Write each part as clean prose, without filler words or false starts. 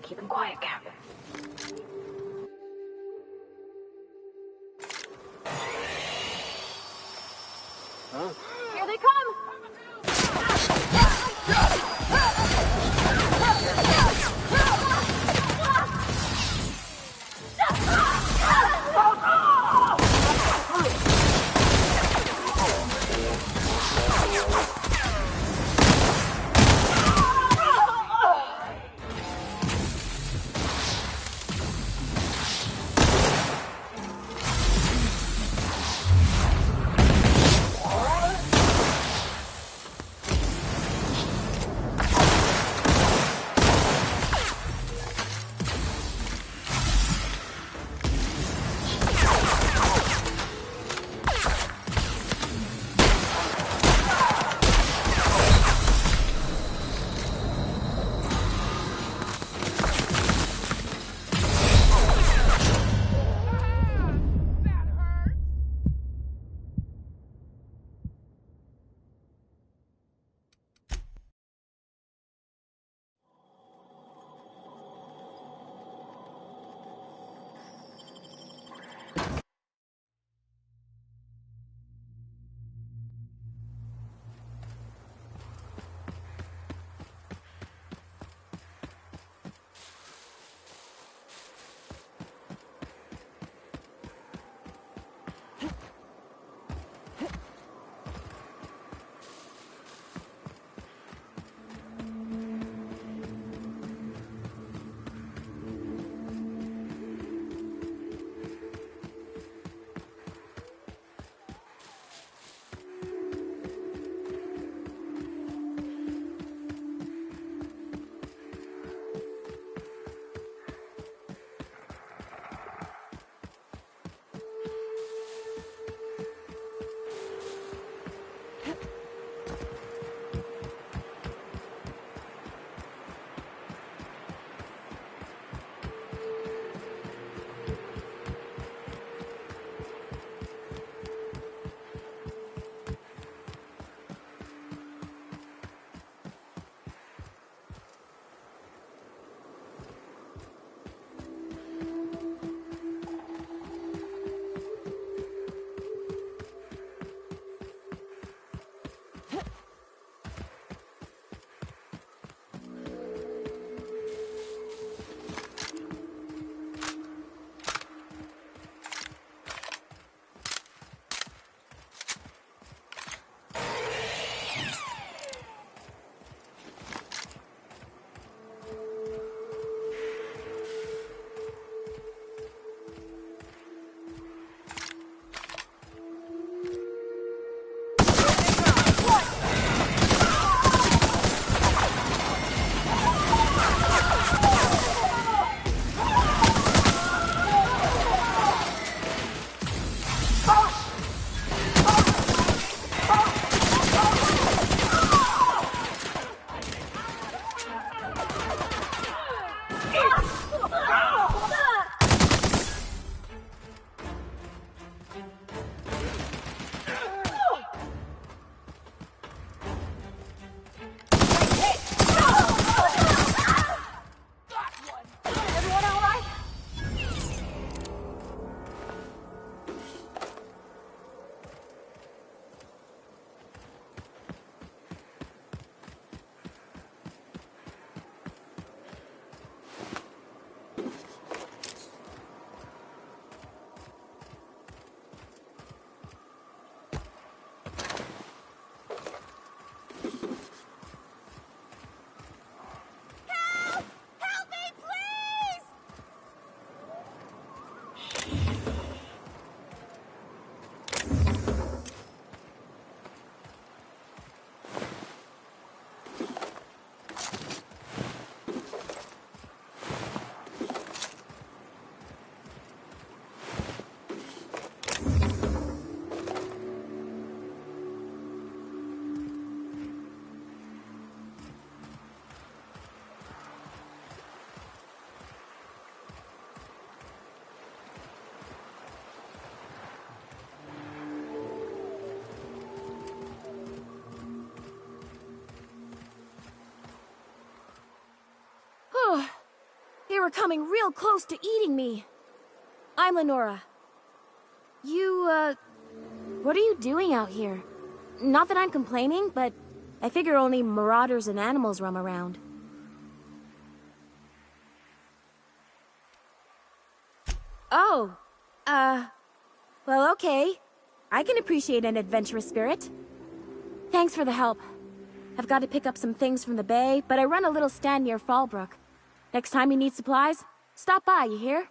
Keep him quiet, Cap. Huh? Here they come! They were coming real close to eating me. I'm Lenora. What are you doing out here? Not that I'm complaining, but I figure only marauders and animals roam around. Oh, well, okay. I can appreciate an adventurous spirit. Thanks for the help. I've got to pick up some things from the bay, but I run a little stand near Fallbrook. Next time you need supplies, stop by, you hear?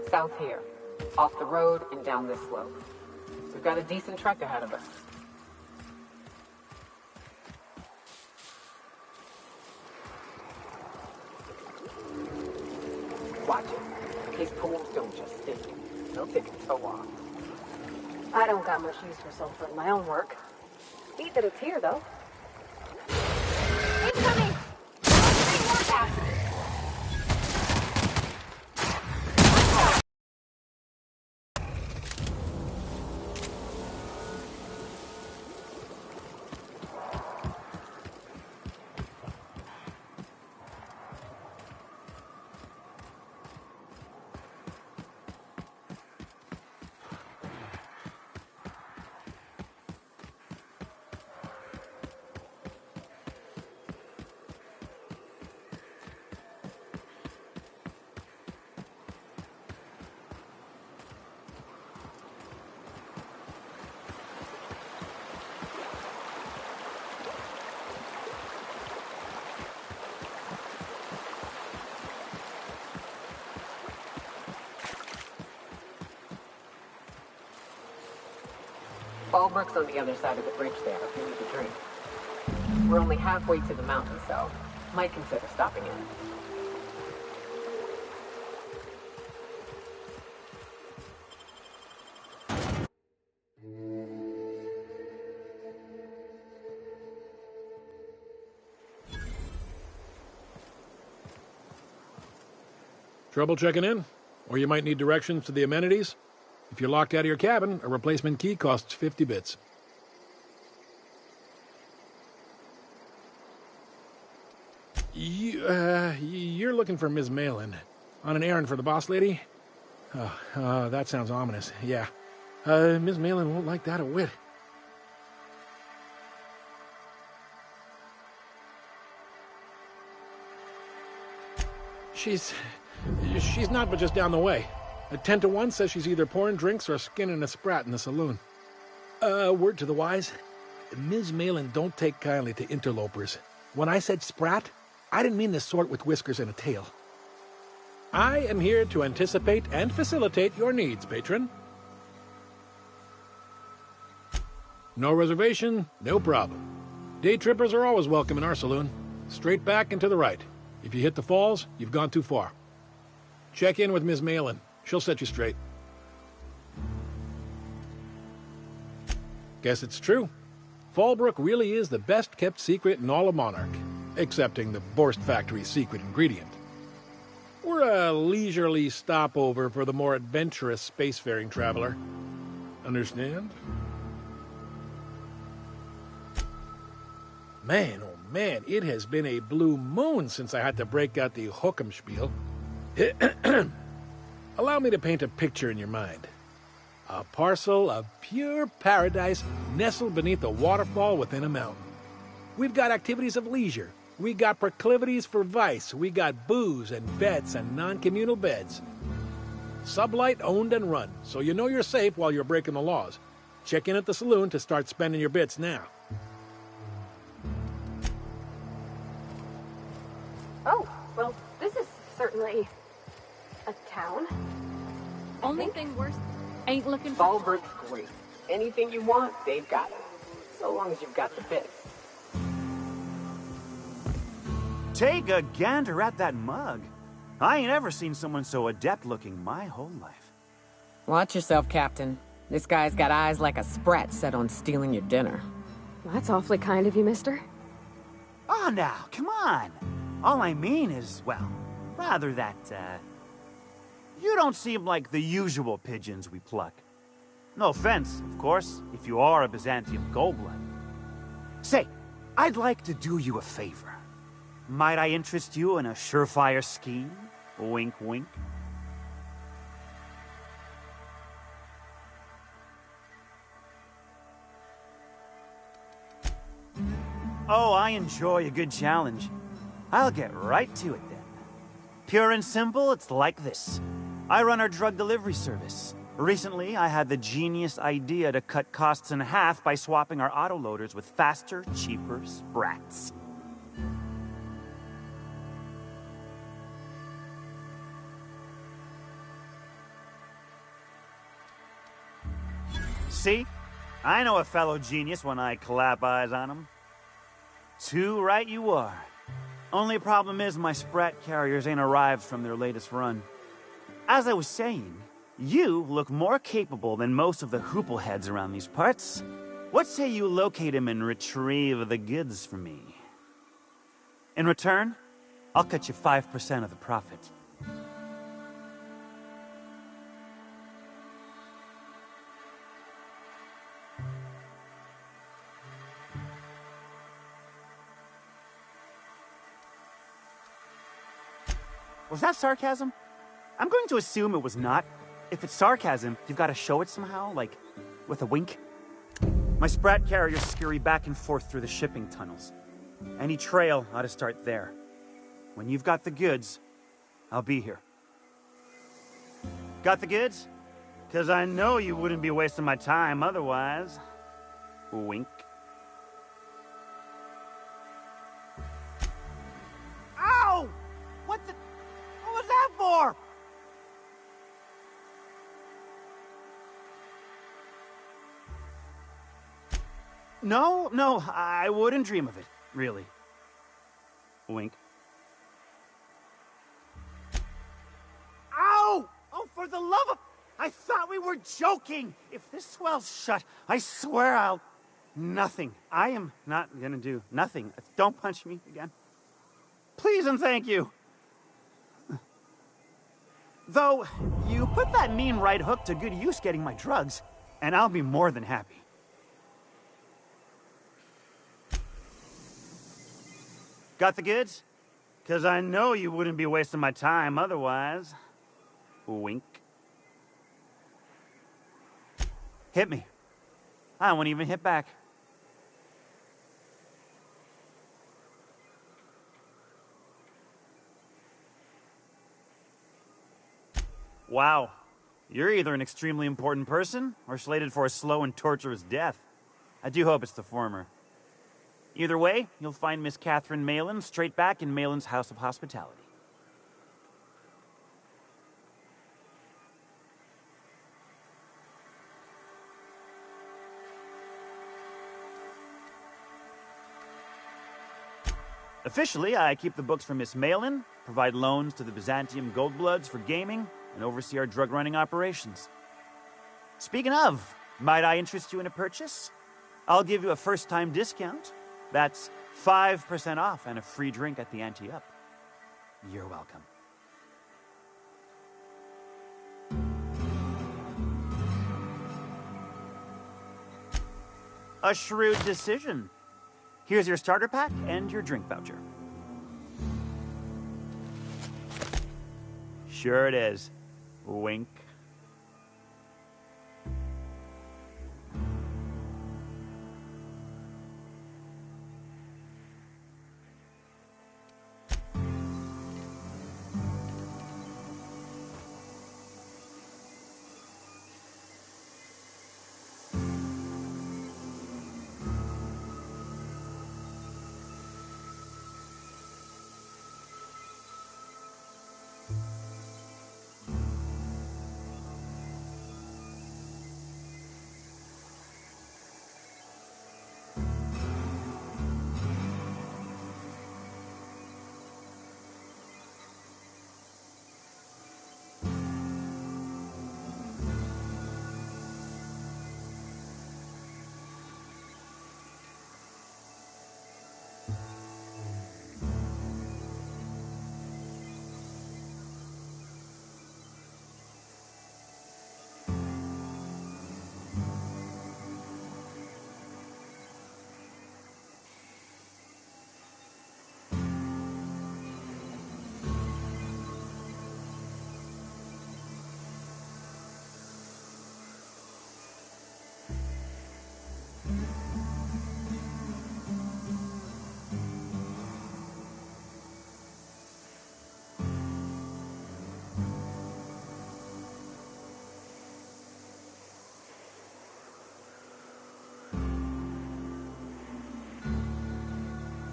south here, off the road and down this slope. So we've got a decent trek ahead of us. Watch it, in case pools don't just stick you. They'll take a toe off. I don't got much use for sulfur in my own work. Neat that it's here, though. Incoming! Fallbrook's on the other side of the bridge there if you need a drink. We're only halfway to the mountain, so might consider stopping in. Trouble checking in? Or you might need directions to the amenities? If you're locked out of your cabin, a replacement key costs 50 bits. You're looking for Ms. Malin. On an errand for the boss lady? That sounds ominous. Yeah. Ms. Malin won't like that a whit. She's not but just down the way. A 10 to 1 says she's either pouring drinks or skinning a sprat in the saloon. Word to the wise, Ms. Malin don't take kindly to interlopers. When I said sprat, I didn't mean the sort with whiskers and a tail. I am here to anticipate and facilitate your needs, patron. No reservation, no problem. Day trippers are always welcome in our saloon. Straight back and to the right. If you hit the falls, you've gone too far. Check in with Ms. Malin. She'll set you straight. Guess it's true. Fallbrook really is the best-kept secret in all of Monarch, excepting the Borst Factory's secret ingredient. We're a leisurely stopover for the more adventurous spacefaring traveler. Understand? Man, oh man, it has been a blue moon since I had to break out the hook'em spiel. Allow me to paint a picture in your mind. A parcel of pure paradise nestled beneath a waterfall within a mountain. We've got activities of leisure. We got proclivities for vice. We got booze and bets and non-communal beds. Sublight owned and run, so you know you're safe while you're breaking the laws. Check in at the saloon to start spending your bits now. Oh, well, this is certainly a town. Only thing worse, ain't looking for... Fallbrook's great. Anything you want, they've got it. So long as you've got the bits. Take a gander at that mug. I ain't ever seen someone so adept-looking my whole life. Watch yourself, Captain. This guy's got eyes like a sprat set on stealing your dinner. That's awfully kind of you, mister. Oh, now, come on. All I mean is, well, rather that, you don't seem like the usual pigeons we pluck. No offense, of course, if you are a Byzantium goldblood. Say, I'd like to do you a favor. Might I interest you in a surefire scheme? Wink, wink. Oh, I enjoy a good challenge. I'll get right to it then. Pure and simple, it's like this. I run our drug delivery service. Recently, I had the genius idea to cut costs in half by swapping our autoloaders with faster, cheaper sprats. See? I know a fellow genius when I clap eyes on him. Too right you are. Only problem is my sprat carriers ain't arrived from their latest run. As I was saying, you look more capable than most of the hoople heads around these parts. What say you locate him and retrieve the goods for me? In return, I'll cut you 5% of the profit. Was that sarcasm? I'm going to assume it was not. If it's sarcasm, you've got to show it somehow, like with a wink. My sprat carriers scurry back and forth through the shipping tunnels. Any trail ought to start there. When you've got the goods, I'll be here. Got the goods? 'Cause I know you wouldn't be wasting my time otherwise. Wink. Ow! What was that for? No, I wouldn't dream of it, really. Wink. Ow! Oh, for the love of... I thought we were joking! If this swell's shut, I swear I'll... Nothing. I am not gonna do nothing. Don't punch me again. Please and thank you. Though, you put that mean right hook to good use getting my drugs, and I'll be more than happy. Got the goods? 'Cause I know you wouldn't be wasting my time otherwise. Wink. Hit me. I won't even hit back. Wow. You're either an extremely important person or slated for a slow and torturous death. I do hope it's the former. Either way, you'll find Miss Catherine Malin straight back in Malin's House of Hospitality. Officially, I keep the books for Miss Malin, provide loans to the Byzantium Goldbloods for gaming, and oversee our drug-running operations. Speaking of, might I interest you in a purchase? I'll give you a first-time discount. That's 5% off and a free drink at the Ante-Up. You're welcome. A shrewd decision. Here's your starter pack and your drink voucher. Sure it is. Wink.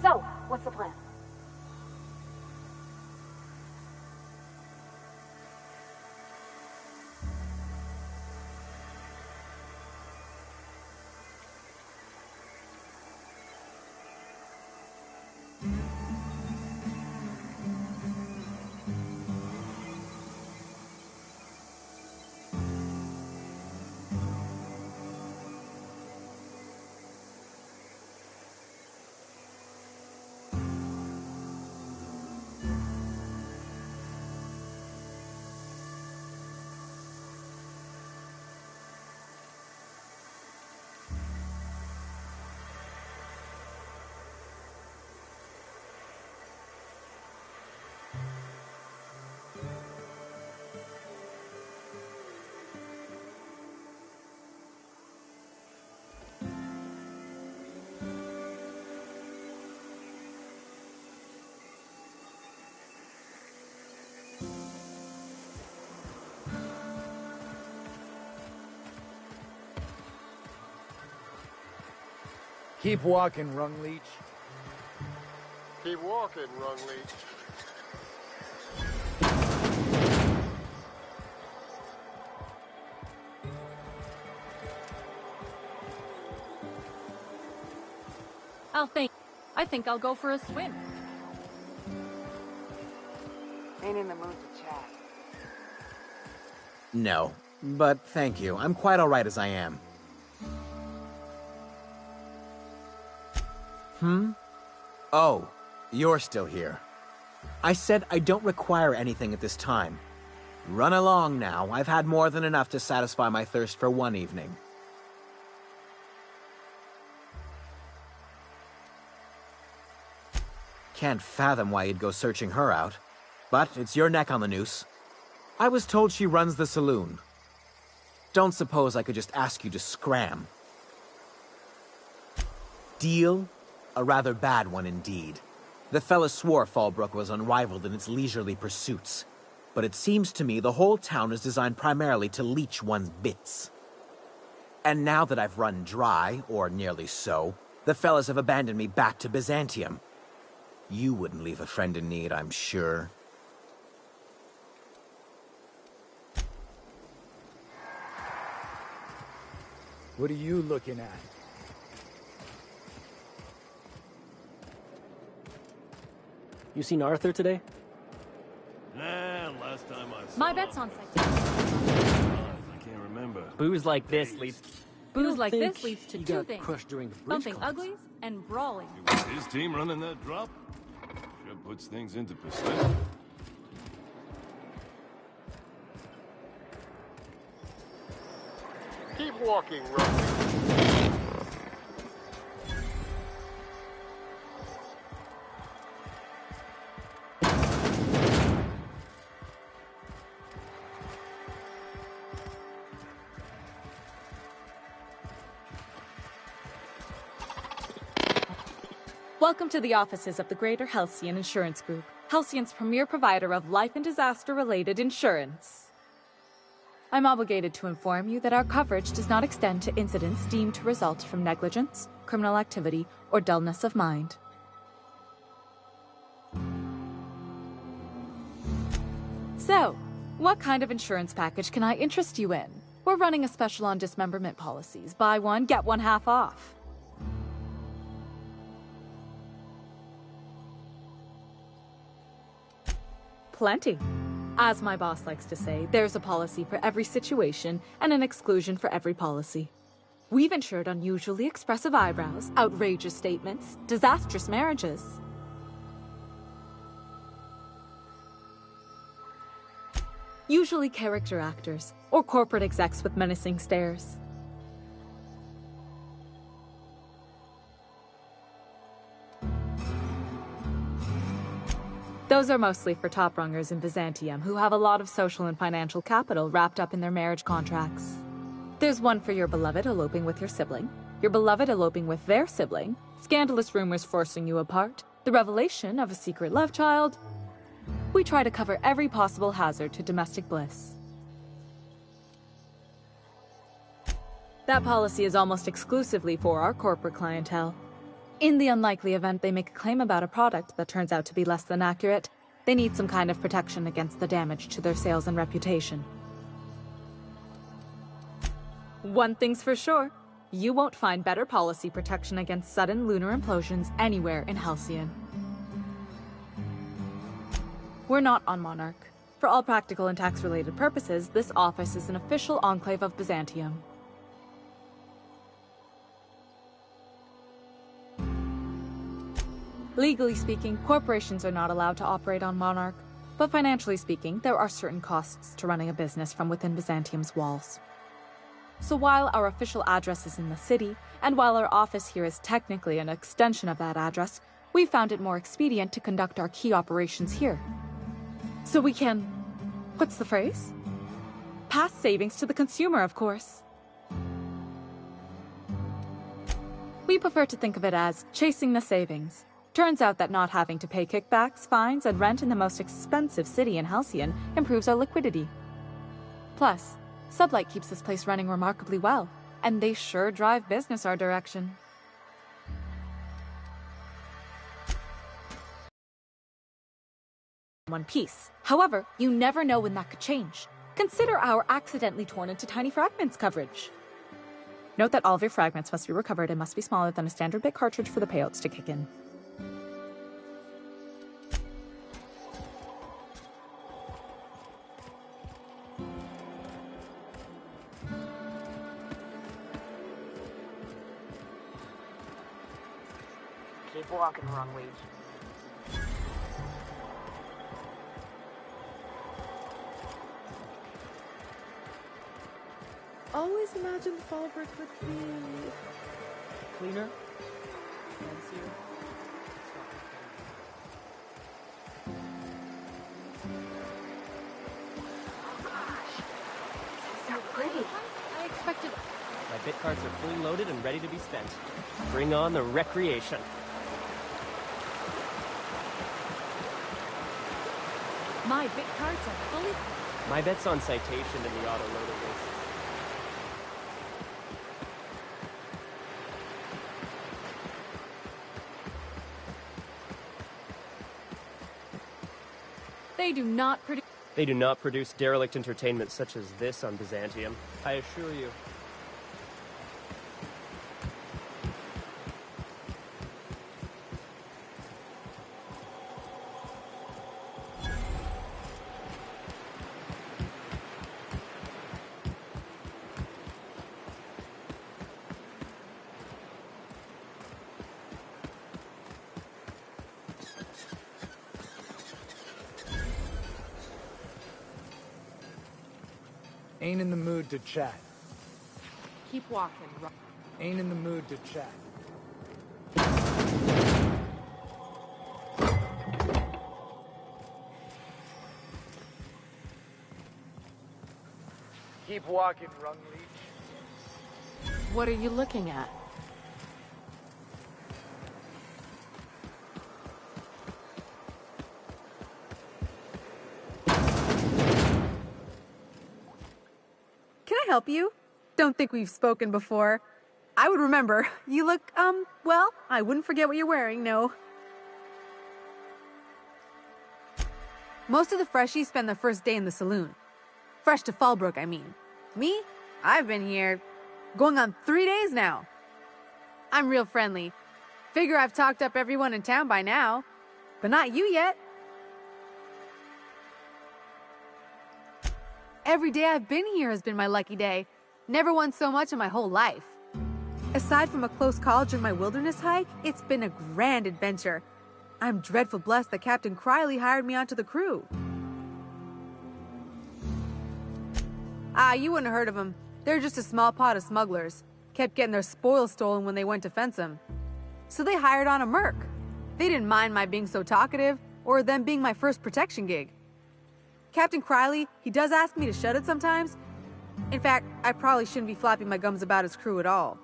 So, what's the plan? Keep walking, Rung Leech. Keep walking, Rung Leech. I think I'll go for a swim. Ain't in the mood to chat. No, but thank you. I'm quite alright as I am. Oh, you're still here. I said I don't require anything at this time. Run along now. I've had more than enough to satisfy my thirst for one evening. Can't fathom why you'd go searching her out. But it's your neck on the noose. I was told she runs the saloon. Don't suppose I could just ask you to scram. Deal? A rather bad one indeed. The fella swore Fallbrook was unrivaled in its leisurely pursuits. But it seems to me the whole town is designed primarily to leech one's bits. And now that I've run dry, or nearly so, the fellas have abandoned me back to Byzantium. You wouldn't leave a friend in need, I'm sure. What are you looking at? You seen Arthur today? Nah, last time I saw My bet's on site. I can't remember. Booze like this leads to he two got things. crushed during the bridge Bumping collapse. uglies and brawling. It was his team running that drop? Sure puts things into perspective. Keep walking, Rung Leech. Welcome to the offices of the Greater Halcyon Insurance Group, Halcyon's premier provider of life and disaster-related insurance. I'm obligated to inform you that our coverage does not extend to incidents deemed to result from negligence, criminal activity, or dullness of mind. So, what kind of insurance package can I interest you in? We're running a special on dismemberment policies. Buy one, get one half off. Plenty. As my boss likes to say, there's a policy for every situation and an exclusion for every policy. We've insured unusually expressive eyebrows, outrageous statements, disastrous marriages. Usually character actors, or corporate execs with menacing stares. Those are mostly for top-rungers in Byzantium who have a lot of social and financial capital wrapped up in their marriage contracts. There's one for your beloved eloping with your sibling, your beloved eloping with their sibling, scandalous rumors forcing you apart, the revelation of a secret love child. We try to cover every possible hazard to domestic bliss. That policy is almost exclusively for our corporate clientele. In the unlikely event they make a claim about a product that turns out to be less than accurate, they need some kind of protection against the damage to their sales and reputation. One thing's for sure, you won't find better policy protection against sudden lunar implosions anywhere in Halcyon. We're not on Monarch. For all practical and tax-related purposes, this office is an official enclave of Byzantium. Legally speaking, corporations are not allowed to operate on Monarch, but financially speaking, there are certain costs to running a business from within Byzantium's walls. So while our official address is in the city, and while our office here is technically an extension of that address, we found it more expedient to conduct our key operations here. So we can... what's the phrase? Pass savings to the consumer, of course. We prefer to think of it as chasing the savings. Turns out that not having to pay kickbacks, fines, and rent in the most expensive city in Halcyon improves our liquidity. Plus, Sublight keeps this place running remarkably well, and they sure drive business our direction. one piece. However, you never know when that could change. Consider our accidentally torn into tiny fragments coverage. Note that all of your fragments must be recovered and must be smaller than a standard bit cartridge for the payouts to kick in. Keep walking, Wrongleach. Always imagined Fallbrook would be Cleaner? fancier. So pretty. I expected. My bit carts are fully loaded and ready to be spent. Bring on the recreation. My bit cards are fully. My bet's on citation in the auto-loader races. They do not produce. They do not produce derelict entertainment such as this on Byzantium, I assure you. Ain't in the mood to chat. Keep walking. Ain't in the mood to chat. Keep walking, Wrongleach. What are you looking at? Can I help you? Don't think we've spoken before. I would remember. You look, well, I wouldn't forget what you're wearing, no. Most of the freshies spend their first day in the saloon. Fresh to Fallbrook, I mean. Me? I've been here going on 3 days now. I'm real friendly. Figure I've talked up everyone in town by now. But not you yet. Every day I've been here has been my lucky day. Never won so much in my whole life. Aside from a close call during my wilderness hike, it's been a grand adventure. I'm dreadful blessed that Captain Criley hired me onto the crew. You wouldn't have heard of them. They're just a small pot of smugglers. Kept getting their spoils stolen when they went to fence them. So they hired on a merc. They didn't mind my being so talkative, or them being my first protection gig. Captain Criley, he does ask me to shut it sometimes. In fact, I probably shouldn't be flapping my gums about his crew at all.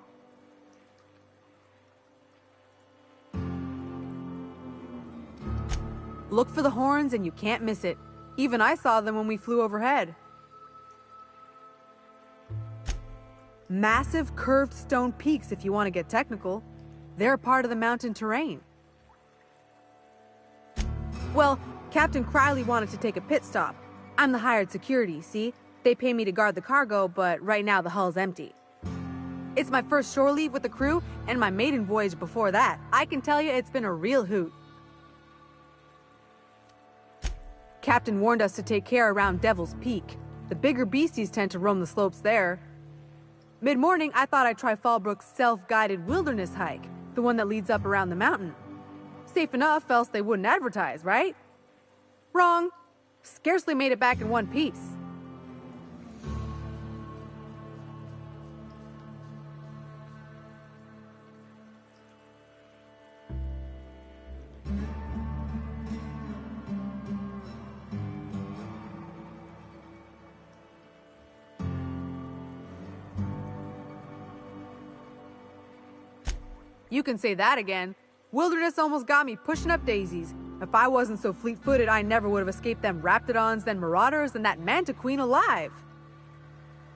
Look for the horns and you can't miss it. Even I saw them when we flew overhead. Massive curved stone peaks if you want to get technical. They're part of the mountain terrain. Well, Captain Criley wanted to take a pit stop. I'm the hired security, see? They pay me to guard the cargo, but right now the hull's empty. It's my first shore leave with the crew, and my maiden voyage before that. I can tell you it's been a real hoot. Captain warned us to take care around Devil's Peak. The bigger beasties tend to roam the slopes there. Mid-morning, I thought I'd try Fallbrook's self-guided wilderness hike, the one that leads up around the mountain. Safe enough, else they wouldn't advertise, right? Wrong. Scarcely made it back in one piece. You can say that again. Wilderness almost got me pushing up daisies. If I wasn't so fleet-footed, I never would have escaped them raptidons, then marauders, and that manta queen alive.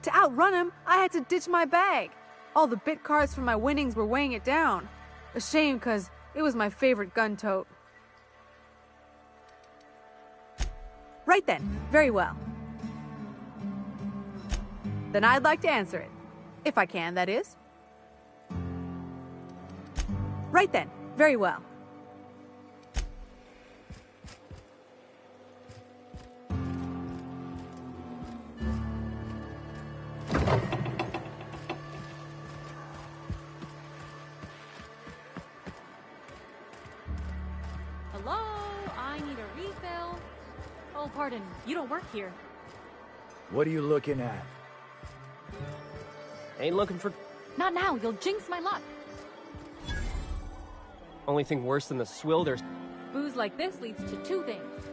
To outrun him, I had to ditch my bag. All the bit cards from my winnings were weighing it down. A shame, cause it was my favorite gun tote. Right then. Very well. Then I'd like to answer it. If I can, that is. Right then. Very well. Hello? I need a refill. Oh, pardon. You don't work here. What are you looking at? Ain't looking for... Not now. You'll jinx my luck. Only thing worse than the swilders. Booze like this leads to two things.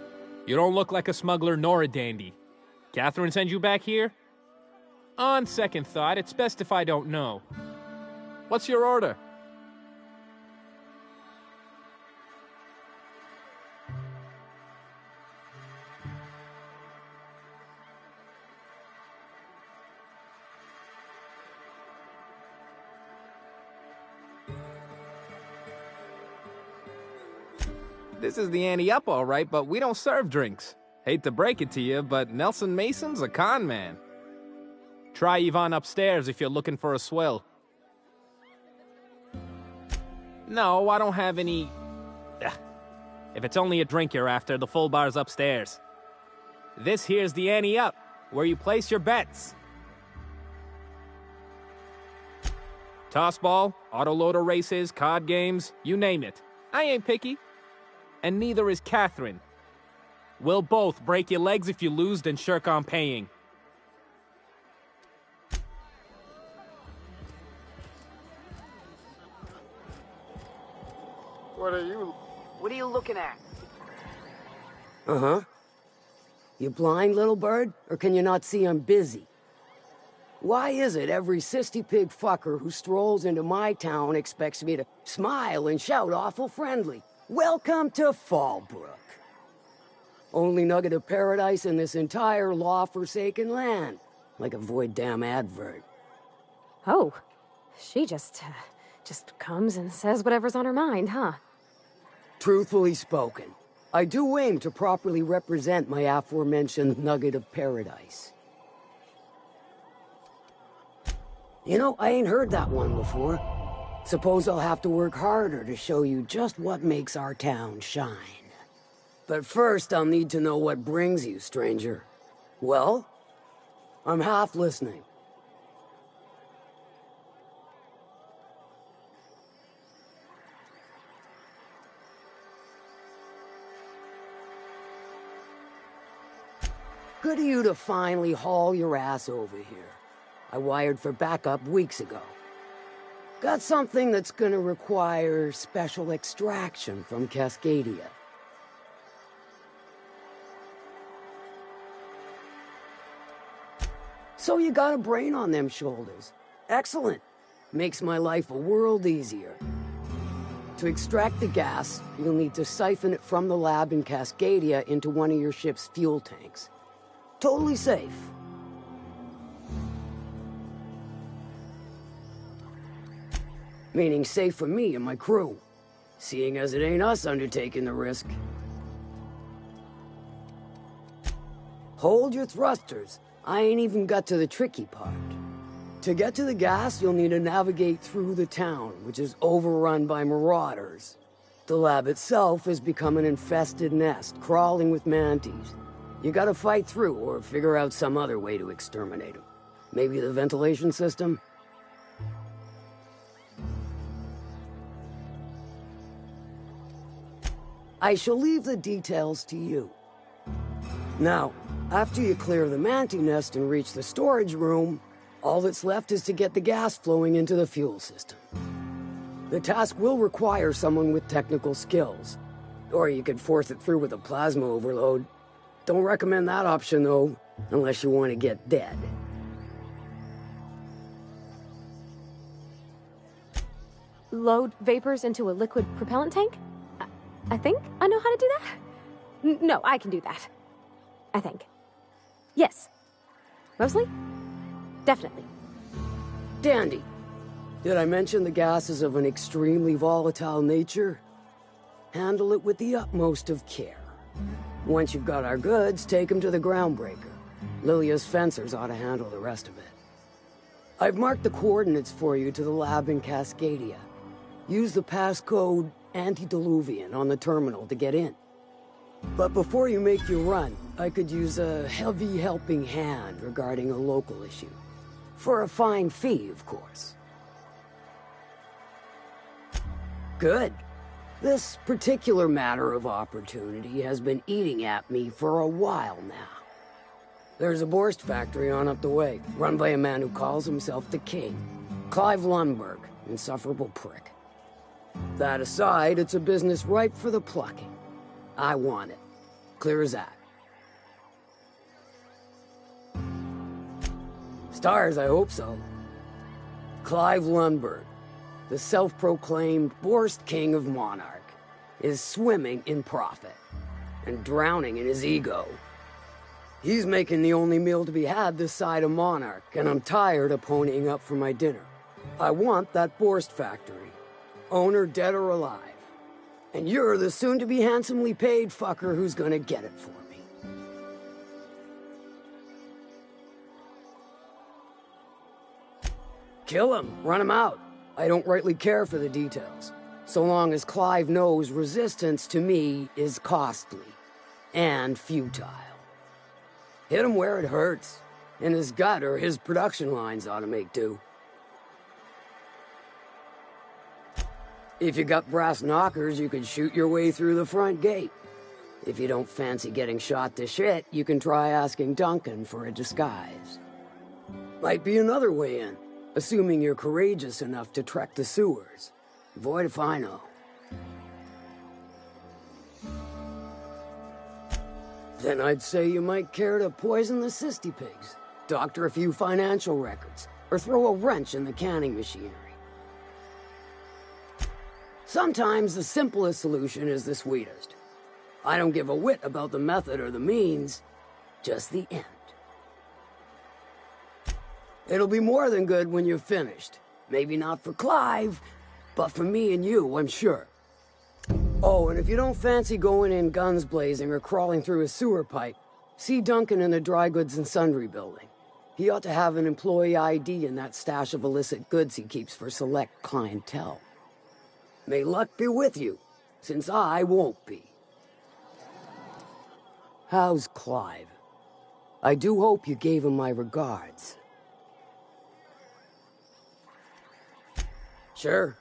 You don't look like a smuggler nor a dandy. Catherine send you back here? On second thought, it's best if I don't know. What's your order? This is the ante up, all right, but we don't serve drinks. Hate to break it to you, but Nelson Mason's a con man. Try Yvonne upstairs if you're looking for a swill. No, I don't have any... Ugh. If it's only a drink you're after, the full bar's upstairs. This here's the ante up, where you place your bets. Toss ball, autoloader races, card games, you name it. I ain't picky. And neither is Catherine. We'll both break your legs if you lose, then shirk on paying. What are you looking at? Uh-huh. You blind, little bird? Or can you not see I'm busy? Why is it every sissy pig fucker who strolls into my town expects me to smile and shout awful friendly? Welcome to Fallbrook. Only nugget of paradise in this entire law-forsaken land. Like a void damn advert. Oh, she just comes and says whatever's on her mind, huh? Truthfully spoken, I do aim to properly represent my aforementioned nugget of paradise. You know, I ain't heard that one before. Suppose I'll have to work harder to show you just what makes our town shine. But first, I'll need to know what brings you, stranger. Well, I'm half listening. Good of you to finally haul your ass over here. I wired for backup weeks ago. Got something that's gonna require special extraction from Cascadia. So you got a brain on them shoulders. Excellent. Makes my life a world easier. To extract the gas, you'll need to siphon it from the lab in Cascadia into one of your ship's fuel tanks. Totally safe. Meaning safe for me and my crew, seeing as it ain't us undertaking the risk. Hold your thrusters. I ain't even got to the tricky part. To get to the gas, you'll need to navigate through the town, which is overrun by marauders. The lab itself has become an infested nest, crawling with mantis. You gotta fight through, or figure out some other way to exterminate them. Maybe the ventilation system? I shall leave the details to you. Now, after you clear the mantis nest and reach the storage room, all that's left is to get the gas flowing into the fuel system. The task will require someone with technical skills, or you could force it through with a plasma overload. Don't recommend that option, though, unless you want to get dead. Load vapors into a liquid propellant tank? I think I know how to do that. No, I can do that. I think. Yes. Mostly? Definitely. Dandy. Did I mention the gas is of an extremely volatile nature? Handle it with the utmost of care. Once you've got our goods, take them to the groundbreaker. Lilia's fencers ought to handle the rest of it. I've marked the coordinates for you to the lab in Cascadia. Use the passcode Antediluvian on the terminal to get in. But before you make your run, I could use a heavy helping hand regarding a local issue. For a fine fee, of course. Good. This particular matter of opportunity has been eating at me for a while now. There's a Borst factory on up the way, run by a man who calls himself the King. Clive Lundberg, insufferable prick. That aside, it's a business ripe for the plucking. I want it. Clear as that. Stars, I hope so. Clive Lundberg, the self-proclaimed Borst King of Monarch, is swimming in profit and drowning in his ego. He's making the only meal to be had this side of Monarch, and I'm tired of ponying up for my dinner. I want that Borst factory, owner dead or alive. And you're the soon-to-be handsomely paid fucker who's gonna get it for me. Kill him, run him out. I don't rightly care for the details, so long as Clive knows resistance to me is costly and futile. Hit him where it hurts, in his gut, or his production lines ought to make do. If you got brass knockers, you could shoot your way through the front gate. If you don't fancy getting shot to shit, you can try asking Duncan for a disguise. Might be another way in, assuming you're courageous enough to trek the sewers. Void if I know. Then I'd say you might care to poison the cysty pigs, doctor a few financial records, or throw a wrench in the canning machinery. Sometimes the simplest solution is the sweetest. I don't give a whit about the method or the means, just the end. It'll be more than good when you're finished. Maybe not for Clive, but for me and you, I'm sure. Oh, and if you don't fancy going in guns blazing or crawling through a sewer pipe, see Duncan in the dry goods and sundry building. He ought to have an employee ID in that stash of illicit goods he keeps for select clientele. May luck be with you, since I won't be. How's Clive? I do hope you gave him my regards. Sure.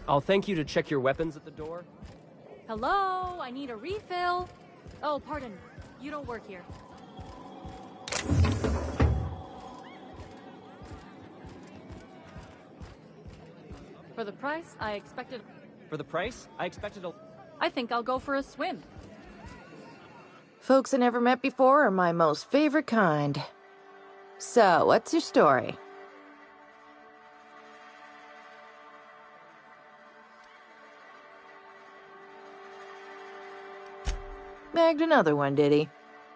I'll thank you to check your weapons at the door. Hello, I need a refill. Oh, pardon. You don't work here. For the price, I expected... For the price, I expected a... I think I'll go for a swim. Folks I never met before are my most favorite kind. So, what's your story? Bagged another one, did he?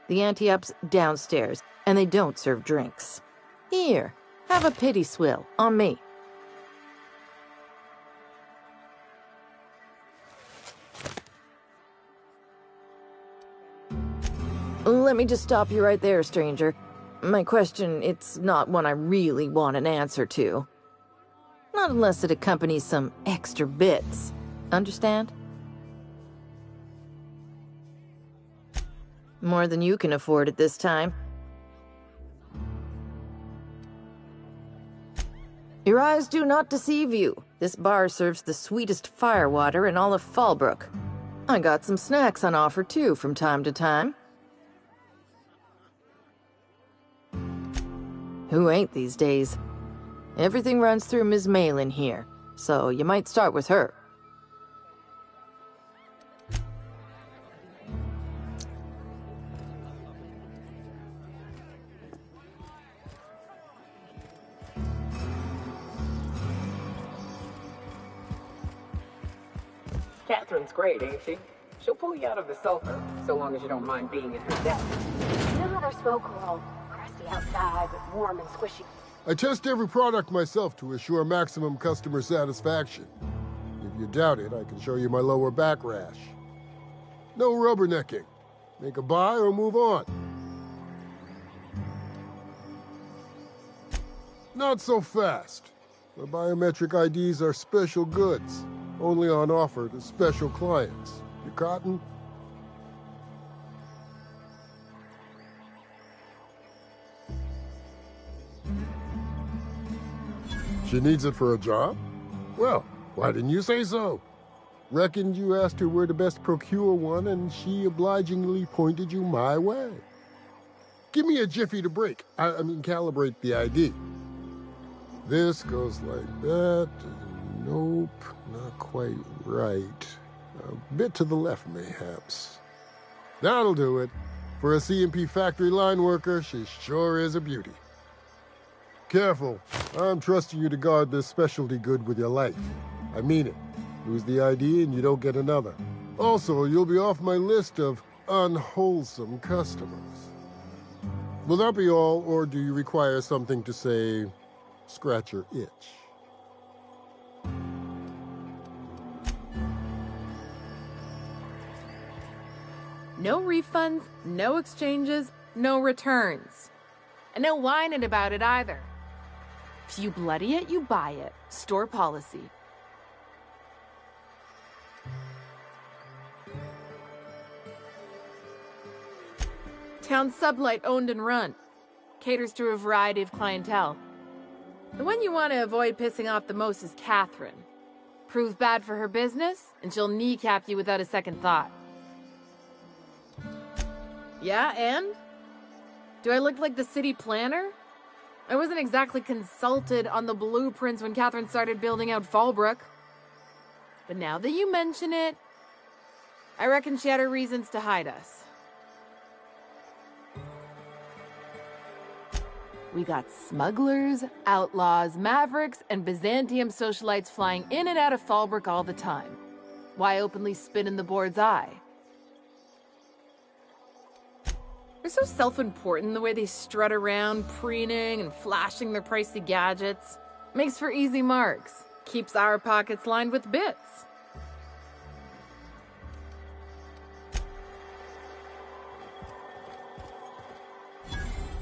The anti-up's downstairs, and they don't serve drinks. Here, have a pity swill, on me. Let me just stop you right there, stranger. My question, it's not one I really want an answer to. Not unless it accompanies some extra bits. Understand? More than you can afford at this time. Your eyes do not deceive you. This bar serves the sweetest firewater in all of Fallbrook. I got some snacks on offer, too, from time to time. Who ain't these days? Everything runs through Ms. Malin here, so you might start with her. Catherine's great, ain't she? She'll pull you out of the sulfur, so long as you don't mind being in her debt. You know how their smoke roll. Crusty outside, but warm and squishy. I test every product myself to assure maximum customer satisfaction. If you doubt it, I can show you my lower back rash. No rubbernecking. Make a buy or move on. Not so fast. My biometric IDs are special goods, only on offer to special clients. You cotton? She needs it for a job? Well, why didn't you say so? Reckoned you asked her where to best procure one, and she obligingly pointed you my way. Give me a jiffy to break. I mean, calibrate the ID. This goes like that. Nope, not quite right. A bit to the left, mayhaps. That'll do it. For a CMP factory line worker, she sure is a beauty. Careful. I'm trusting you to guard this specialty good with your life. I mean it. Lose the ID and you don't get another. Also, you'll be off my list of unwholesome customers. Will that be all, or do you require something to say, scratch your itch? No refunds, no exchanges, no returns. And no whining about it either. If you bloody it, you buy it. Store policy. Town sublight owned and run. Caters to a variety of clientele. The one you want to avoid pissing off the most is Catherine. Proves bad for her business, and she'll kneecap you without a second thought. Yeah, and? Do I look like the city planner? I wasn't exactly consulted on the blueprints when Catherine started building out Fallbrook. But now that you mention it, I reckon she had her reasons to hide us. We got smugglers, outlaws, mavericks, and Byzantium socialites flying in and out of Fallbrook all the time. Why openly spit in the board's eye? They're so self-important the way they strut around, preening and flashing their pricey gadgets. Makes for easy marks. Keeps our pockets lined with bits.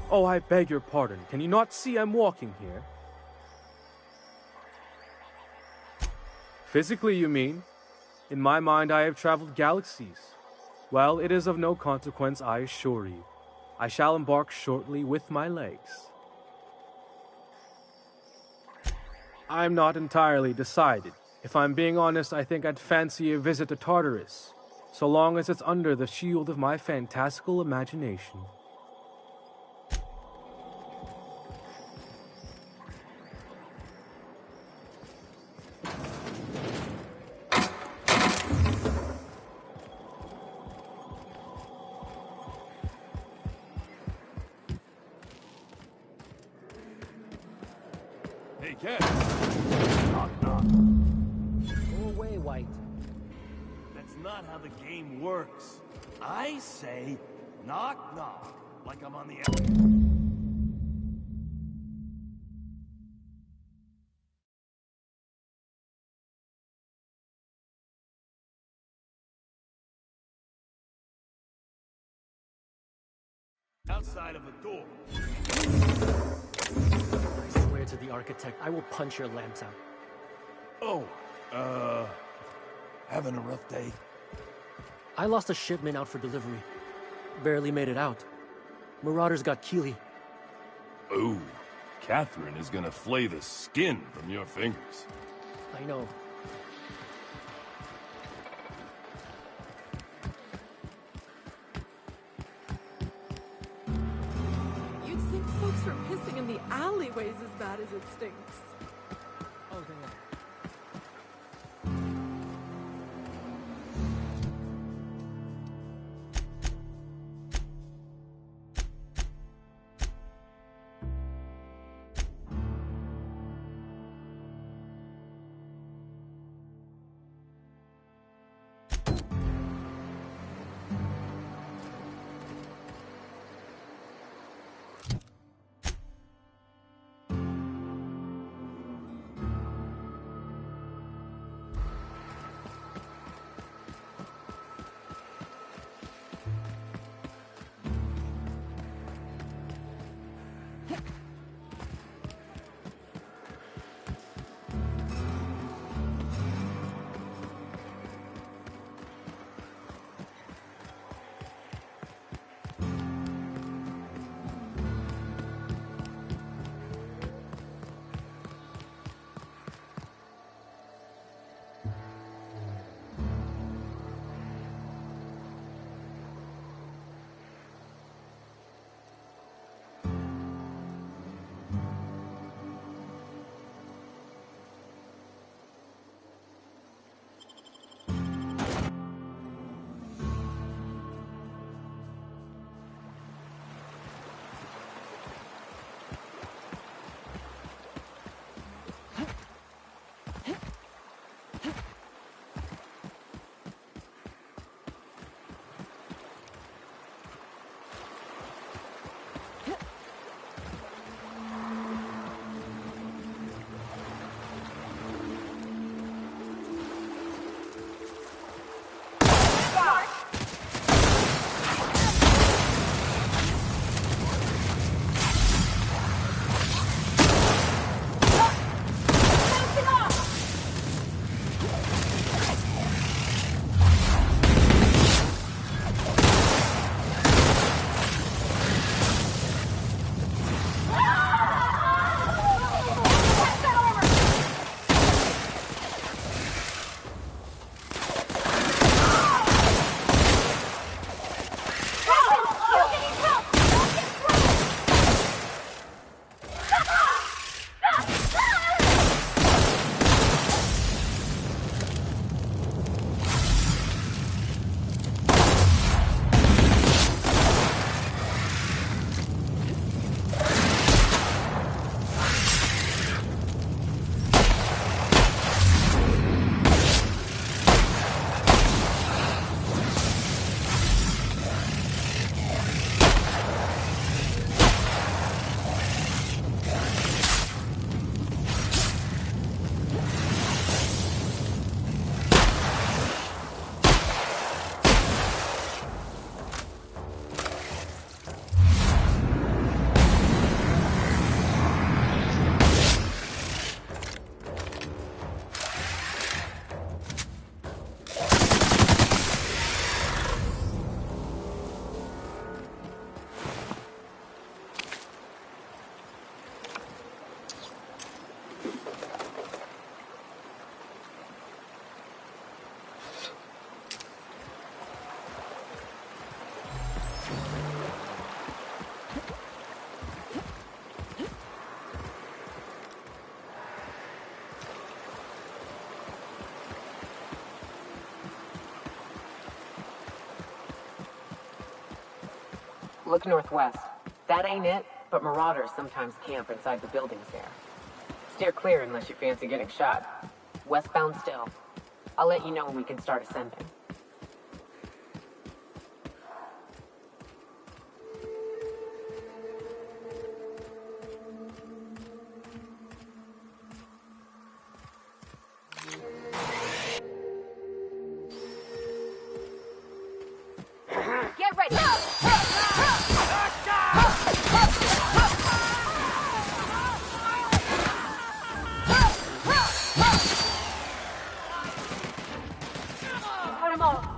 Oh, I beg your pardon. Can you not see I'm walking here? Physically, you mean? In my mind, I have traveled galaxies. Well, it is of no consequence, I assure you. I shall embark shortly with my legs. I'm not entirely decided. If I'm being honest, I think I'd fancy a visit to Tartarus, so long as it's under the shield of my fantastical imagination. Hey, Cat. Knock, knock. Go away, White. That's not how the game works. I say, knock, knock, like I'm on the outside of the door. I swear to the architect, I will punch your lamps out. Oh, having a rough day? I lost a shipment out for delivery. Barely made it out. Marauders got Keely. Ooh, Catherine is gonna flay the skin from your fingers. I know. You'd think folks were pissing in the alleyways as bad as it stinks. Oh, they are. Look northwest. That ain't it, but marauders sometimes camp inside the buildings there. Steer clear unless you fancy getting shot. Westbound still. I'll let you know when we can start ascending. Get ready! Cut him off!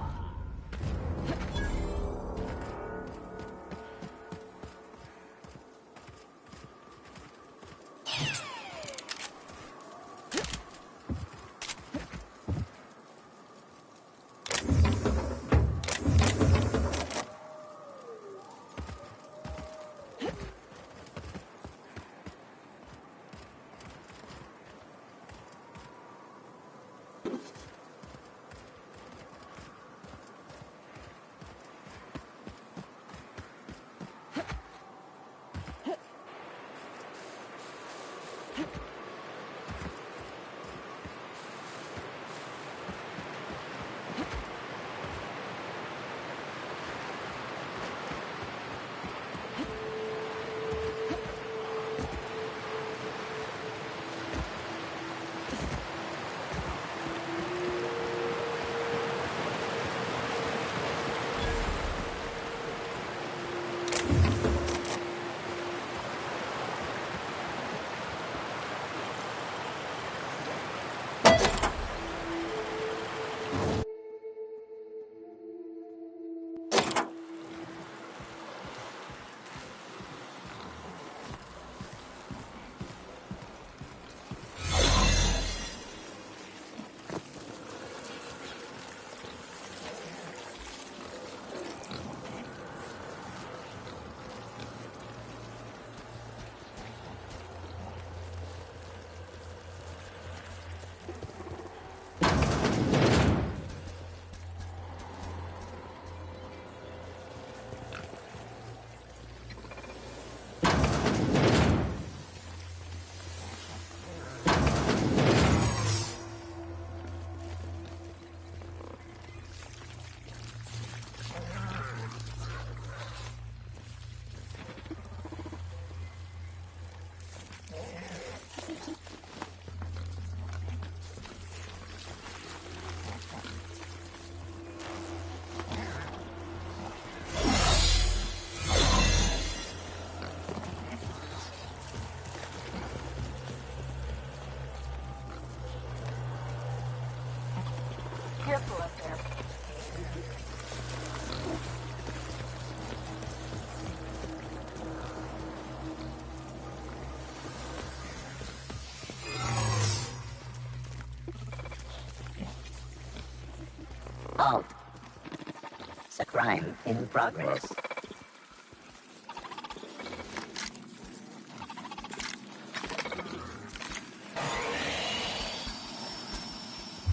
Careful up there. Halt. It's a crime in progress.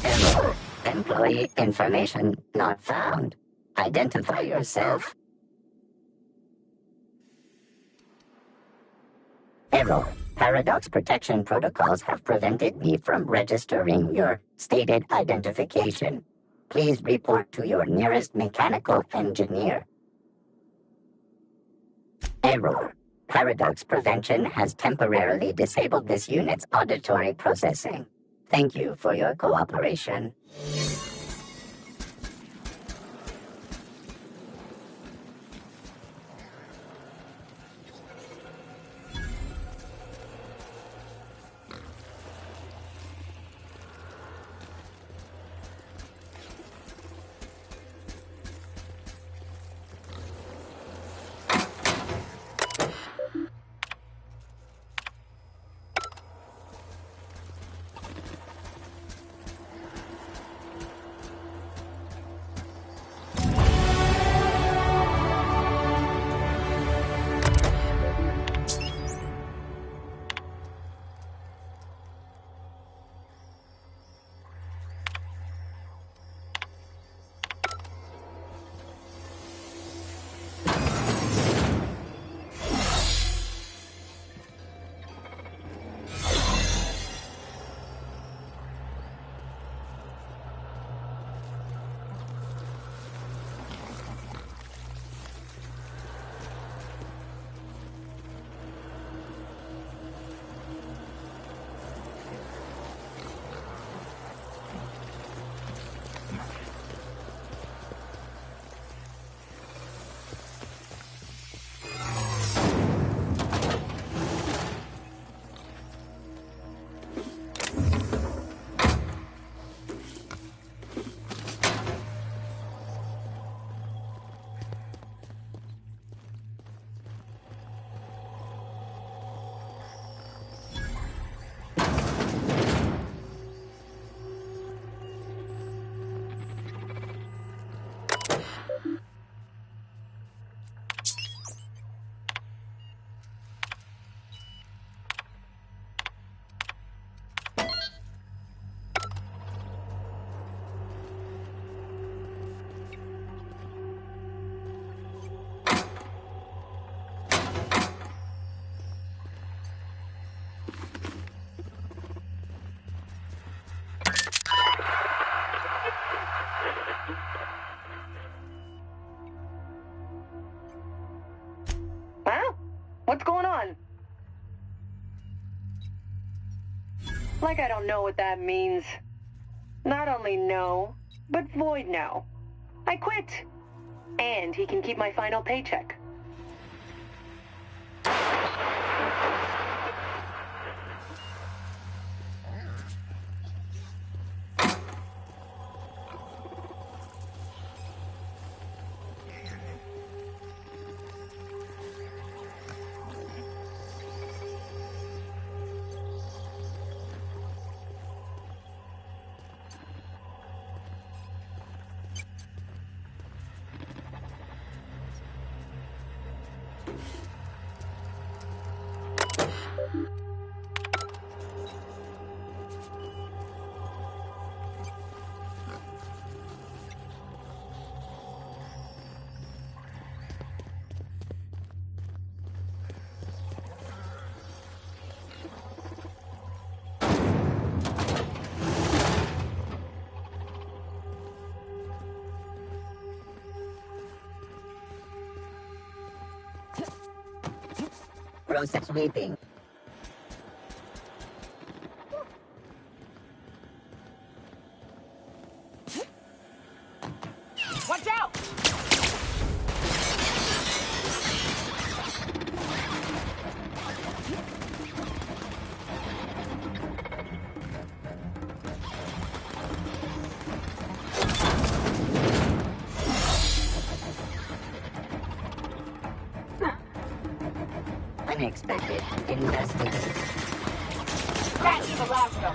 Error. Employee information not found. Identify yourself. Error. Paradox protection protocols have prevented me from registering your stated identification. Please report to your nearest mechanical engineer. Error. Paradox prevention has temporarily disabled this unit's auditory processing. Thank you for your cooperation. like I don't know what that means. Not only no, but void no. I quit. And he can keep my final paycheck. Process weeping. Watch out! Unexpected investigation. Catch the Alaska!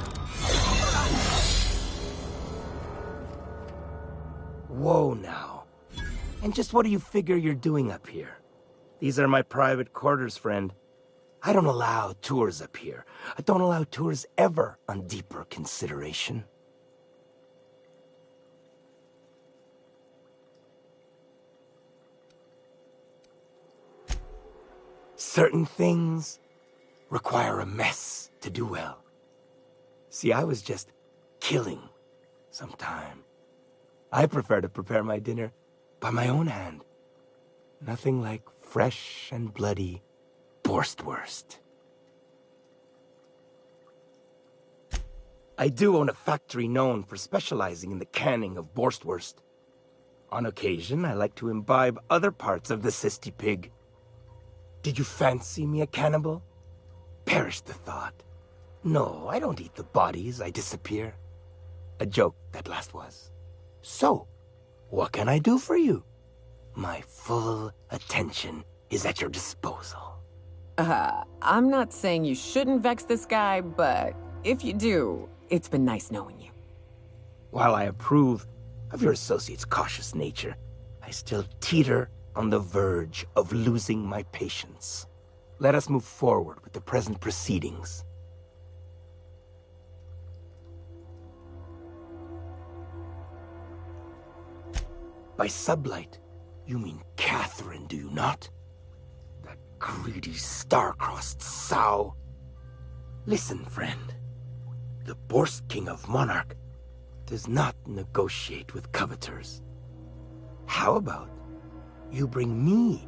Whoa now. And just what do you figure you're doing up here? These are my private quarters, friend. I don't allow tours up here. I don't allow tours ever on deeper consideration. Certain things require a mess to do well. See, I was just killing some time. I prefer to prepare my dinner by my own hand. Nothing like fresh and bloody Borstwurst. I do own a factory known for specializing in the canning of Borstwurst. On occasion, I like to imbibe other parts of the Sisty Pig. Did you fancy me a cannibal? Perish the thought. No, I don't eat the bodies, I disappear. A joke, that last was. So, what can I do for you? My full attention is at your disposal. I'm not saying you shouldn't vex this guy, but if you do, it's been nice knowing you. While I approve of your associate's cautious nature, I still teeter on the verge of losing my patience. Let us move forward with the present proceedings. By sublight, you mean Catherine, do you not? That greedy, star-crossed sow. Listen, friend. The Borst King of Monarch does not negotiate with coveters. How about you bring me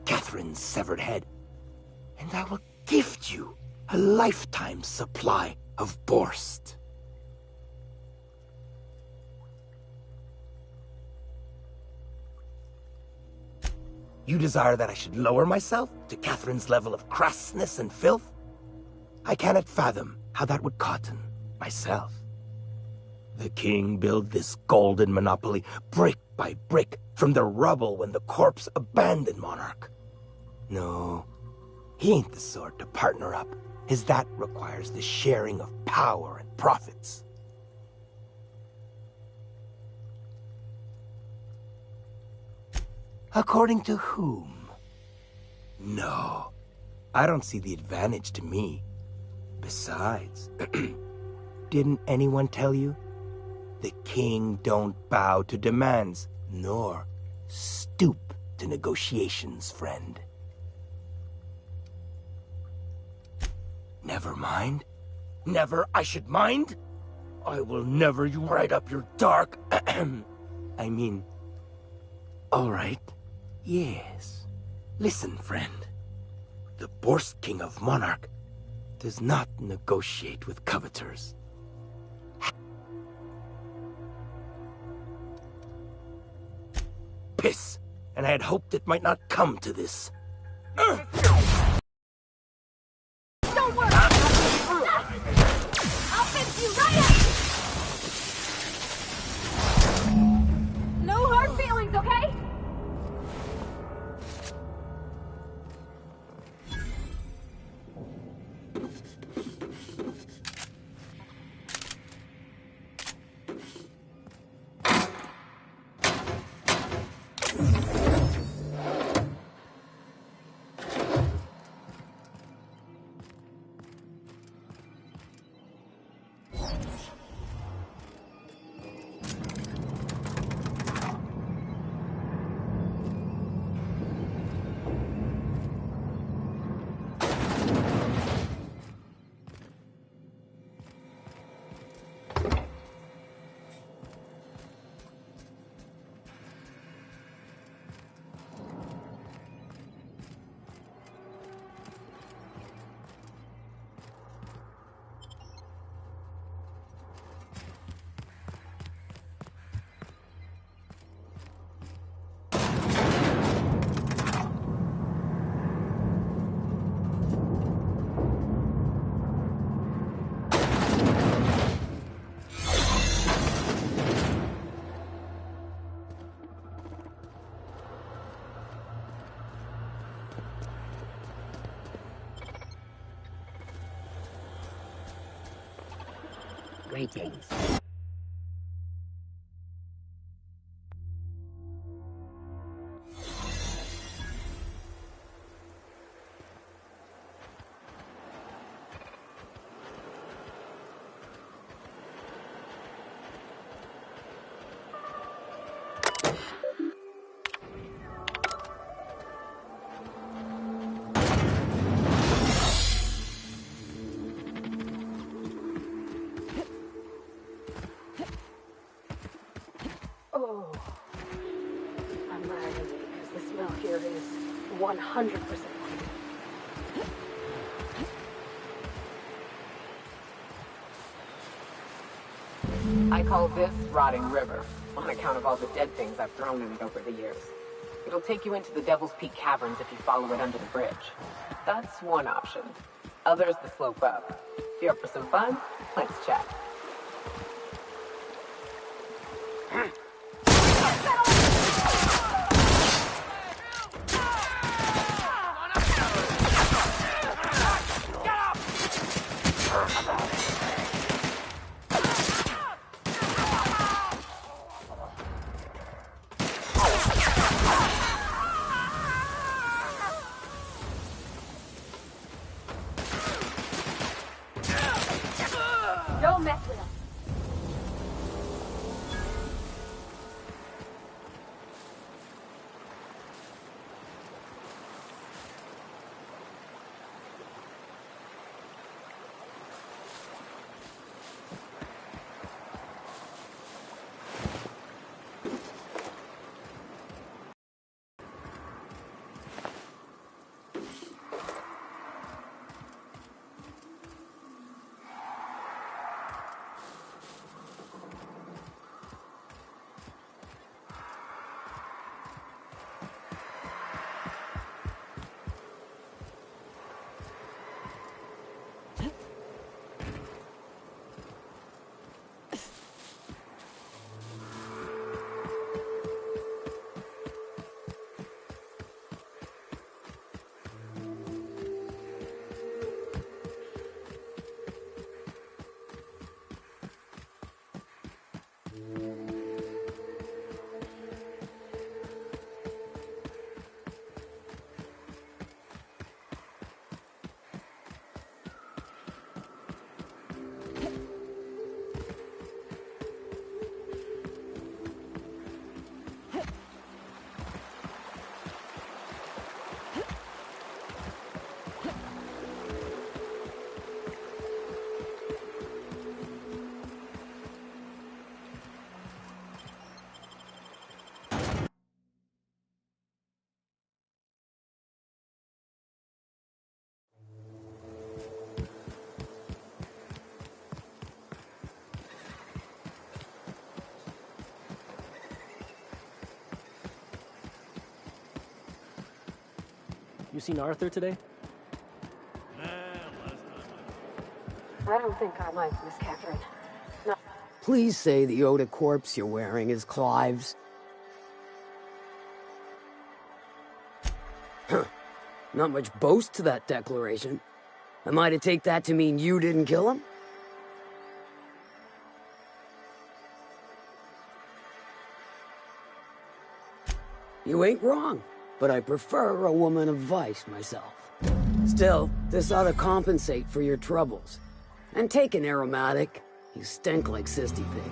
Catherine's severed head, and I will gift you a lifetime supply of Borst. You desire that I should lower myself to Catherine's level of crassness and filth? I cannot fathom how that would cotton myself. The king built this golden monopoly brick by brick from the rubble when the corpse abandoned Monarch. No, he ain't the sort to partner up, as that requires the sharing of power and profits. According to whom? No, I don't see the advantage to me. Besides, didn't anyone tell you? The king don't bow to demands, nor stoop to negotiations, friend. Never mind. Never I should mind? I will never you right up your dark... I mean... All right. Yes. Listen, friend. The Borst King of Monarch does not negotiate with coveters. piss, and I had hoped it might not come to this. Don't worry! I'll fix you right up! No hard feelings, okay? Greetings. Oh, I'm ready, because the smell here is 100%. I call this Rotting River, on account of all the dead things I've thrown in it over the years. It'll take you into the Devil's Peak Caverns if you follow it under the bridge. That's one option. Others the slope up. If you're up for some fun, let's chat. Don't mess with us. You seen Arthur today? I don't think I like Miss Catherine. No. Please say the Oda corpse you're wearing is Clive's. Huh. Not much boast to that declaration. Am I to take that to mean you didn't kill him? You ain't wrong, but I prefer a woman of vice myself. Still, this ought to compensate for your troubles. And take an aromatic. You stink like Sisty Pig.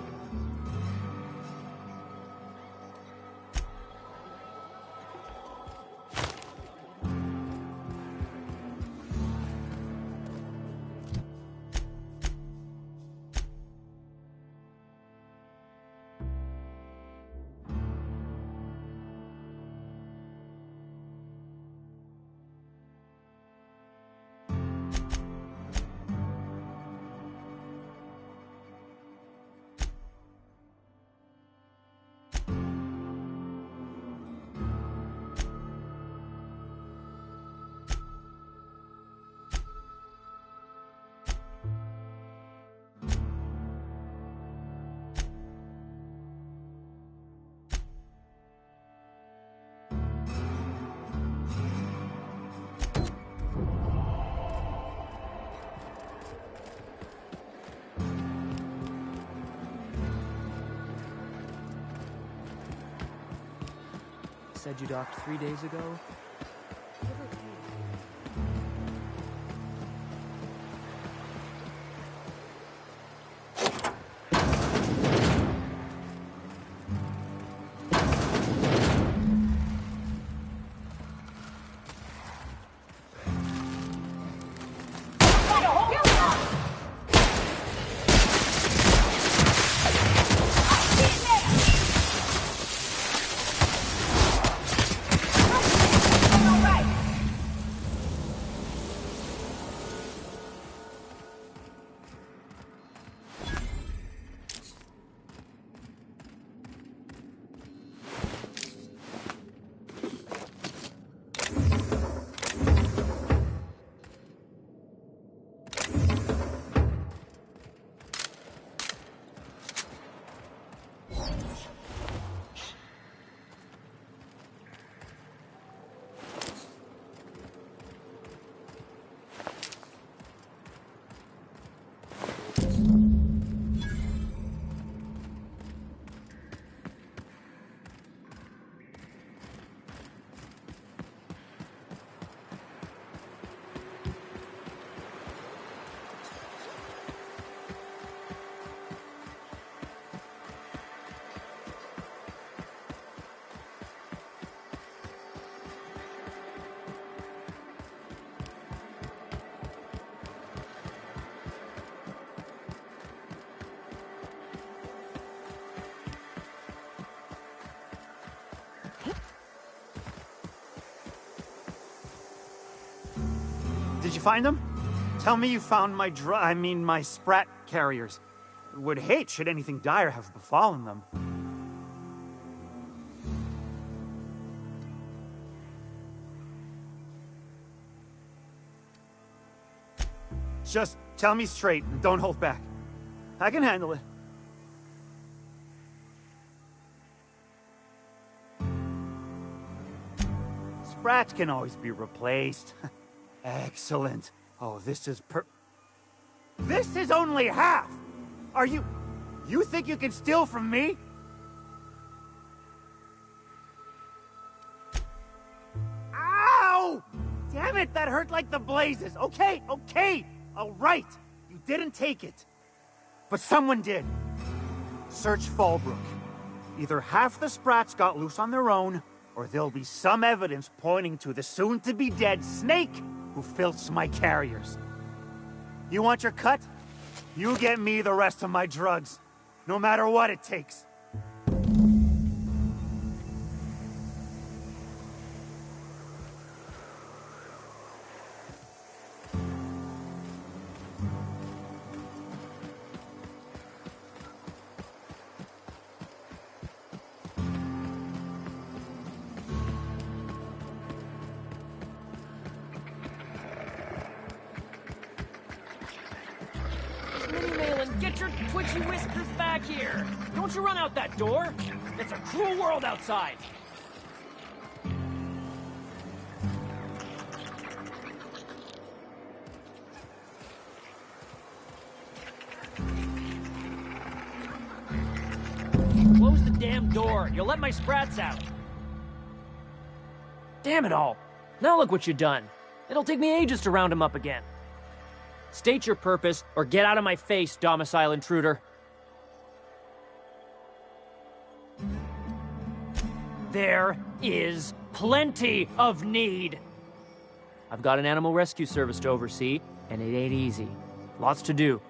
Said you docked 3 days ago? Did you find them? Tell me you found my my sprat carriers. Would hate should anything dire have befallen them. Just tell me straight and don't hold back. I can handle it. Sprats can always be replaced. Excellent. Oh, this is This is only half! Are you think you can steal from me? Ow! Damn it, that hurt like the blazes. Okay, all right. You didn't take it. But someone did. Search Fallbrook. Either half the Sprats got loose on their own, or there'll be some evidence pointing to the soon-to-be-dead Snake who filched my carriers. You want your cut? You get me the rest of my drugs, no matter what it takes. Get your twitchy whiskers back here! Don't you run out that door! It's a cruel world outside! Close the damn door! You'll let my sprats out! Damn it all! Now look what you've done! It'll take me ages to round him up again. State your purpose, or get out of my face, domicile intruder. There is plenty of need. I've got an animal rescue service to oversee, and it ain't easy. Lots to do.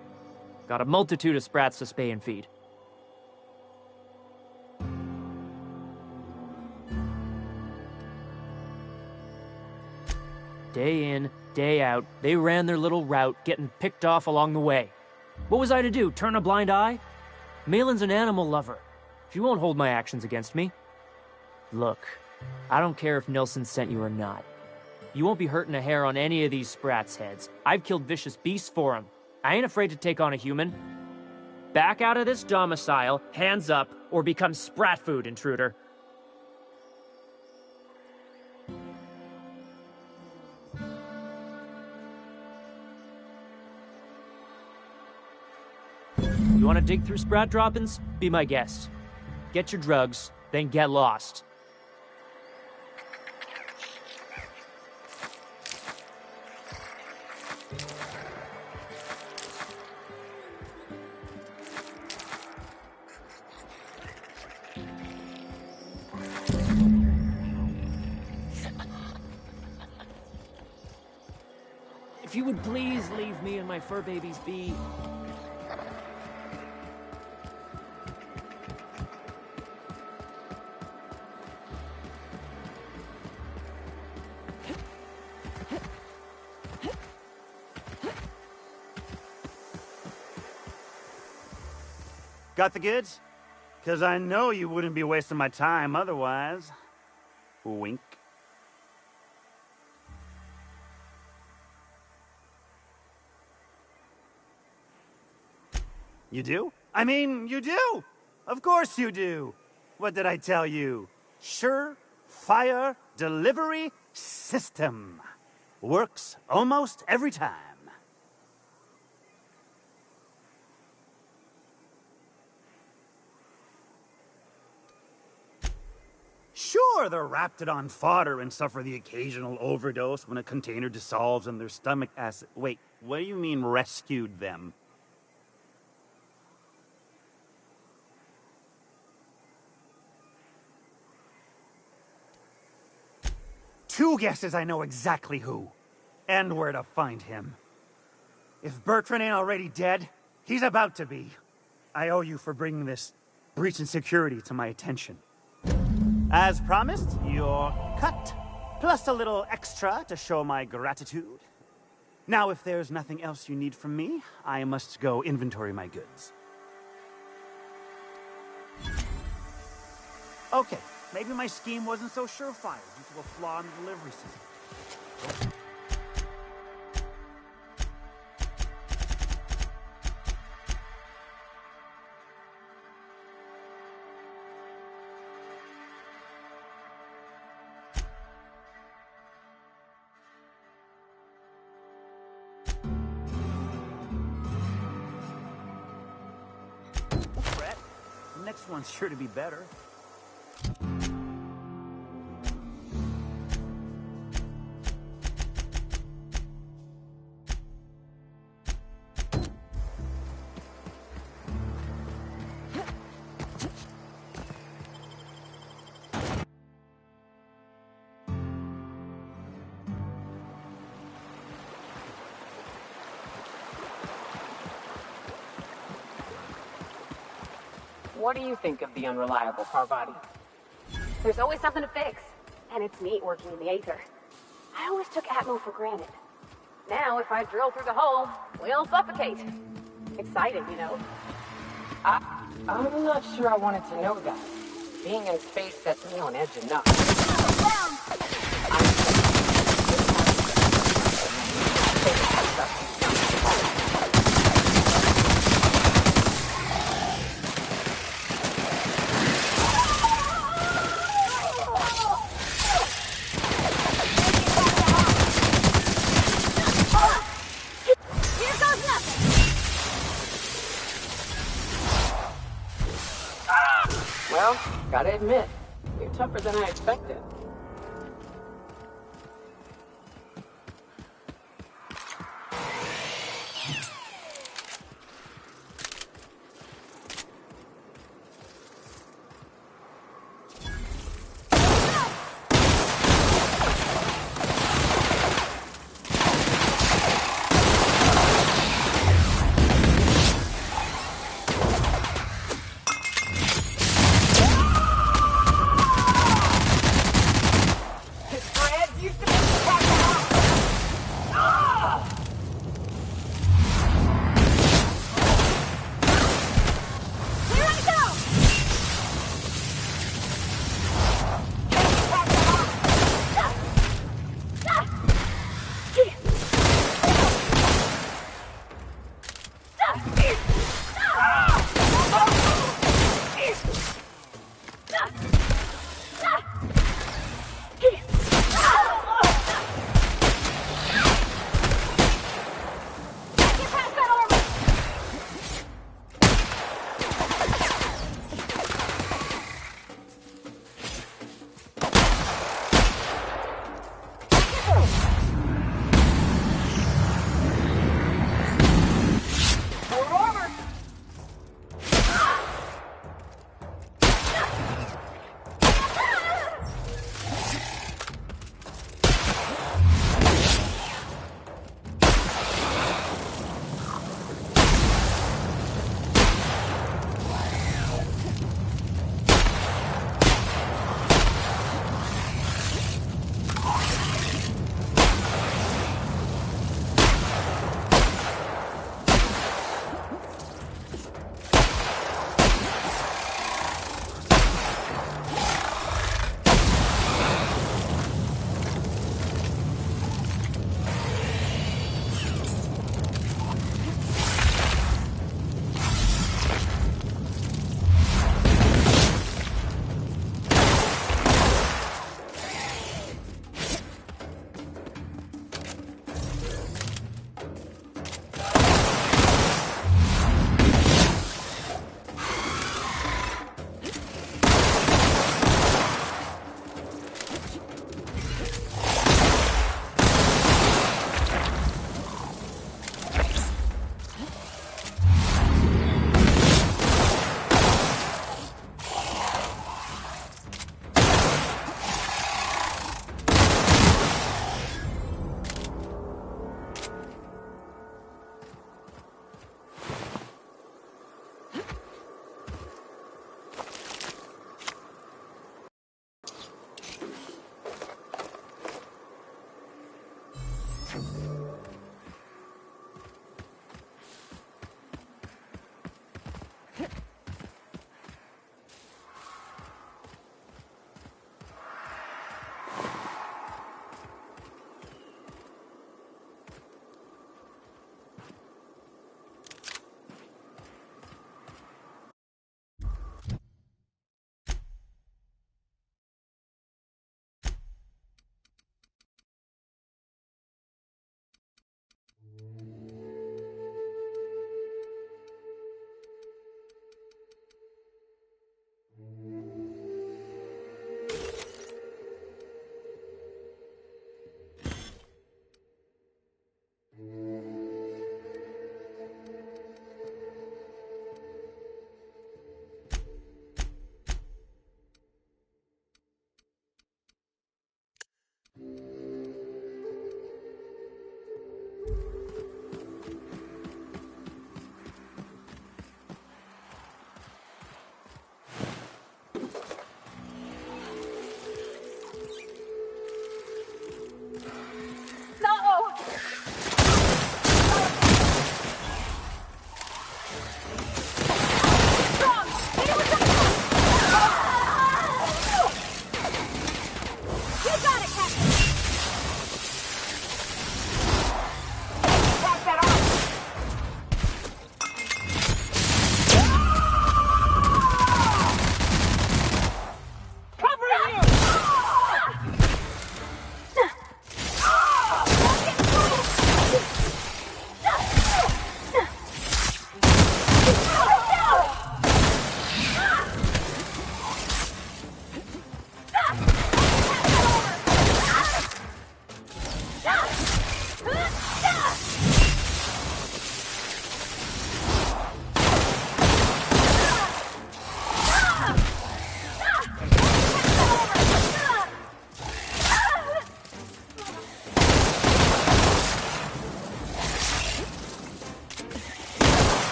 Got a multitude of sprats to spay and feed. Day in, day out, they ran their little route, getting picked off along the way. What was I to do, turn a blind eye? Malin's an animal lover. She won't hold my actions against me. Look, I don't care if Nilsson sent you or not. You won't be hurting a hair on any of these sprats' heads. I've killed vicious beasts for them. I ain't afraid to take on a human. Back out of this domicile, hands up, or become sprat food, intruder. You want to dig through sprat droppings? Be my guest. Get your drugs, then get lost. If you would please leave me and my fur babies be. Got the goods? Because I know you wouldn't be wasting my time otherwise. Wink. You do? I mean, you do! Of course you do! What did I tell you? Sure-fire delivery system. Works almost every time. Sure, they're Raptidon fodder and suffer the occasional overdose when a container dissolves in their stomach acid. Wait, what do you mean rescued them? Two guesses I know exactly who. And where to find him. If Bertrand ain't already dead, he's about to be. I owe you for bringing this breach in security to my attention. As promised, your cut, plus a little extra to show my gratitude. Now, if there's nothing else you need from me, I must go inventory my goods. Okay, maybe my scheme wasn't so surefire due to a flaw in the delivery system. Next one's sure to be better. What do you think of the unreliable Parvati? There's always something to fix. And it's neat working in the Aether. I always took Atmo for granted. Now, if I drill through the hole, we'll suffocate. Exciting, you know. I'm not sure I wanted to know that. Being in space sets me on edge enough. Well, gotta admit, you're tougher than I expected.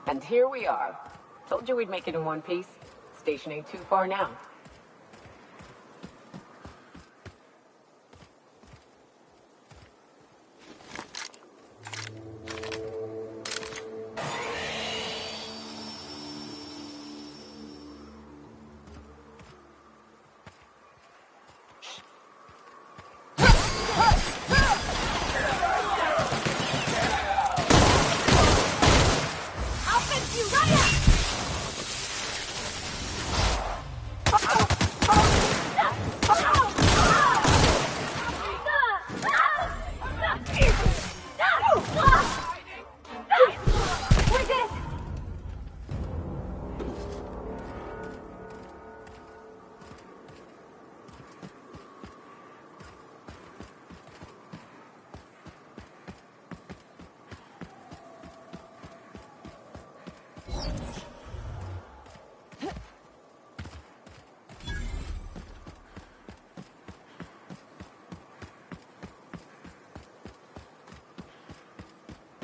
And here we are. Told you we'd make it in one piece. Station ain't too far now.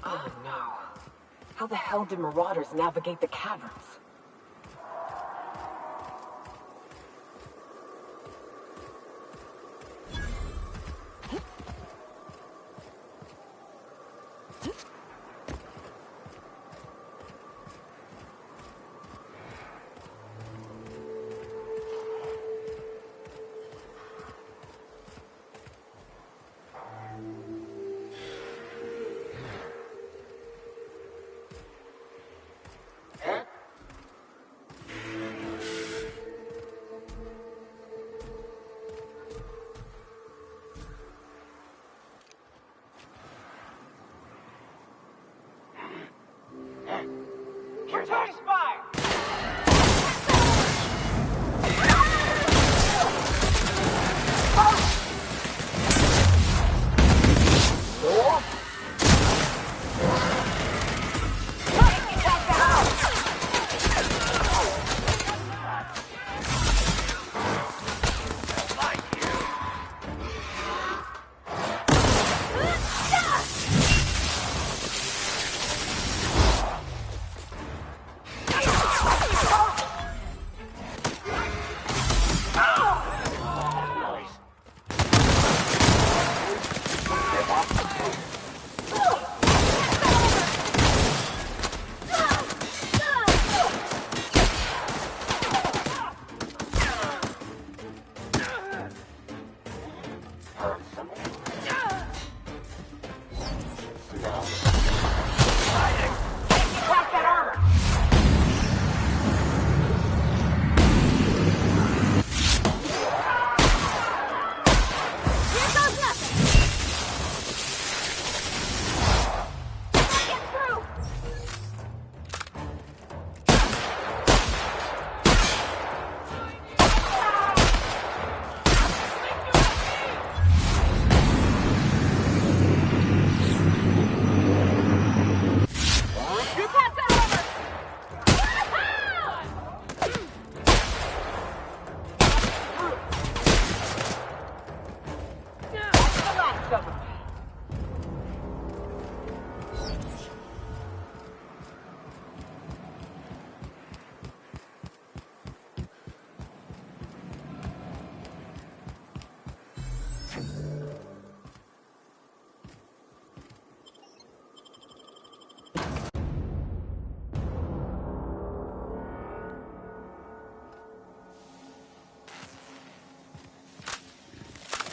Oh no. How the hell did marauders navigate the caverns? Returning spy!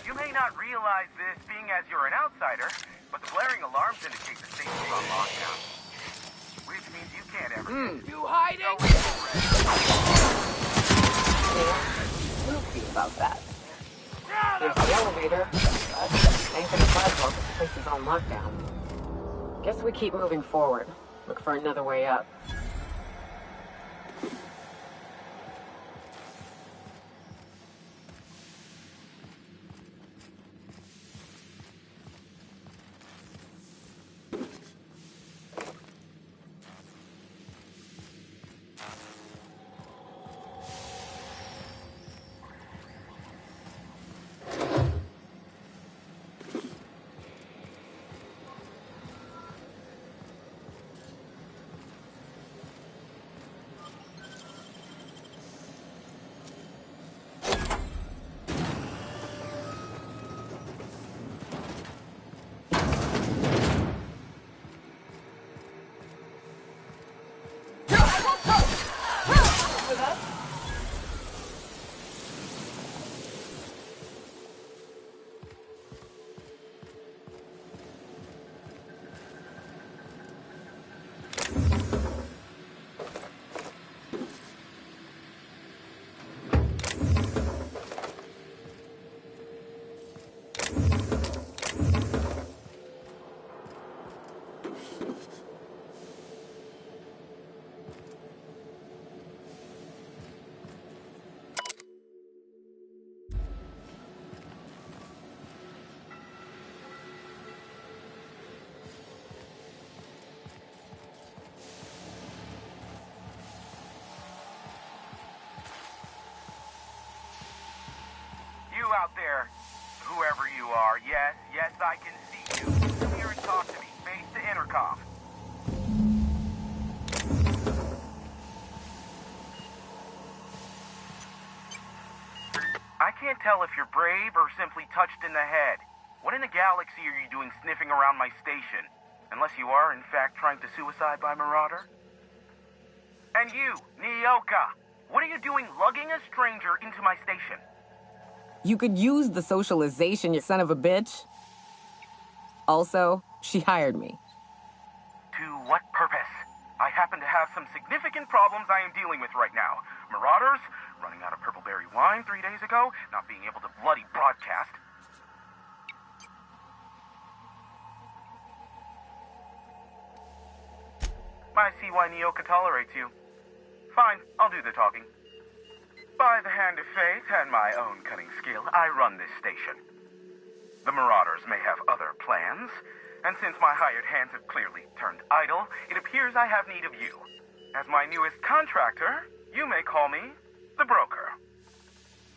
You may not realize this, being as you're an outsider, but the blaring alarms indicate the station's on lockdown. Which means you can't ever get You hiding? We'll see about that. There's the elevator. Ain't gonna sidewalk if the place is on lockdown. Guess we keep moving forward. Look for another way up. out there? Whoever you are, yes, I can see you. Come here and talk to me, face the intercom. I can't tell if you're brave or simply touched in the head. What in the galaxy are you doing sniffing around my station? Unless you are, in fact, trying to suicide by Marauder? And you, Nyoka, what are you doing lugging a stranger into my station? You could use the socialization, you son of a bitch. Also, she hired me. To what purpose? I happen to have some significant problems I am dealing with right now. Marauders, running out of purple-berry wine 3 days ago, not being able to bloody broadcast. I see why Nyoka tolerates you. Fine, I'll do the talking. By the hand of fate and my own cunning skill, I run this station. The Marauders may have other plans, and since my hired hands have clearly turned idle, it appears I have need of you. As my newest contractor, you may call me the Broker.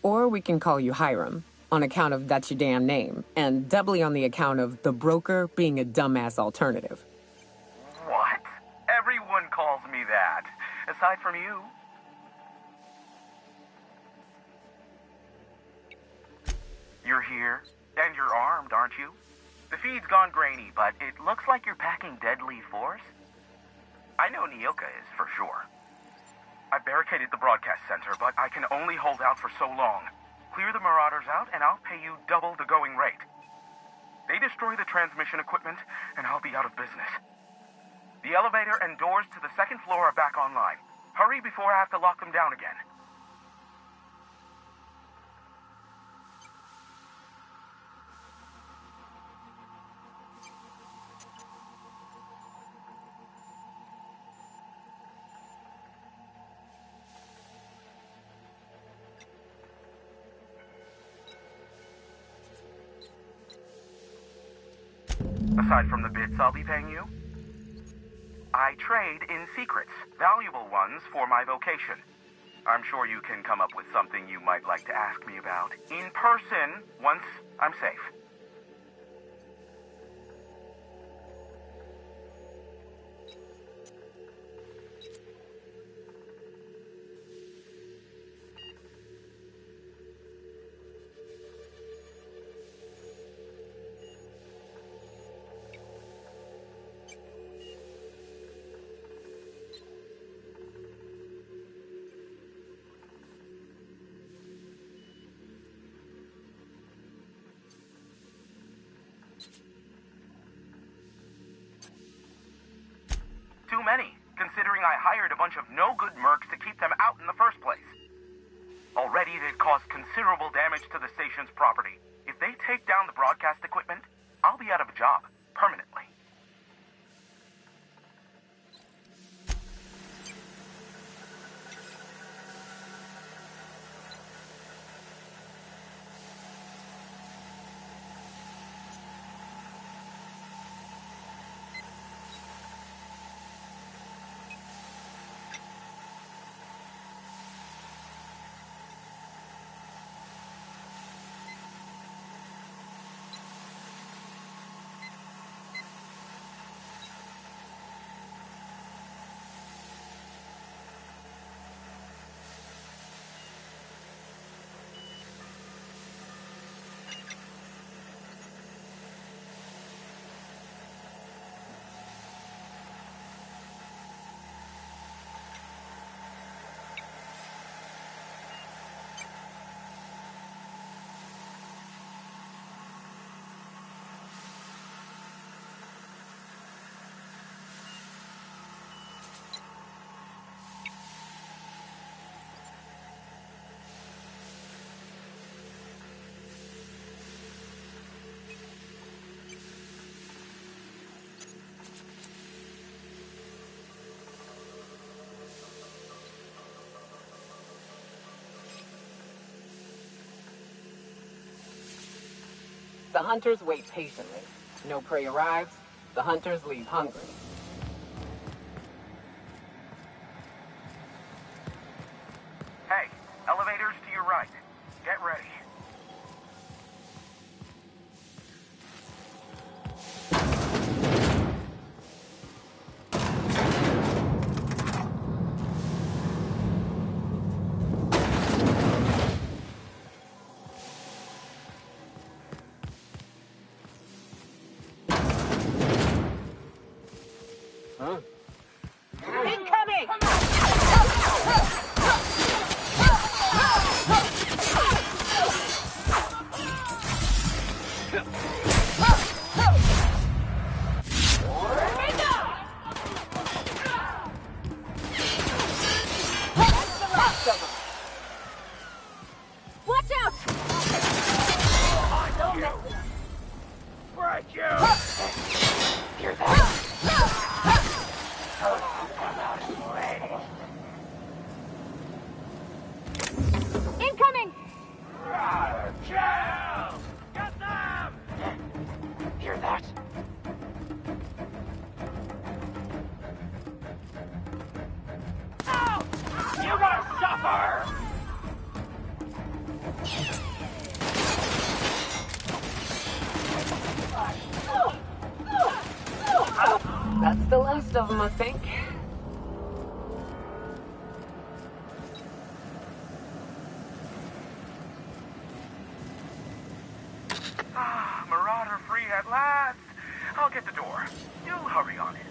Or we can call you Hiram, on account of that's your damn name, and doubly on the account of the Broker being a dumbass alternative. What? Everyone calls me that, aside from you. You're here, and you're armed, aren't you? The feed's gone grainy, but it looks like you're packing deadly force. I know Nyoka is, for sure. I barricaded the broadcast center, but I can only hold out for so long. Clear the Marauders out, and I'll pay you double the going rate. They destroy the transmission equipment, and I'll be out of business. The elevator and doors to the second floor are back online. Hurry before I have to lock them down again. Aside from the bits I'll be paying you, I trade in secrets, valuable ones for my vocation. I'm sure you can come up with something you might like to ask me about in person once I'm safe. Too many, considering I hired a bunch of no-good mercs to keep them out in the first place. Already they've caused considerable damage to the station's property. If they take down the broadcast equipment, I'll be out of a job, permanently. The hunters wait patiently. No prey arrives, the hunters leave hungry. Hey, elevators to your right. Get ready. most of them, I think. Ah, Marauder free at last. I'll get the door. You hurry on in.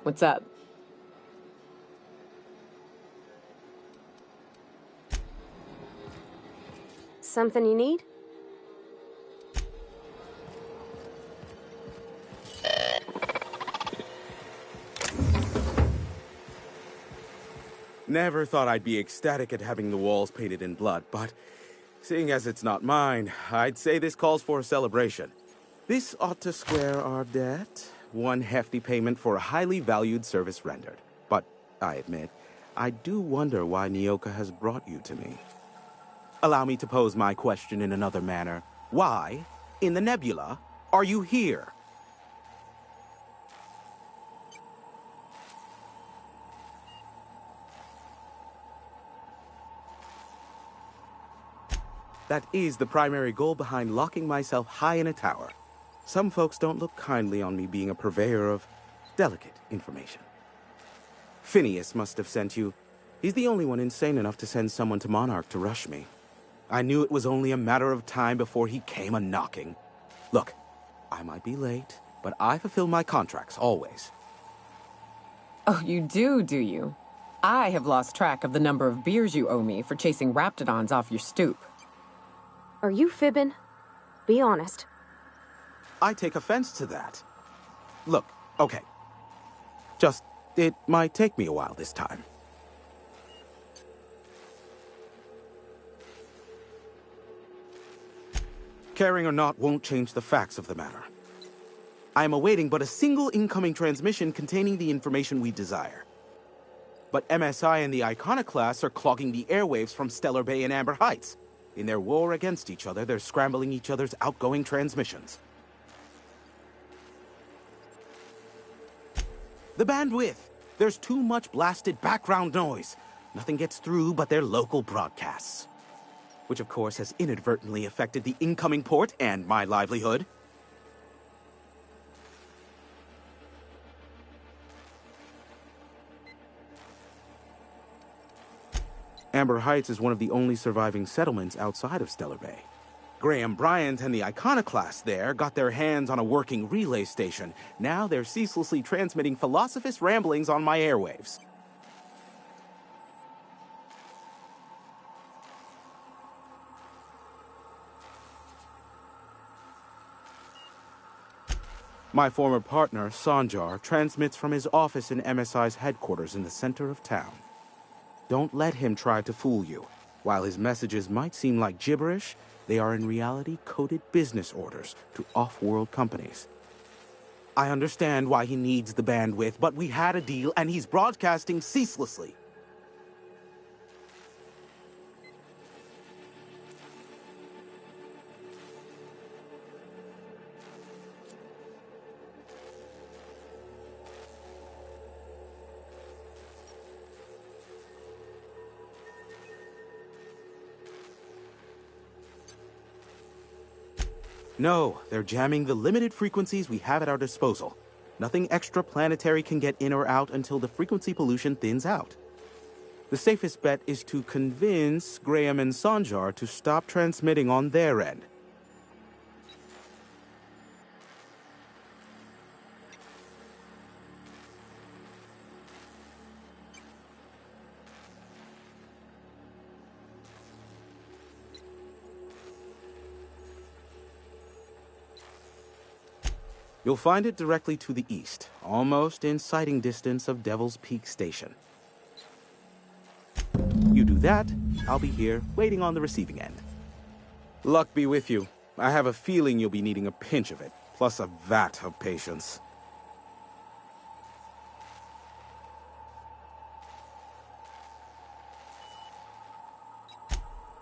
What's up? Something you need? Never thought I'd be ecstatic at having the walls painted in blood, but seeing as it's not mine, I'd say this calls for a celebration. This ought to square our debt. One hefty payment for a highly valued service rendered. But I admit, I do wonder why Nyoka has brought you to me. Allow me to pose my question in another manner. Why, in the nebula, are you here? That is the primary goal behind locking myself high in a tower. Some folks don't look kindly on me being a purveyor of delicate information. Phineas must have sent you. He's the only one insane enough to send someone to Monarch to rush me. I knew it was only a matter of time before he came a-knocking. Look, I might be late, but I fulfill my contracts, always. Oh, you do you? I have lost track of the number of beers you owe me for chasing raptidons off your stoop. Are you fibbing? Be honest. I take offense to that. Look, okay. It might take me a while this time. Caring or not won't change the facts of the matter. I am awaiting but a single incoming transmission containing the information we desire. But MSI and the Iconoclasts are clogging the airwaves from Stellar Bay and Amber Heights. In their war against each other, they're scrambling each other's outgoing transmissions. The bandwidth! There's too much blasted background noise. Nothing gets through but their local broadcasts. Which of course has inadvertently affected the incoming port and my livelihood. Amber Heights is one of the only surviving settlements outside of Stellar Bay. Graham Bryant and the Iconoclasts there got their hands on a working relay station. Now they're ceaselessly transmitting philosophists' ramblings on my airwaves. My former partner, Sanjar, transmits from his office in MSI's headquarters in the center of town. Don't let him try to fool you. While his messages might seem like gibberish, they are in reality coded business orders to off-world companies. I understand why he needs the bandwidth, but we had a deal and he's broadcasting ceaselessly. No, they're jamming the limited frequencies we have at our disposal. Nothing extraplanetary can get in or out until the frequency pollution thins out. The safest bet is to convince Graham and Sanjar to stop transmitting on their end. You'll find it directly to the east, almost in sighting distance of Devil's Peak Station. You do that, I'll be here, waiting on the receiving end. Luck be with you. I have a feeling you'll be needing a pinch of it, plus a vat of patience.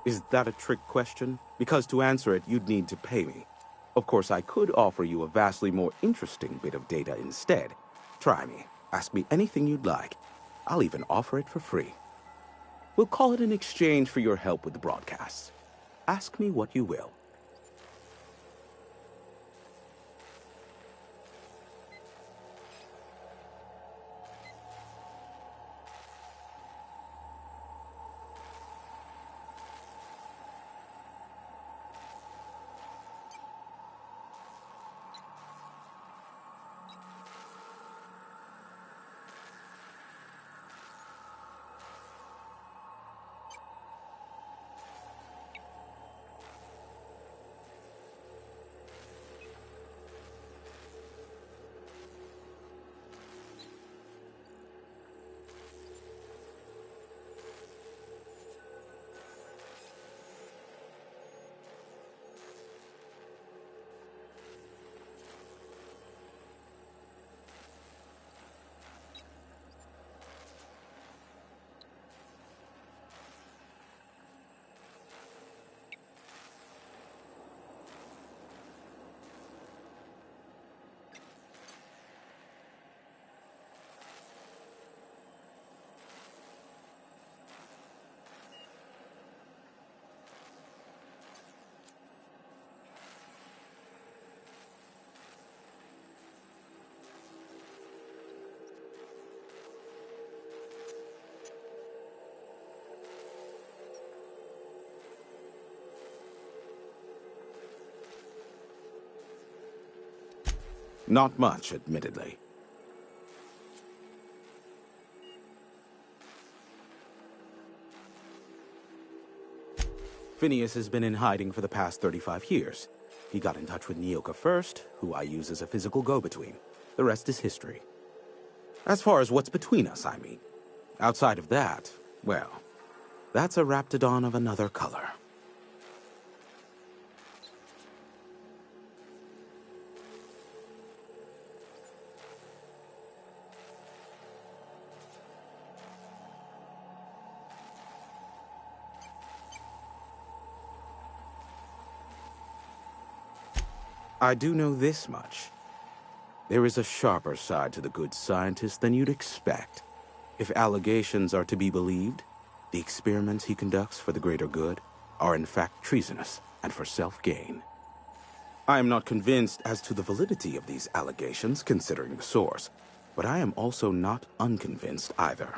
Is that a trick question? Because to answer it, you'd need to pay me. Of course, I could offer you a vastly more interesting bit of data instead. Try me. Ask me anything you'd like. I'll even offer it for free. We'll call it an exchange for your help with the broadcasts. Ask me what you will. Not much, admittedly. Phineas has been in hiding for the past 35 years. He got in touch with Nyoka first, who I use as a physical go-between. The rest is history. As far as what's between us, I mean. Outside of that, well, that's a Raptidon of another color. I do know this much. There is a sharper side to the good scientist than you'd expect. If allegations are to be believed, the experiments he conducts for the greater good are in fact treasonous and for self-gain. I am not convinced as to the validity of these allegations, considering the source, but I am also not unconvinced either.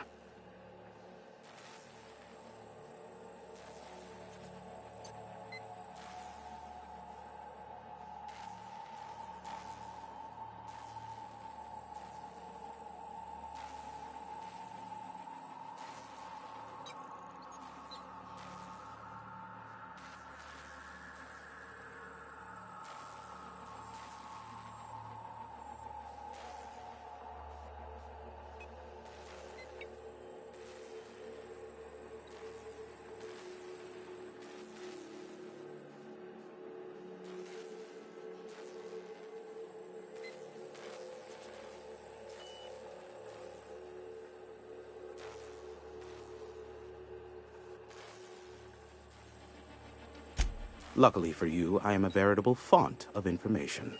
Luckily for you, I am a veritable font of information.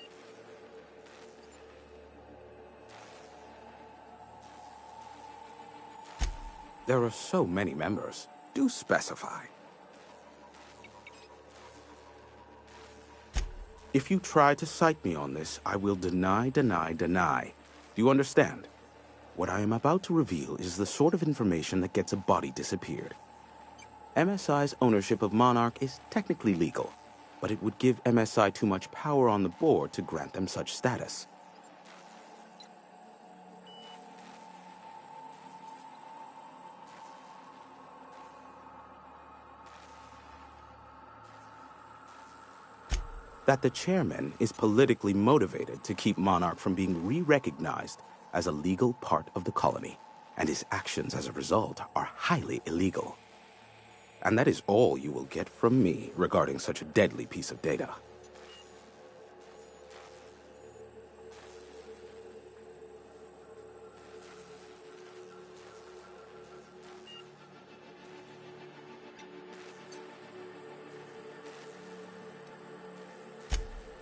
There are so many members. Do specify. If you try to cite me on this, I will deny. Do you understand? What I am about to reveal is the sort of information that gets a body disappeared. MSI's ownership of Monarch is technically legal, but it would give MSI too much power on the board to grant them such status. That the chairman is politically motivated to keep Monarch from being re-recognized as a legal part of the colony, and his actions as a result are highly illegal. And that is all you will get from me regarding such a deadly piece of data.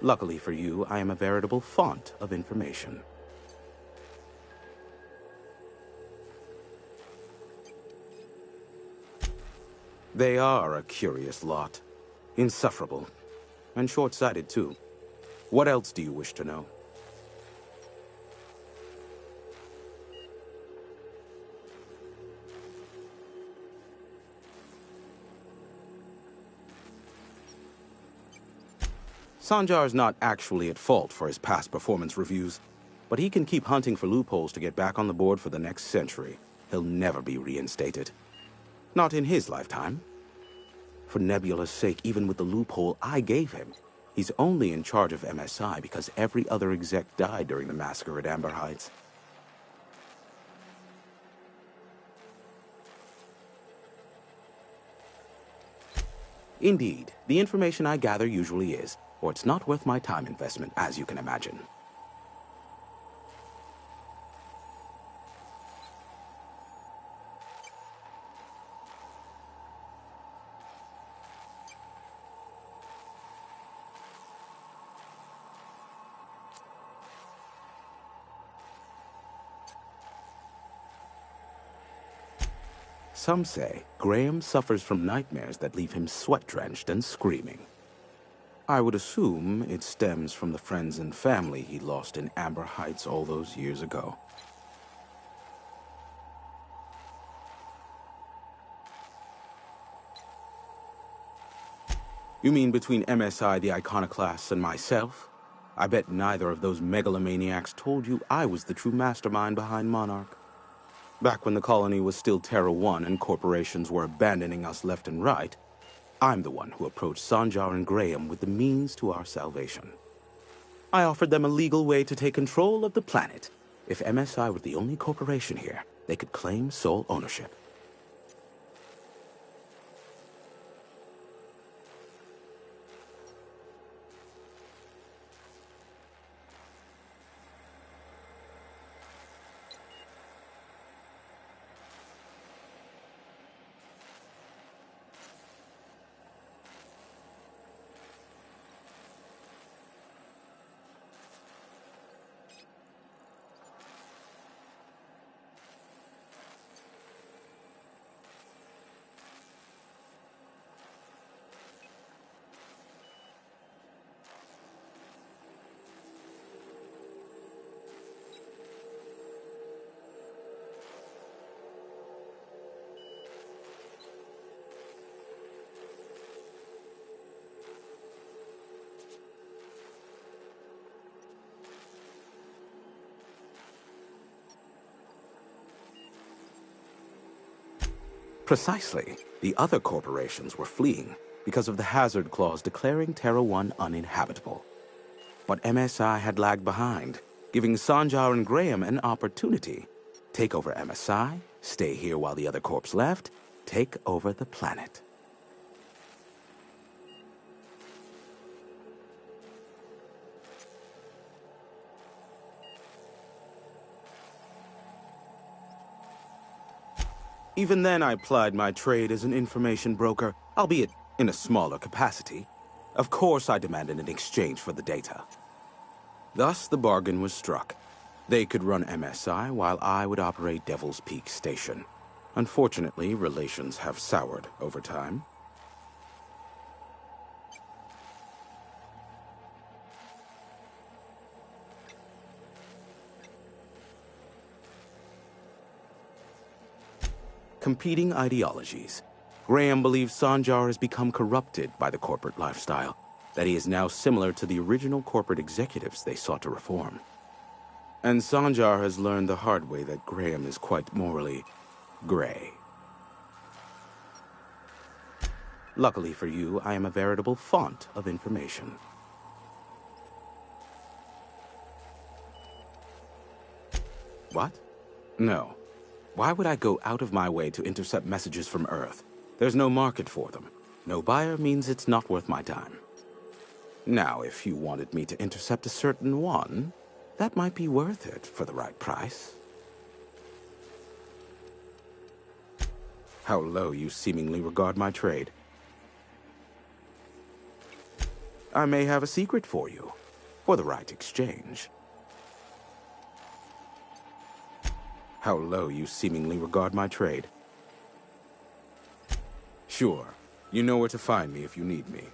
Luckily for you, I am a veritable font of information. They are a curious lot. Insufferable. And short-sighted, too. What else do you wish to know? Sanjar's not actually at fault for his past performance reviews, but he can keep hunting for loopholes to get back on the board for the next century. He'll never be reinstated. Not in his lifetime. For Nebula's sake, even with the loophole I gave him, he's only in charge of MSI because every other exec died during the massacre at Amber Heights. Indeed, the information I gather usually is, or it's not worth my time investment, as you can imagine. Some say Graham suffers from nightmares that leave him sweat-drenched and screaming. I would assume it stems from the friends and family he lost in Amber Heights all those years ago. You mean between MSI the Iconoclasts and myself? I bet neither of those megalomaniacs told you I was the true mastermind behind Monarch. Back when the colony was still Terra 1 and corporations were abandoning us left and right, I'm the one who approached Sanjar and Graham with the means to our salvation. I offered them a legal way to take control of the planet. If MSI were the only corporation here, they could claim sole ownership. Precisely. The other corporations were fleeing because of the hazard clause declaring Terra 1 uninhabitable. But MSI had lagged behind, giving Sanjar and Graham an opportunity. Take over MSI, stay here while the other corps left, take over the planet. Even then, I plied my trade as an information broker, albeit in a smaller capacity. Of course, I demanded an exchange for the data. Thus, the bargain was struck. They could run MSI while I would operate Devil's Peak Station. Unfortunately, relations have soured over time. Competing ideologies. Graham believes Sanjar has become corrupted by the corporate lifestyle, that he is now similar to the original corporate executives they sought to reform. And Sanjar has learned the hard way that Graham is quite morally gray. Luckily for you, I am a veritable font of information. What? No. Why would I go out of my way to intercept messages from Earth? There's no market for them. No buyer means it's not worth my time. Now, if you wanted me to intercept a certain one, that might be worth it for the right price. How low you seemingly regard my trade. I may have a secret for you, for the right exchange. How low you seemingly regard my trade. Sure, you know where to find me if you need me.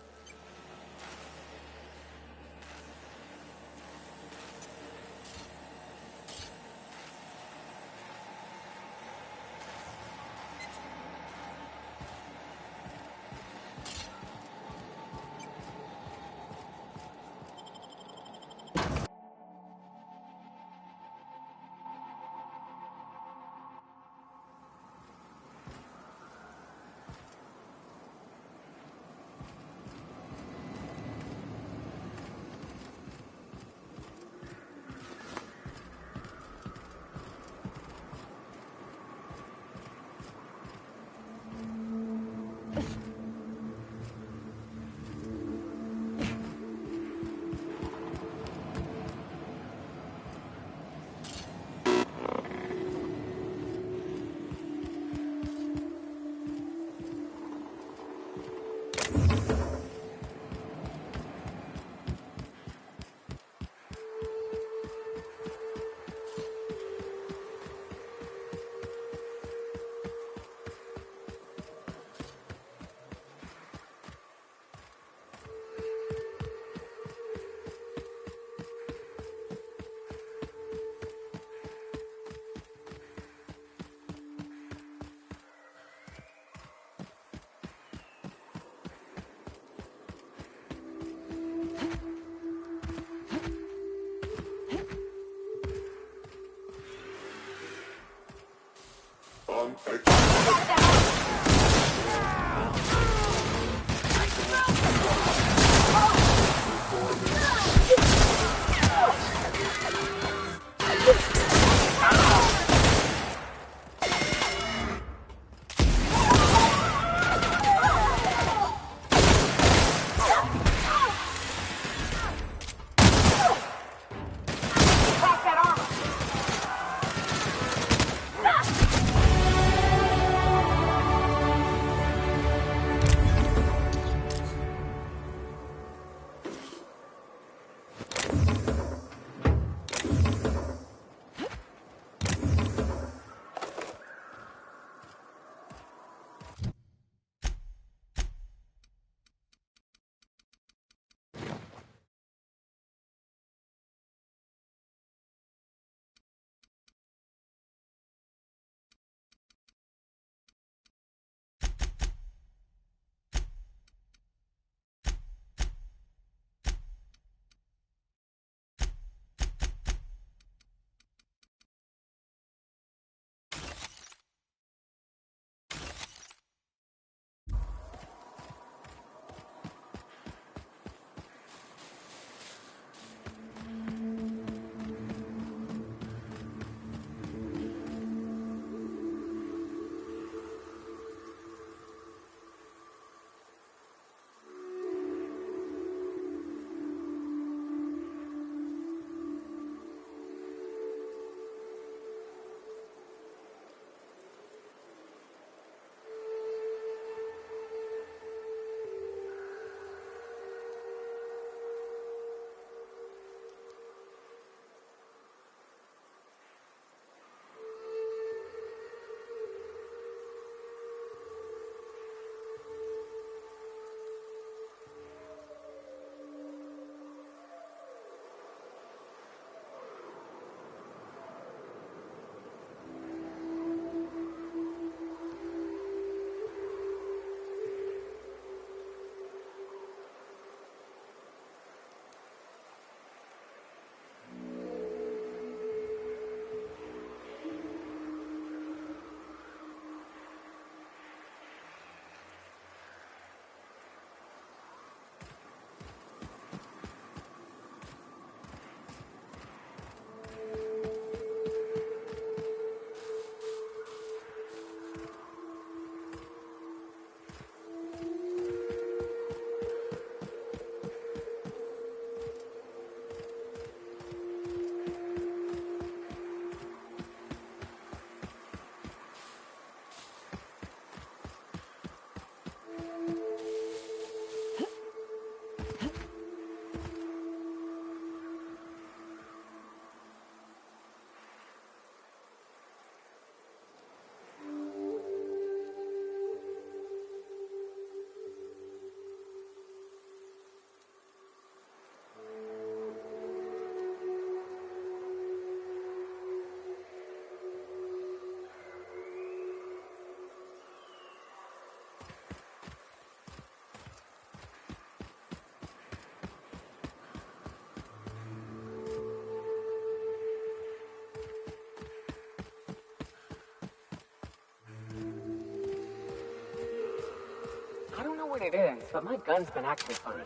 what it is, but my gun's been acting funny.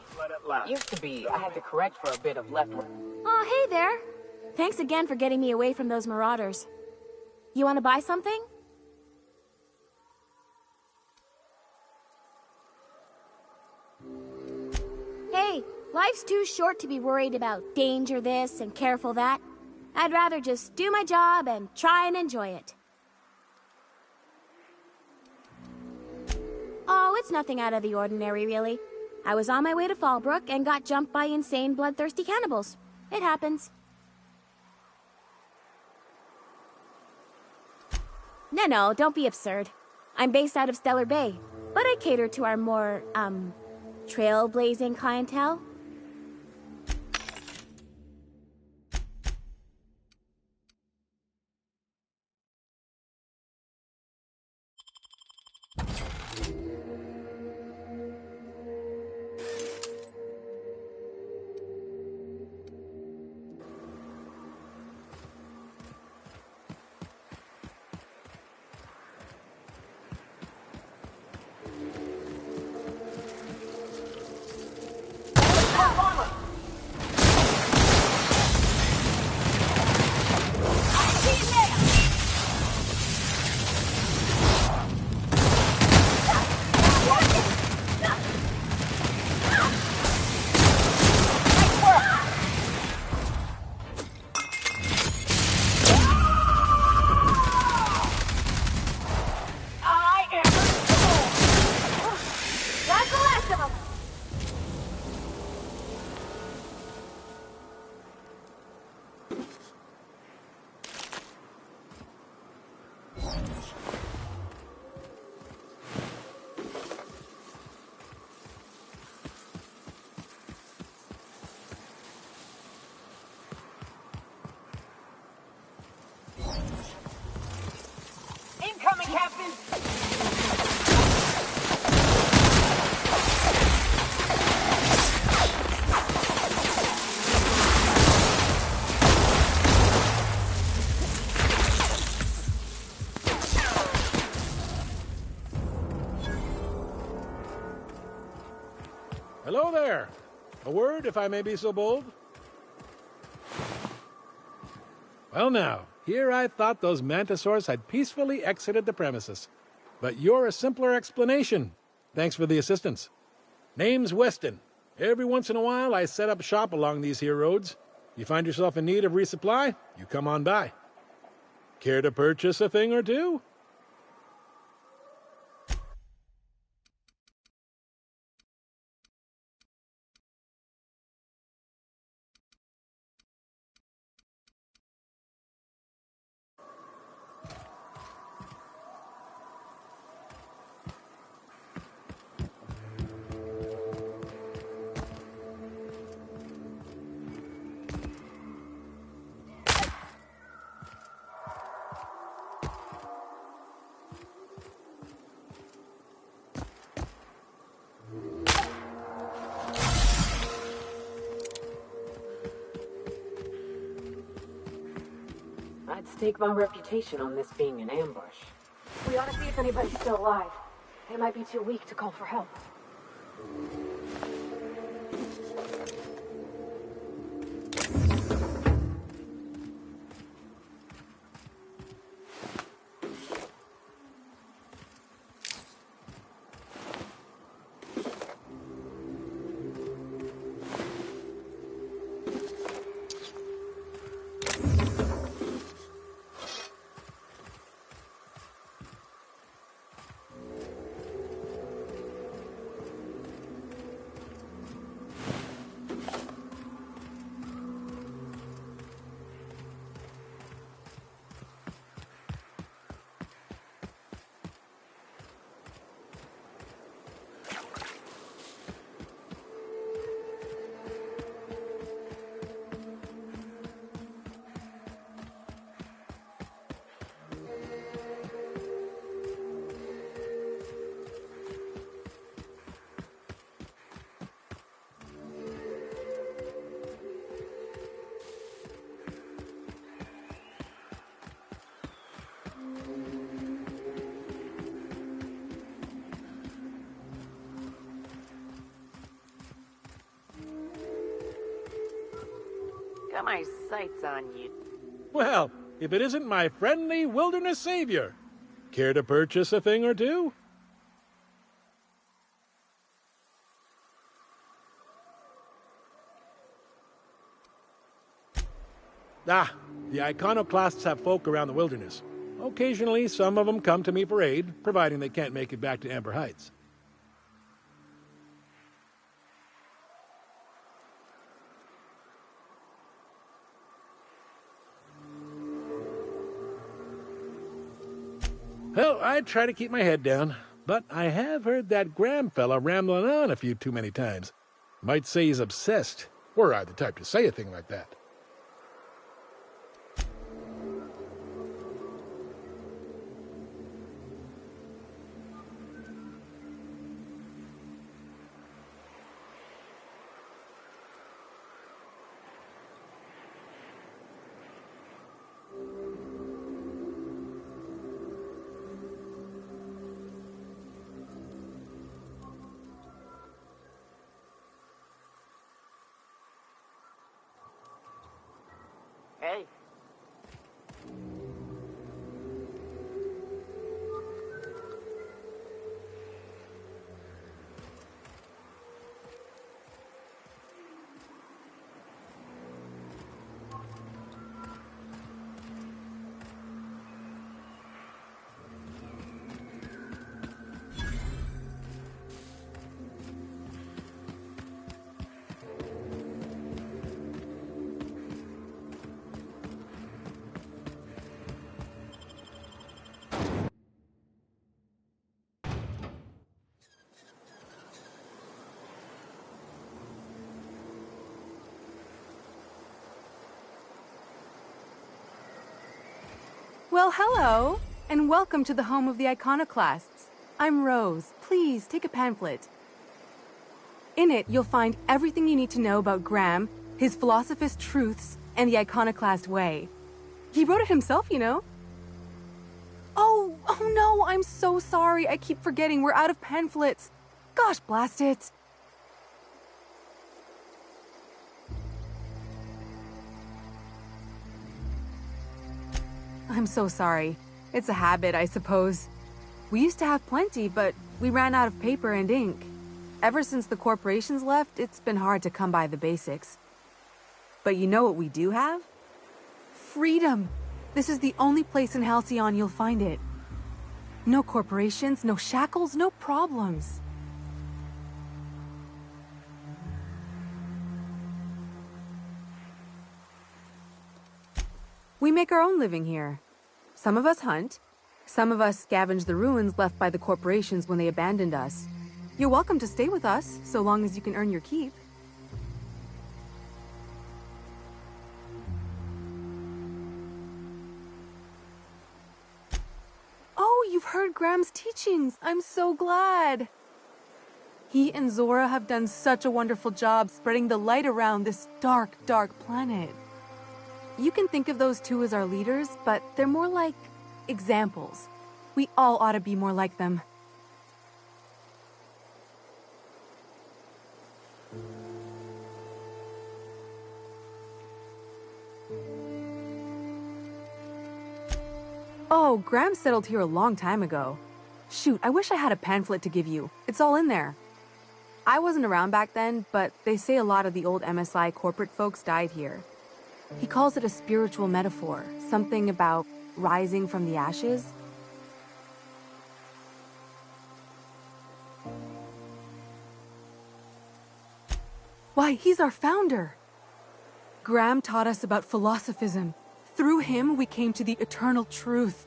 Used to be, I had to correct for a bit of left wing. Oh, hey there. Thanks again for getting me away from those marauders. You want to buy something? Hey, life's too short to be worried about danger this and careful that. I'd rather just do my job and try and enjoy it. Oh, it's nothing out of the ordinary, really. I was on my way to Fallbrook and got jumped by insane, bloodthirsty cannibals. It happens. No, don't be absurd. I'm based out of Stellar Bay, but I cater to our more, trailblazing clientele. Incoming, Captain! Hello there. A word, if I may be so bold? Well now, here I thought those mantisaurs had peacefully exited the premises. But you're a simpler explanation. Thanks for the assistance. Name's Weston. Every once in a while I set up shop along these here roads. You find yourself in need of resupply, you come on by. Care to purchase a thing or two? I'd stake my reputation on this being an ambush. We ought to see if anybody's still alive. They might be too weak to call for help. Got my sights on you. Well, if it isn't my friendly wilderness savior. Care to purchase a thing or two? Ah, the iconoclasts have folk around the wilderness. Occasionally, some of them come to me for aid, providing they can't make it back to Amber Heights. Well, I try to keep my head down, but I have heard that Graham fella rambling on a few too many times. Might say he's obsessed, were I the type to say a thing like that. Hey. Well, hello, and welcome to the home of the iconoclasts. I'm Rose. Please, take a pamphlet. In it, you'll find everything you need to know about Graham, his philosophist truths, and the iconoclast way. He wrote it himself, you know. Oh no, I'm so sorry. I keep forgetting we're out of pamphlets. Gosh, blast it. I'm so sorry. It's a habit, I suppose. We used to have plenty, but we ran out of paper and ink. Ever since the corporations left, it's been hard to come by the basics. But you know what we do have? Freedom! This is the only place in Halcyon you'll find it. No corporations, no shackles, no problems. We make our own living here. Some of us hunt. Some of us scavenge the ruins left by the corporations when they abandoned us. You're welcome to stay with us, so long as you can earn your keep. Oh, you've heard Graham's teachings. I'm so glad. He and Zora have done such a wonderful job spreading the light around this dark, dark planet. You can think of those two as our leaders, but they're more like examples. We all ought to be more like them. Oh, Graham settled here a long time ago. Shoot, I wish I had a pamphlet to give you. It's all in there. I wasn't around back then, but they say a lot of the old MSI corporate folks died here. He calls it a spiritual metaphor, something about rising from the ashes. Why, he's our founder. Graham taught us about philosophism. Through him, we came to the eternal truth.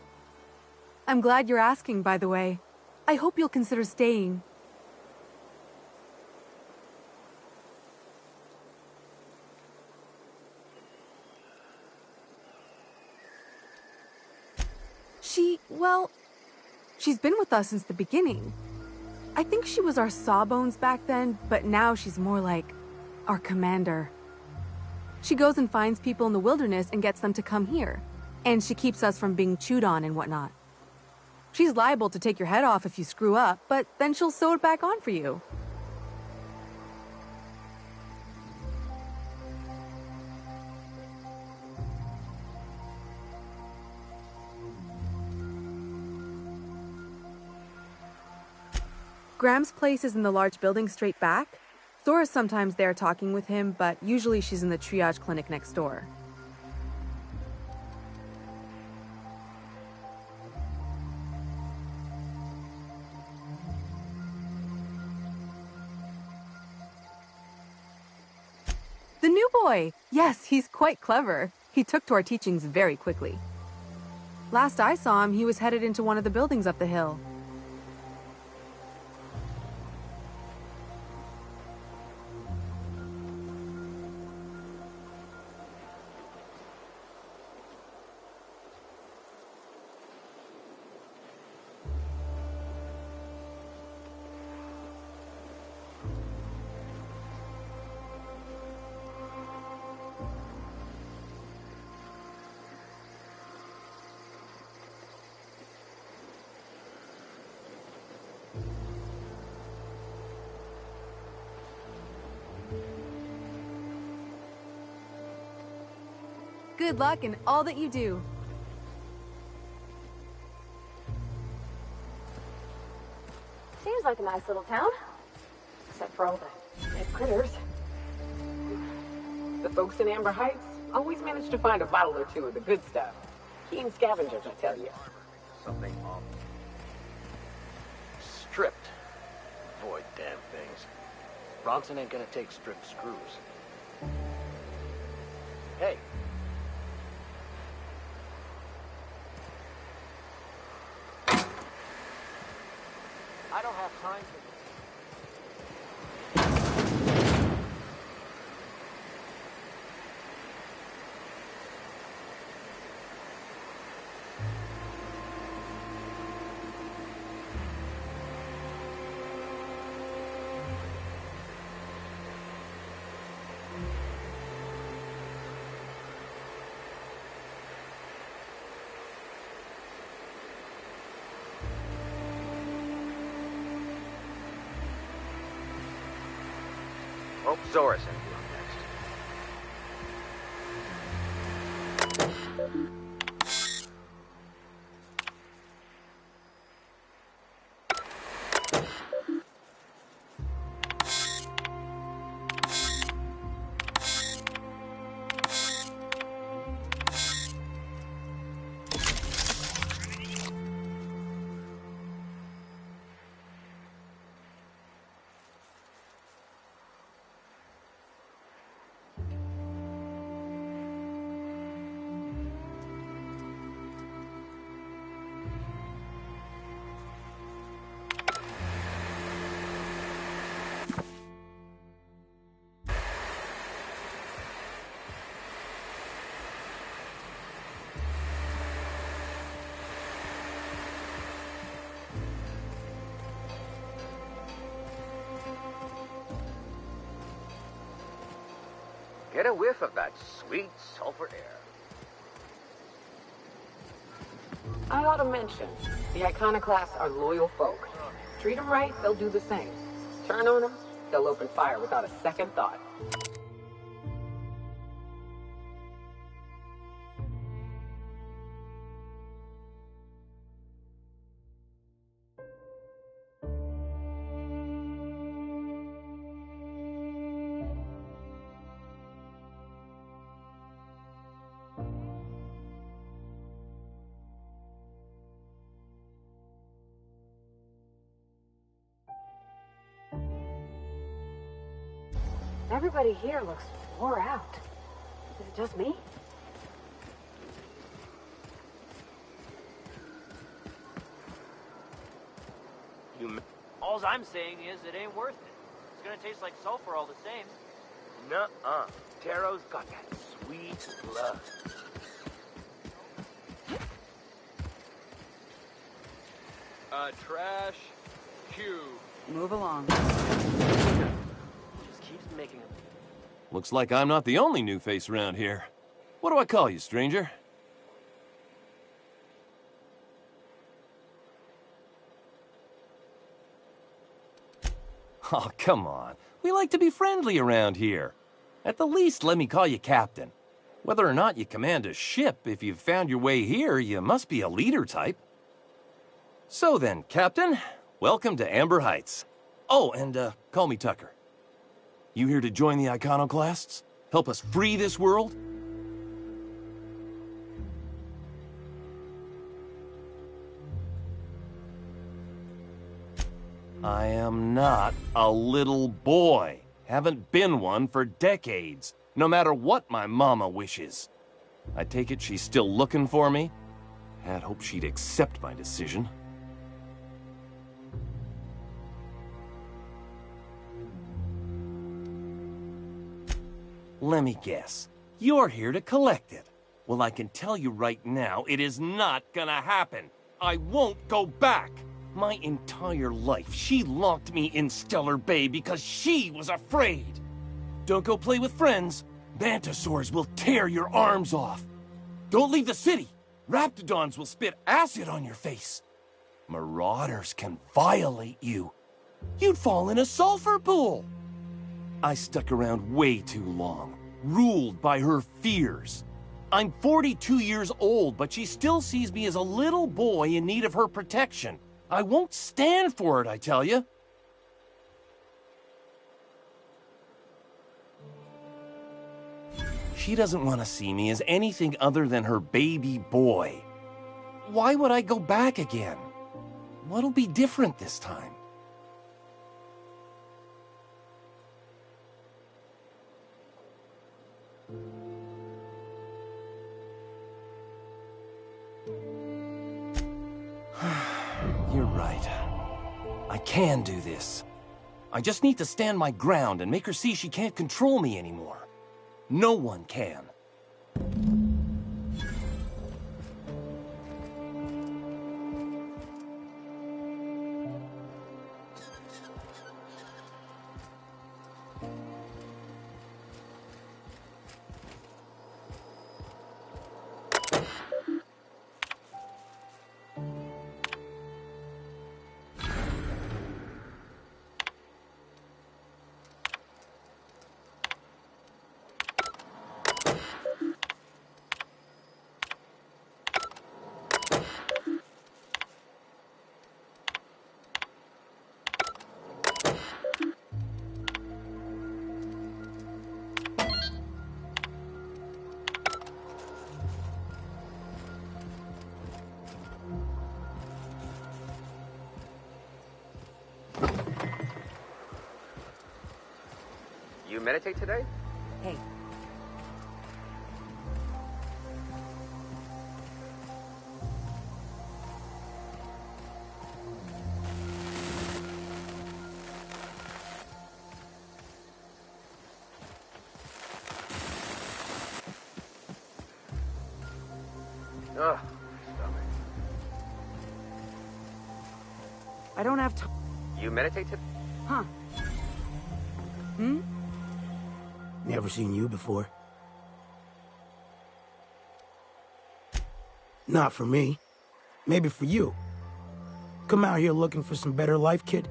I'm glad you're asking, by the way. I hope you'll consider staying. Well, she's been with us since the beginning. I think she was our sawbones back then, but now she's more like our commander. She goes and finds people in the wilderness and gets them to come here. And she keeps us from being chewed on and whatnot. She's liable to take your head off if you screw up, but then she'll sew it back on for you. Graham's place is in the large building straight back. Zora's sometimes there talking with him, but usually she's in the triage clinic next door. The new boy! Yes, he's quite clever. He took to our teachings very quickly. Last I saw him, he was headed into one of the buildings up the hill. Good luck in all that you do. Seems like a nice little town. Except for all the dead critters. The folks in Amber Heights always manage to find a bottle or two of the good stuff. Keen scavengers, I tell you. Something off. Stripped. Void damn things. Bronson ain't gonna take stripped screws. Hey. I don't have time for this. Hope Zora's in here next. Get a whiff of that sweet sulfur air. I ought to mention, the Iconoclasts are loyal folk. Treat them right, they'll do the same. Turn on them, they'll open fire without a second thought. Everybody here looks wore out. Is it just me? All I'm saying is it ain't worth it. It's gonna taste like sulfur all the same. Nuh-uh. Taro's got that sweet blood. Trash cube. Move along. Just keeps making them. Looks like I'm not the only new face around here. What do I call you, stranger? Oh, come on. We like to be friendly around here. At the least, let me call you Captain. Whether or not you command a ship, if you've found your way here, you must be a leader type. So then, Captain, Welcome to Amber Heights. Oh, and call me Tucker. You here to join the Iconoclasts? Help us free this world? I am not a little boy. Haven't been one for decades, no matter what my mama wishes. I take it she's still looking for me? Had hoped she'd accept my decision. Let me guess. You're here to collect it. Well, I can tell you right now, it is not gonna happen. I won't go back. My entire life, she locked me in Stellar Bay because she was afraid. Don't go play with friends. Mantisaurs will tear your arms off. Don't leave the city. Raptidons will spit acid on your face. Marauders can violate you. You'd fall in a sulfur pool. I stuck around way too long, ruled by her fears. I'm 42 years old, but she still sees me as a little boy in need of her protection. I won't stand for it, I tell you. She doesn't want to see me as anything other than her baby boy. Why would I go back again? What'll be different this time? You're right. I can do this. I just need to stand my ground and make her see she can't control me anymore. No one can. You meditate today? Hey. Ugh, stomach. I don't have time. You meditate today? Huh. Hmm? Never seen you before. Not for me. Maybe for you. Come out here looking for some better life, kid?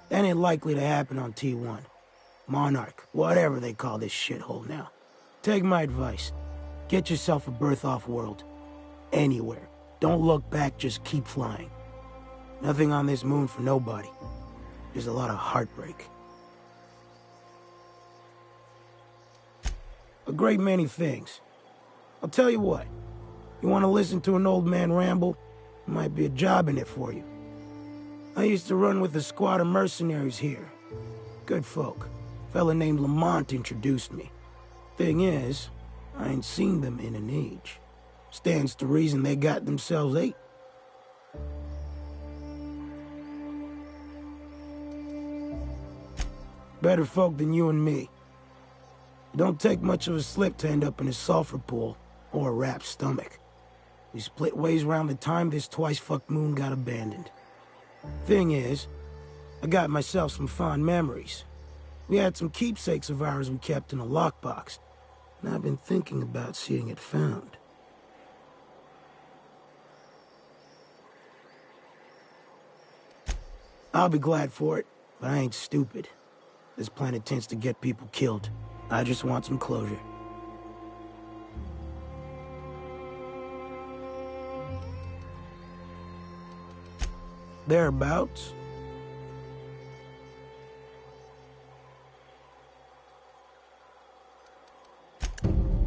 That ain't likely to happen on T1. Monarch, whatever they call this shithole now. Take my advice. Get yourself a berth off-world. Anywhere. Don't look back, just keep flying. Nothing on this moon for nobody. There's a lot of heartbreak. A great many things. I'll tell you what. You want to listen to an old man ramble? There might be a job in it for you. I used to run with a squad of mercenaries here. Good folk. A fella named Lamont introduced me. Thing is, I ain't seen them in an age. Stands to reason they got themselves ate. Better folk than you and me. It don't take much of a slip to end up in a sulfur pool or a wrapped stomach. We split ways around the time this twice-fucked moon got abandoned. Thing is, I got myself some fond memories. We had some keepsakes of ours we kept in a lockbox, and I've been thinking about seeing it found. I'll be glad for it, but I ain't stupid. This planet tends to get people killed. I just want some closure. Thereabouts.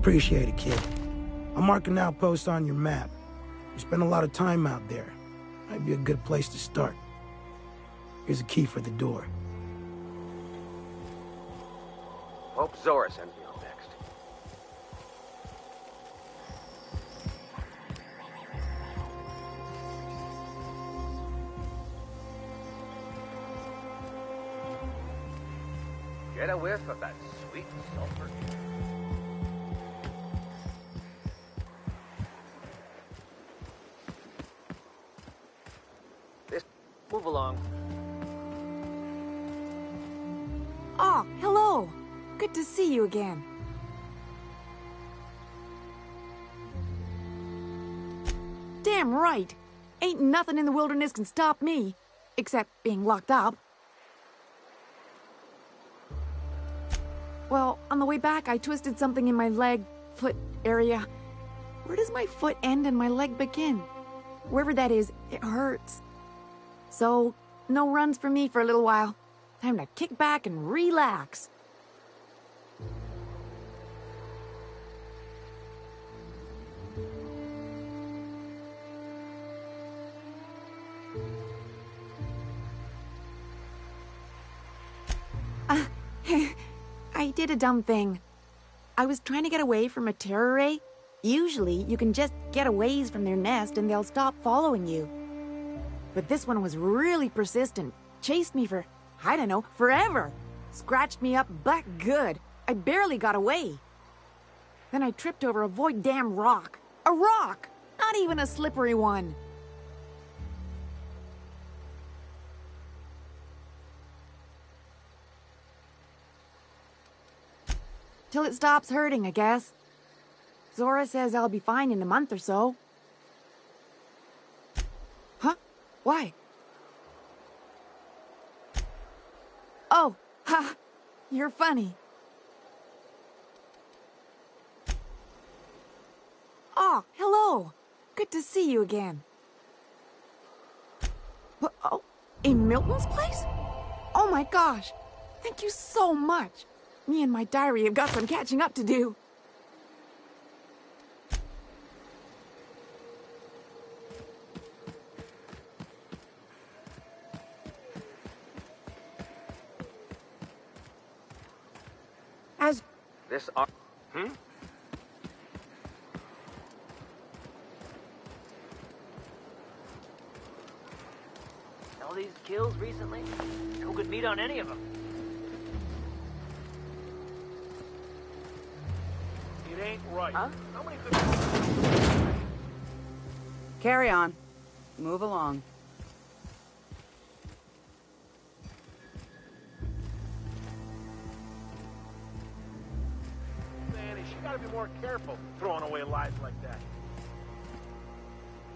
Appreciate it, kid. I'm marking outposts on your map. You spend a lot of time out there. Might be a good place to start. Here's a key for the door. Hope Zora sends me on next. Get a whiff of that sweet sulfur. Move along. Oh, hello. Good to see you again. Damn right. Ain't nothing in the wilderness can stop me. Except being locked up. Well, on the way back, I twisted something in my leg, foot area. Where does my foot end and my leg begin? Wherever that is, it hurts. So, no runs for me for a little while. Time to kick back and relax. I did a dumb thing. I was trying to get away from a terror ray. Usually, you can just get a ways from their nest and they'll stop following you. But this one was really persistent. Chased me for, I don't know, forever. Scratched me up butt good. I barely got away. Then I tripped over a void damn rock. A rock! Not even a slippery one. Till it stops hurting, I guess. Zora says I'll be fine in a month or so. Huh? Why? Oh, ha! You're funny. Oh, hello. Good to see you again. But, oh, in Milton's place? Oh my gosh. Thank you so much. Me and my diary have got some catching up to do. As This All these kills recently? Who could meet on any of them? It ain't right. Huh? How many could... Carry on. Move along. Manny, she gotta be more careful throwing away lives like that.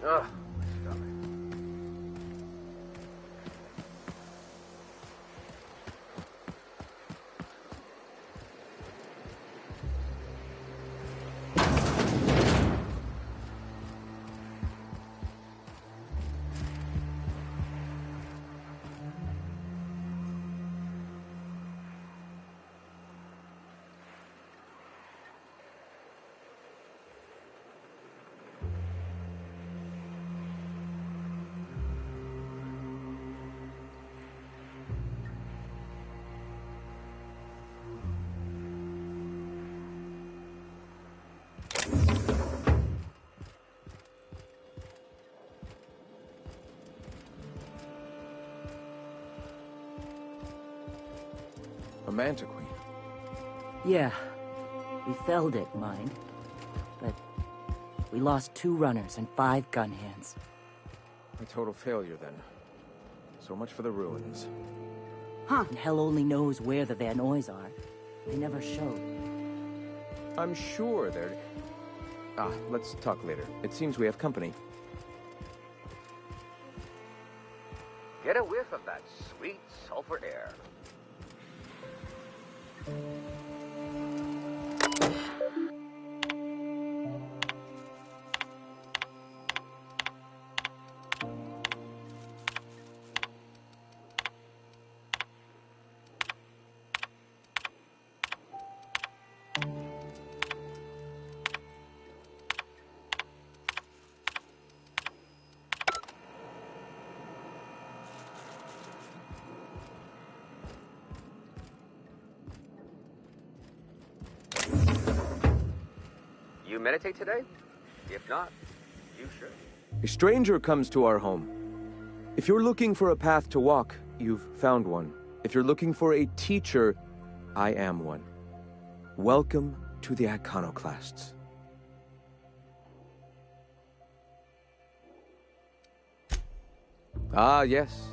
Ugh, my stomach. A manta queen. Yeah. We felled it, mind. But we lost 2 runners and 5 gun hands. A total failure, then. So much for the ruins. Huh. And hell only knows where the Van Oys are. They never showed. I'm sure they're... let's talk later. It seems we have company. Get a whiff of that sweet sulfur air. meditate today? If not, you should. A stranger comes to our home. If you're looking for a path to walk, you've found one. If you're looking for a teacher, I am one. Welcome to the Iconoclasts. Ah, yes.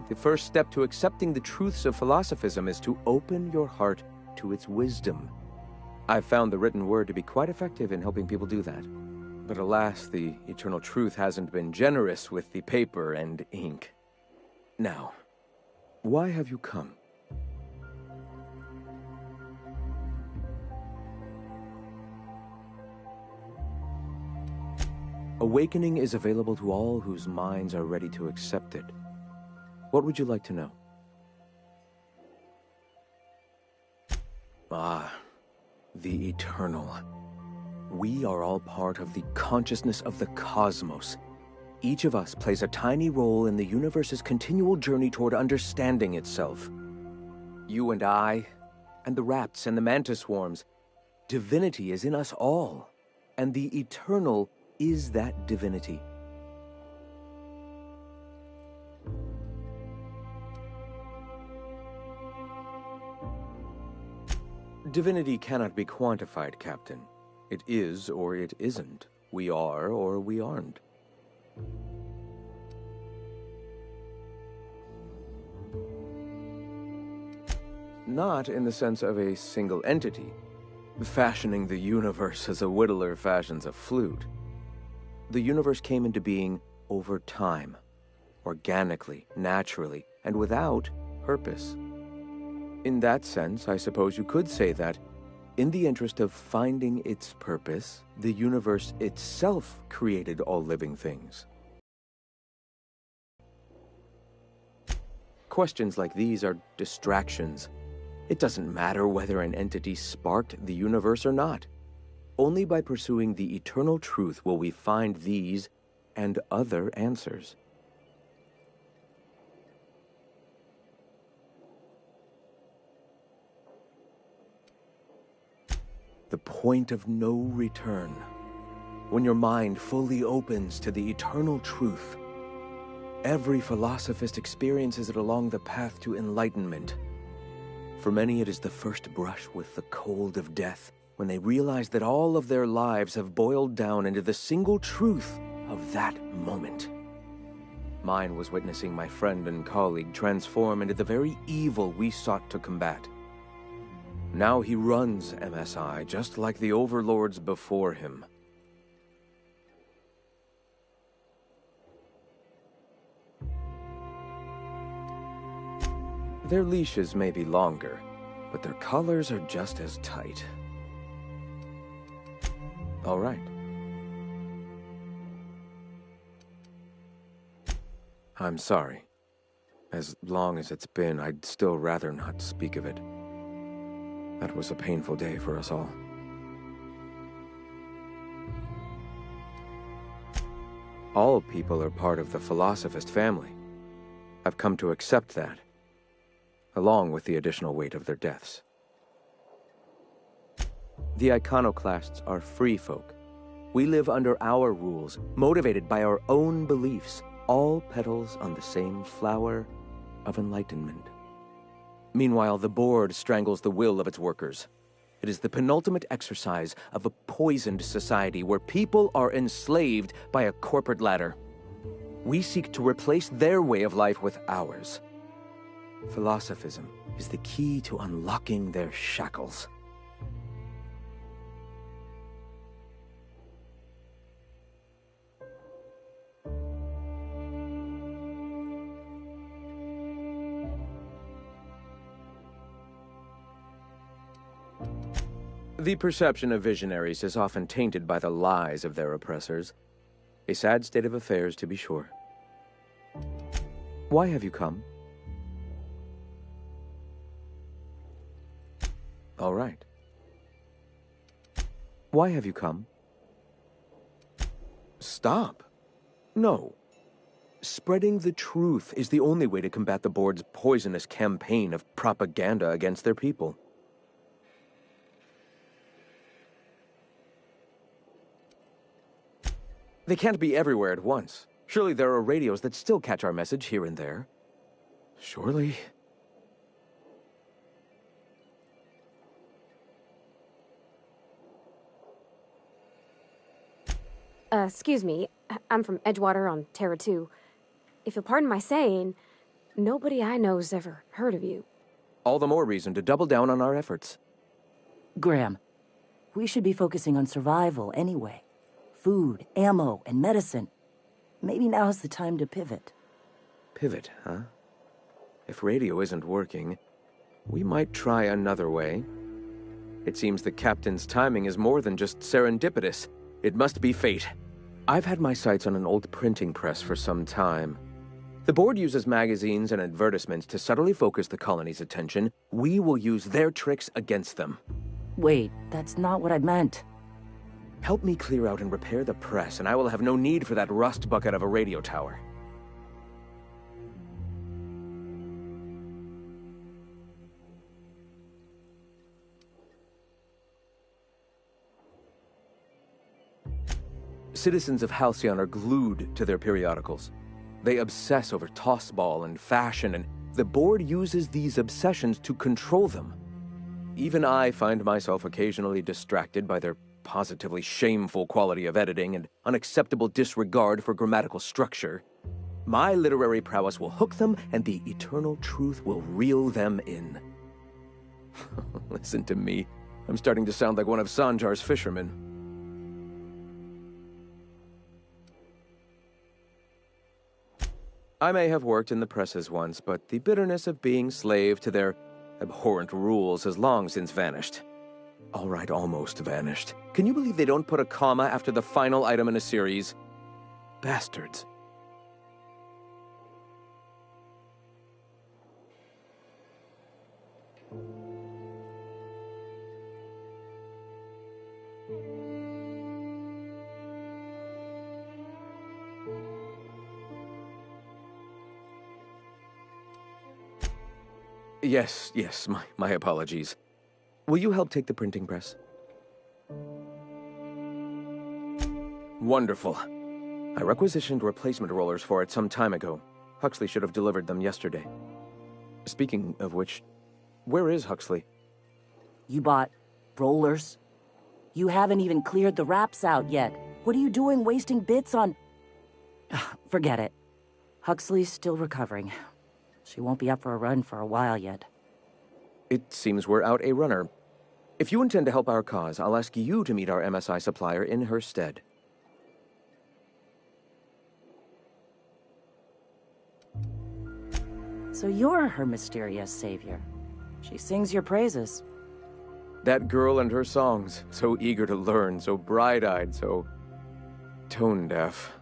The first step to accepting the truths of philosophism is to open your heart to its wisdom. I've found the written word to be quite effective in helping people do that. But alas, the eternal truth hasn't been generous with the paper and ink. Now, why have you come? Awakening is available to all whose minds are ready to accept it. What would you like to know? Ah, the eternal. We are all part of the consciousness of the cosmos. Each of us plays a tiny role in the universe's continual journey toward understanding itself. You and I, and the rats and the mantis swarms. Divinity is in us all, and the eternal is that divinity. Divinity cannot be quantified, Captain. It is or it isn't. We are or we aren't. Not in the sense of a single entity, fashioning the universe as a whittler fashions a flute. The universe came into being over time, organically, naturally, and without purpose. In that sense, I suppose you could say that, in the interest of finding its purpose, the universe itself created all living things. Questions like these are distractions. It doesn't matter whether an entity sparked the universe or not. Only by pursuing the eternal truth will we find these and other answers. The point of no return. When your mind fully opens to the eternal truth, every philosophist experiences it along the path to enlightenment. For many, it is the first brush with the cold of death, when they realize that all of their lives have boiled down into the single truth of that moment. Mine was witnessing my friend and colleague transform into the very evil we sought to combat. Now he runs MSI just like the overlords before him. Their leashes may be longer, but their collars are just as tight. All right. I'm sorry. As long as it's been, I'd still rather not speak of it. That was a painful day for us all. All people are part of the philosophist family. I've come to accept that, along with the additional weight of their deaths. The iconoclasts are free folk. We live under our rules, motivated by our own beliefs, all petals on the same flower of enlightenment. Meanwhile, the board strangles the will of its workers. It is the penultimate exercise of a poisoned society where people are enslaved by a corporate ladder. We seek to replace their way of life with ours. Philosophism is the key to unlocking their shackles. The perception of visionaries is often tainted by the lies of their oppressors. A sad state of affairs, to be sure. Why have you come? All right. Why have you come? Stop. No. Spreading the truth is the only way to combat the board's poisonous campaign of propaganda against their people. They can't be everywhere at once. Surely there are radios that still catch our message here and there. Surely... Excuse me. I'm from Edgewater on Terra 2. If you'll pardon my saying, nobody I know's ever heard of you. All the more reason to double down on our efforts. Graham, we should be focusing on survival anyway. Food, ammo, and medicine. Maybe now's the time to pivot. Pivot, huh? If radio isn't working, we might try another way. It seems the captain's timing is more than just serendipitous. It must be fate. I've had my sights on an old printing press for some time. The board uses magazines and advertisements to subtly focus the colony's attention. We will use their tricks against them. Wait, that's not what I meant. Help me clear out and repair the press, and I will have no need for that rust bucket of a radio tower. Citizens of Halcyon are glued to their periodicals. They obsess over tossball and fashion, and the board uses these obsessions to control them. Even I find myself occasionally distracted by their positively shameful quality of editing and unacceptable disregard for grammatical structure. My literary prowess will hook them, and the eternal truth will reel them in. Listen to me. I'm starting to sound like one of Sanjar's fishermen. I may have worked in the presses once, but the bitterness of being slave to their abhorrent rules has long since vanished. All right, almost vanished. Can you believe they don't put a comma after the final item in a series? Bastards. Yes, my apologies. Will you help take the printing press? Wonderful. I requisitioned replacement rollers for it some time ago. Huxley should have delivered them yesterday. Speaking of which, where is Huxley? You bought rollers? You haven't even cleared the wraps out yet. What are you doing wasting bits on... Forget it. Huxley's still recovering. She won't be up for a run for a while yet. It seems we're out a runner. If you intend to help our cause, I'll ask you to meet our MSI supplier in her stead. So you're her mysterious savior. She sings your praises. That girl and her songs, so eager to learn, so bright-eyed, so tone-deaf.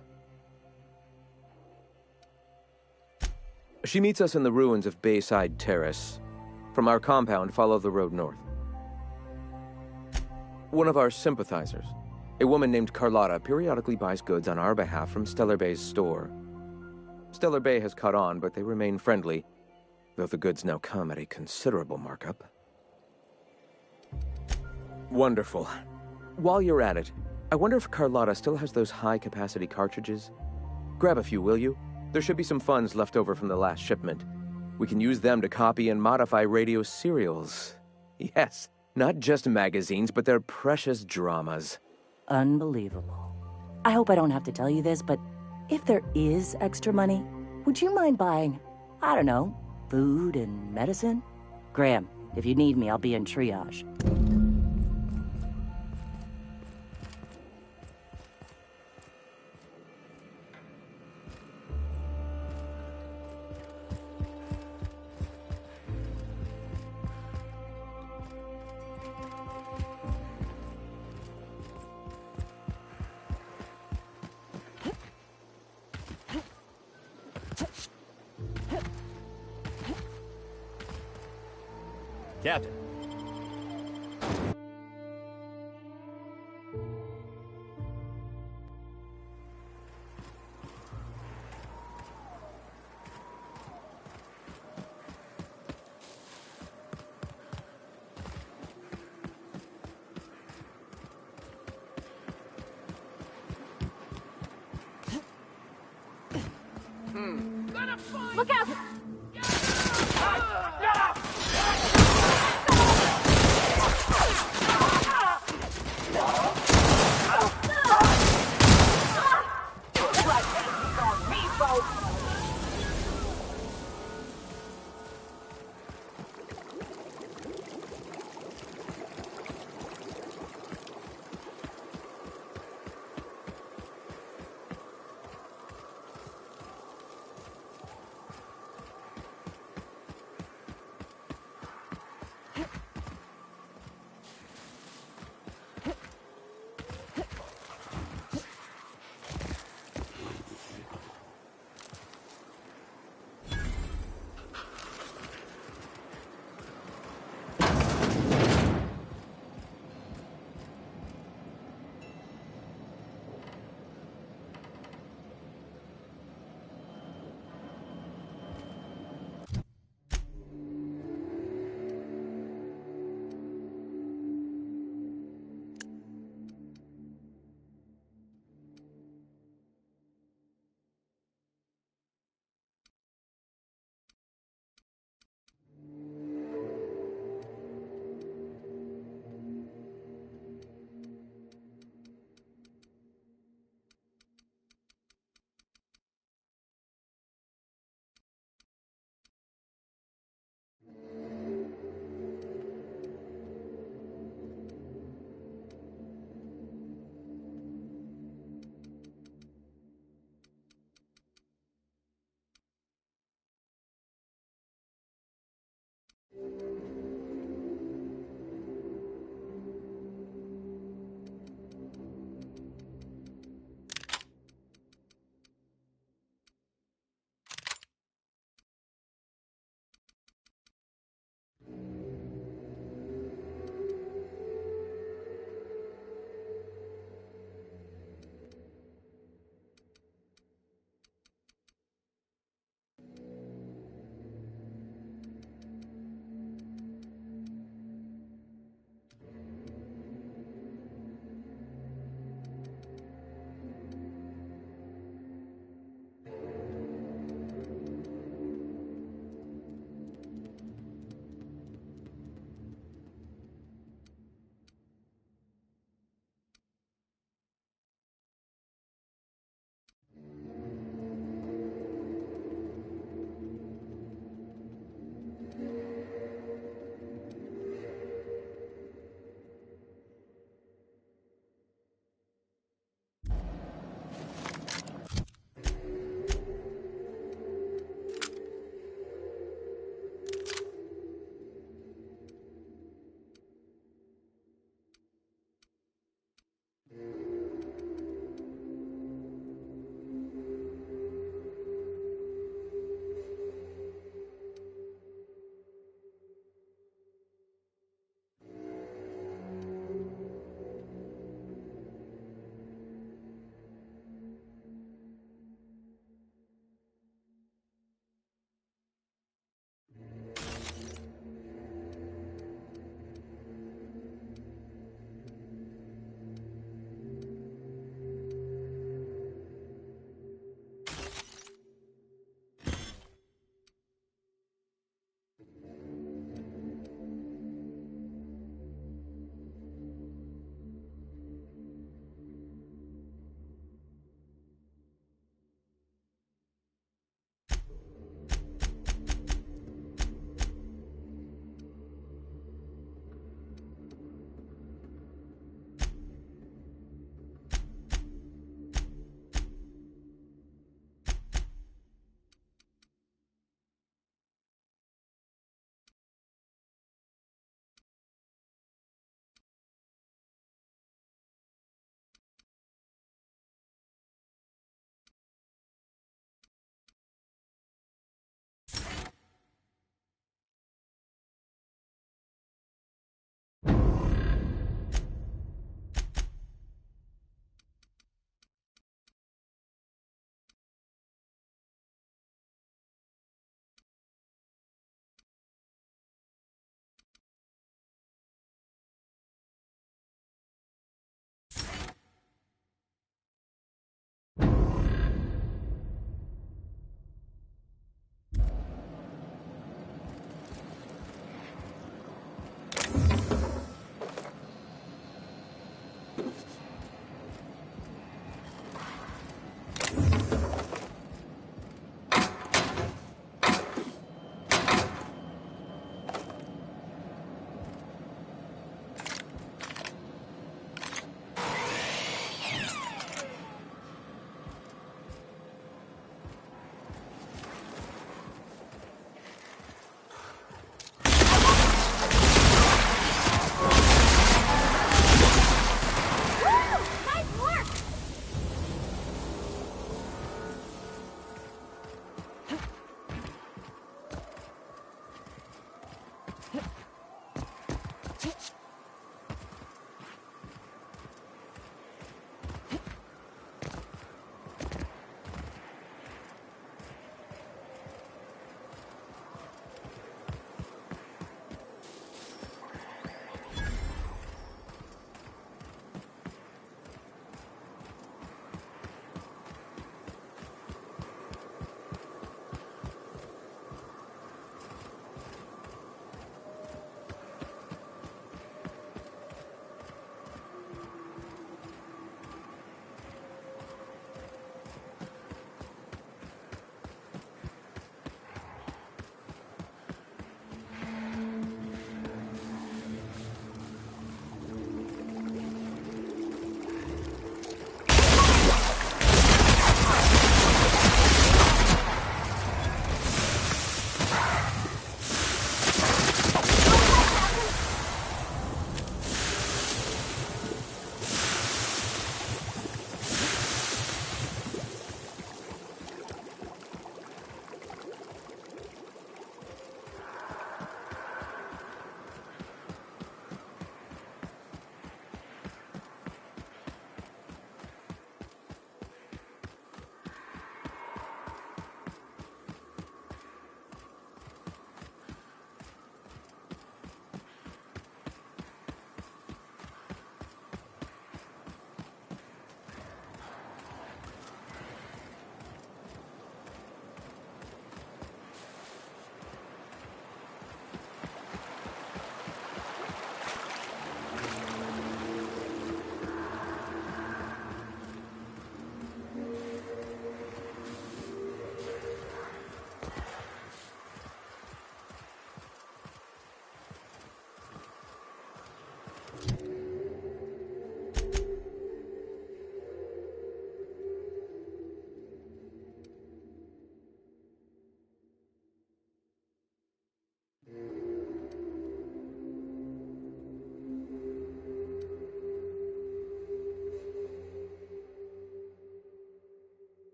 She meets us in the ruins of Bayside Terrace. From our compound, follow the road north. One of our sympathizers, a woman named Carlotta, periodically buys goods on our behalf from Stellar Bay's store. Stellar Bay has caught on, but they remain friendly, though the goods now come at a considerable markup. Wonderful. While you're at it, I wonder if Carlotta still has those high-capacity cartridges? Grab a few, will you? There should be some funds left over from the last shipment. We can use them to copy and modify radio serials. Yes, not just magazines, but their precious dramas. Unbelievable. I hope I don't have to tell you this, but if there is extra money, would you mind buying, I don't know, food and medicine? Graham, if you need me, I'll be in triage. Captain. Look out!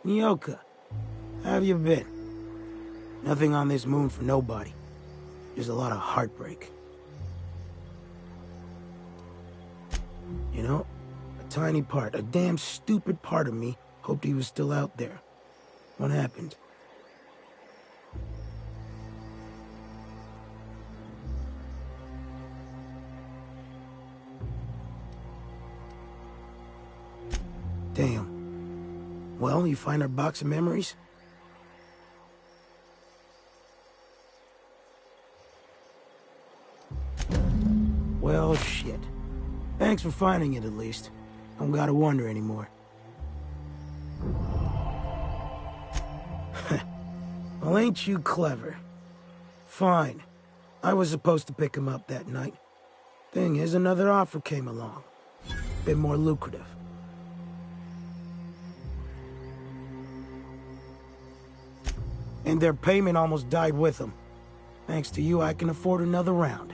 Nyoka, how have you been? Nothing on this moon for nobody. There's a lot of heartbreak. You know, a tiny part, a damn stupid part of me hoped he was still out there. What happened? Damn. Well, you find our box of memories? Well, shit. Thanks for finding it, at least. Don't gotta wonder anymore. Well, ain't you clever? Fine. I was supposed to pick him up that night. Thing is, another offer came along. Bit more lucrative. And their payment almost died with them. Thanks to you, I can afford another round.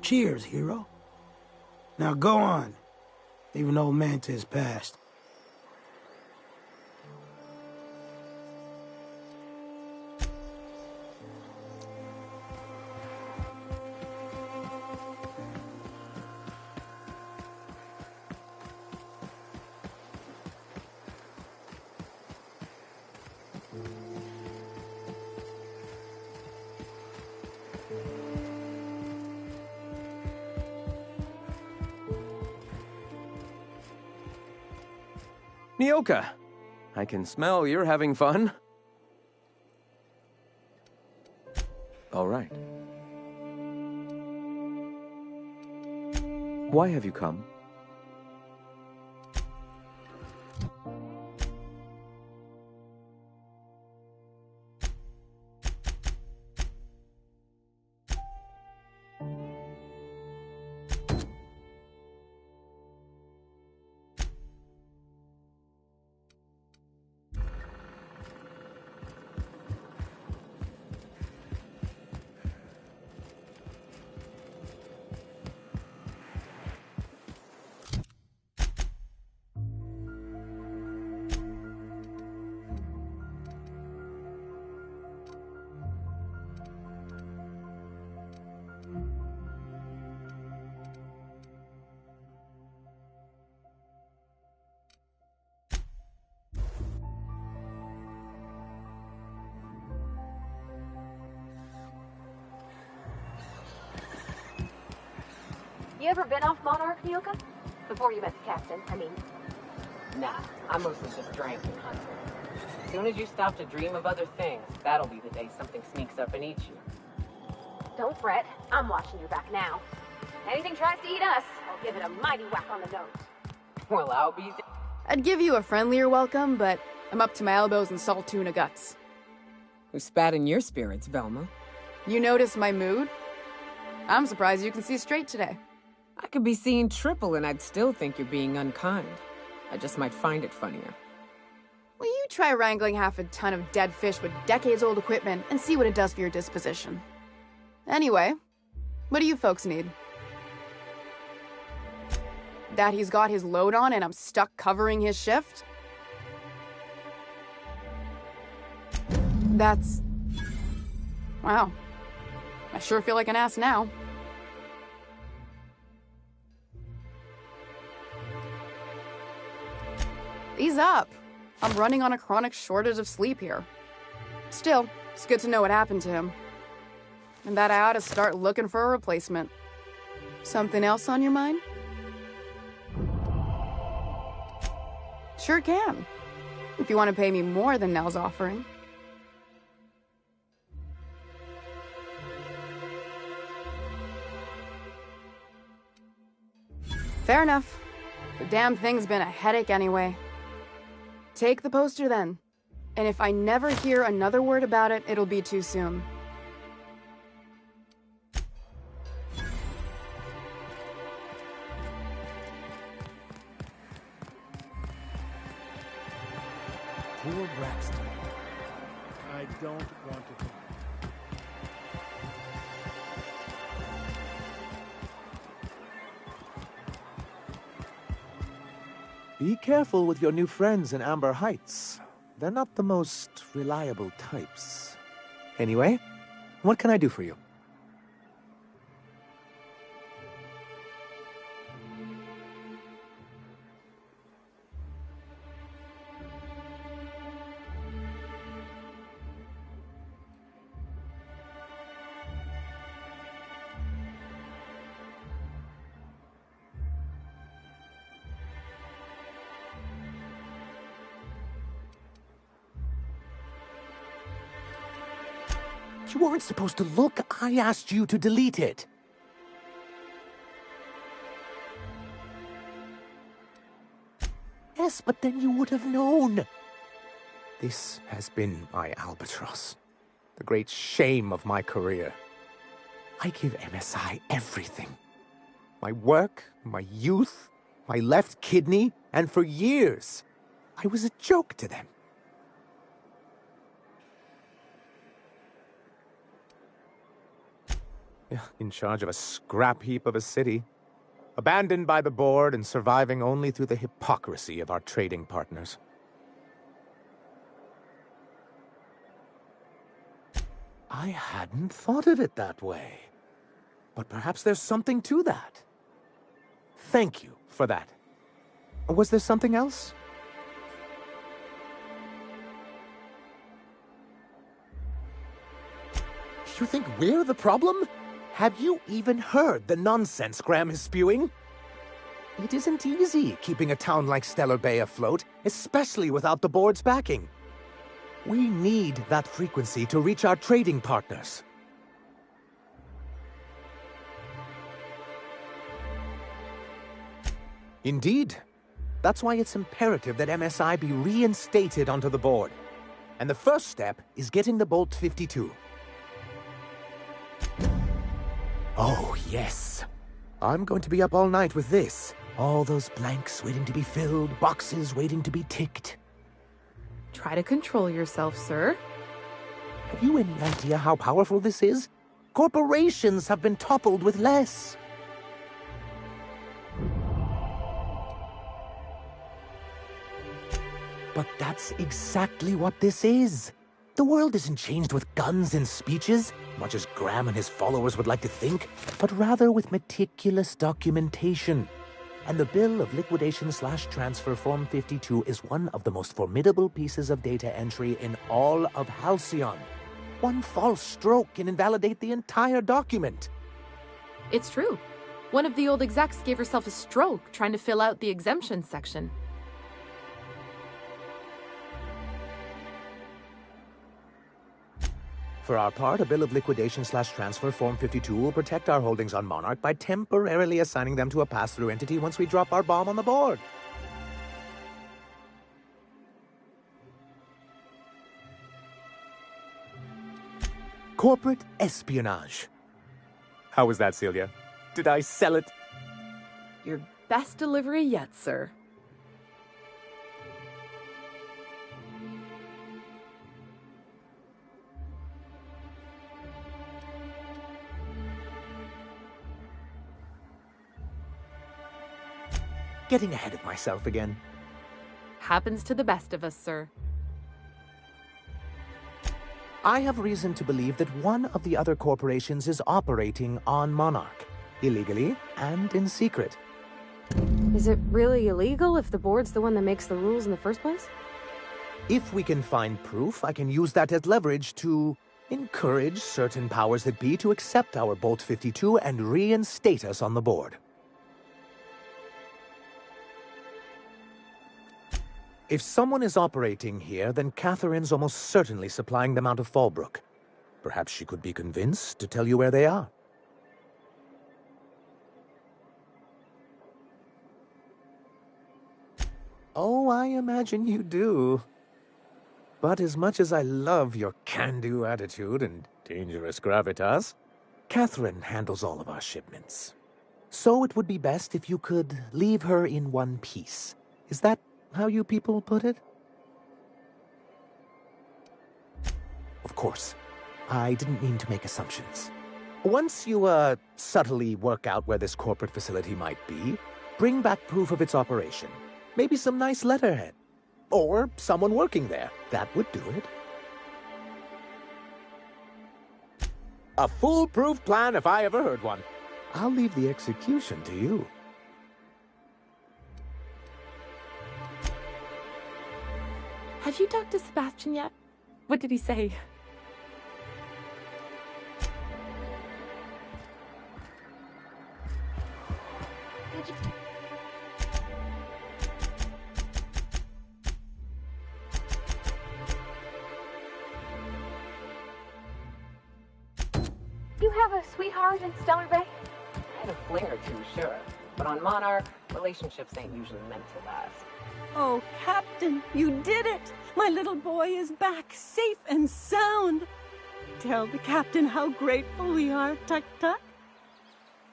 Cheers, hero. Now go on. Leave an old man to his past. Nyoka, I can smell you're having fun. All right. Why have you come? You ever been off Monarch, Nyoka? Before you met the captain, I mean. Nah, I mostly just drank and hunted. As soon as you stop to dream of other things, that'll be the day something sneaks up and eats you. Don't fret. I'm watching your back now. Anything tries to eat us, I'll give it a mighty whack on the nose. Well, I'll be... I'd give you a friendlier welcome, but I'm up to my elbows in salt tuna guts. Who spat in your spirits, Velma? You noticed my mood? I'm surprised you can see straight today. I could be seeing triple and I'd still think you're being unkind. I just might find it funnier. Will you try wrangling half a ton of dead fish with decades-old equipment and see what it does for your disposition? Anyway, what do you folks need? That he's got his load on and I'm stuck covering his shift? That's... Wow. I sure feel like an ass now. Ease up. I'm running on a chronic shortage of sleep here. Still, it's good to know what happened to him. And that I ought to start looking for a replacement. Something else on your mind? Sure can. If you want to pay me more than Nell's offering. Fair enough. The damn thing's been a headache anyway. Take the poster then. And if I never hear another word about it, it'll be too soon. Poor Braxton. I don't want to. Be careful with your new friends in Amber Heights. they're not the most reliable types. Anyway, what can I do for you? You weren't supposed to look. I asked you to delete it. Yes, but then you would have known. This has been my albatross. The great shame of my career. I give MSI everything. My work, my youth, my left kidney, and for years, I was a joke to them. In charge of a scrap heap of a city, abandoned by the board and surviving only through the hypocrisy of our trading partners. I hadn't thought of it that way, but perhaps there's something to that. Thank you for that. Was there something else? You think we're the problem? Have you even heard the nonsense Graham is spewing? It isn't easy keeping a town like Stellar Bay afloat, especially without the board's backing. We need that frequency to reach our trading partners. Indeed. That's why it's imperative that MSI be reinstated onto the board. And the first step is getting the Bolt 52. Oh, yes. I'm going to be up all night with this. All those blanks waiting to be filled, boxes waiting to be ticked. Try to control yourself, sir. Have you any idea how powerful this is? Corporations have been toppled with less. But that's exactly what this is. The world isn't changed with guns and speeches, much as Graham and his followers would like to think, but rather with meticulous documentation. And the Bill of Liquidation/Transfer Form 52 is one of the most formidable pieces of data entry in all of Halcyon. One false stroke can invalidate the entire document. It's true. One of the old execs gave herself a stroke trying to fill out the exemption section. For our part, a Bill of Liquidation/Transfer Form 52 will protect our holdings on Monarch by temporarily assigning them to a pass-through entity once we drop our bomb on the board. Corporate espionage. How was that, Celia? Did I sell it? Your best delivery yet, sir. Getting ahead of myself again. Happens to the best of us, sir. I have reason to believe that one of the other corporations is operating on Monarch, illegally and in secret. Is it really illegal if the board's the one that makes the rules in the first place? If we can find proof, I can use that as leverage to encourage certain powers that be to accept our Bolt 52 and reinstate us on the board. If someone is operating here, then Catherine's almost certainly supplying them out of Fallbrook. Perhaps she could be convinced to tell you where they are. Oh, I imagine you do. But as much as I love your can-do attitude and dangerous gravitas, Catherine handles all of our shipments. So it would be best if you could leave her in one piece. Is that how you people put it? Of course. I didn't mean to make assumptions. Once you, subtly work out where this corporate facility might be, bring back proof of its operation. Maybe some nice letterhead. Or someone working there. That would do it. A foolproof plan if I ever heard one. I'll leave the execution to you. Have you talked to Sebastian yet? What did he say? Did you... You have a sweetheart in Stellar Bay? I had a fling or two, sure. But on Monarch, relationships ain't usually meant to last. Oh, Captain, you did it! My little boy is back, safe and sound. Tell the Captain how grateful we are, Tuck Tuck.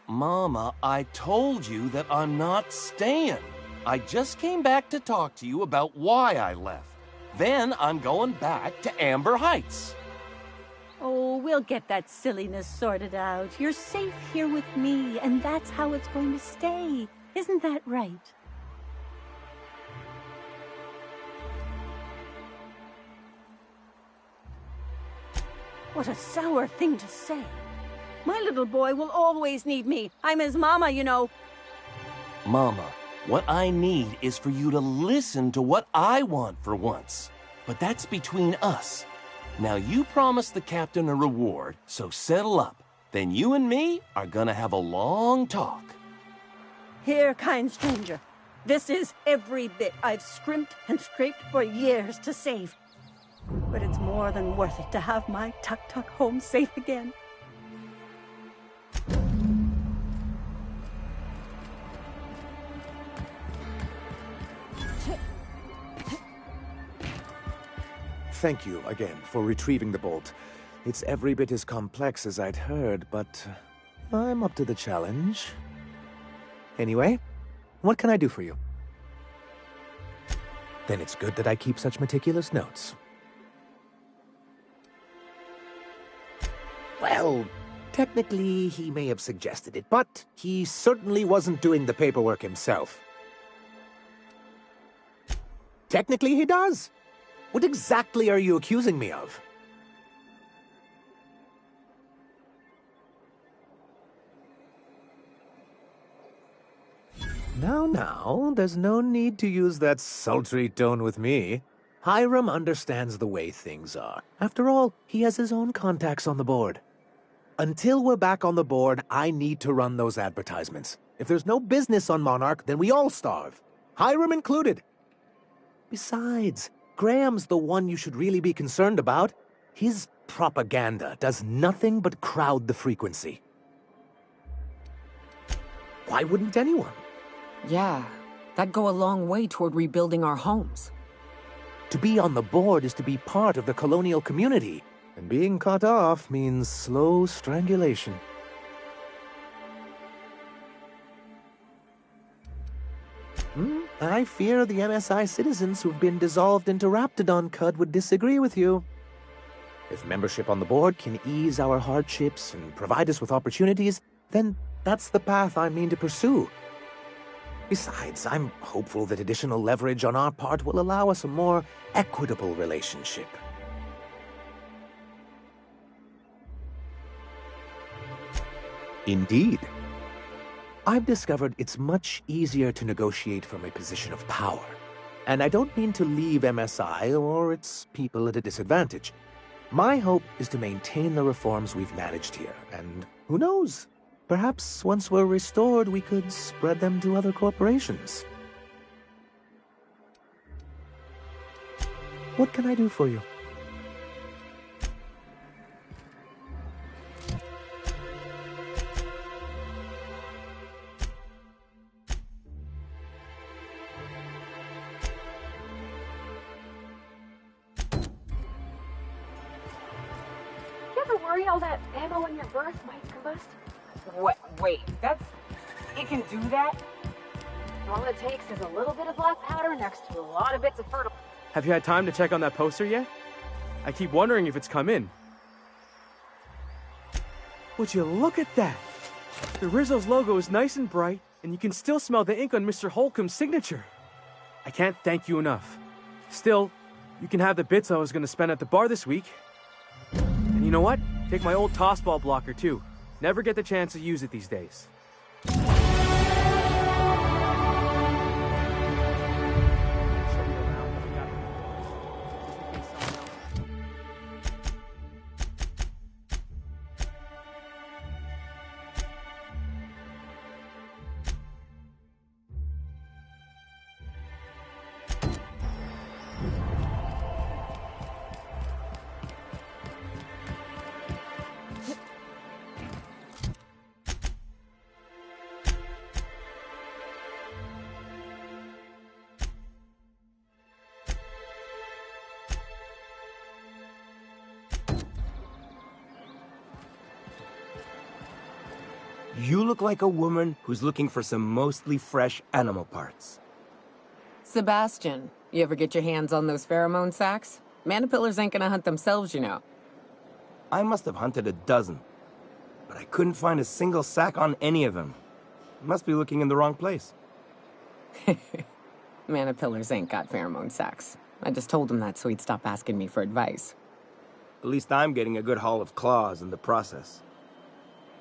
Mama, I told you that I'm not staying. I just came back to talk to you about why I left. Then I'm going back to Amber Heights. Oh, we'll get that silliness sorted out. You're safe here with me, and that's how it's going to stay. Isn't that right? What a sour thing to say. My little boy will always need me. I'm his mama, you know. Mama, what I need is for you to listen to what I want for once. But that's between us. Now you promised the captain a reward, so settle up. Then you and me are gonna have a long talk. Here, kind stranger. This is every bit I've scrimped and scraped for years to save. But it's more than worth it to have my Tuck Tuck home safe again. Thank you again for retrieving the bolt. It's every bit as complex as I'd heard, but I'm up to the challenge. Anyway, what can I do for you? Then it's good that I keep such meticulous notes. Well, technically he may have suggested it, but he certainly wasn't doing the paperwork himself. Technically he does. What exactly are you accusing me of? Now, there's no need to use that sultry tone with me. Hiram understands the way things are. After all, he has his own contacts on the board. Until we're back on the board, I need to run those advertisements. If there's no business on Monarch, then we all starve. Hiram included. Besides, Graham's the one you should really be concerned about. His propaganda does nothing but crowd the frequency. Why wouldn't anyone? Yeah, that'd go a long way toward rebuilding our homes. To be on the board is to be part of the colonial community, and being cut off means slow strangulation. I fear the MSI citizens who've been dissolved into Raptidon Cud would disagree with you. If membership on the board can ease our hardships and provide us with opportunities, then that's the path I mean to pursue. Besides, I'm hopeful that additional leverage on our part will allow us a more equitable relationship. Indeed. I've discovered it's much easier to negotiate from a position of power. And I don't mean to leave MSI or its people at a disadvantage. My hope is to maintain the reforms we've managed here, and who knows? Perhaps once we're restored, we could spread them to other corporations. What can I do for you? You ever worry all that ammo in your berth might combust? Wait, it can do that? All it takes is a little bit of black powder next to a lot of bits of fertilizer. Have you had time to check on that poster yet? I keep wondering if it's come in. Would you look at that? The Rizzo's logo is nice and bright, and you can still smell the ink on Mr. Holcomb's signature. I can't thank you enough. Still, you can have the bits I was gonna spend at the bar this week. And you know what? Take my old tossball blocker too. Never get the chance to use it these days. You look like a woman who's looking for some mostly fresh animal parts. Sebastian, you ever get your hands on those pheromone sacs? Manipillars ain't gonna hunt themselves, you know. I must have hunted a dozen, but I couldn't find a single sack on any of them. Must be looking in the wrong place. Manipillars ain't got pheromone sacs. I just told him that so he'd stop asking me for advice. At least I'm getting a good haul of claws in the process.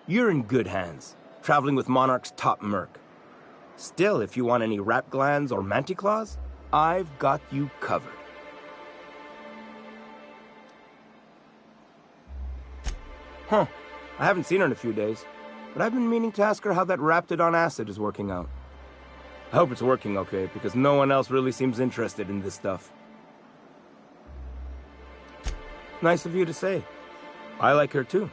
You're in good hands, traveling with Monarch's top merc. Still, if you want any rat glands or manticlaws, I've got you covered. Huh. I haven't seen her in a few days, but I've been meaning to ask her how that Raptidon acid is working out. I hope it's working okay, because no one else really seems interested in this stuff. Nice of you to say. I like her too.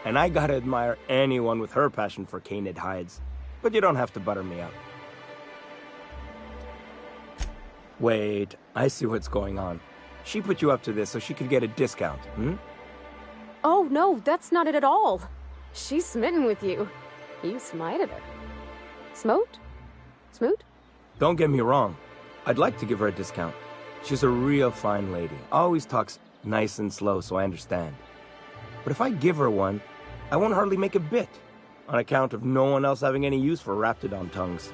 And I gotta admire anyone with her passion for canid hides. But you don't have to butter me up. Wait, I see what's going on. She put you up to this so she could get a discount, hmm? Oh, no, that's not it at all. She's smitten with you. You smited her. Smote? Smoot? Don't get me wrong. I'd like to give her a discount. She's a real fine lady. Always talks nice and slow, so I understand. But if I give her one, I won't hardly make a bit, on account of no one else having any use for Raptidon tongues.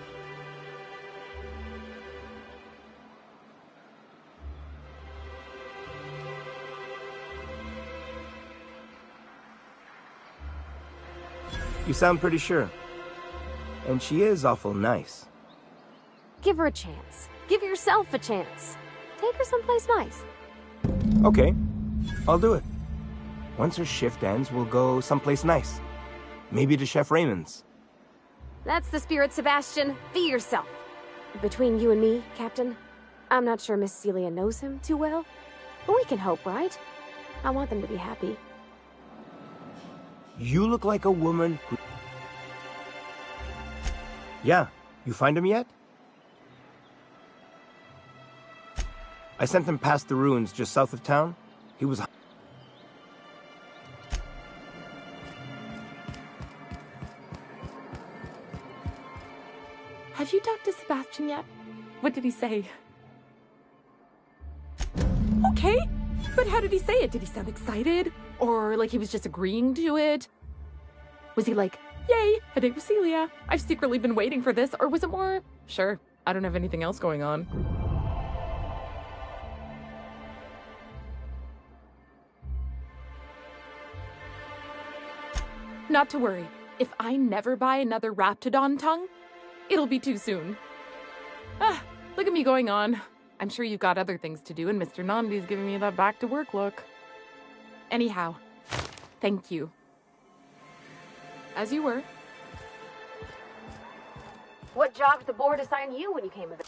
You sound pretty sure. And she is awful nice. Give her a chance. Give yourself a chance. Take her someplace nice. Okay, I'll do it. Once her shift ends, we'll go someplace nice. Maybe to Chef Raymond's. That's the spirit, Sebastian. Be yourself. Between you and me, Captain, I'm not sure Miss Celia knows him too well. But we can hope, right? I want them to be happy. You look like a woman who... Yeah, you find him yet? I sent him past the ruins just south of town. He was... Have you talked to Sebastian yet? What did he say? Okay, but how did he say it? Did he sound excited? Or like he was just agreeing to it? Was he like, yay, a date with Celia. I've secretly been waiting for this. Or was it more, sure, I don't have anything else going on. Not to worry. If I never buy another Raptidon tongue, it'll be too soon. Ah, look at me going on. I'm sure you've got other things to do, and Mr. Nandi's giving me that back-to-work look. Anyhow, thank you. As you were. What job did the board assign you when you came of it?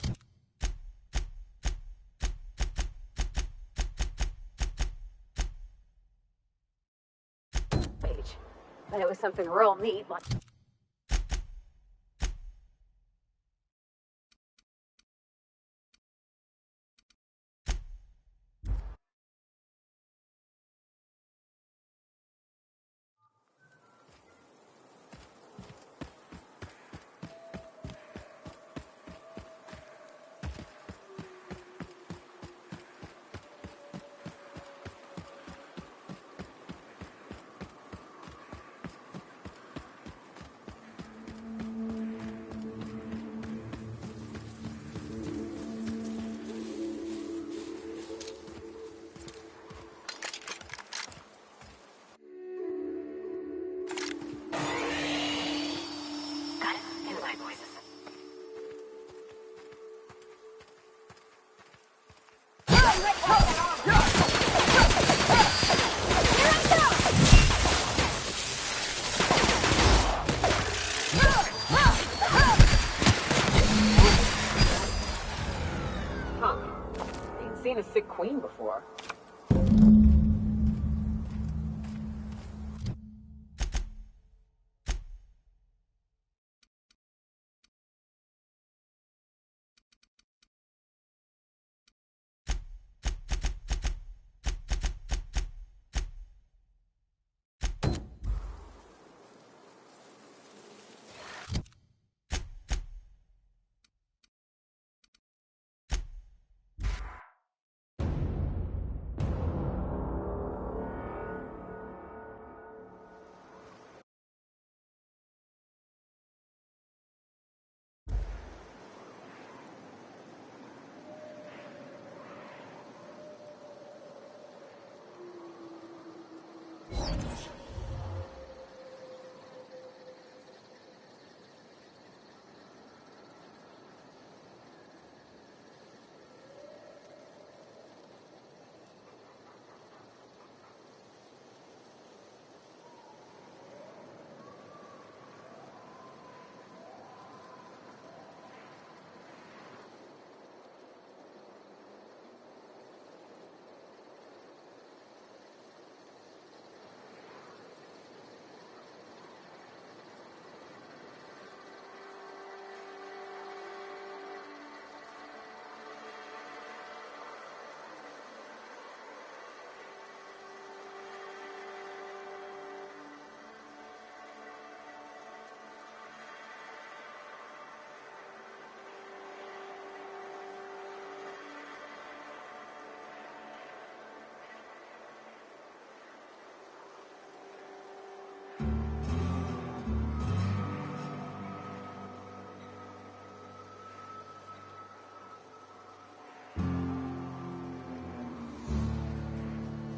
But it was something real neat, like... night noises. Huh. Ain't seen a sick queen before.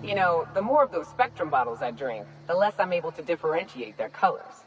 You know, the more of those Spectrum bottles I drink, the less I'm able to differentiate their colors.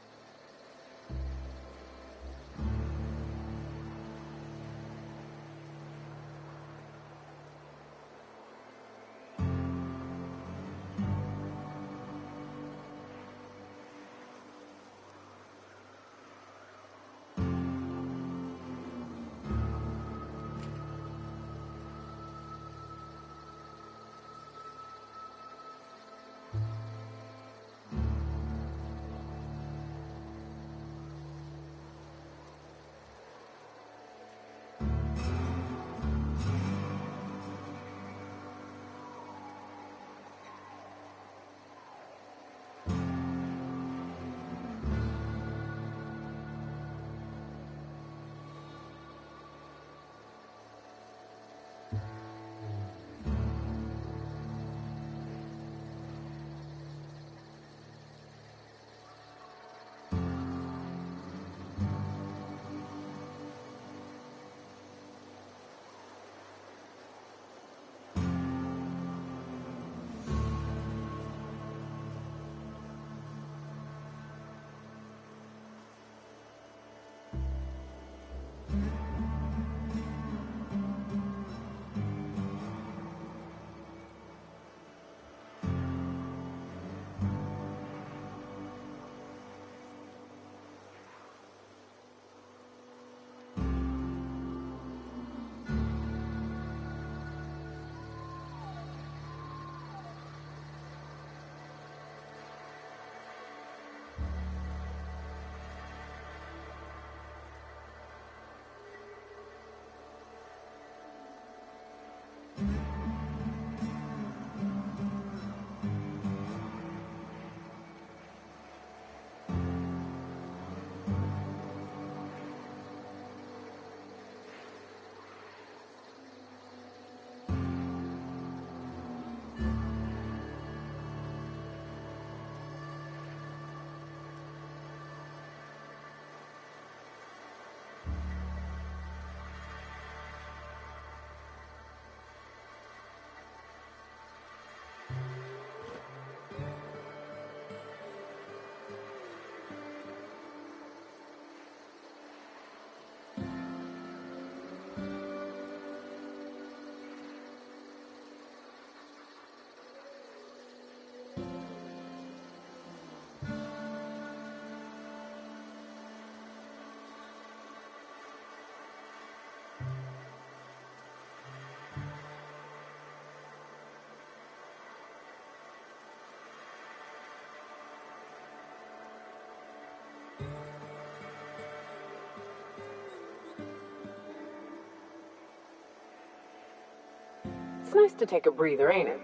It's nice to take a breather, ain't it?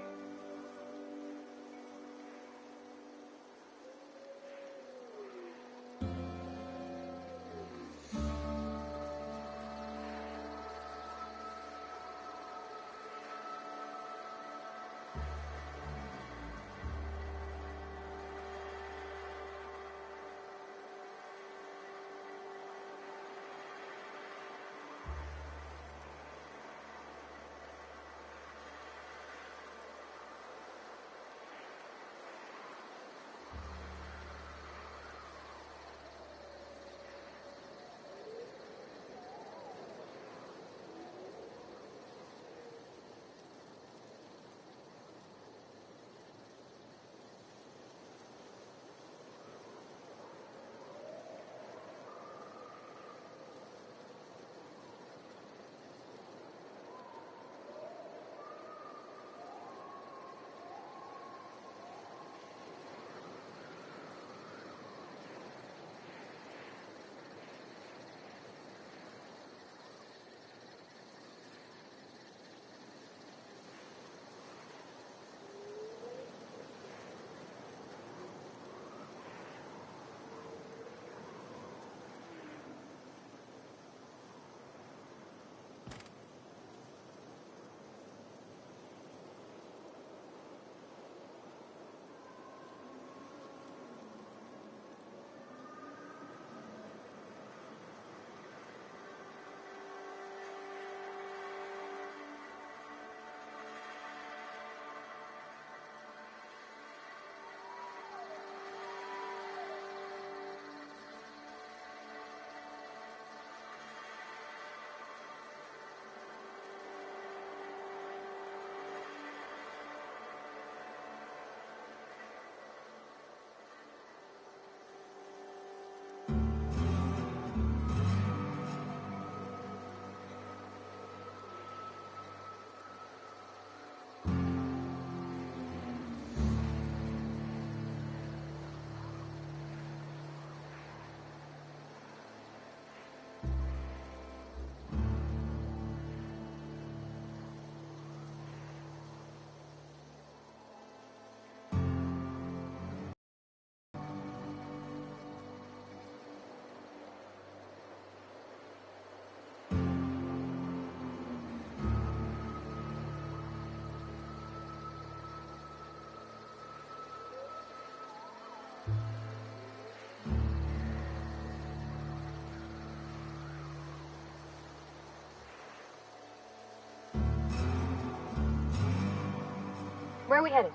Where are we headed?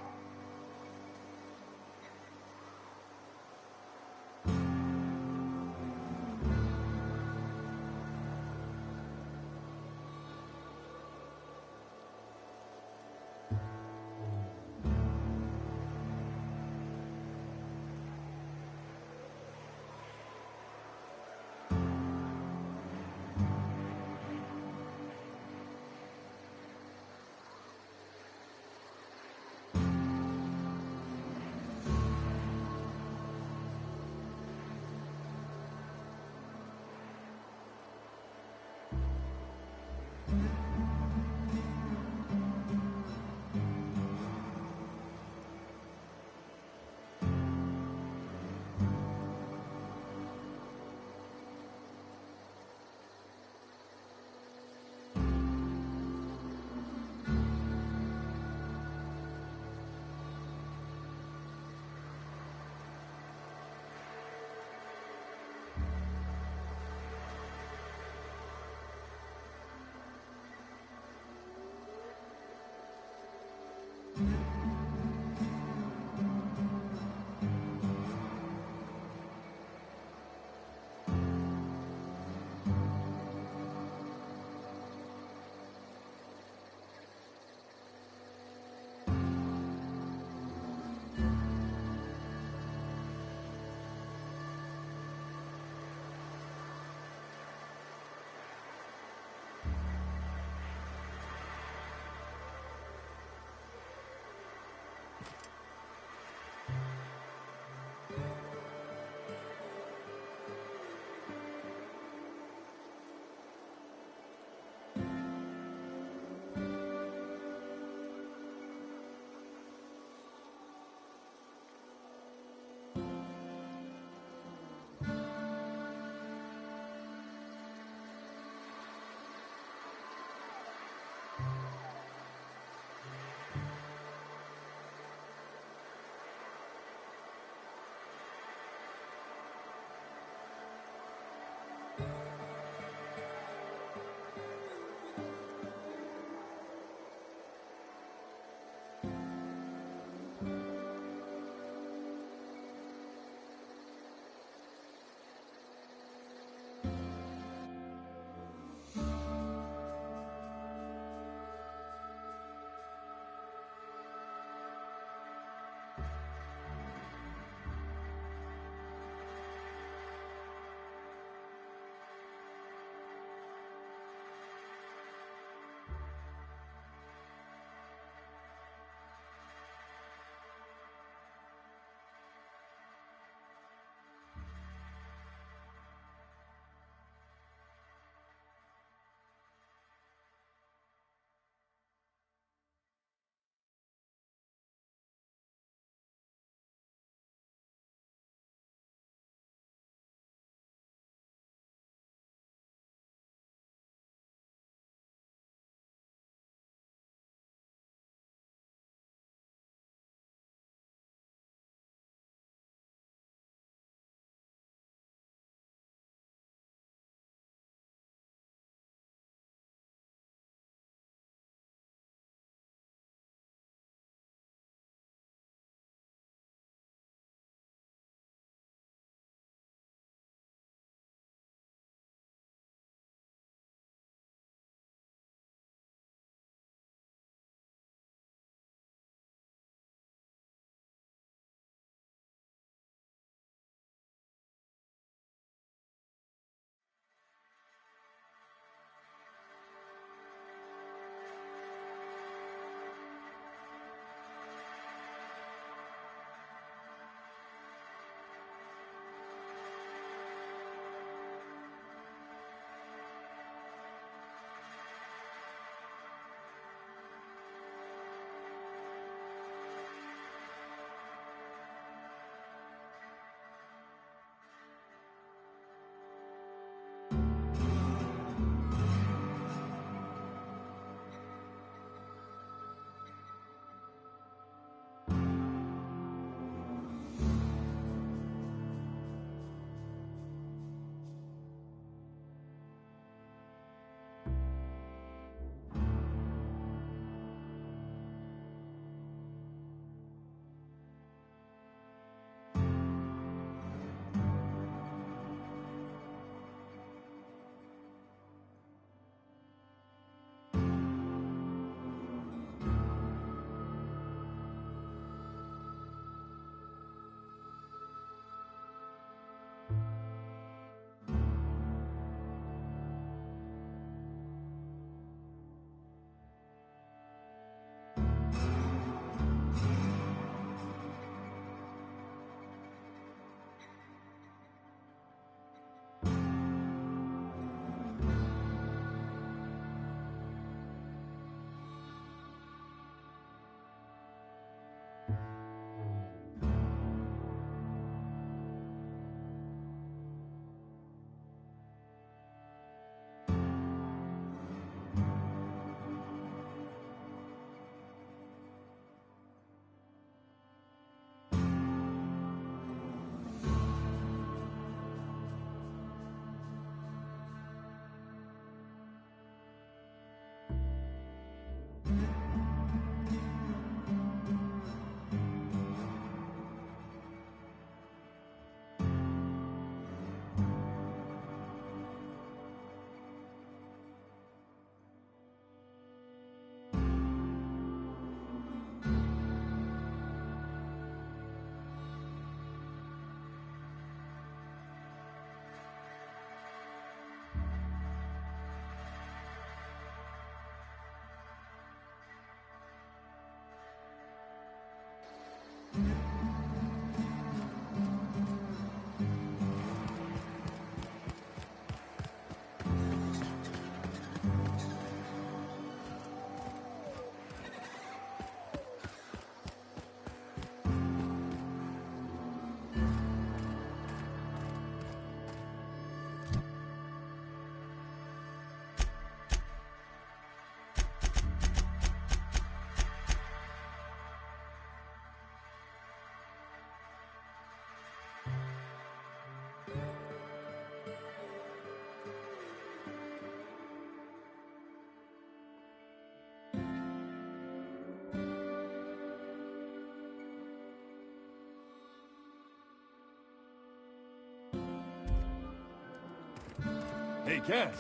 Hey, Cass.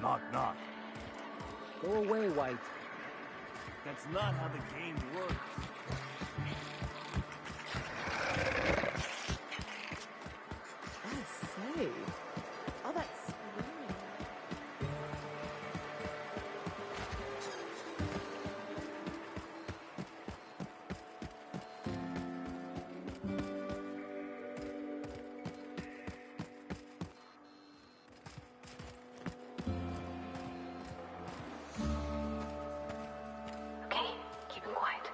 Knock, knock. Go away, White. That's not how the game works. I say. All that screaming. Okay, keep him quiet.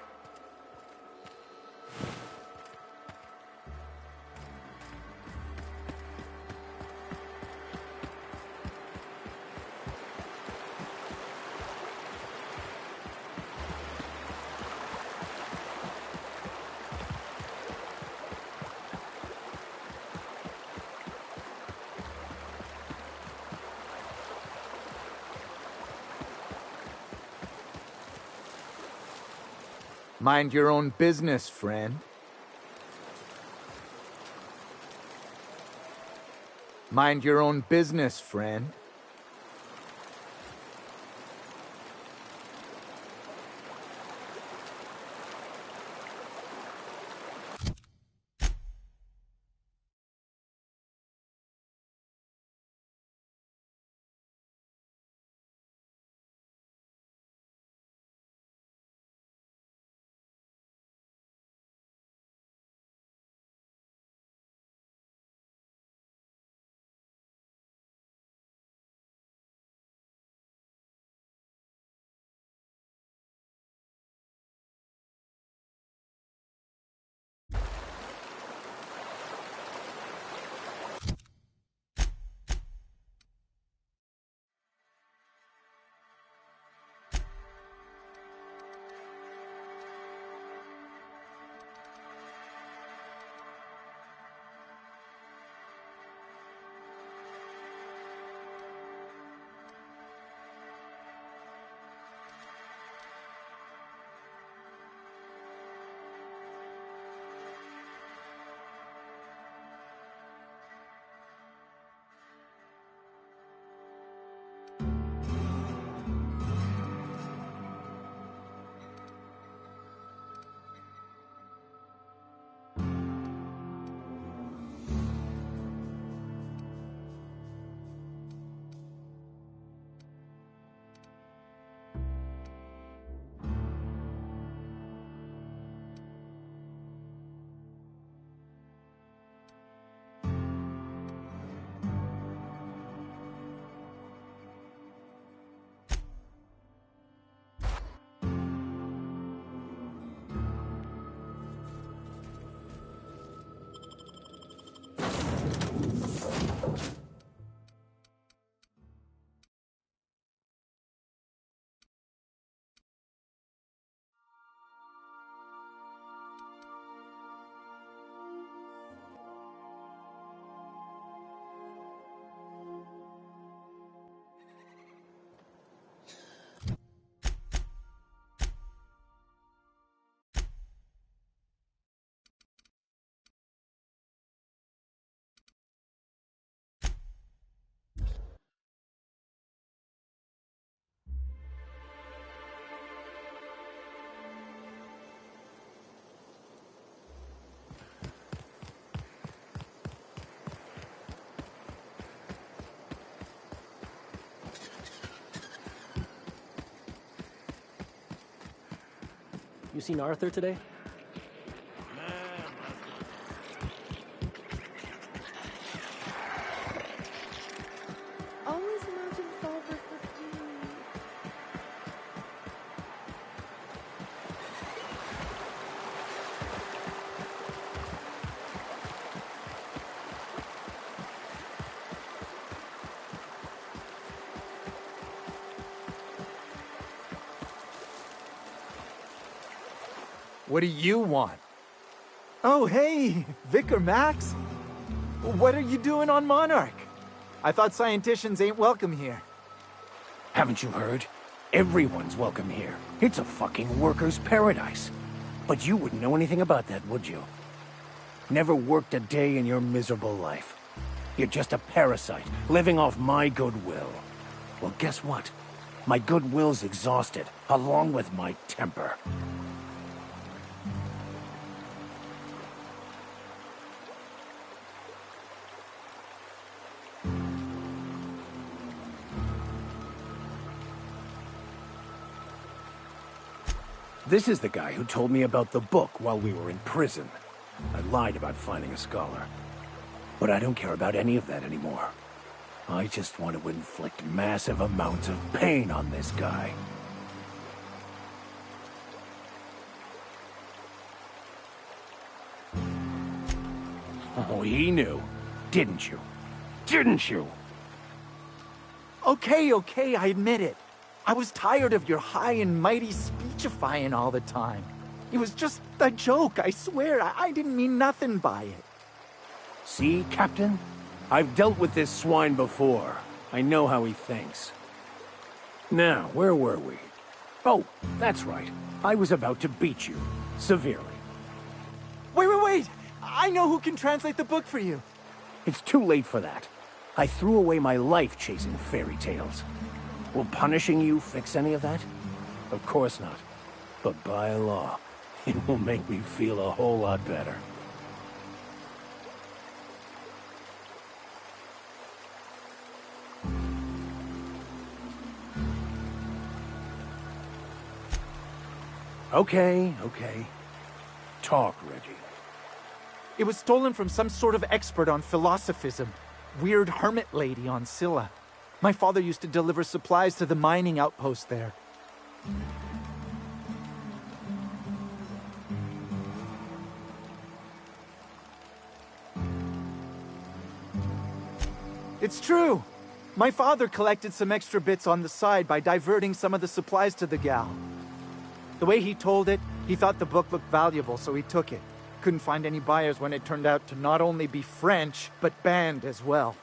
Mind your own business, friend. Mind your own business, friend. You seen Arthur today? Always imagine solver for me. What do you want? Oh, hey, Vicar Max. What are you doing on Monarch? I thought scienticians ain't welcome here. Haven't you heard? Everyone's welcome here. It's a fucking worker's paradise. But you wouldn't know anything about that, would you? Never worked a day in your miserable life. You're just a parasite, living off my goodwill. Well, guess what? My goodwill's exhausted, along with my temper. This is the guy who told me about the book while we were in prison. I lied about finding a scholar. But I don't care about any of that anymore. I just want to inflict massive amounts of pain on this guy. Oh, he knew. Didn't you? Didn't you? Okay, I admit it. I was tired of your high and mighty speechifying all the time. It was just a joke, I swear. I didn't mean nothing by it. See, Captain? I've dealt with this swine before. I know how he thinks. Now, where were we? Oh, that's right. I was about to beat you. Severely. Wait! I know who can translate the book for you. It's too late for that. I threw away my life chasing fairy tales. Will punishing you fix any of that? Of course not. But by law, it will make me feel a whole lot better. Okay. Talk, Reggie. It was stolen from some sort of expert on philosophism. Weird hermit lady on Scylla. My father used to deliver supplies to the mining outpost there. It's true. My father collected some extra bits on the side by diverting some of the supplies to the gal. The way he told it, he thought the book looked valuable, so he took it. Couldn't find any buyers when it turned out to not only be French, but banned as well.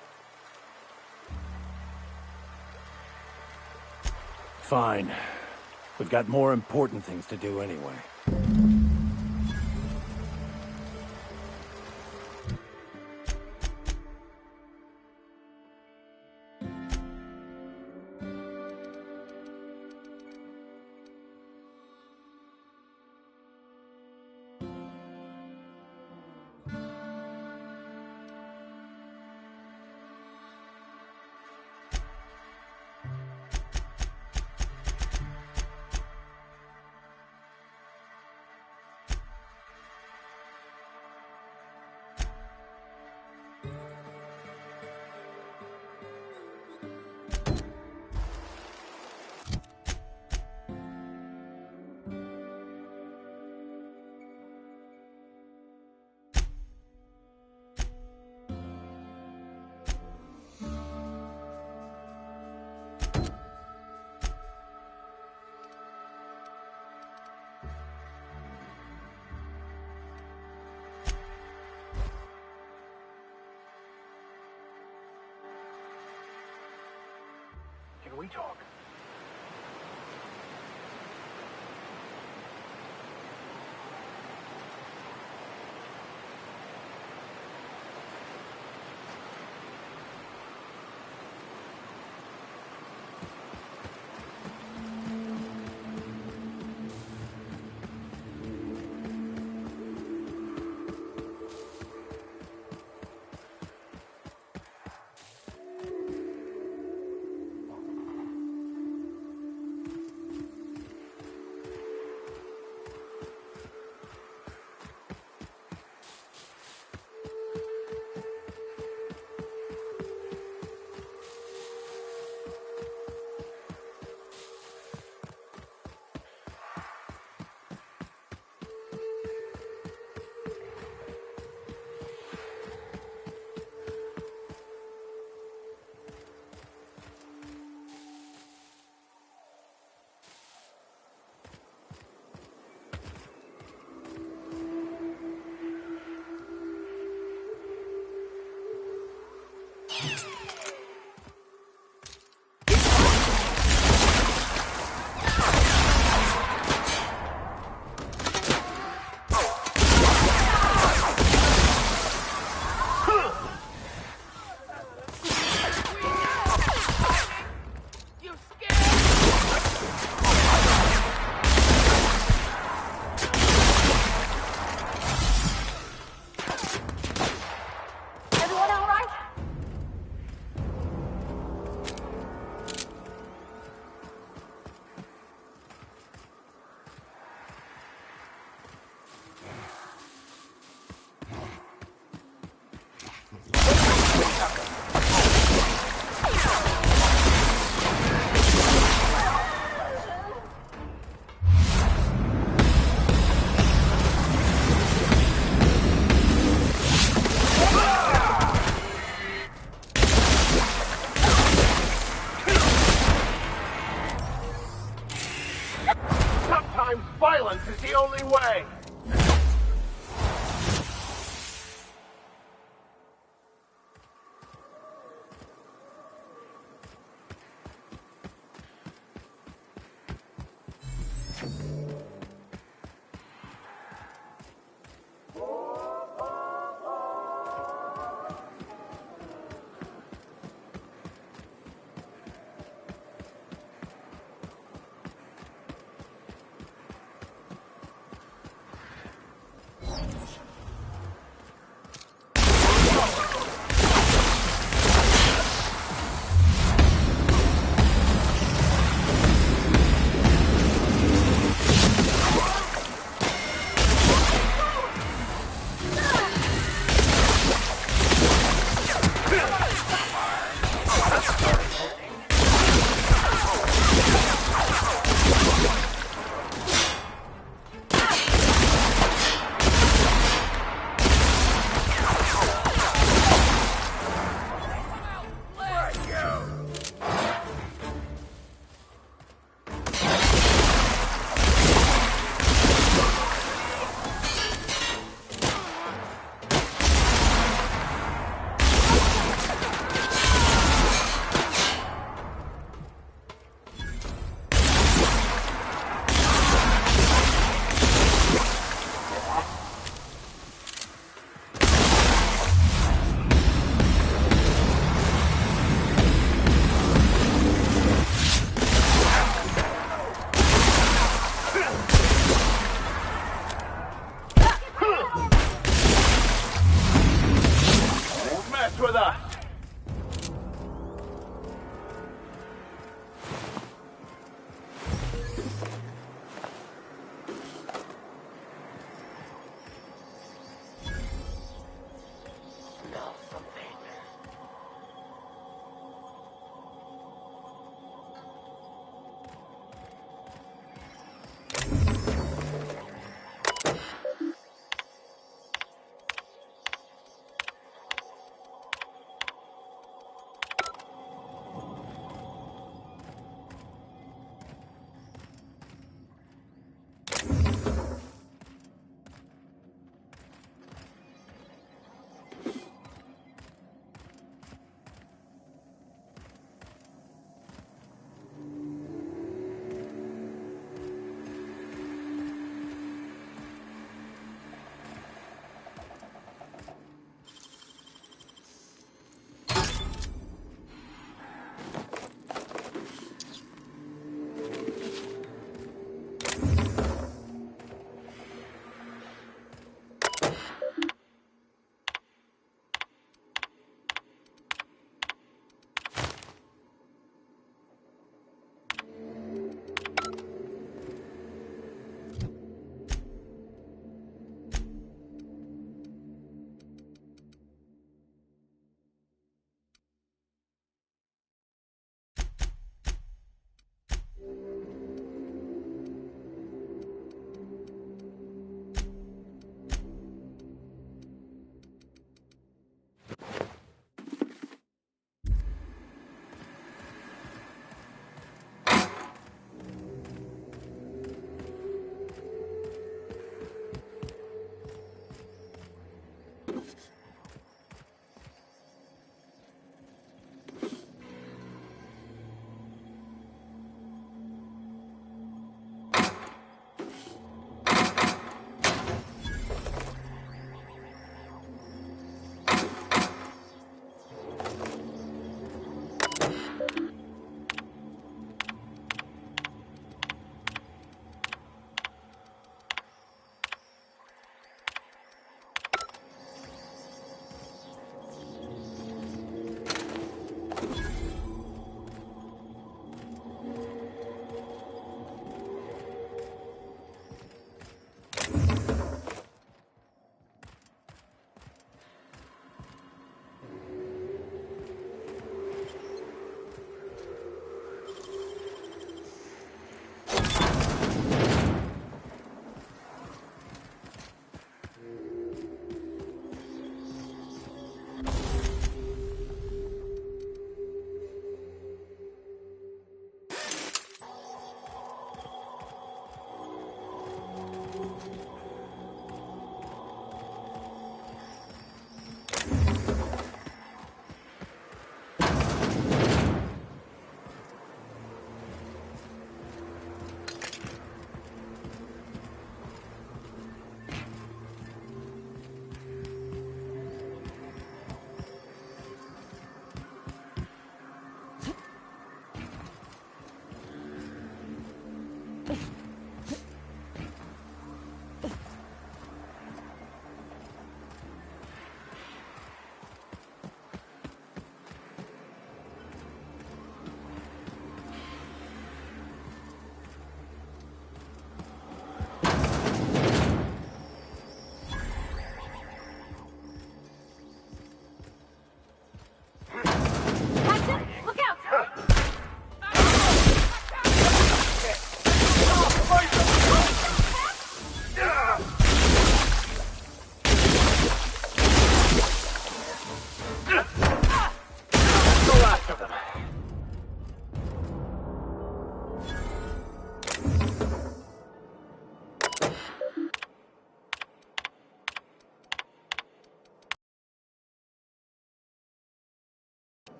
Fine. We've got more important things to do anyway. Can we talk? Silence is the only way!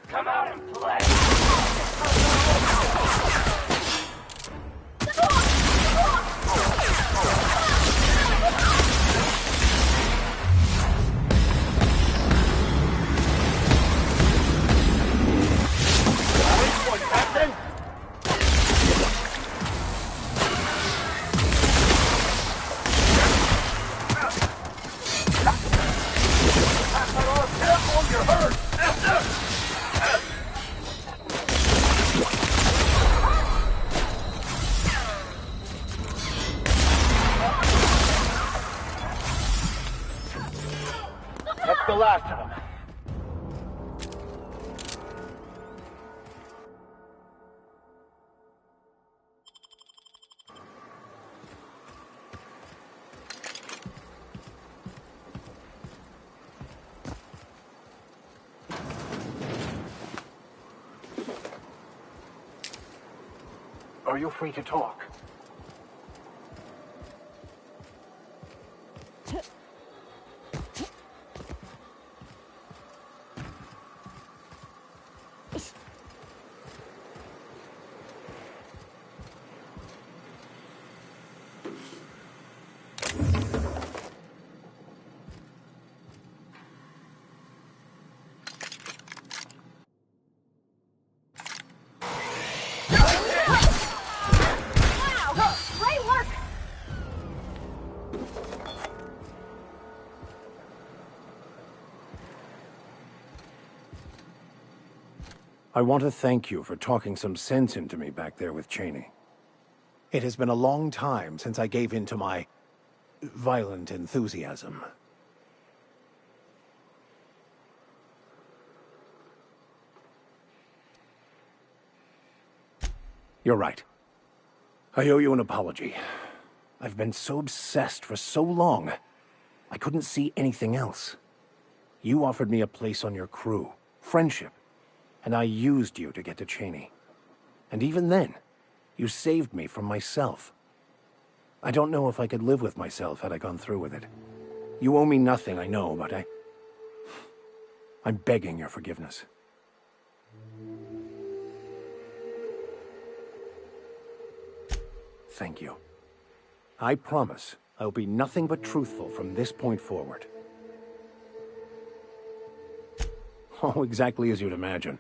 Come out and play! That's the last of them. Are you free to talk? I want to thank you for talking some sense into me back there with Cheney. It has been a long time since I gave in to my violent enthusiasm. You're right. I owe you an apology. I've been so obsessed for so long, I couldn't see anything else. You offered me a place on your crew, friendship, and I used you to get to Cheney. And even then, you saved me from myself. I don't know if I could live with myself had I gone through with it. You owe me nothing, I know, but I'm begging your forgiveness. Thank you. I promise I'll be nothing but truthful from this point forward. Oh, exactly as you'd imagine.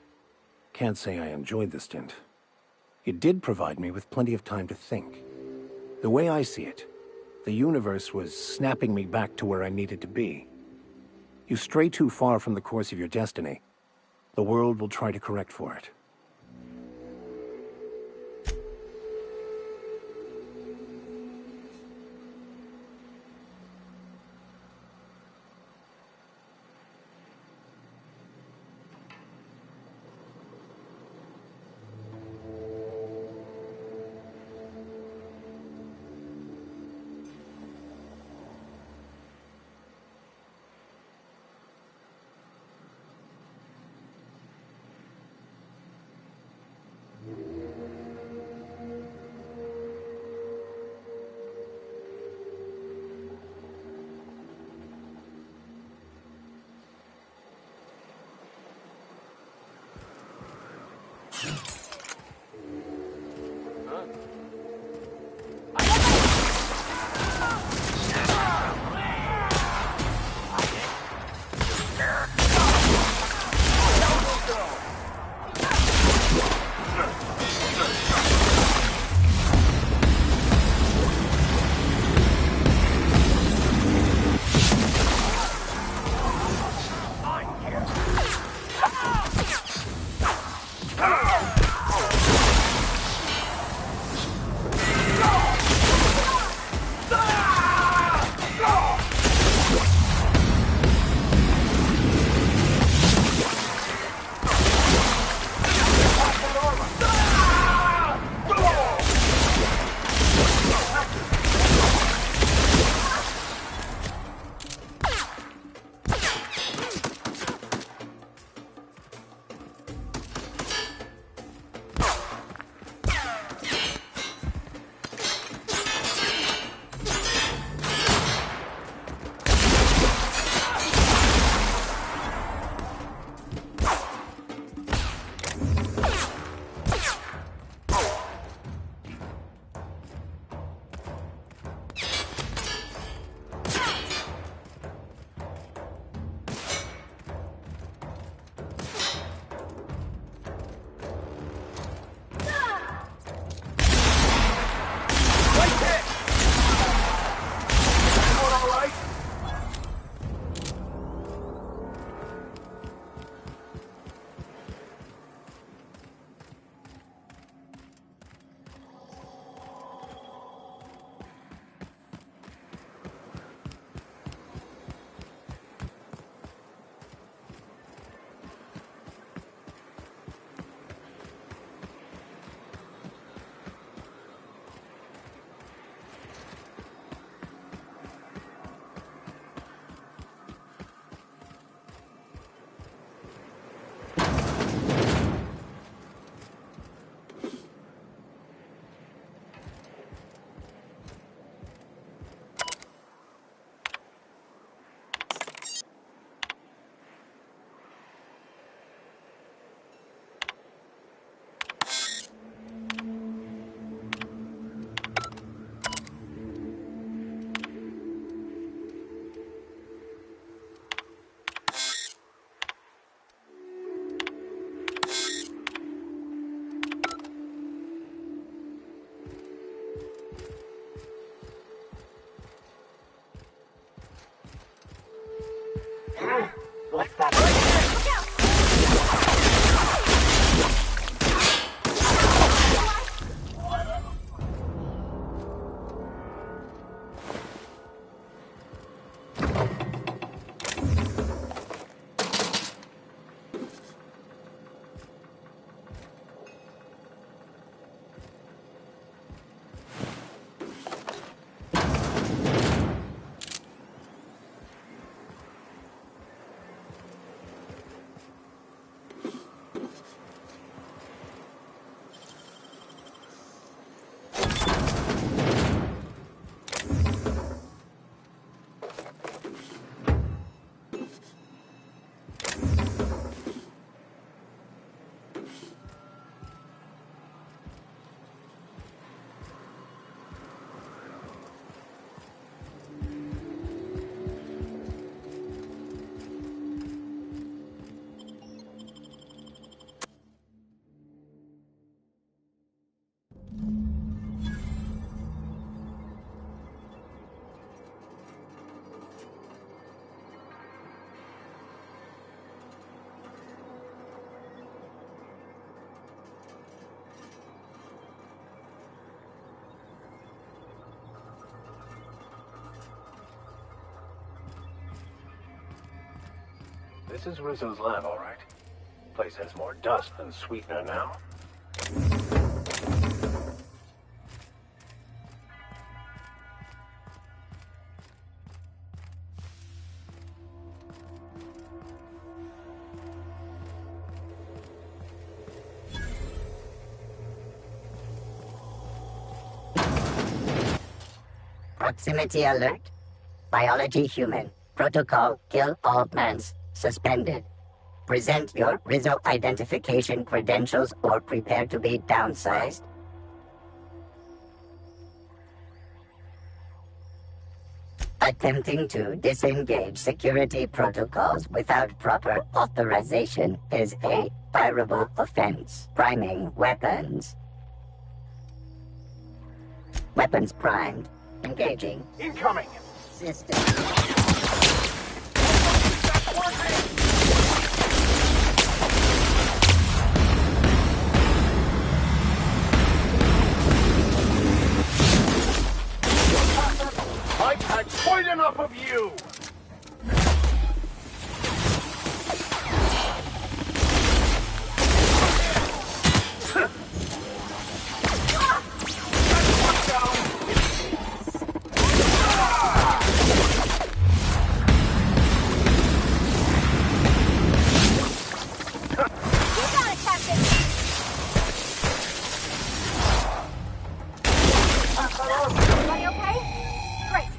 Can't say I enjoyed the stint. It did provide me with plenty of time to think. The way I see it, the universe was snapping me back to where I needed to be. You stray too far from the course of your destiny, the world will try to correct for it. This is Rizzo's lab, all right. Place has more dust than sweetener now. Proximity alert. Biology human. Protocol kill all plants. Suspended. Present your Rizzo identification credentials or prepare to be downsized. Attempting to disengage security protocols without proper authorization is a fireable offense. Priming weapons. Weapons primed. Engaging. Incoming! System. I've had quite enough of you! Everybody okay? Great.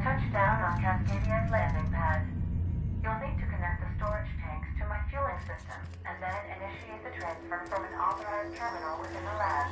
Touchdown on Cascadia's landing pad. You'll need to connect the storage tanks to my fueling system, and then initiate the transfer from an authorized terminal within the lab.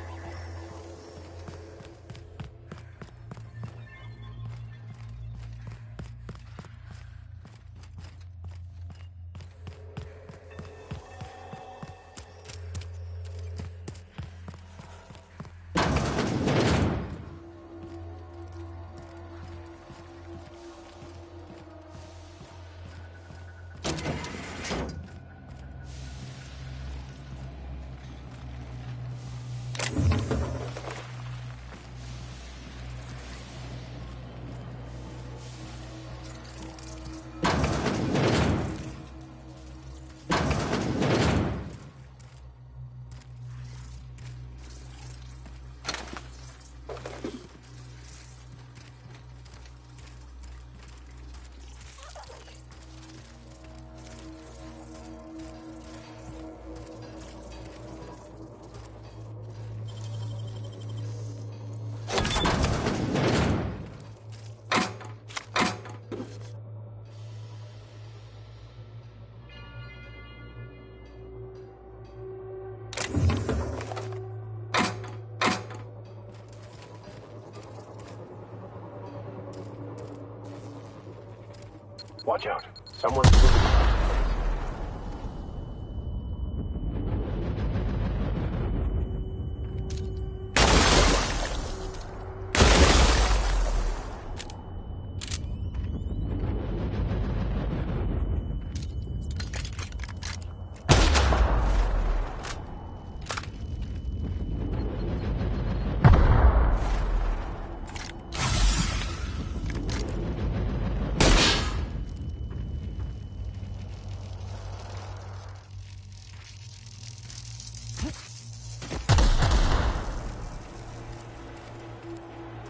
Watch out. Someone's moving.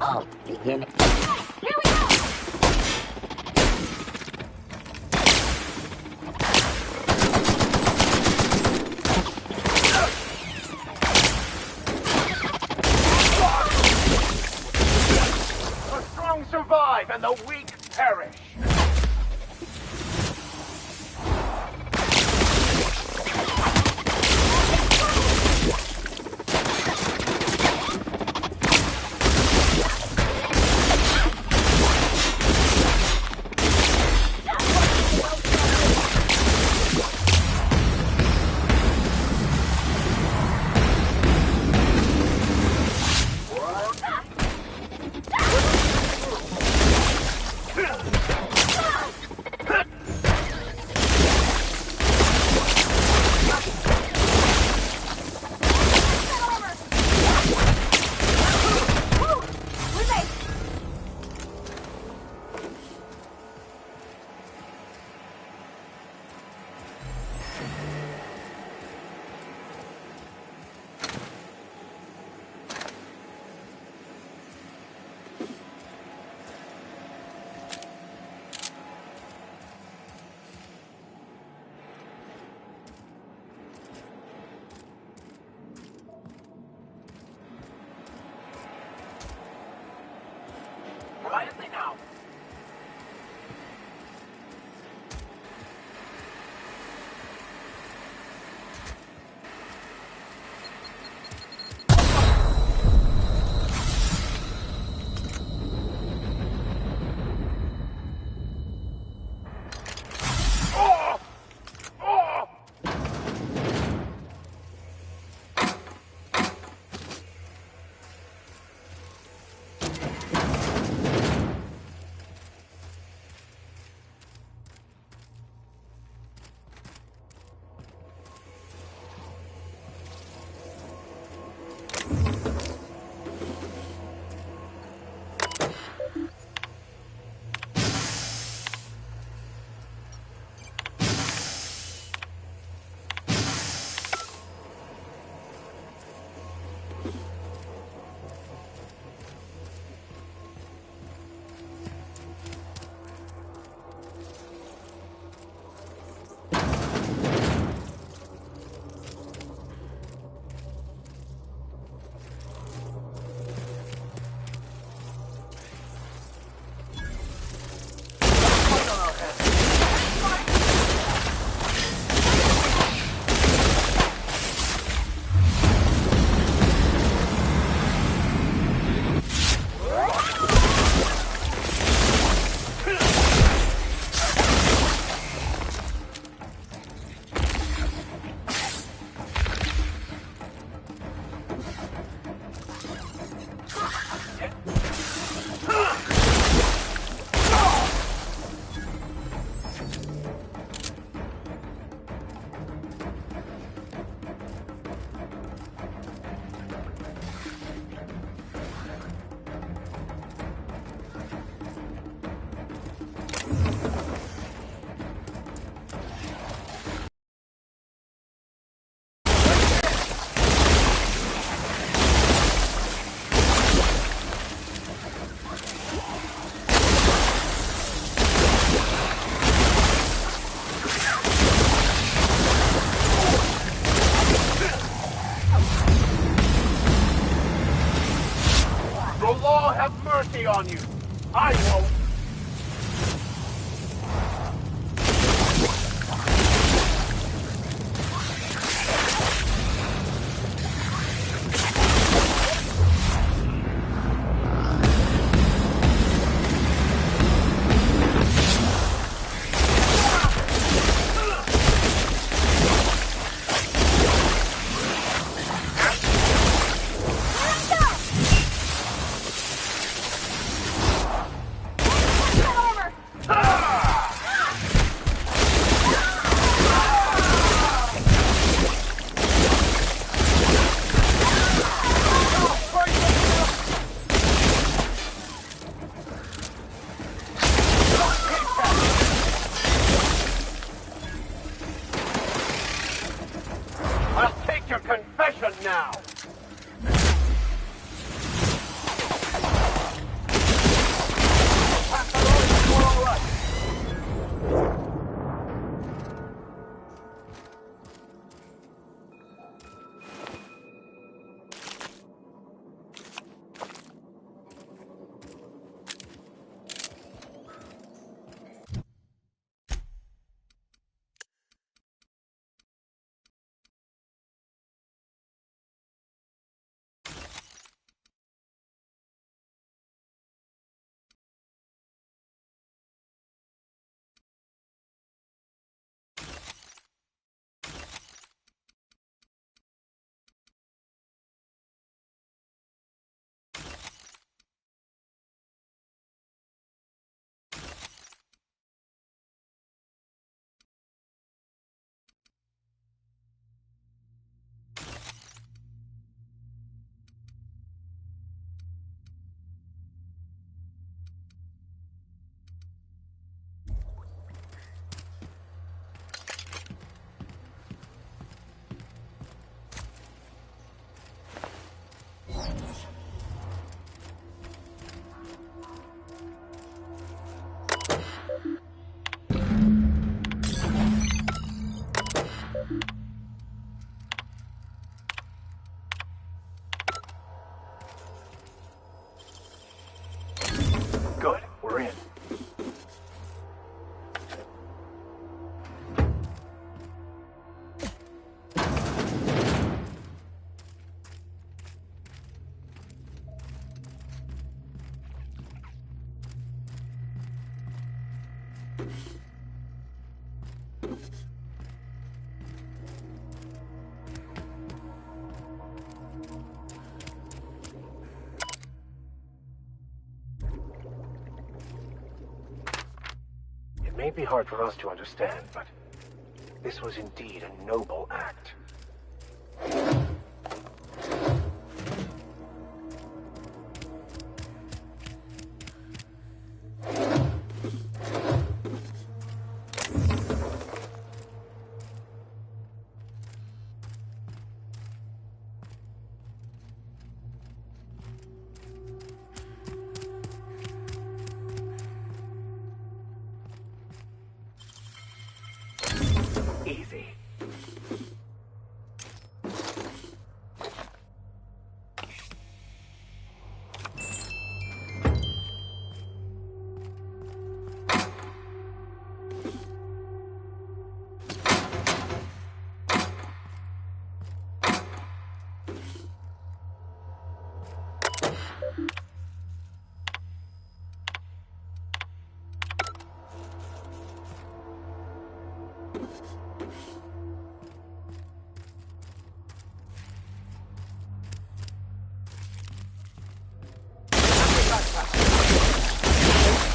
Alt begin. Here we go! easy on you. I won't. I'll take your confession now. Good, we're in. It may be hard for us to understand, but this was indeed a noble act. Easy.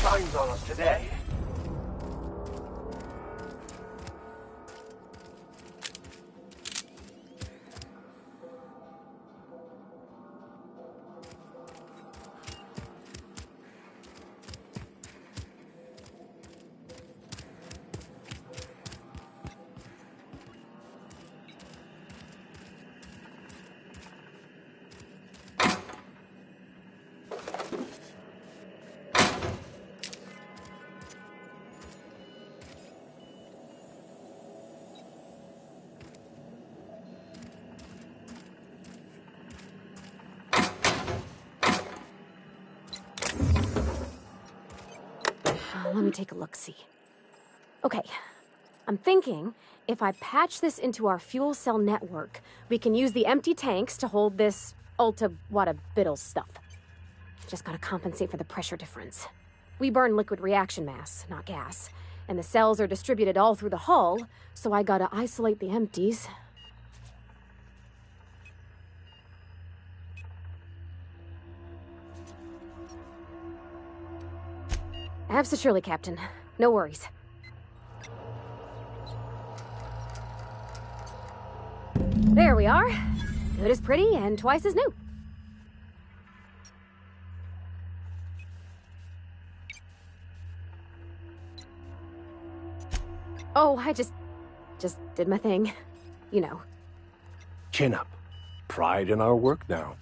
Signs on us today. let me take a look-see. Okay, I'm thinking if I patch this into our fuel cell network, we can use the empty tanks to hold this ulta-wada-biddle stuff. Just gotta compensate for the pressure difference. We burn liquid reaction mass, not gas, and the cells are distributed all through the hull, so I gotta isolate the empties. Absolutely, Captain. No worries. There we are. Good as pretty and twice as new. Oh, I just did my thing. You know. Chin up. Pride in our work now.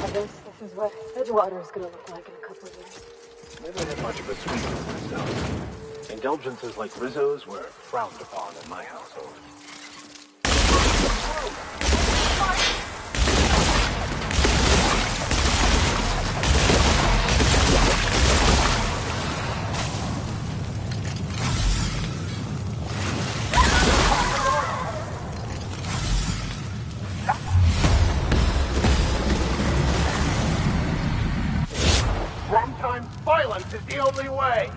I guess this is what Edgewater is gonna look like in a couple of years. Never had much of a sweet tooth myself. Indulgences like Rizzo's were frowned upon in my household. Sometimes violence is the only way!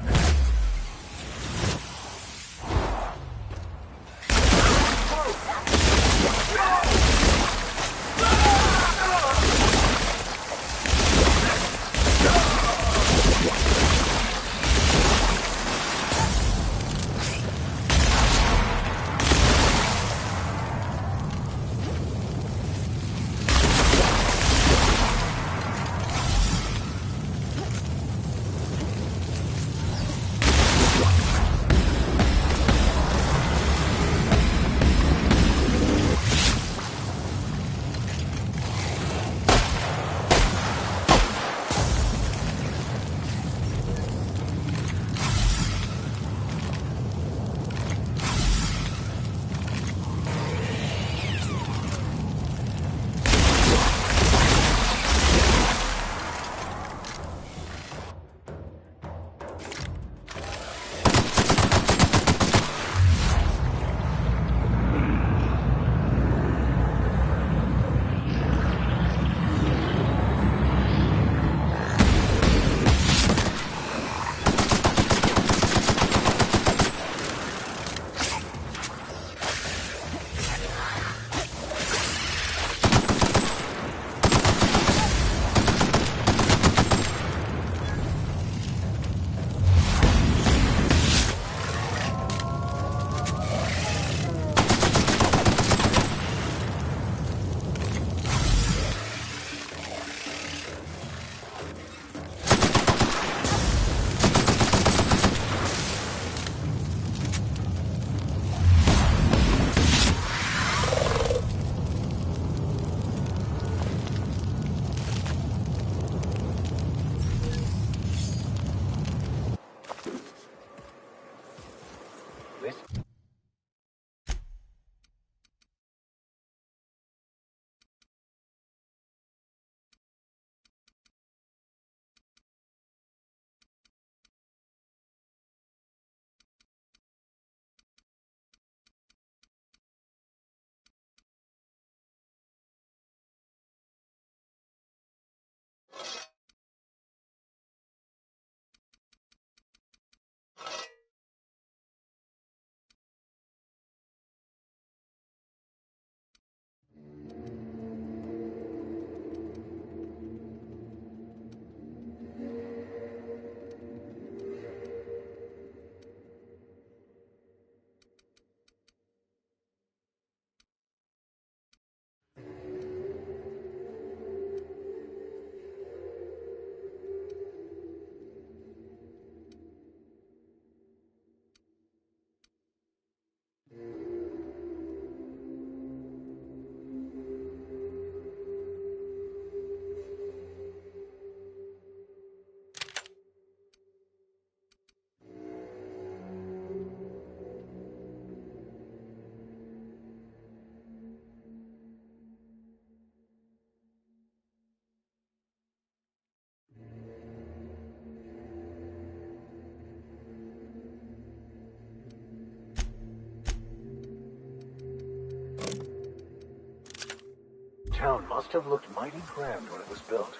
town must have looked mighty grand when it was built.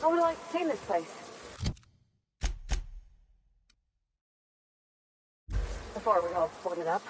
I would like to see this place. Before we all split it up.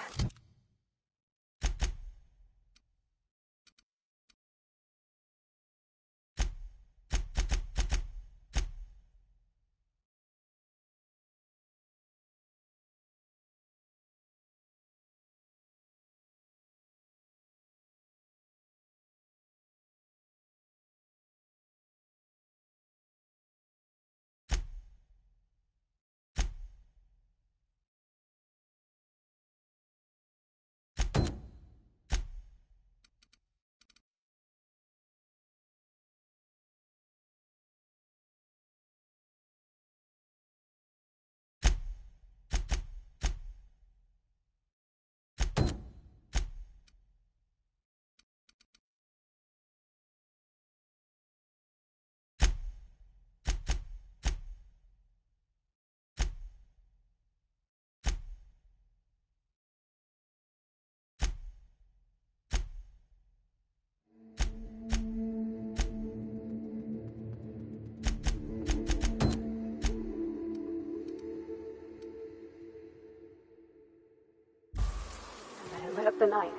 Lit up the night.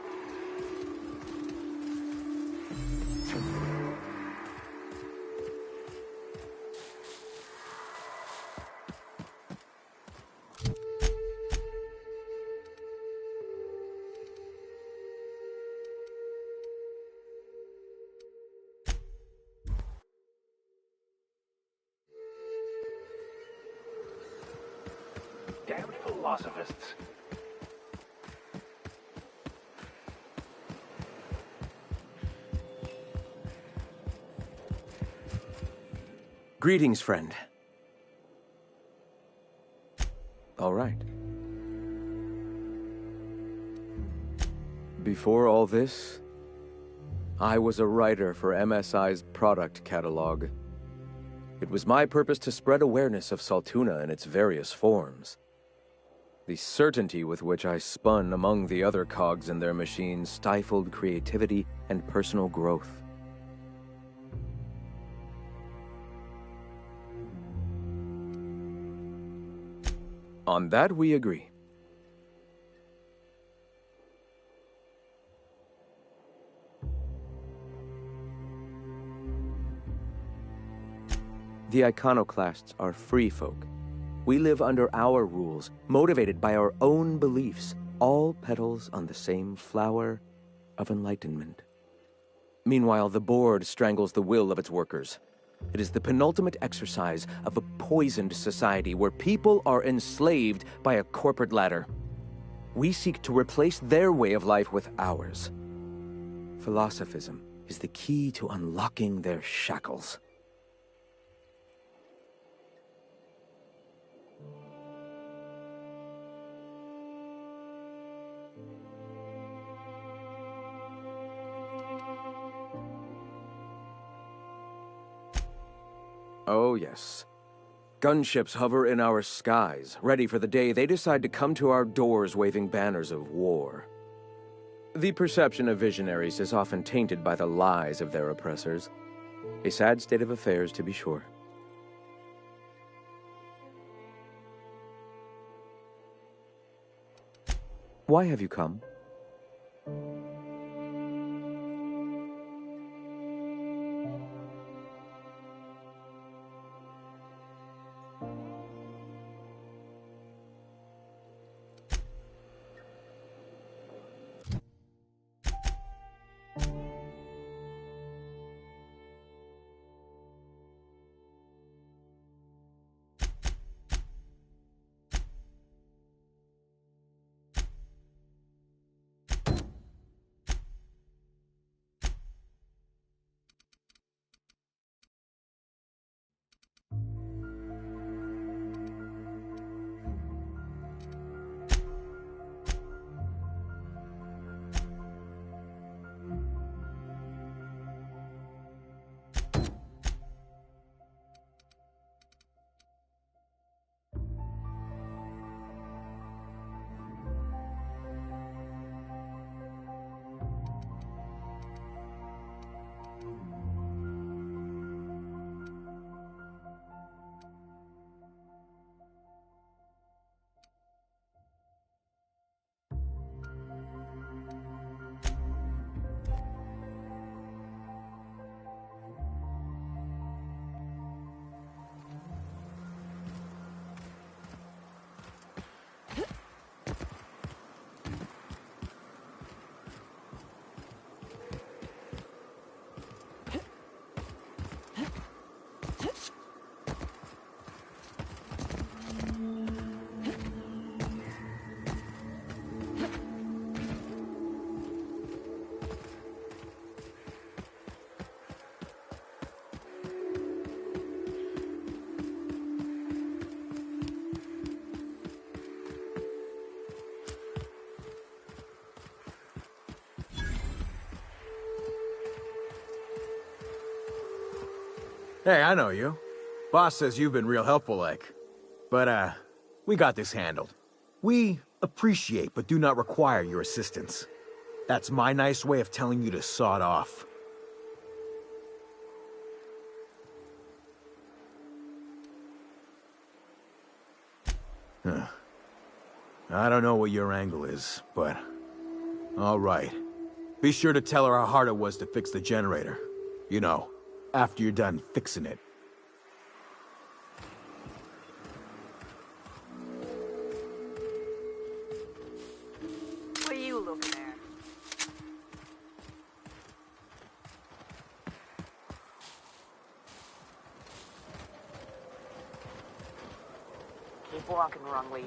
Damn philosophists. Greetings, friend. All right. Before all this, I was a writer for MSI's product catalog. It was my purpose to spread awareness of Saltuna in its various forms. The certainty with which I spun among the other cogs in their machine stifled creativity and personal growth. On that we agree. The iconoclasts are free folk. We live under our rules, motivated by our own beliefs, all petals on the same flower of enlightenment. Meanwhile, the board strangles the will of its workers. It is the penultimate exercise of a poisoned society where people are enslaved by a corporate ladder. We seek to replace their way of life with ours. Philosophism is the key to unlocking their shackles. Oh, yes. Gunships hover in our skies, ready for the day they decide to come to our doors waving banners of war. The perception of visionaries is often tainted by the lies of their oppressors. A sad state of affairs, to be sure. Why have you come? Hey, I know you. Boss says you've been real helpful, like. But, we got this handled. We appreciate but do not require your assistance. That's my nice way of telling you to sod off. I don't know what your angle is, but... Alright. Be sure to tell her how hard it was to fix the generator. You know, after you're done fixing it. What are you looking at? Keep walking, wrong leech.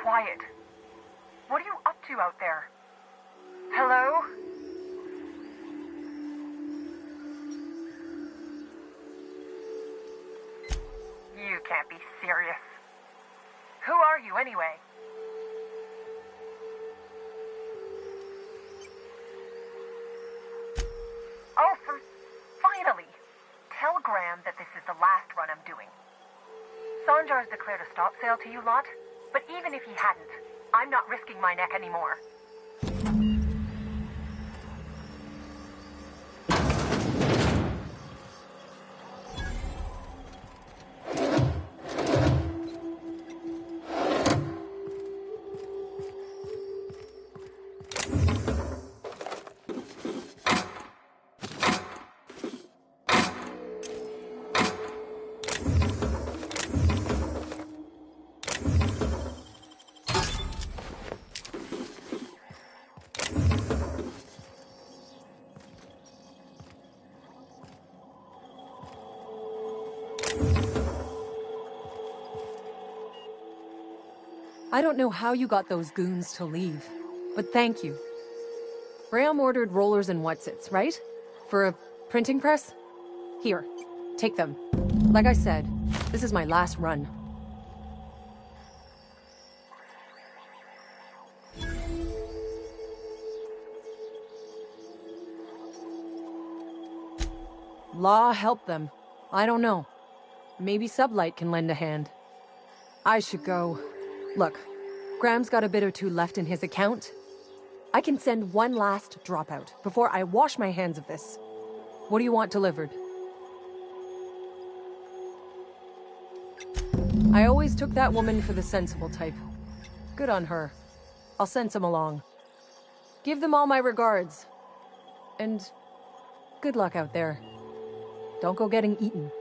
Quiet. What are you up to out there? Hello? You can't be serious. Who are you anyway? Oh, finally! Tell Graham that this is the last run I'm doing. Sanjar's declared a stop sale to you lot. But even if he hadn't, I'm not risking my neck anymore. I don't know how you got those goons to leave, but thank you. Graham ordered rollers and whatsits, right? For a printing press? Here, take them. Like I said, this is my last run. Law help them. I don't know. Maybe Sublight can lend a hand. I should go. Look, Graham's got a bit or two left in his account. I can send one last dropout before I wash my hands of this. What do you want delivered? I always took that woman for the sensible type. Good on her. I'll send some along. Give them all my regards. And good luck out there. Don't go getting eaten.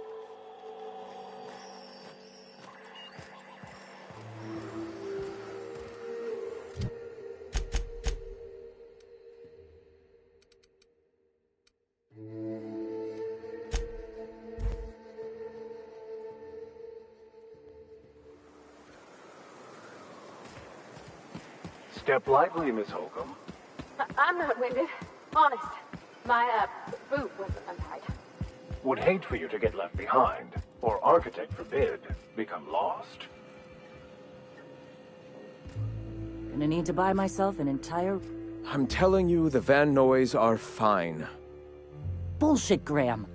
Step lively, Miss Holcomb. I'm not winded. Honest. My, boot wasn't untied. Would hate for you to get left behind, or architect forbid, become lost. Gonna need to buy myself an entire... I'm telling you, the Van Noys are fine. Bullshit, Graham.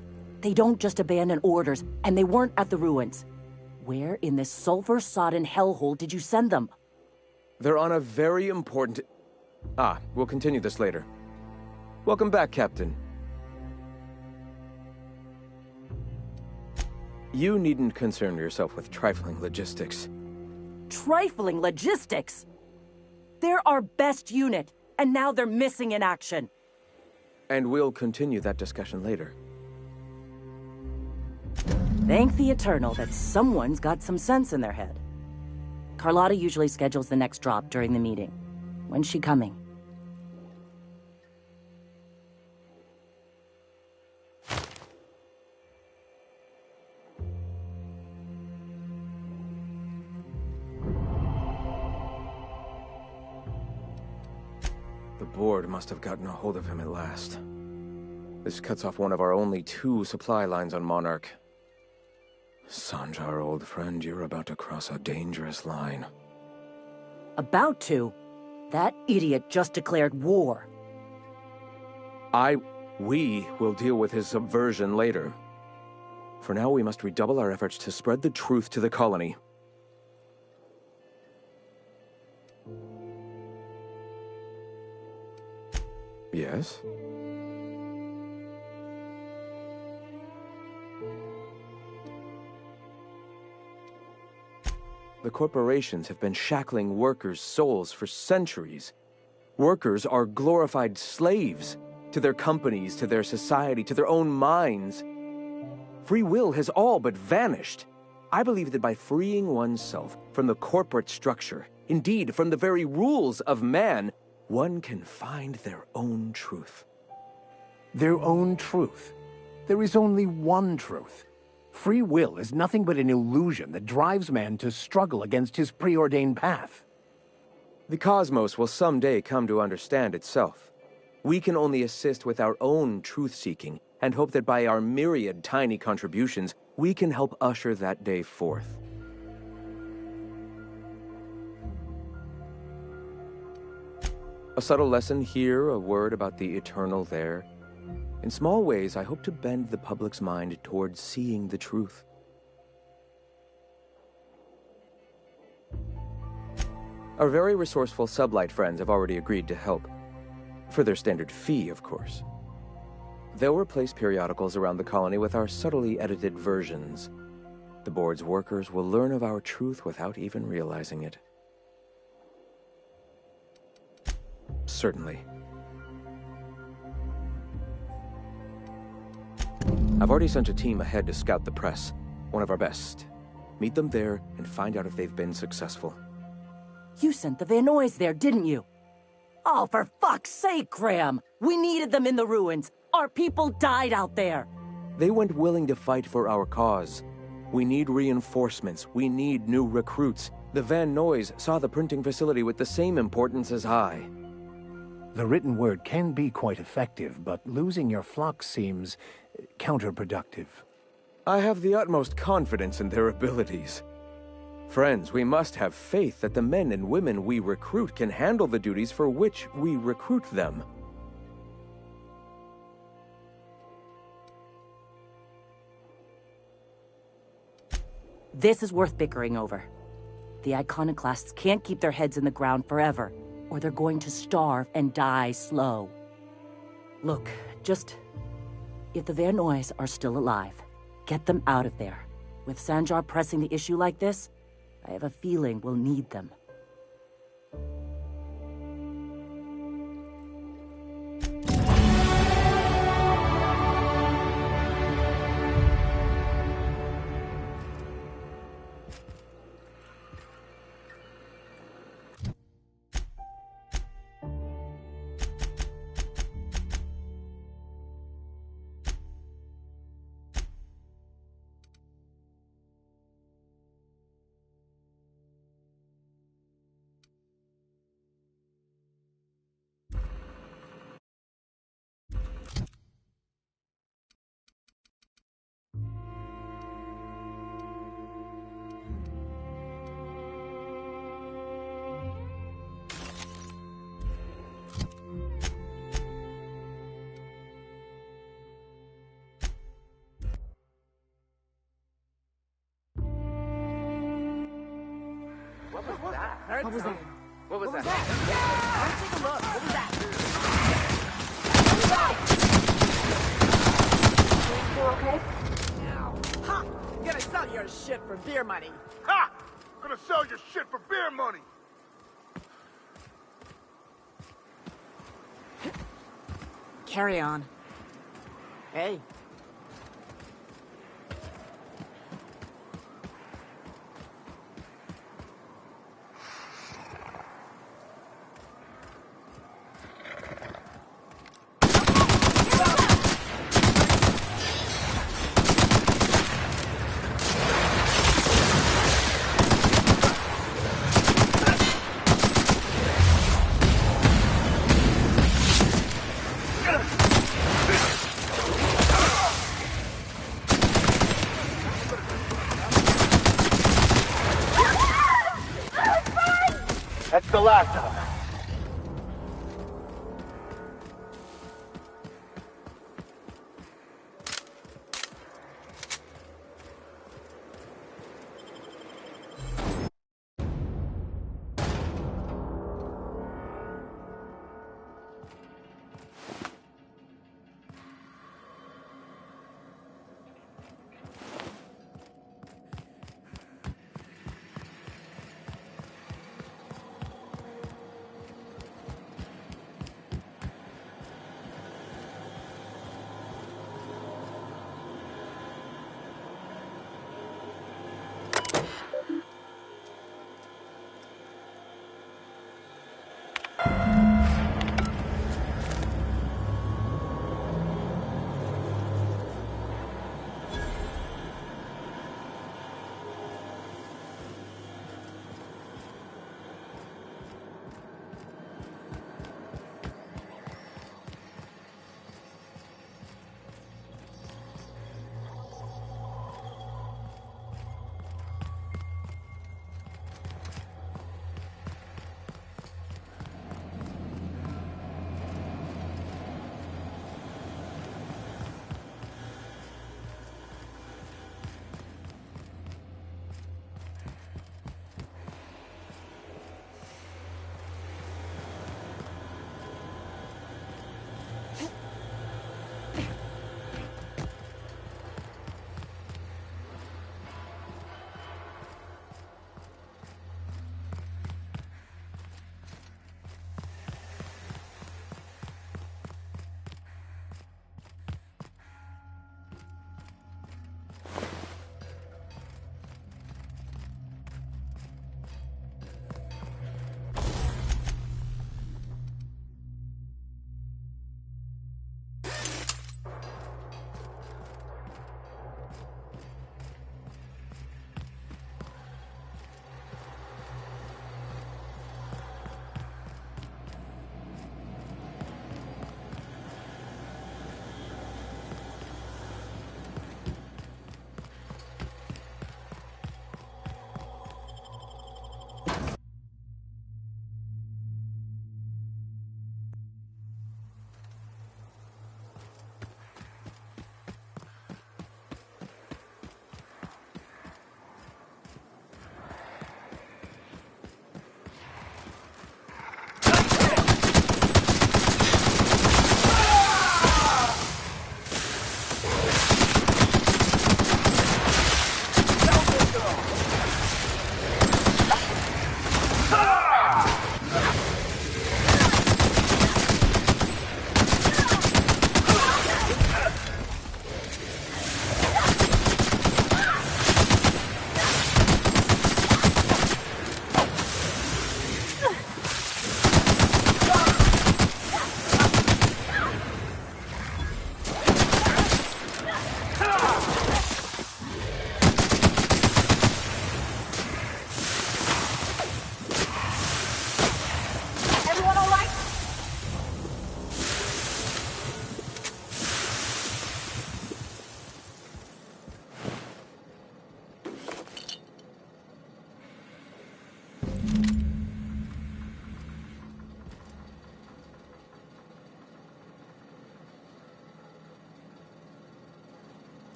They don't just abandon orders, and they weren't at the ruins. Where in this sulfur-sodden hellhole did you send them? They're on a very important... we'll continue this later. Welcome back, Captain. You needn't concern yourself with trifling logistics. Trifling logistics? They're our best unit, and now they're missing in action. And we'll continue that discussion later. Thank the Eternal that someone's got some sense in their head. Carlotta usually schedules the next drop during the meeting. When's she coming? The board must have gotten a hold of him at last. This cuts off one of our only 2 supply lines on Monarch. Sanjar, old friend, you're about to cross a dangerous line. About to? That idiot just declared war. We will deal with his subversion later. For now, we must redouble our efforts to spread the truth to the colony. Yes? The corporations have been shackling workers' souls for centuries. Workers are glorified slaves to their companies, to their society, to their own minds. Free will has all but vanished. I believe that by freeing oneself from the corporate structure, indeed from the very rules of man, one can find their own truth. Their own truth? There is only one truth. Free will is nothing but an illusion that drives man to struggle against his preordained path. The cosmos will someday come to understand itself. We can only assist with our own truth-seeking and hope that by our myriad tiny contributions, we can help usher that day forth. A subtle lesson here, a word about the eternal there. In small ways, I hope to bend the public's mind towards seeing the truth. Our very resourceful sublight friends have already agreed to help. For their standard fee, of course. They'll replace periodicals around the colony with our subtly edited versions. The board's workers will learn of our truth without even realizing it. Certainly. I've already sent a team ahead to scout the press, one of our best. Meet them there and find out if they've been successful. You sent the Vanoys there, didn't you? Oh, for fuck's sake, Graham! We needed them in the ruins. Our people died out there. They went willing to fight for our cause. We need reinforcements. We need new recruits. The Van Noys saw the printing facility with the same importance as I. The written word can be quite effective, but losing your flock seems counterproductive. I have the utmost confidence in their abilities. Friends, we must have faith that the men and women we recruit can handle the duties for which we recruit them. This is worth bickering over. The iconoclasts can't keep their heads in the ground forever, or they're going to starve and die slow. Look, if the Vanoys are still alive, get them out of there. With Sanjar pressing the issue like this, I have a feeling we'll need them. What was that? What was that? Take a look. What was that? You okay? Ha! Gonna sell your shit for beer money. Ha! Gonna sell your shit for beer money. Carry on. Hey. That's the last of them.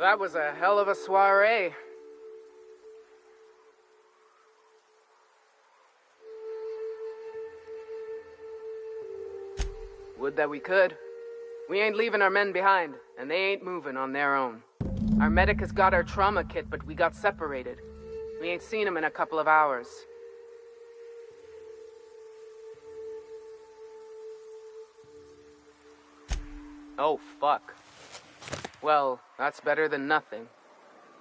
That was a hell of a soiree. Would that we could. We ain't leaving our men behind, and they ain't moving on their own. Our medic has got our trauma kit, but we got separated. We ain't seen him in a couple of hours. Oh, fuck. Well, that's better than nothing.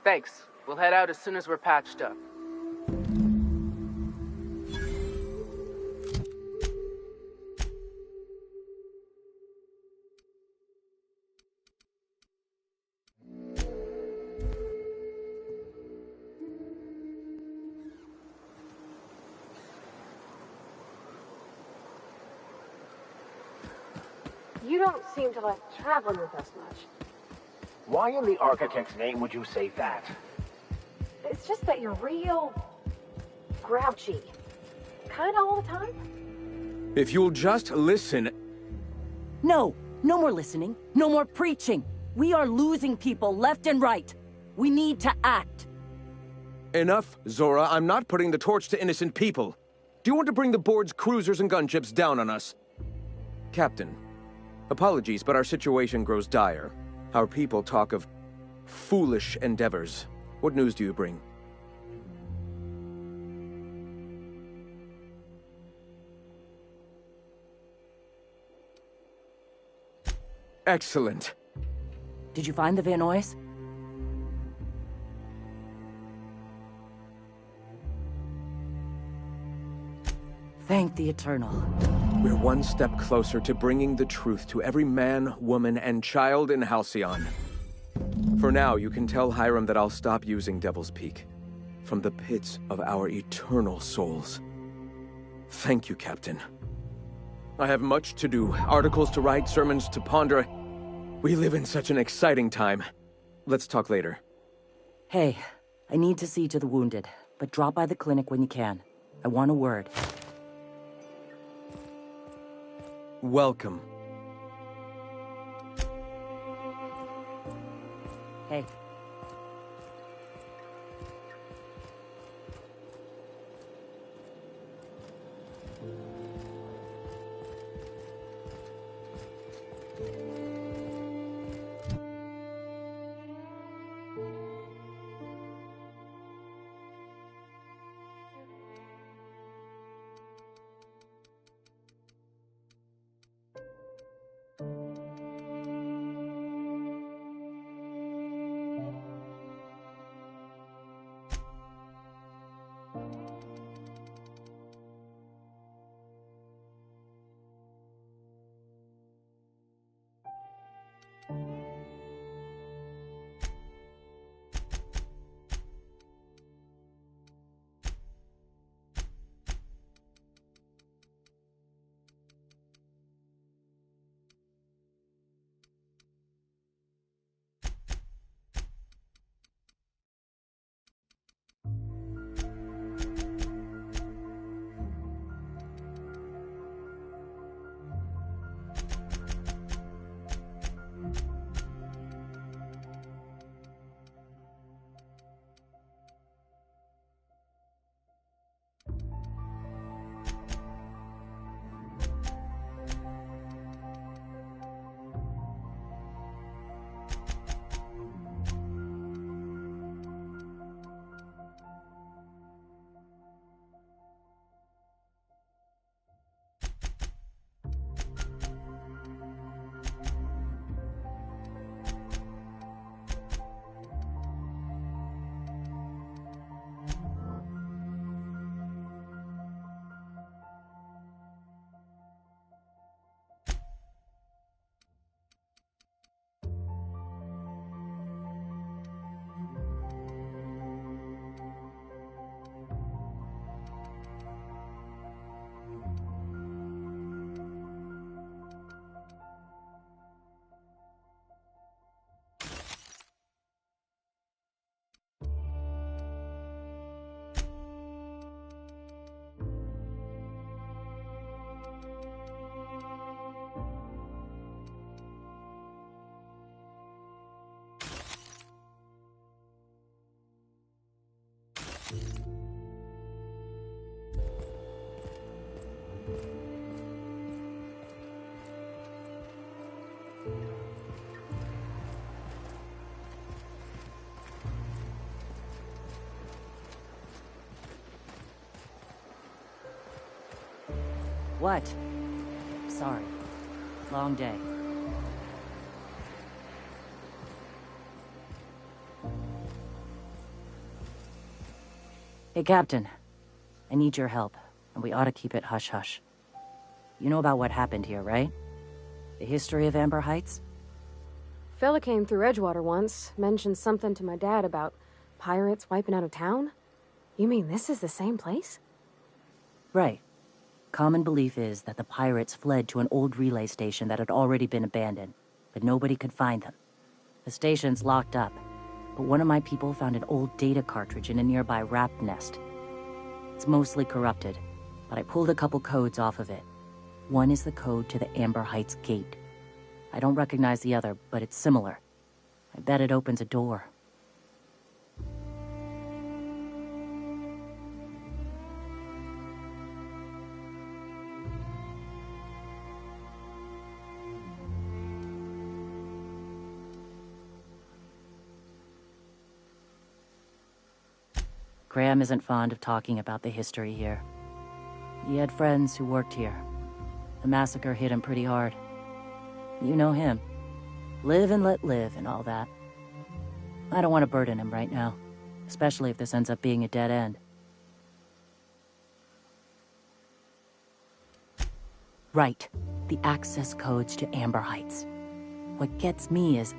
Thanks. We'll head out as soon as we're patched up. You don't seem to like traveling with us much. Why in the architect's name would you say that? It's just that you're real grouchy. Kinda all the time. If you'll just listen... No, no more listening. No more preaching. We are losing people left and right. We need to act. Enough, Zora. I'm not putting the torch to innocent people. Do you want to bring the board's cruisers and gunships down on us? Captain, apologies, but our situation grows dire. Our people talk of foolish endeavors. What news do you bring? Excellent. Did you find the Van Nuys? Thank the Eternal. We're one step closer to bringing the truth to every man, woman, and child in Halcyon. For now, you can tell Hiram that I'll stop using Devil's Peak. From the pits of our eternal souls. Thank you, Captain. I have much to do. Articles to write, sermons to ponder. We live in such an exciting time. Let's talk later. Hey, I need to see to the wounded, but drop by the clinic when you can. I want a word. Welcome. Hey. What? Sorry. Long day. Hey, Captain. I need your help, and we ought to keep it hush-hush. You know about what happened here, right? The history of Amber Heights? Fella came through Edgewater once, mentioned something to my dad about pirates wiping out a town. You mean this is the same place? Right. Common belief is that the pirates fled to an old relay station that had already been abandoned, but nobody could find them. The station's locked up, but one of my people found an old data cartridge in a nearby rat nest. It's mostly corrupted, but I pulled a couple codes off of it. One is the code to the Amber Heights gate. I don't recognize the other, but it's similar. I bet it opens a door. Graham isn't fond of talking about the history here. He had friends who worked here. The massacre hit him pretty hard. You know him. Live and let live and all that. I don't want to burden him right now, especially if this ends up being a dead end. Right. The access codes to Amber Heights. What gets me is,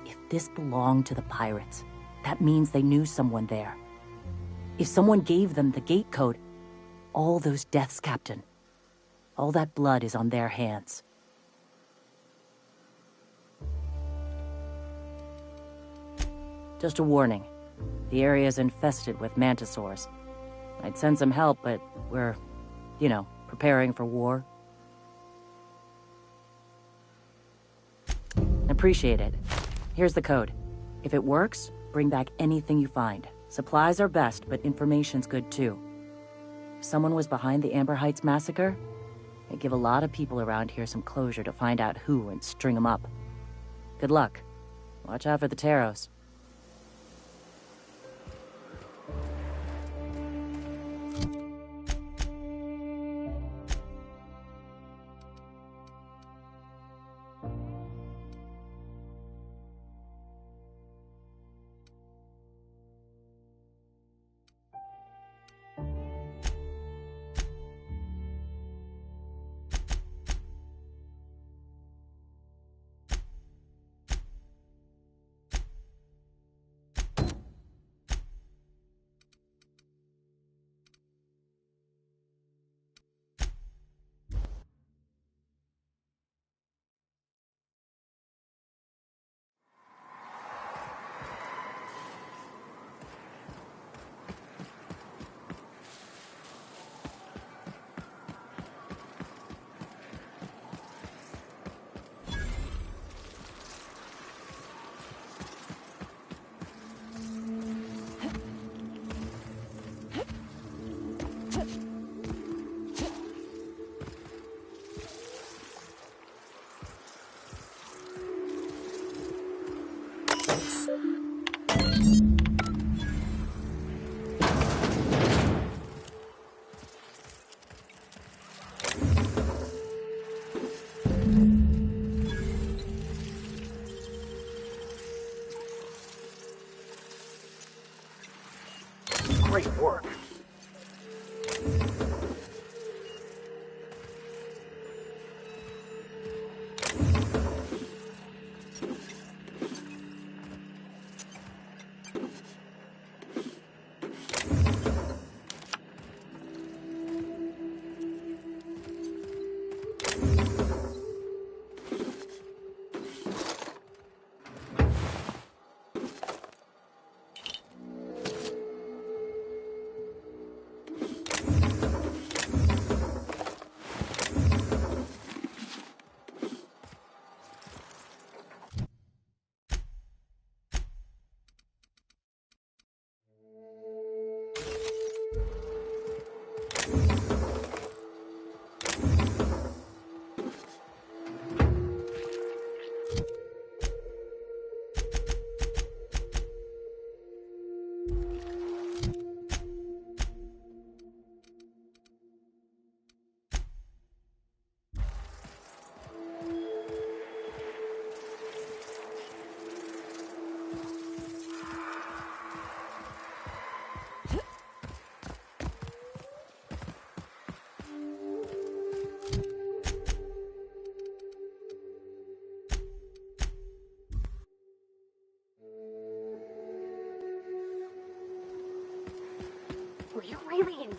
if this belonged to the pirates, that means they knew someone there. If someone gave them the gate code, all those deaths, Captain, all that blood is on their hands. Just a warning. The area is infested with mantisaurs. I'd send some help, but we're, preparing for war. Appreciate it. Here's the code. If it works, bring back anything you find. Supplies are best, but information's good too. If someone was behind the Amber Heights massacre, it'd give a lot of people around here some closure to find out who and string them up. Good luck. Watch out for the Taros.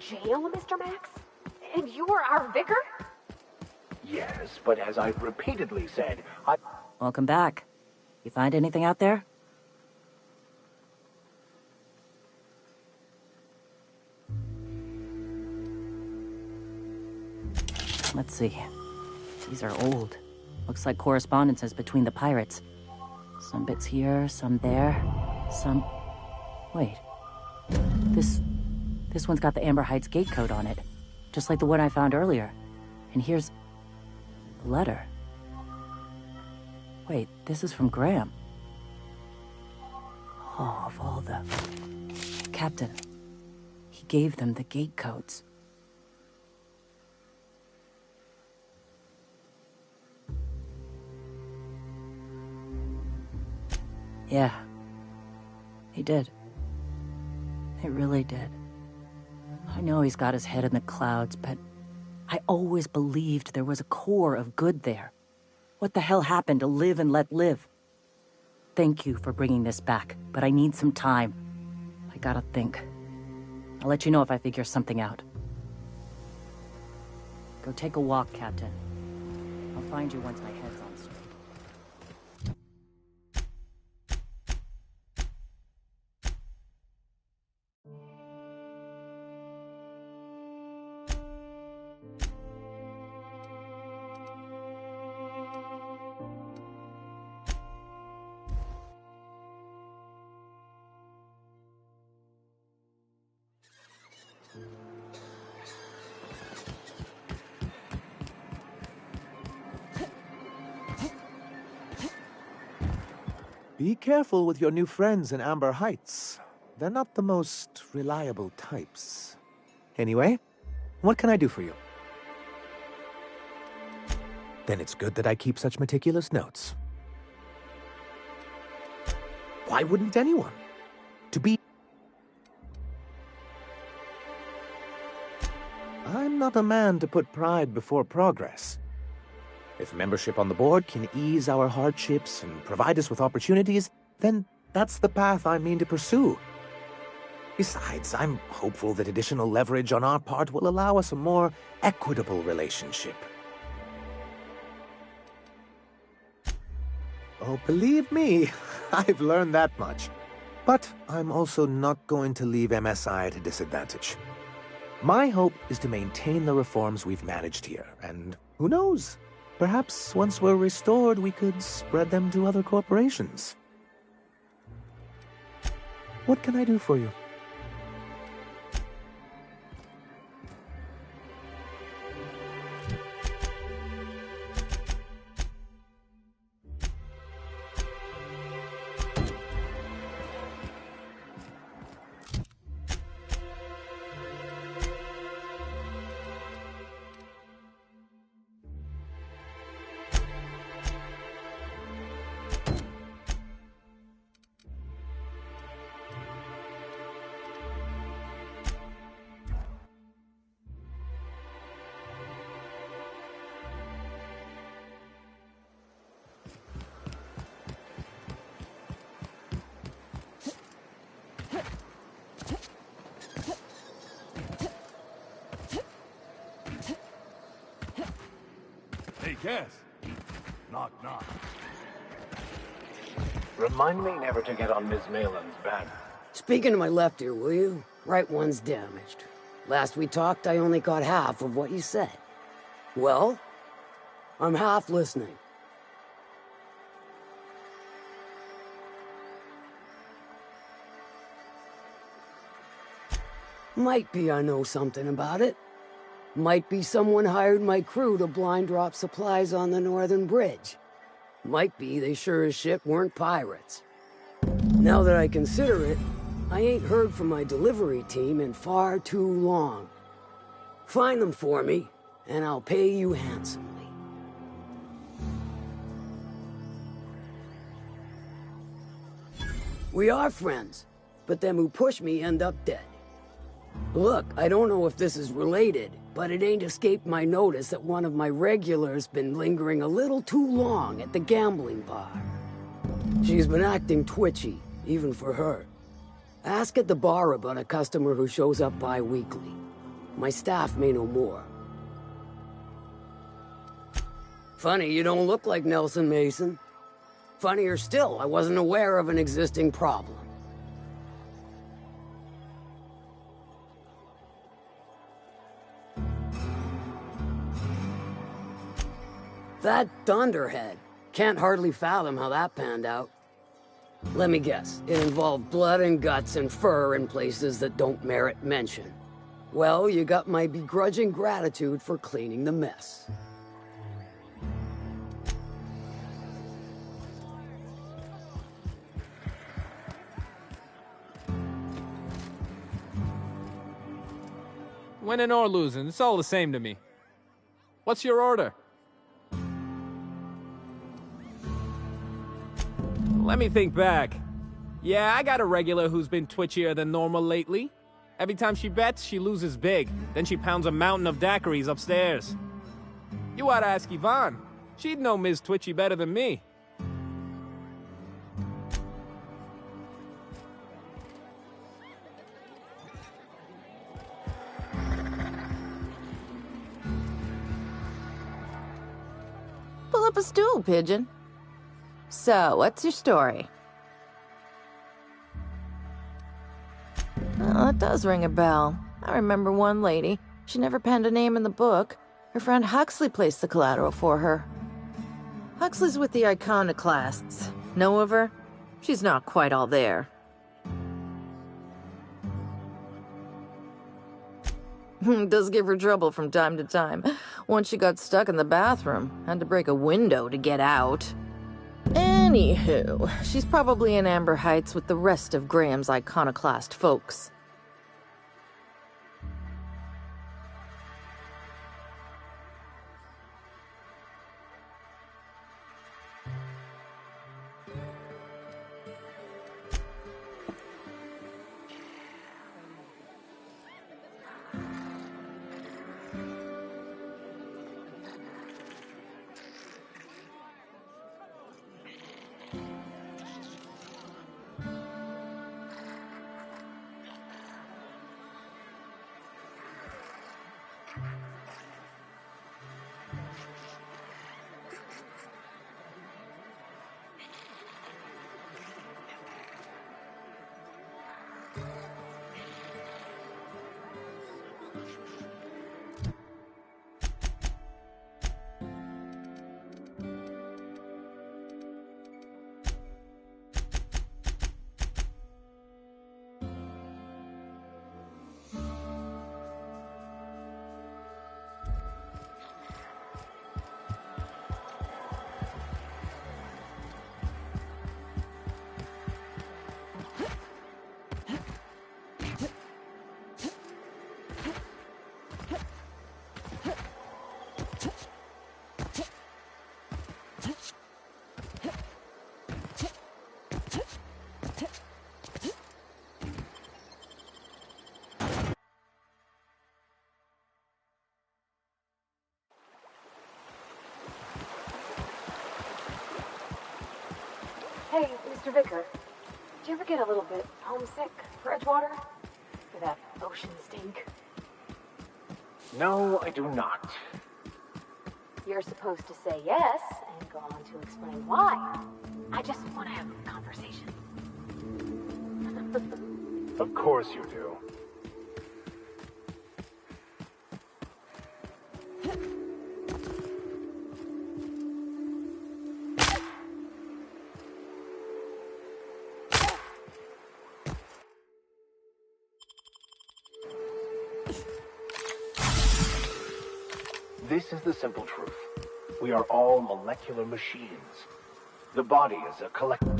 jail, Mr. Max? And you were our vicar? Yes, but as I've repeatedly said, Welcome back. You find anything out there? Let's see. These are old. Looks like correspondences between the pirates. Some bits here, some there, some... Wait. This one's got the Amber Heights gate code on it. Just like the one I found earlier. And here's... a letter. Wait, this is from Graham. Oh, of all the... Captain. He gave them the gate codes. Yeah. He did. He really did. I know he's got his head in the clouds, but I always believed there was a core of good there. What the hell happened to live and let live? Thank you for bringing this back, but I need some time. I gotta think. I'll let you know if I figure something out. Go take a walk, Captain. I'll find you once my head's on straight. Be careful with your new friends in Amber Heights. They're not the most reliable types. Anyway, what can I do for you? Then it's good that I keep such meticulous notes. Why wouldn't anyone? To be... I'm not a man to put pride before progress. If membership on the board can ease our hardships and provide us with opportunities, then that's the path I mean to pursue. Besides, I'm hopeful that additional leverage on our part will allow us a more equitable relationship. Oh, believe me, I've learned that much. But I'm also not going to leave MSI at a disadvantage. My hope is to maintain the reforms we've managed here, and who knows? Perhaps once we're restored, we could spread them to other corporations. What can I do for you? Hey, Cass. Knock, knock. Remind me never to get on Ms. Malin's bad. Speaking to my left ear, will you? Right one's damaged. Last we talked, I only got half of what you said. Well, I'm half listening. Might be I know something about it. Might be someone hired my crew to blind drop supplies on the northern bridge. Might be they sure as shit weren't pirates. Now that I consider it, I ain't heard from my delivery team in far too long. Find them for me, and I'll pay you handsomely. We are friends, but them who push me end up dead. Look, I don't know if this is related, but it ain't escaped my notice that one of my regulars been lingering a little too long at the gambling bar. She's been acting twitchy, even for her. Ask at the bar about a customer who shows up bi-weekly. My staff may know more. Funny, you don't look like Nelson Mason. Funnier still, I wasn't aware of an existing problem. That Thunderhead. Can't hardly fathom how that panned out. Let me guess, it involved blood and guts and fur in places that don't merit mention. Well, you got my begrudging gratitude for cleaning the mess. Winning or losing, it's all the same to me. What's your order? Let me think back. Yeah, I got a regular who's been twitchier than normal lately. Every time she bets, she loses big. Then she pounds a mountain of daiquiris upstairs. You oughta ask Yvonne. She'd know Ms. Twitchy better than me. Pull up a stool, Pigeon. So, what's your story? Oh, that does ring a bell. I remember one lady. She never penned a name in the book. Her friend Huxley placed the collateral for her. Huxley's with the Iconoclasts. Know of her? She's not quite all there. Does give her trouble from time to time. Once she got stuck in the bathroom. Had to break a window to get out. Anywho, she's probably in Amber Heights with the rest of Graham's Iconoclast folks. Hey, Mr. Vicker. Do you ever get a little bit homesick for Edgewater? For that ocean stink? No, I do not. You're supposed to say yes and go on to explain why. I just want to have a conversation. Of course you do. This is the simple truth. We are all molecular machines. The body is a collection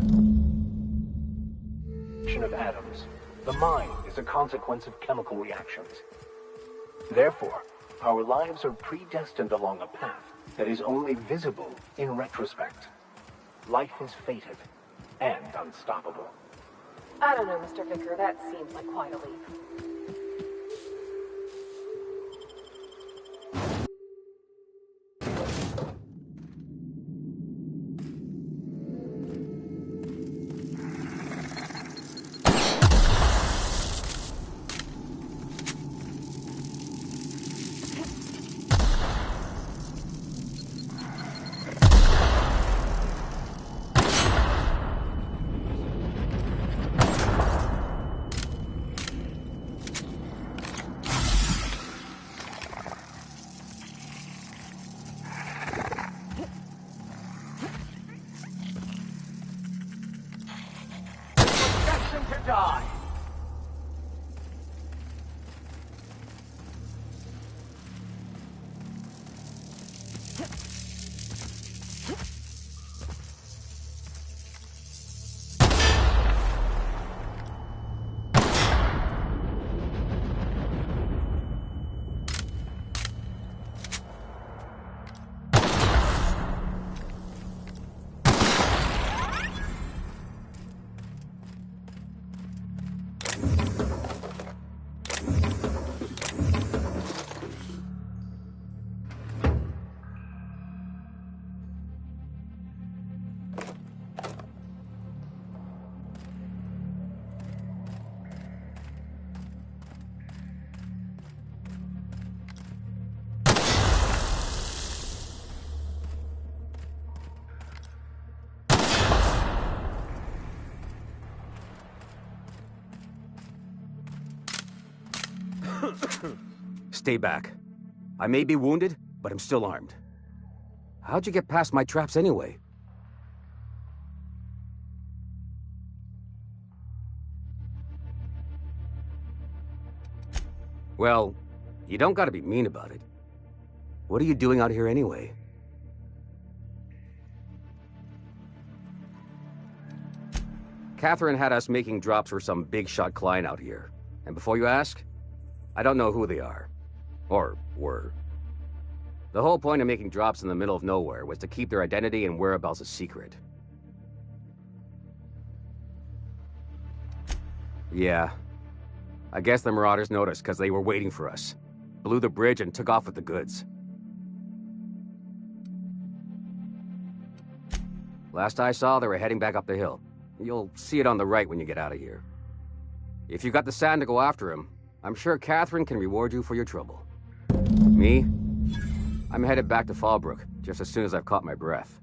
of atoms. The mind is a consequence of chemical reactions. Therefore, our lives are predestined along a path that is only visible in retrospect. Life is fated and unstoppable. I don't know, Mr. Vicker. That seems like quite a leap. Stay back. I may be wounded, but I'm still armed. How'd you get past my traps anyway? Well, you don't gotta be mean about it. What are you doing out here anyway? Catherine had us making drops for some big-shot client out here. And before you ask, I don't know who they are. Or were. The whole point of making drops in the middle of nowhere was to keep their identity and whereabouts a secret. Yeah. I guess the Marauders noticed because they were waiting for us. Blew the bridge and took off with the goods. Last I saw, they were heading back up the hill. You'll see it on the right when you get out of here. If you got the sand to go after him, I'm sure Catherine can reward you for your trouble. Me? I'm headed back to Fallbrook, just as soon as I've caught my breath.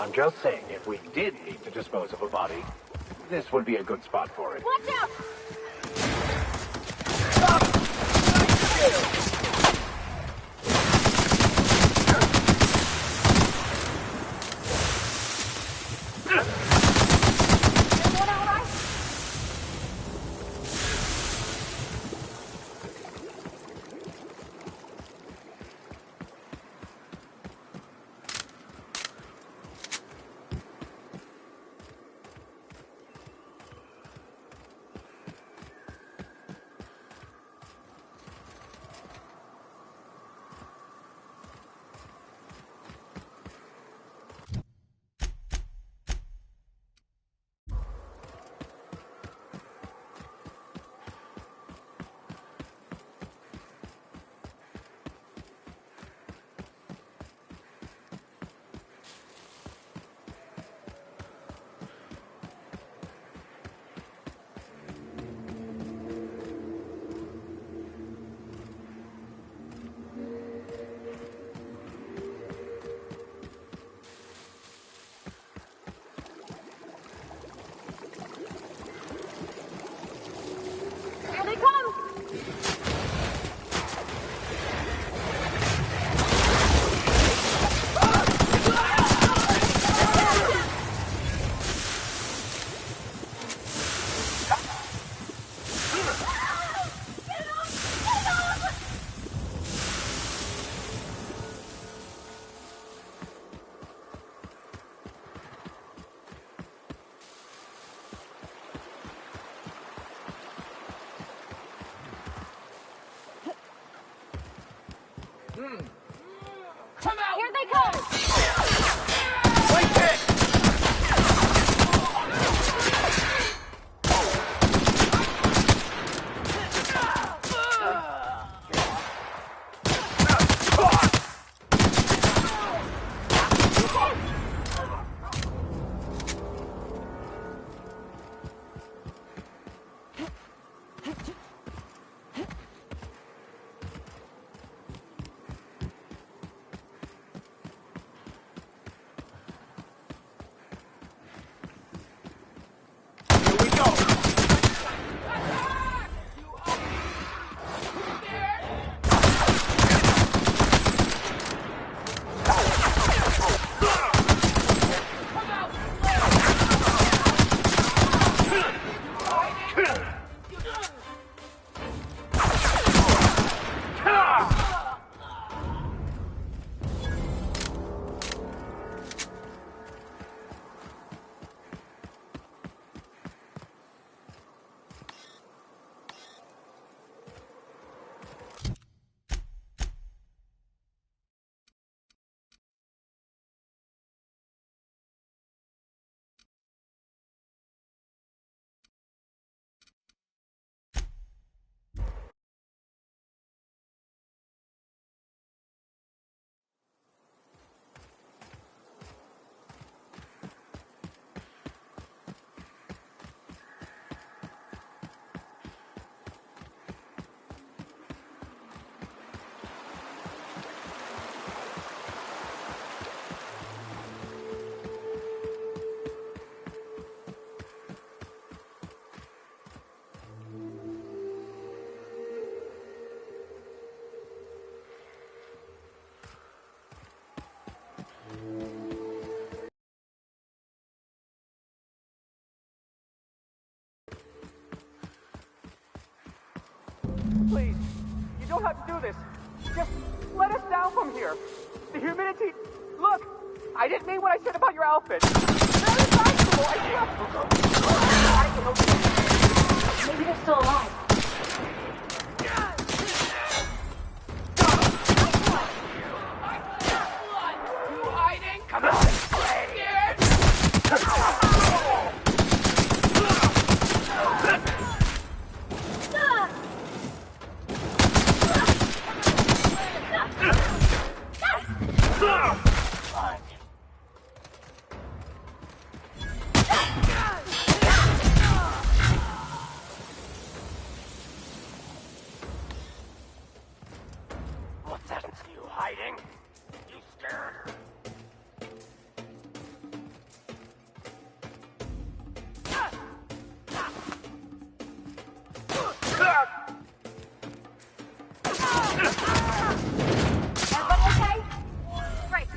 I'm just saying, if we did need to dispose of a body, this would be a good spot for it. Watch out! Come out! Here they come! Right there! Please, you don't have to do this. Just let us down from here. The humidity... Look, I didn't mean what I said about your outfit. Very fashionable, Maybe they're still alive. You hiding? Come on, What's that? You hiding? You scared? Everybody okay? Great.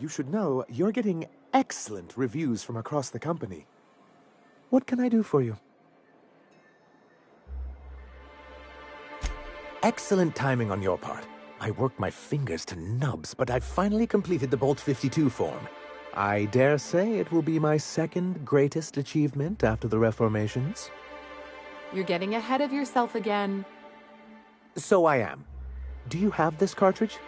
You should know you're getting excellent reviews from across the company. What can I do for you? Excellent timing on your part. I worked my fingers to nubs, but I've finally completed the Bolt 52 form. I dare say it will be my second greatest achievement after the Reformations. You're getting ahead of yourself again. So I am. Do you have this cartridge?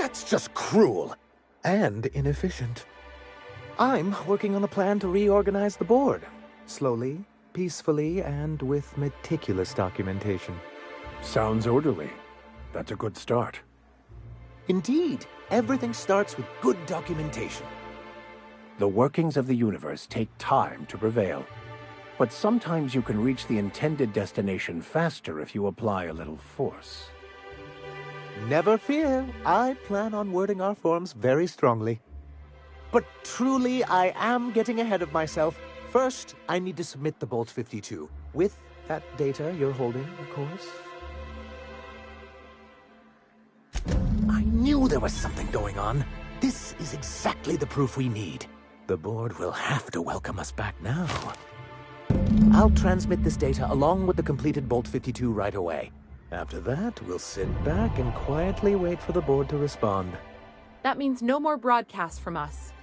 That's just cruel. And inefficient. I'm working on a plan to reorganize the board. Slowly, peacefully, and with meticulous documentation. Sounds orderly. That's a good start. Indeed, everything starts with good documentation. The workings of the universe take time to prevail. But sometimes you can reach the intended destination faster if you apply a little force. Never fear, I plan on wording our forms very strongly. But truly, I am getting ahead of myself. First, I need to submit the Bolt 52. With that data you're holding, of course. I knew there was something going on. This is exactly the proof we need. The board will have to welcome us back now. I'll transmit this data along with the completed Bolt 52 right away. After that, we'll sit back and quietly wait for the board to respond. That means no more broadcasts from us.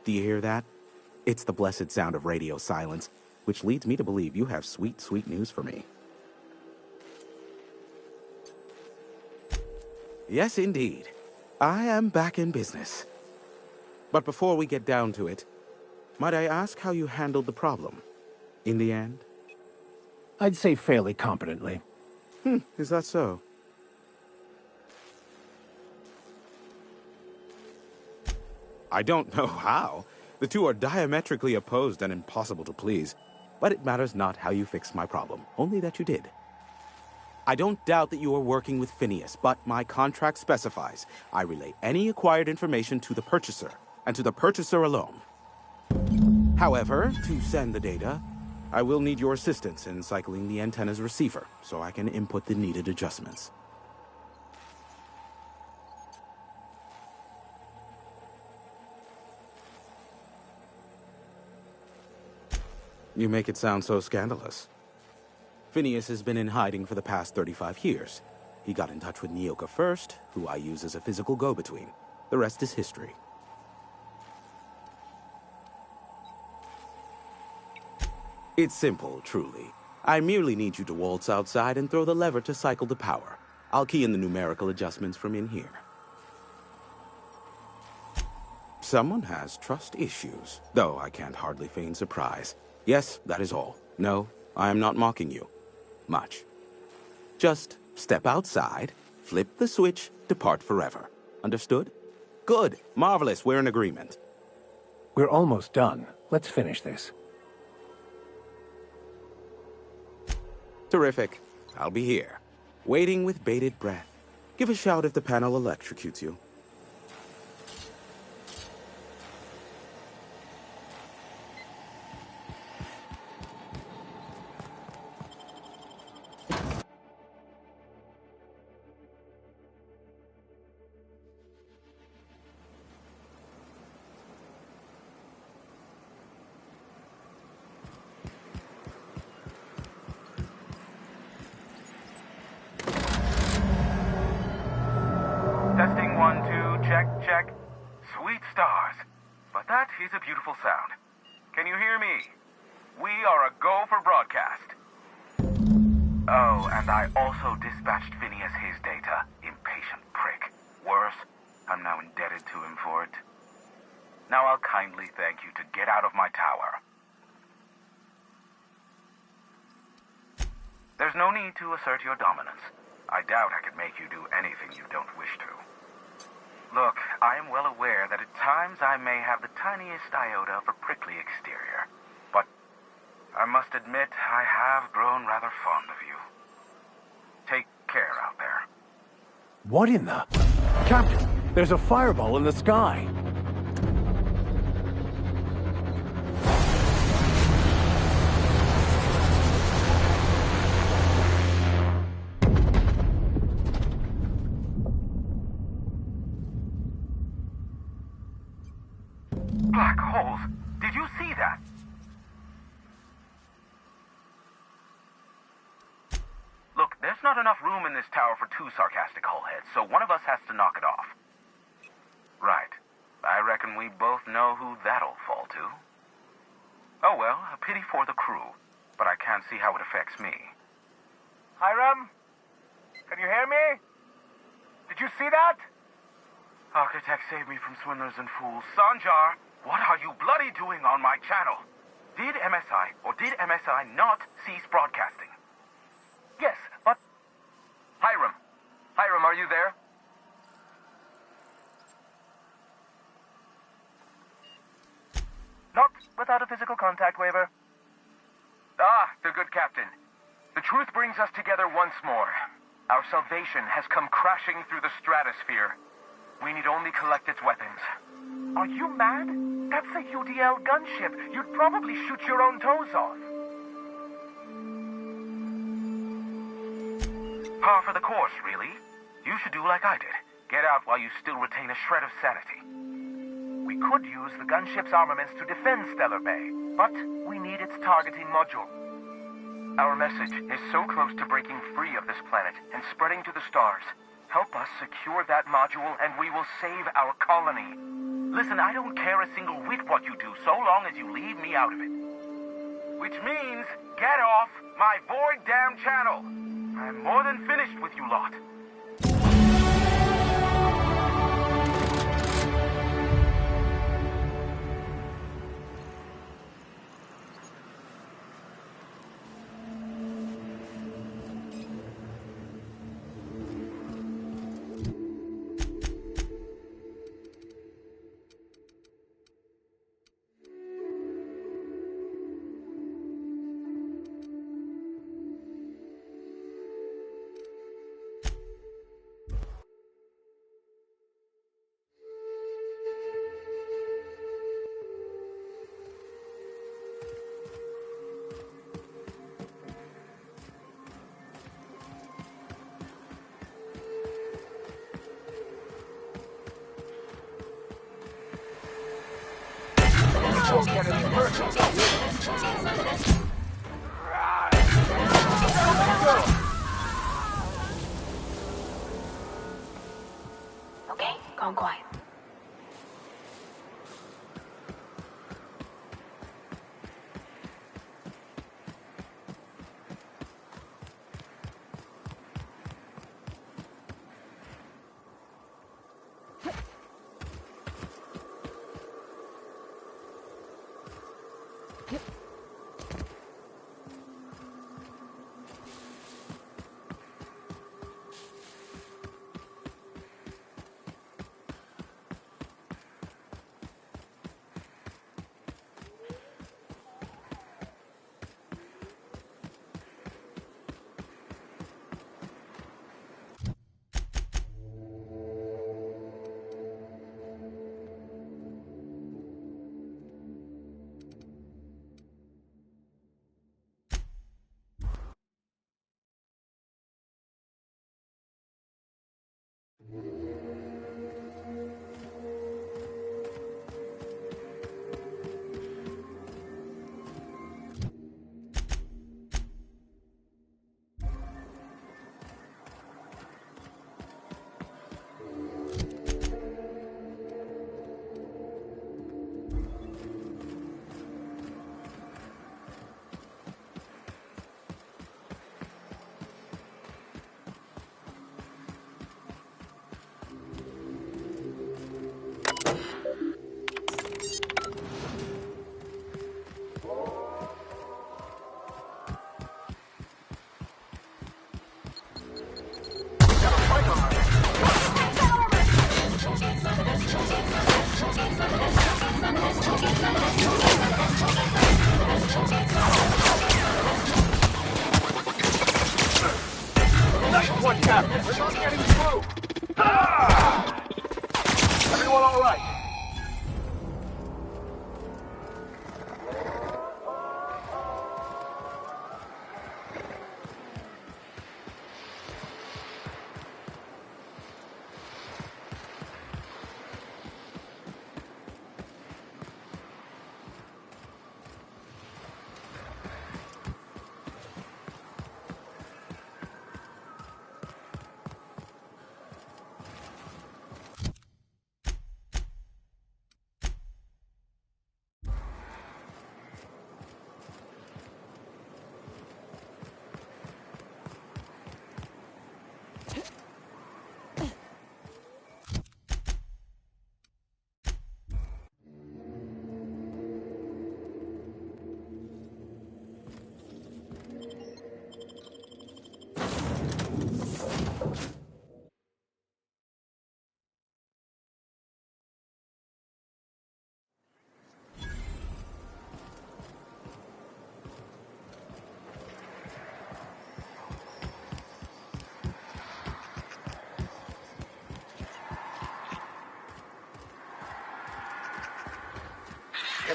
Do you hear that? It's the blessed sound of radio silence, which leads me to believe you have sweet, sweet news for me. Yes, indeed. I am back in business. But before we get down to it, might I ask how you handled the problem? In the end? I'd say fairly competently. Is that so? I don't know how. The two are diametrically opposed and impossible to please. But it matters not how you fixed my problem, only that you did. I don't doubt that you are working with Phineas, but my contract specifies I relay any acquired information to the purchaser, and to the purchaser alone. However, to send the data, I will need your assistance in cycling the antenna's receiver, so I can input the needed adjustments. You make it sound so scandalous. Phineas has been in hiding for the past 35 years. He got in touch with Nyoka first, who I use as a physical go-between. The rest is history. It's simple, truly. I merely need you to waltz outside and throw the lever to cycle the power. I'll key in the numerical adjustments from in here. Someone has trust issues, though I can't hardly feign surprise. Yes, that is all. No, I am not mocking you. Much. Just step outside, flip the switch, depart forever. Understood? Good. Marvelous. We're in agreement. We're almost done. Let's finish this. Terrific. I'll be here, waiting with bated breath. Give a shout if the panel electrocutes you. Testing 1, 2, check, check. Sweet stars. But that is a beautiful sound. Can you hear me? We are a go for broadcast. Oh, and I also dispatched Phineas his data. Impatient prick. Worse, I'm now indebted to him for it. Now I'll kindly thank you to get out of my tower. There's no need to assert your dominance. I doubt I could make you do anything you don't wish to. Look, I am well aware that at times I may have the tiniest iota of a prickly exterior. But I must admit I have grown rather fond of you. Take care out there. What in the... Captain, there's a fireball in the sky. Black holes. Did you see that? Look, there's not enough room in this tower for 2 sarcastic hullheads, so one of us has to knock it off. Right. I reckon we both know who that'll fall to. Oh well, a pity for the crew, but I can't see how it affects me. Hiram? Can you hear me? Did you see that? Architect, save me from swindlers and fools. Sanjar, what are you bloody doing on my channel? Did MSI or did MSI not cease broadcasting? Yes, but... Hiram. Hiram, are you there? Not without a physical contact waiver. Ah, the good captain. The truth brings us together once more. Our salvation has come crashing through the stratosphere. We need only collect its weapons. Are you mad? That's a UDL gunship. You'd probably shoot your own toes off. Par for the course, really. You should do like I did. Get out while you still retain a shred of sanity. We could use the gunship's armaments to defend Stellar Bay, but we need its targeting module. Our message is so close to breaking free of this planet and spreading to the stars. Help us secure that module and we will save our colony. Listen, I don't care a single whit what you do, so long as you leave me out of it. Which means, get off my void damn channel. I'm more than finished with you lot. Okay, gone quiet.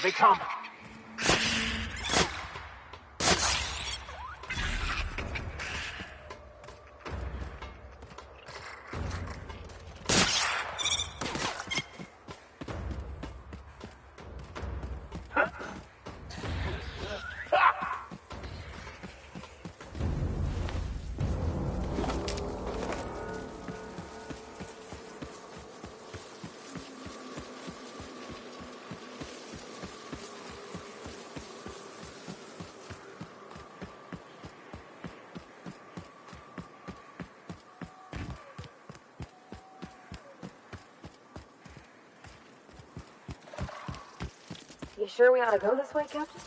they come. You sure we ought to go this way, Captain?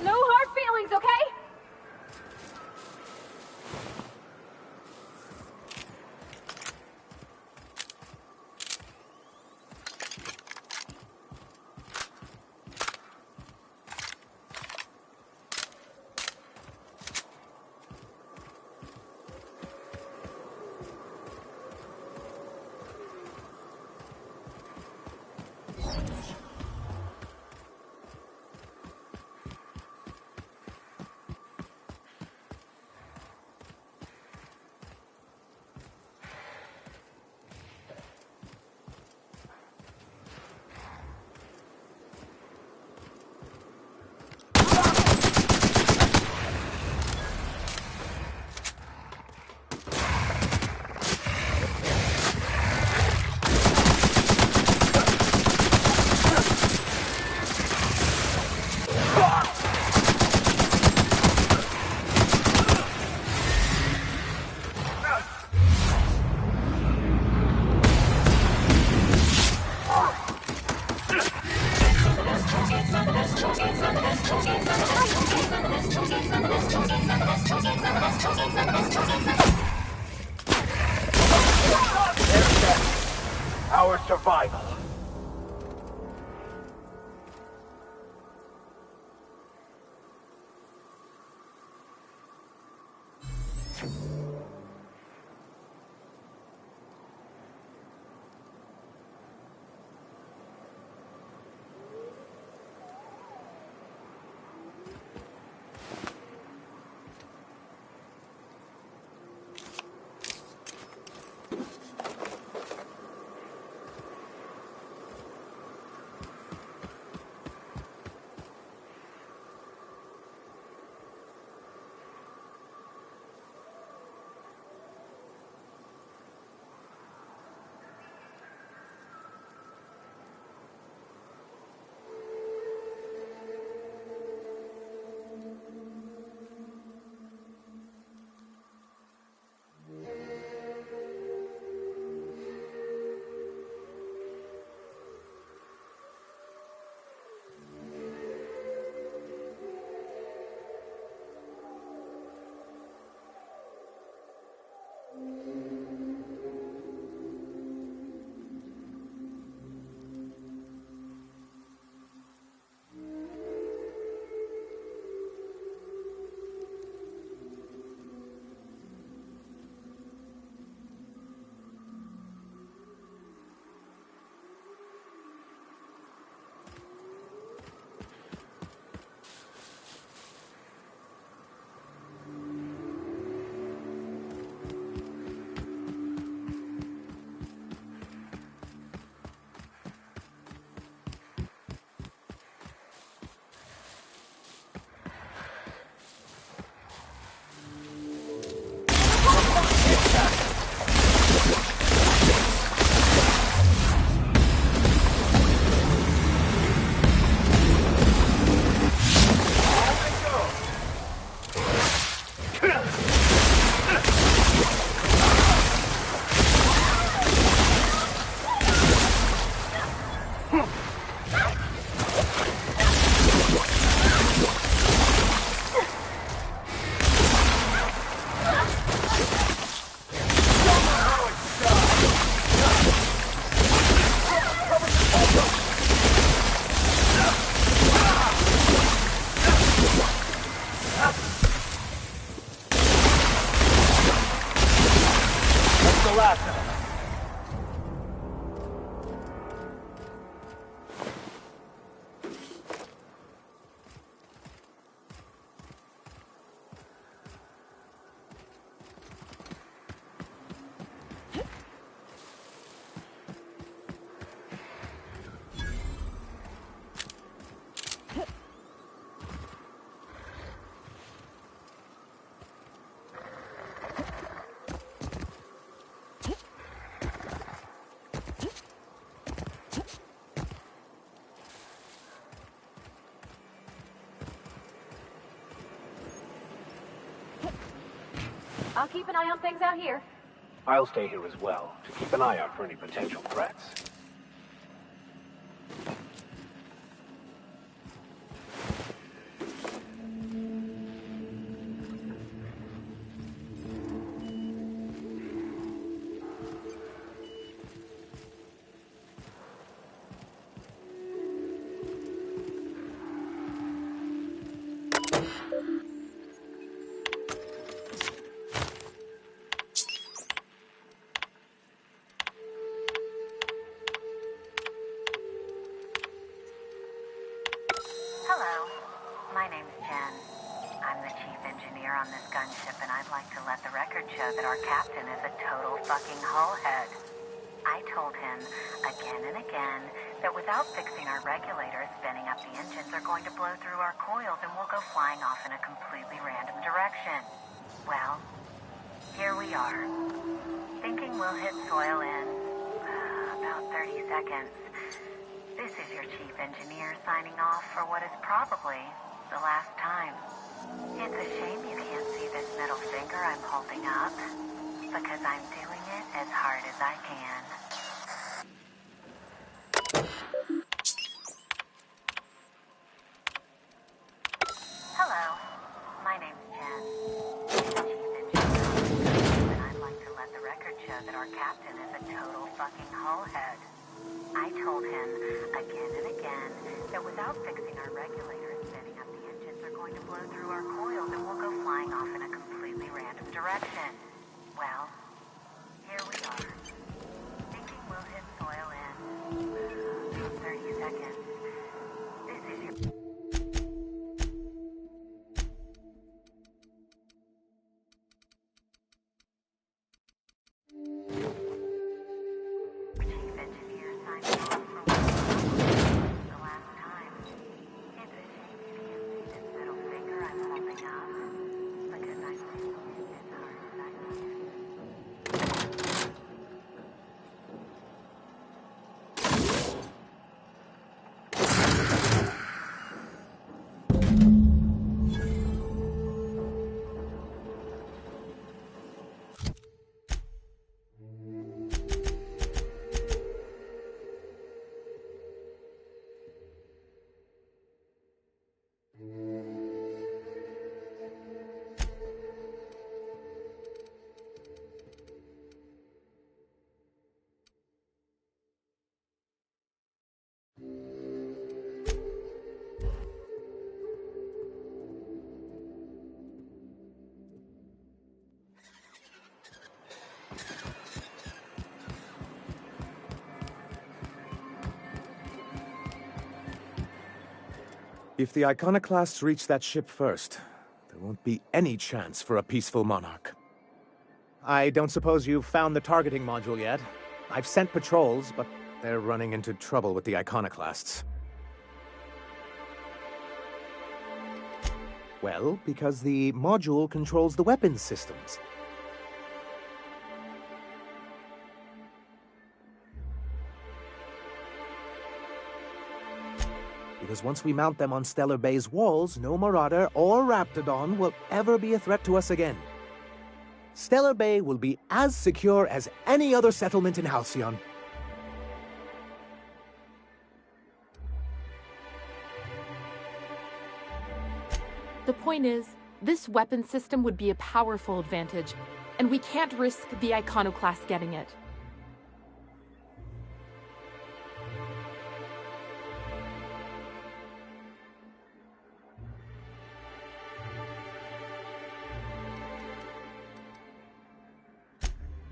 No hard feelings, okay? Our survival. the last of them. I'll keep an eye on things out here. I'll stay here as well, to keep an eye out for any potential threats. Hello. My name's Jen. I'm the chief engineer on this gunship, and I'd like to let the record show that our captain is a total fucking hullhead. I told him again and again that without fixing our regulators, spinning up the engines are going to blow through our coils and we'll go flying off in a completely random direction. Well, here we are. Thinking we'll hit soil in about 30 seconds. This is your chief engineer signing off for what is probably the last time. It's a shame you can't see this middle finger I'm holding up, because I'm doing it as hard as I can. Hello, my name's Jen. I'm the chief engineer, and I'd like to let the record show that our captain is a total fucking hullhead. I told him again and again that without fixing our regulators, spinning up the engines are going to blow through our coils and we'll go flying off in a completely random direction. Well, here we are. Thinking we'll hit soil in 30 seconds. This is your... If the iconoclasts reach that ship first, there won't be any chance for a peaceful monarch. I don't suppose you've found the targeting module yet. I've sent patrols, but they're running into trouble with the iconoclasts. Well, because the module controls the weapons systems. Because once we mount them on Stellar Bay's walls, no Marauder or Raptidon will ever be a threat to us again. Stellar Bay will be as secure as any other settlement in Halcyon. The point is, this weapon system would be a powerful advantage, and we can't risk the Iconoclast getting it.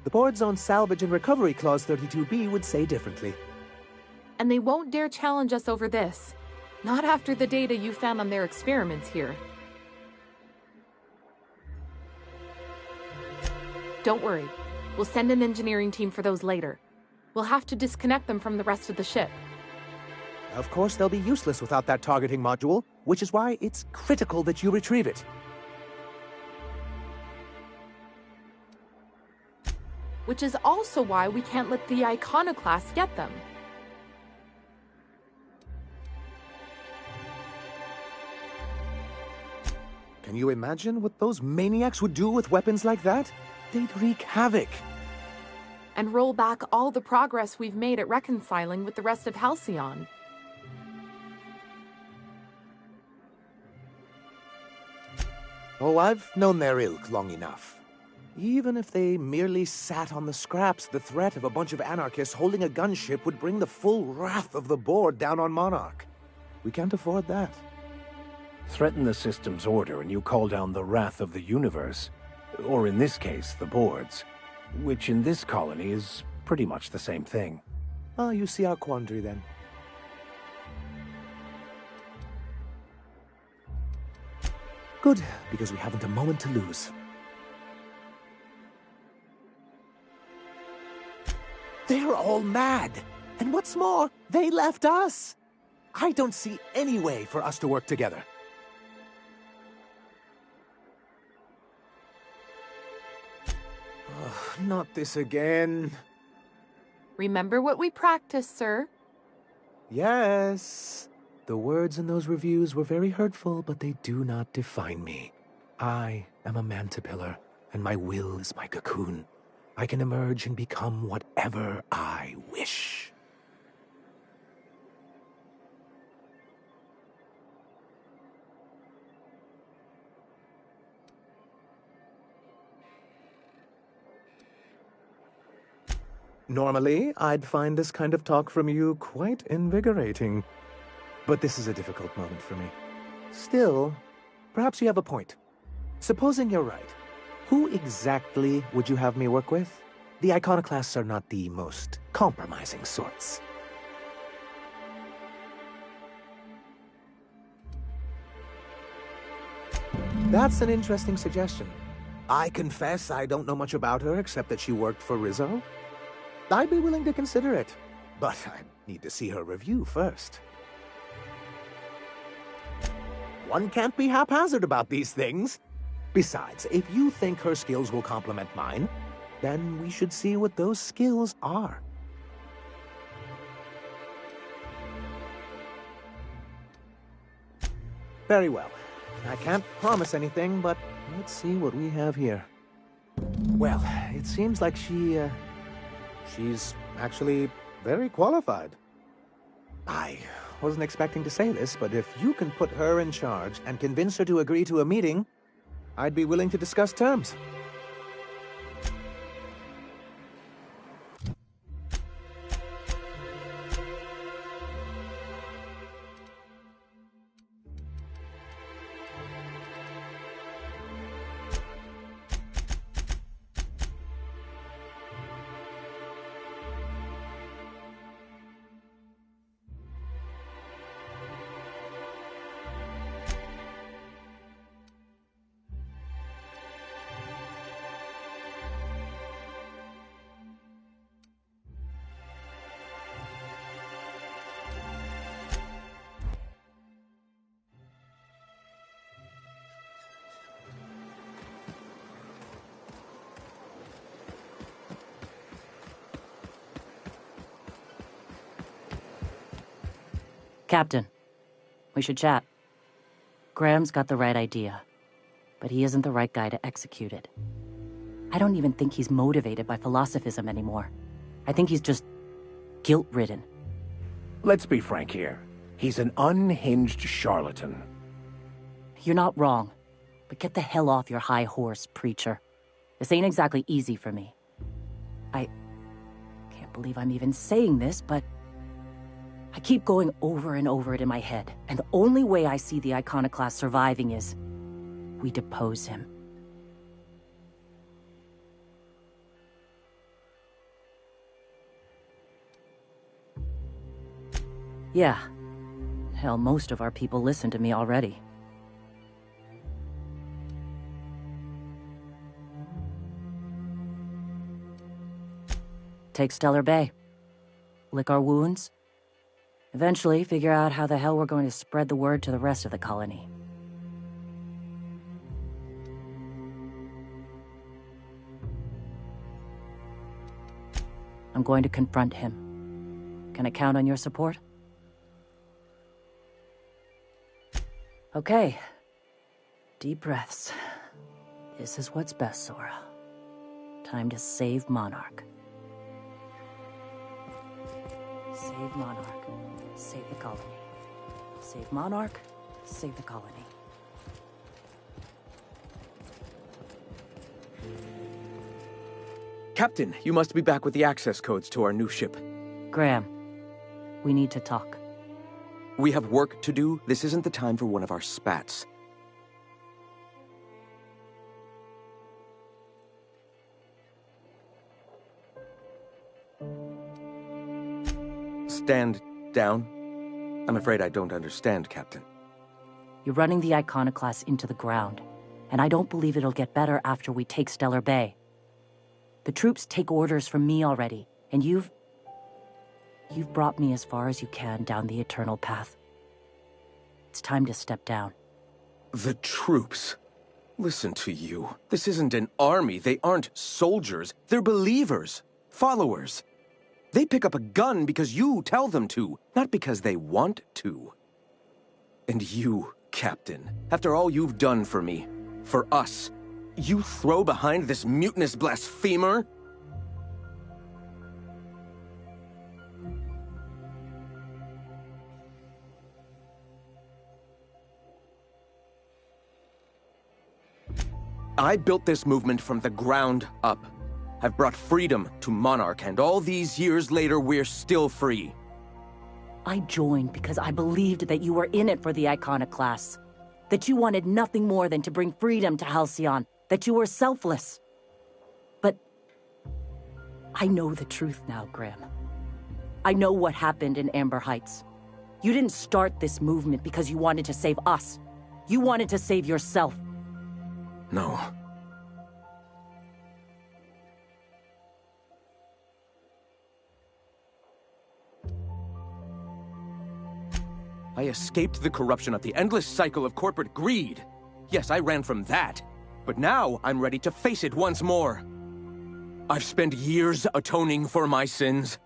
The board's own salvage and recovery clause 32B would say differently. And they won't dare challenge us over this. Not after the data you found on their experiments here. Don't worry. We'll send an engineering team for those later. We'll have to disconnect them from the rest of the ship. Of course, they'll be useless without that targeting module, which is why it's critical that you retrieve it. Which is also why we can't let the Iconoclasts get them. Can you imagine what those maniacs would do with weapons like that? They'd wreak havoc. And roll back all the progress we've made at reconciling with the rest of Halcyon. Oh, I've known their ilk long enough. Even if they merely sat on the scraps, the threat of a bunch of anarchists holding a gunship would bring the full wrath of the board down on Monarch. We can't afford that. Threaten the system's order and you call down the wrath of the universe. Or in this case, the board's. Which in this colony is pretty much the same thing. Ah, you see our quandary then. Good, because we haven't a moment to lose. They're all mad! And what's more, they left us! I don't see any way for us to work together. Not this again. Remember what we practiced, sir? Yes. The words in those reviews were very hurtful, but they do not define me. I am a mantipillar, and my will is my cocoon. I can emerge and become whatever I wish. Normally, I'd find this kind of talk from you quite invigorating. But this is a difficult moment for me. Still, perhaps you have a point. Supposing you're right, who exactly would you have me work with? The Iconoclasts are not the most compromising sorts. That's an interesting suggestion. I confess I don't know much about her except that she worked for Rizzo. I'd be willing to consider it, but I need to see her review first. One can't be haphazard about these things. Besides, if you think her skills will complement mine, then we should see what those skills are. Very well. I can't promise anything, but let's see what we have here. Well, it seems like she's actually very qualified. I wasn't expecting to say this, but if you can put her in charge and convince her to agree to a meeting, I'd be willing to discuss terms. Captain, we should chat. Graham's got the right idea, but he isn't the right guy to execute it. I don't even think he's motivated by philosophism anymore. I think he's just guilt-ridden. Let's be frank here. He's an unhinged charlatan. You're not wrong, but get the hell off your high horse, preacher. This ain't exactly easy for me. I can't believe I'm even saying this, but I keep going over and over it in my head, and the only way I see the Iconoclast surviving is we depose him. Yeah. Hell, most of our people listen to me already. Take Stellar Bay. Lick our wounds. Eventually, figure out how the hell we're going to spread the word to the rest of the colony. I'm going to confront him. Can I count on your support? Okay. Deep breaths. This is what's best, Sora. Time to save Monarch. Save Monarch. Save the colony. Save Monarch. Save the colony. Captain, you must be back with the access codes to our new ship. Graham, we need to talk. We have work to do. This isn't the time for one of our spats. Stand down. I'm afraid I don't understand, Captain. You're running the Iconoclast into the ground, and I don't believe it'll get better after we take Stellar Bay. The troops take orders from me already, and you've brought me as far as you can down the eternal path. It's time to step down. The troops? Listen to you. This isn't an army. They aren't soldiers. They're believers. Followers. They pick up a gun because you tell them to, not because they want to. And you, Captain, after all you've done for me, for us, you throw behind this mutinous blasphemer? I built this movement from the ground up. I've brought freedom to Monarch, and all these years later, we're still free. I joined because I believed that you were in it for the Iconoclasts. That you wanted nothing more than to bring freedom to Halcyon. That you were selfless. But I know the truth now, Graham. I know what happened in Amber Heights. You didn't start this movement because you wanted to save us. You wanted to save yourself. No. I escaped the corruption of the endless cycle of corporate greed. Yes, I ran from that. But now I'm ready to face it once more. I've spent years atoning for my sins.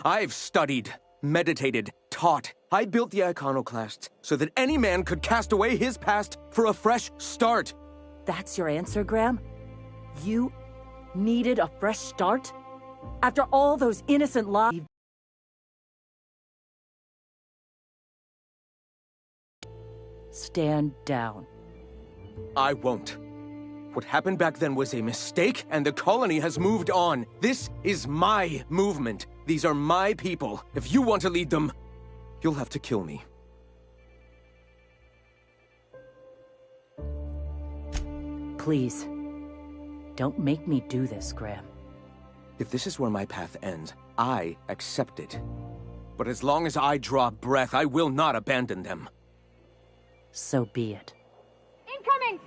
I've studied, meditated, taught. I built the Iconoclasts so that any man could cast away his past for a fresh start. That's your answer, Graham? You needed a fresh start? After all those innocent lives? Stand down. I won't. What happened back then was a mistake, and the colony has moved on. This is my movement. These are my people. If you want to lead them, you'll have to kill me. Please, don't make me do this, Graham. If this is where my path ends, I accept it. But as long as I draw breath, I will not abandon them. So be it. Incoming!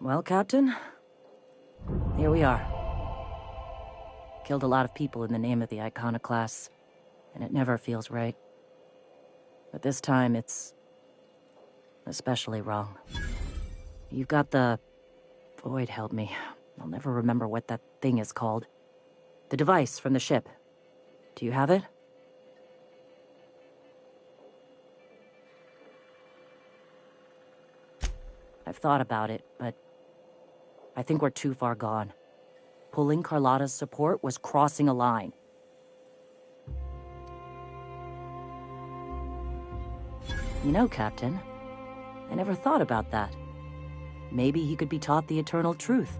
Well, Captain, here we are. Killed a lot of people in the name of the Iconoclasts, and it never feels right. But this time, it's especially wrong. You've got the... Void help me. I'll never remember what that thing is called. The device from the ship. Do you have it? I've thought about it, but I think we're too far gone. Pulling Carlotta's support was crossing a line. You know, Captain, I never thought about that. Maybe he could be taught the eternal truth.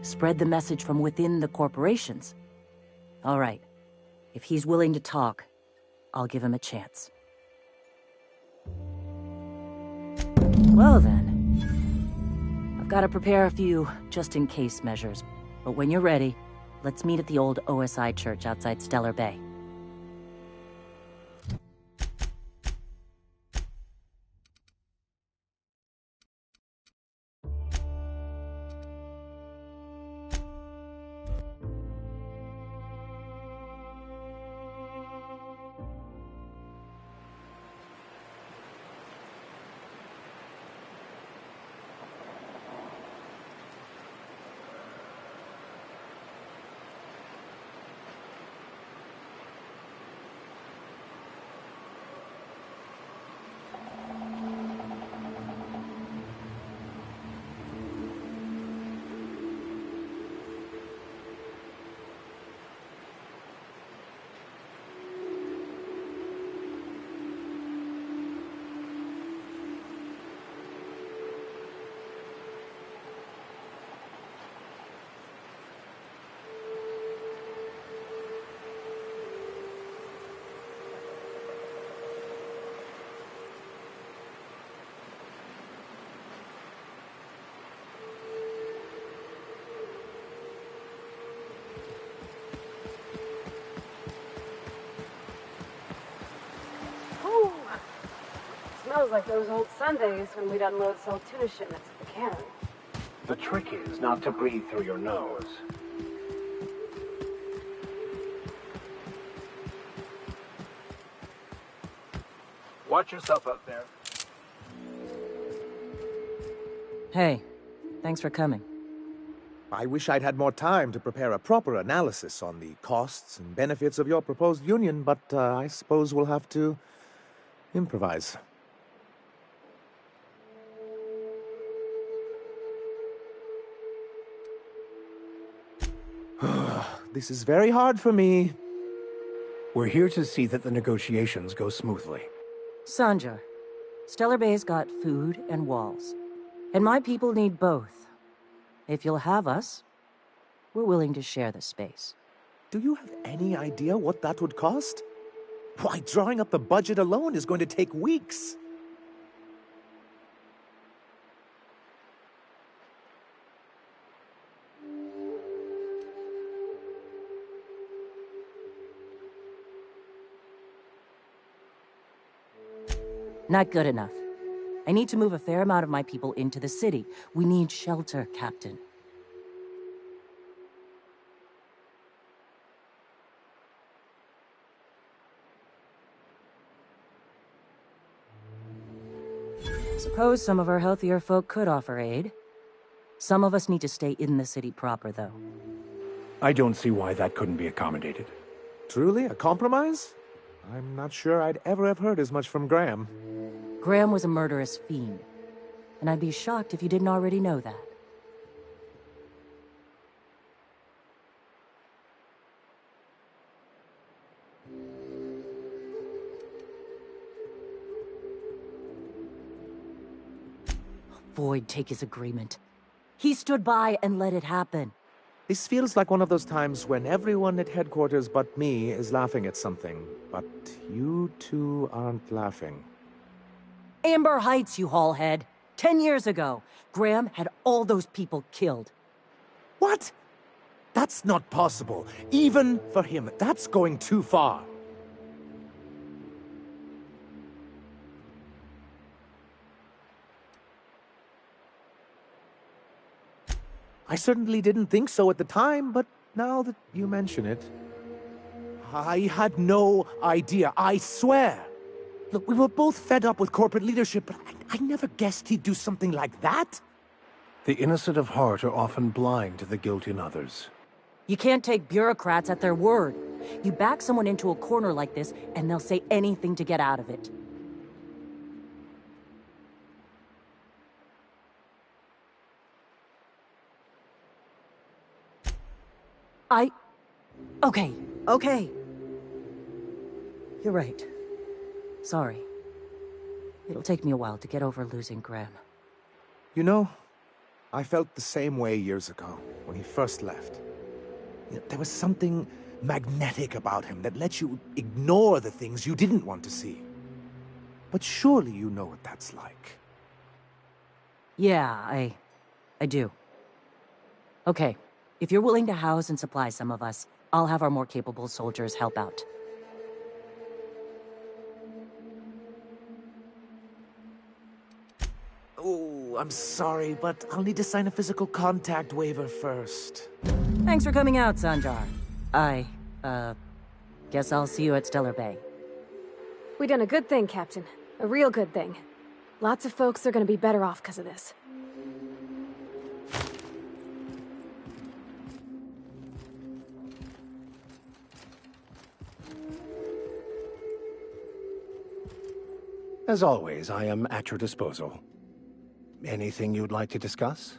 Spread the message from within the corporations. All right. If he's willing to talk, I'll give him a chance. Well then. I've got to prepare a few just-in-case measures. But when you're ready, let's meet at the old OSI church outside Stellar Bay. Smells like those old Sundays when we'd unload salt tuna shipments at the cannery. The trick is not to breathe through your nose. Watch yourself out there. Hey, thanks for coming. I wish I'd had more time to prepare a proper analysis on the costs and benefits of your proposed union, but I suppose we'll have to improvise. This is very hard for me. We're here to see that the negotiations go smoothly. Sanjar, Stellar Bay's got food and walls. And my people need both. If you'll have us, we're willing to share the space. Do you have any idea what that would cost? Why, drawing up the budget alone is going to take weeks. Not good enough. I need to move a fair amount of my people into the city. We need shelter, Captain. Suppose some of our healthier folk could offer aid. Some of us need to stay in the city proper, though. I don't see why that couldn't be accommodated. Truly, a compromise? I'm not sure I'd ever have heard as much from Graham. Graham was a murderous fiend, and I'd be shocked if you didn't already know that. Void take his agreement. He stood by and let it happen. This feels like one of those times when everyone at headquarters but me is laughing at something, but you two aren't laughing. Amber Heights, you haulhead. 10 years ago, Graham had all those people killed. What? That's not possible. Even for him, that's going too far. I certainly didn't think so at the time, but now that you mention it, I had no idea, I swear. Look, we were both fed up with corporate leadership, but I never guessed he'd do something like that. The innocent of heart are often blind to the guilt in others. You can't take bureaucrats at their word. You back someone into a corner like this, and they'll say anything to get out of it. Okay. You're right. Sorry. It'll take me a while to get over losing Graham. You know, I felt the same way years ago, when he first left. There was something magnetic about him that lets you ignore the things you didn't want to see. But surely you know what that's like. Yeah, I do. Okay, if you're willing to house and supply some of us, I'll have our more capable soldiers help out. Oh, I'm sorry, but I'll need to sign a physical contact waiver first. Thanks for coming out, Sanjar. Guess I'll see you at Stellar Bay. We done a good thing, Captain. A real good thing. Lots of folks are gonna be better off because of this. As always, I am at your disposal. Anything you'd like to discuss?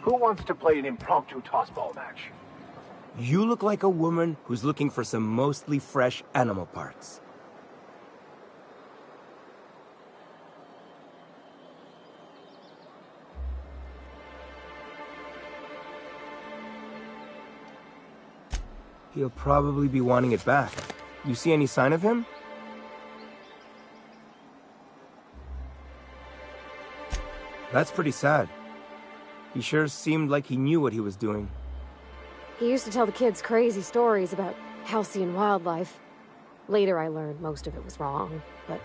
Who wants to play an impromptu tossball match? You look like a woman who's looking for some mostly fresh animal parts. He'll probably be wanting it back. You see any sign of him? That's pretty sad. He sure seemed like he knew what he was doing. He used to tell the kids crazy stories about halcyon wildlife. Later I learned most of it was wrong, but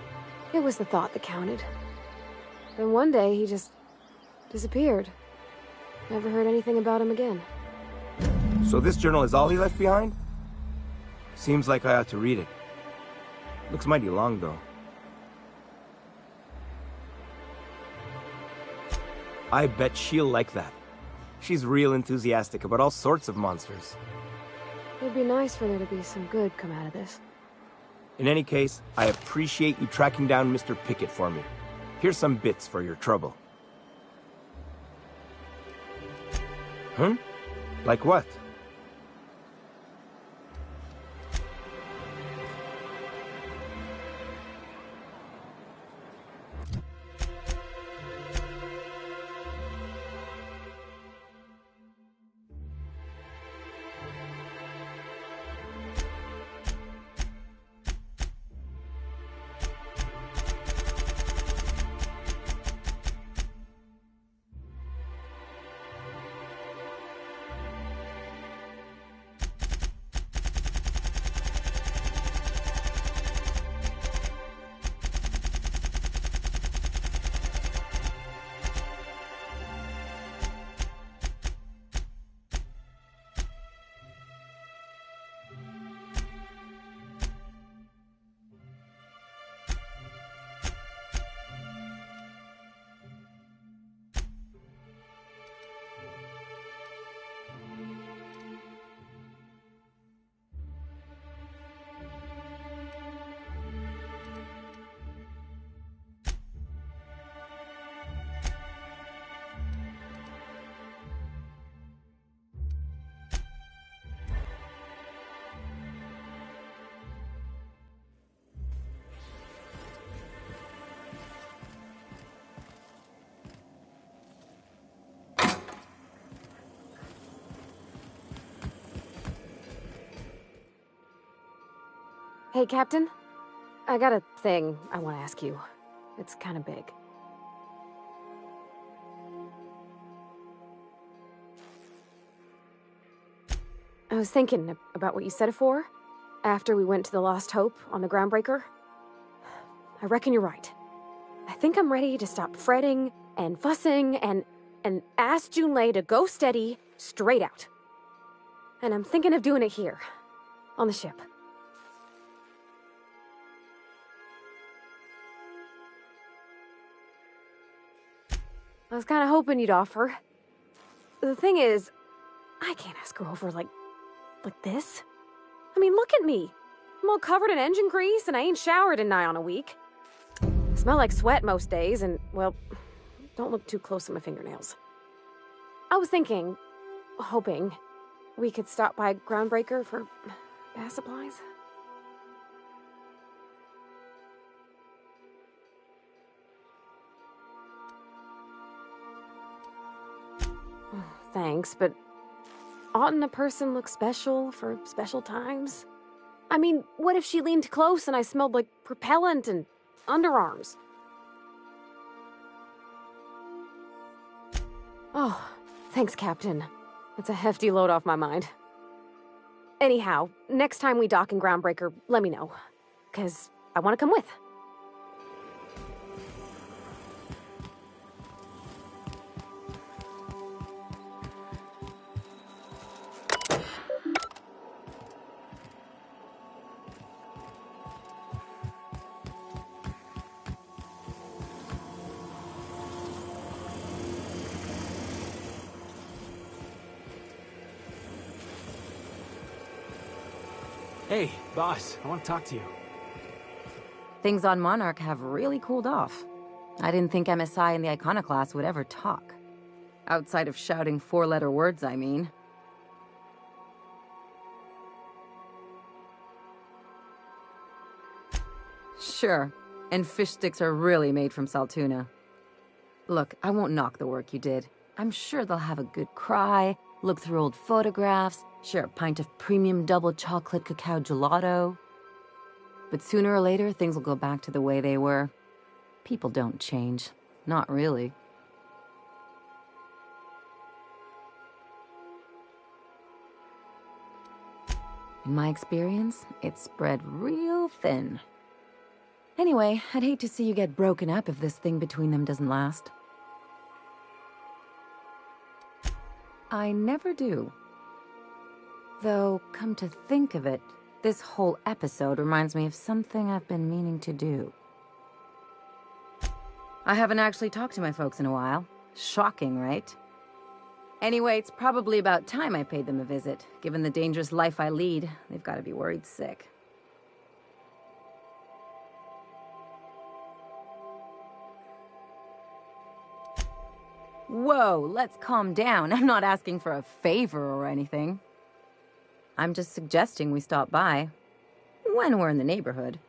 it was the thought that counted. Then one day he just disappeared. Never heard anything about him again. So this journal is all he left behind? Seems like I ought to read it. Looks mighty long, though. I bet she'll like that. She's real enthusiastic about all sorts of monsters. It'd be nice for there to be some good come out of this. In any case, I appreciate you tracking down Mr. Pickett for me. Here's some bits for your trouble. Like what? Hey, Captain. I got a thing I want to ask you. It's kind of big. I was thinking about what you said afore, after we went to the Lost Hope on the Groundbreaker. I reckon you're right. I think I'm ready to stop fretting and fussing and ask Junlei to go steady, straight out. And I'm thinking of doing it here, on the ship. I was kind of hoping you'd offer. The thing is, I can't ask her over like this. I mean, look at me. I'm all covered in engine grease and I ain't showered in nigh on a week. I smell like sweat most days and, well, don't look too close at my fingernails. I was hoping, we could stop by Groundbreaker for gas supplies. Thanks, but oughtn't a person look special for special times? I mean, what if she leaned close and I smelled like propellant and underarms? Oh, thanks, Captain. It's a hefty load off my mind. Anyhow, next time we dock in Groundbreaker, let me know. 'Cause I want to come with. Hey, boss, I want to talk to you. Things on Monarch have really cooled off. I didn't think MSI and the Iconoclast would ever talk. Outside of shouting four-letter words, I mean. Sure, and fish sticks are really made from Saltuna. Look, I won't knock the work you did. I'm sure they'll have a good cry, look through old photographs, share a pint of premium double chocolate cacao gelato. But sooner or later, things will go back to the way they were. People don't change. Not really. In my experience, it's spread real thin. Anyway, I'd hate to see you get broken up if this thing between them doesn't last. I never do. Though, come to think of it, this whole episode reminds me of something I've been meaning to do. I haven't actually talked to my folks in a while. Shocking, right? Anyway, it's probably about time I paid them a visit. Given the dangerous life I lead, they've got to be worried sick. Whoa, let's calm down. I'm not asking for a favor or anything. I'm just suggesting we stop by. When we're in the neighborhood.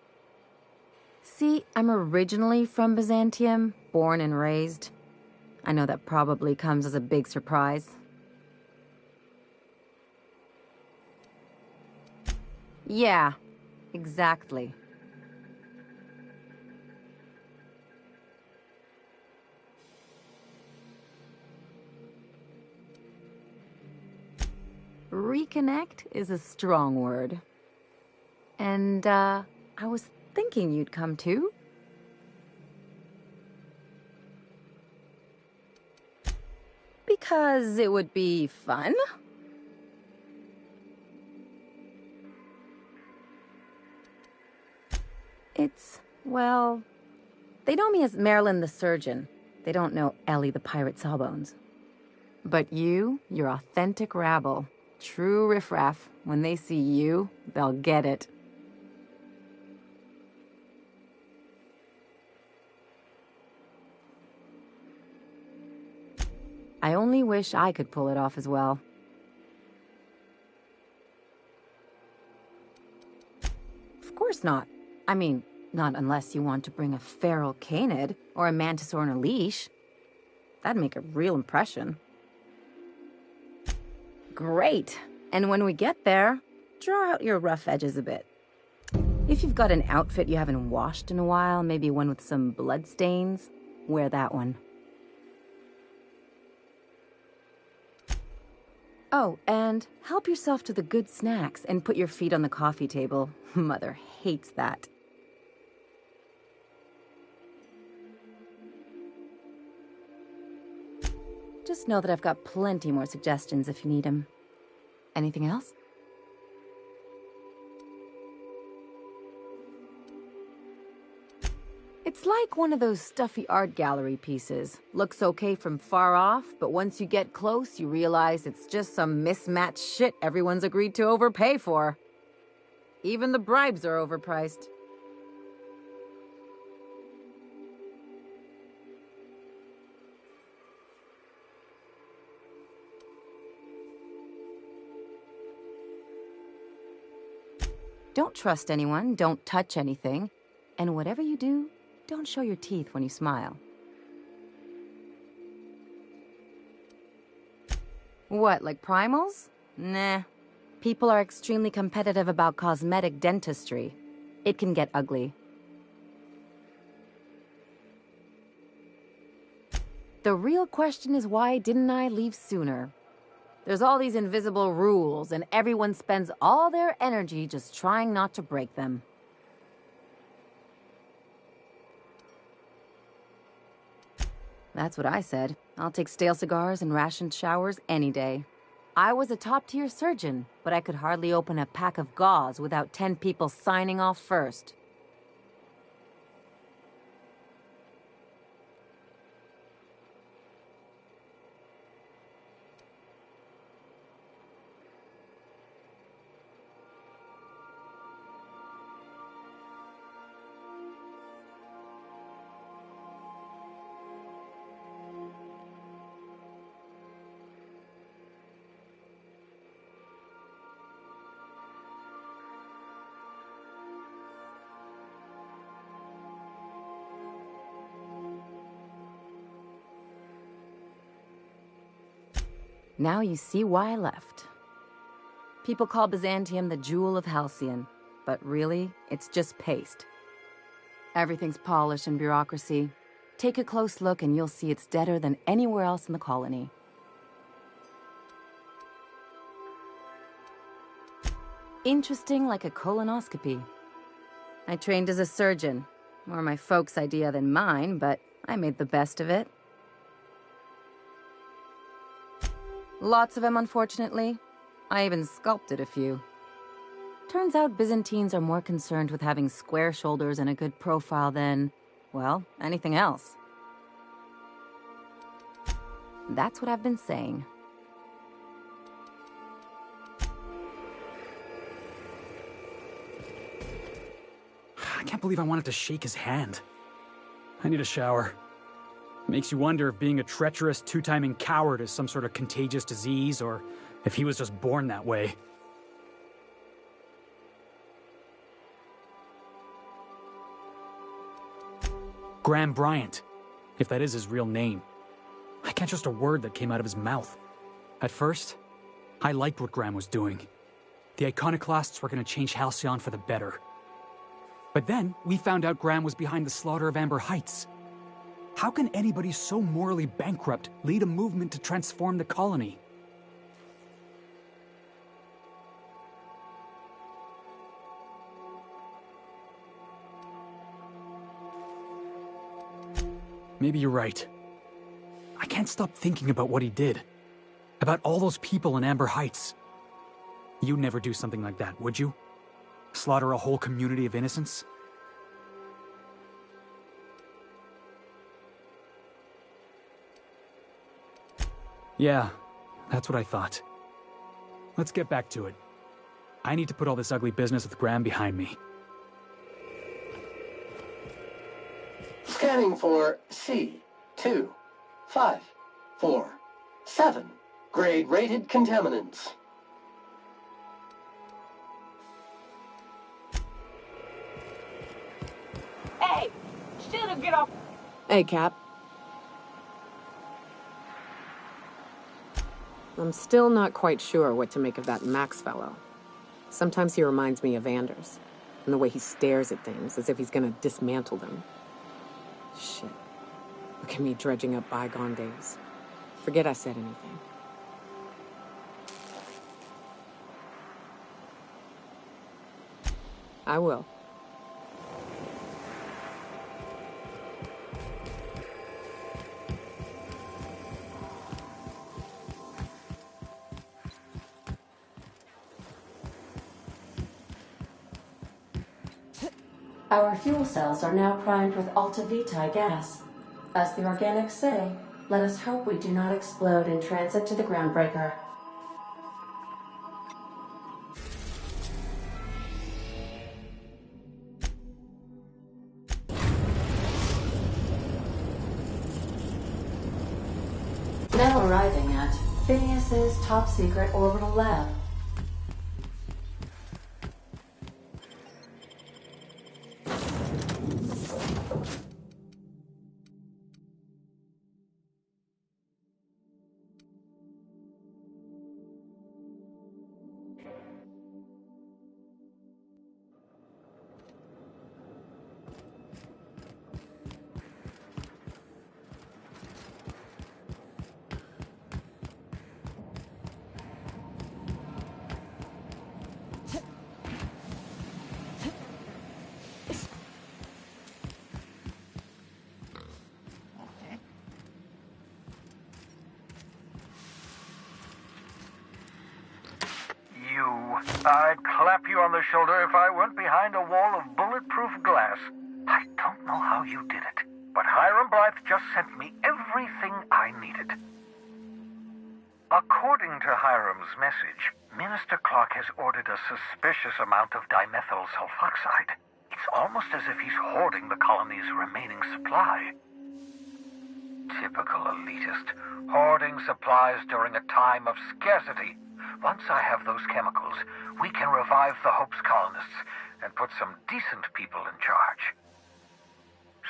See, I'm originally from Byzantium, born and raised. I know that probably comes as a big surprise. Yeah, exactly. Reconnect is a strong word. And, I was thinking you'd come too. Because it would be fun? Well, they know me as Marilyn the Surgeon. They don't know Ellie the Pirate Sawbones. But you're authentic rabble. True riffraff. When they see you, they'll get it. I only wish I could pull it off as well. Of course not. I mean, not unless you want to bring a feral canid or a mantisaur on a leash. That'd make a real impression. Great. And when we get there, draw out your rough edges a bit. If you've got an outfit you haven't washed in a while, maybe one with some blood stains, wear that one. Oh, and help yourself to the good snacks and put your feet on the coffee table. Mother hates that. Just know that I've got plenty more suggestions if you need them. Anything else? It's like one of those stuffy art gallery pieces. Looks okay from far off, but once you get close, you realize it's just some mismatched shit everyone's agreed to overpay for. Even the bribes are overpriced. Don't trust anyone, don't touch anything, and whatever you do, don't show your teeth when you smile. What, like primals? Nah. People are extremely competitive about cosmetic dentistry. It can get ugly. The real question is, why didn't I leave sooner? There's all these invisible rules, and everyone spends all their energy just trying not to break them. That's what I said. I'll take stale cigars and rationed showers any day. I was a top-tier surgeon, but I could hardly open a pack of gauze without 10 people signing off first. Now you see why I left. People call Byzantium the jewel of Halcyon, but really, it's just paste. Everything's polish and bureaucracy. Take a close look and you'll see it's deader than anywhere else in the colony. Interesting like a colonoscopy. I trained as a surgeon. More my folks' idea than mine, but I made the best of it. Lots of them, unfortunately. I even sculpted a few. Turns out Byzantines are more concerned with having square shoulders and a good profile than, well, anything else. That's what I've been saying. I can't believe I wanted to shake his hand. I need a shower. Makes you wonder if being a treacherous, two-timing coward is some sort of contagious disease, or if he was just born that way. Graham Bryant, if that is his real name. I can't trust a word that came out of his mouth. At first, I liked what Graham was doing. The iconoclasts were going to change Halcyon for the better. But then, we found out Graham was behind the slaughter of Amber Heights. How can anybody so morally bankrupt lead a movement to transform the colony? Maybe you're right. I can't stop thinking about what he did. About all those people in Amber Heights. You'd never do something like that, would you? Slaughter a whole community of innocents? Yeah, that's what I thought. Let's get back to it. I need to put all this ugly business with Graham behind me. Scanning for C2547. Grade rated contaminants. Hey! Shut up, get off! Hey, Cap. I'm still not quite sure what to make of that Max fellow. Sometimes he reminds me of Anders. And the way he stares at things, as if he's gonna dismantle them. Shit. Look at me dredging up bygone days. Forget I said anything. I will. Our fuel cells are now primed with Alta Vitae gas. As the organics say, let us hope we do not explode in transit to the groundbreaker. Now arriving at Phineas's top secret orbital lab. I'd clap you on the shoulder if I weren't behind a wall of bulletproof glass. I don't know how you did it, but Hiram Blythe just sent me everything I needed. According to Hiram's message, Minister Clark has ordered a suspicious amount of dimethyl sulfoxide. It's almost as if he's hoarding the colony's remaining supply. Typical elitist, hoarding supplies during a time of scarcity. Once I have those chemicals, we can revive the Hope's colonists and put some decent people in charge.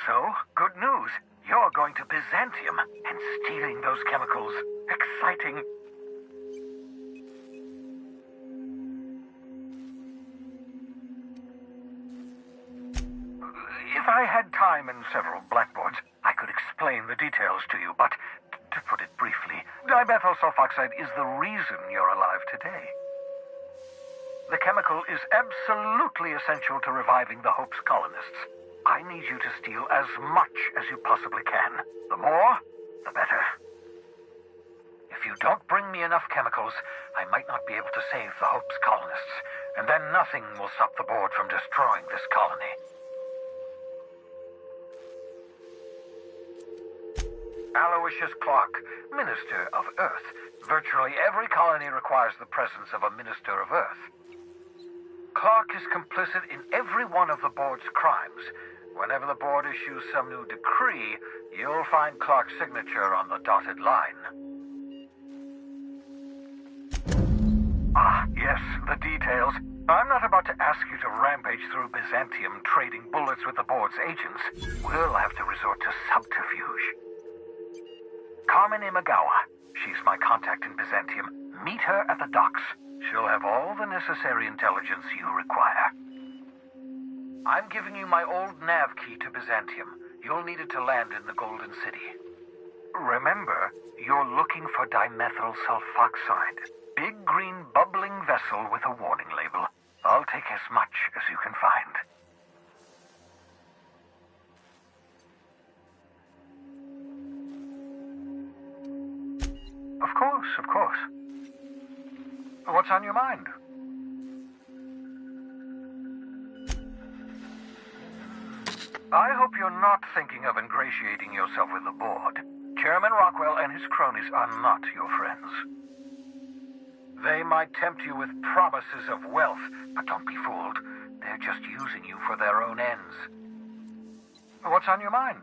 So, good news. You're going to Byzantium and stealing those chemicals. Exciting. If I had time and several blackboards, I could explain the details to you, but to put it briefly, dimethyl sulfoxide is the reason you're alive today. The chemical is absolutely essential to reviving the Hope's colonists. I need you to steal as much as you possibly can. The more, the better. If you don't bring me enough chemicals, I might not be able to save the Hope's colonists, and then nothing will stop the board from destroying this colony. Aloysius Clark, Minister of Earth. Virtually every colony requires the presence of a Minister of Earth. Clark is complicit in every one of the board's crimes. Whenever the board issues some new decree, you'll find Clark's signature on the dotted line. Ah, yes, the details. I'm not about to ask you to rampage through Byzantium trading bullets with the board's agents. We'll have to resort to subterfuge. Carmen Imagawa. She's my contact in Byzantium. Meet her at the docks. She'll have all the necessary intelligence you require. I'm giving you my old nav key to Byzantium. You'll need it to land in the Golden City. Remember, you're looking for dimethyl sulfoxide. Big green bubbling vessel with a warning label. I'll take as much as you can find. Of course, of course. What's on your mind? I hope you're not thinking of ingratiating yourself with the board. Chairman Rockwell and his cronies are not your friends. They might tempt you with promises of wealth, but don't be fooled. They're just using you for their own ends. What's on your mind?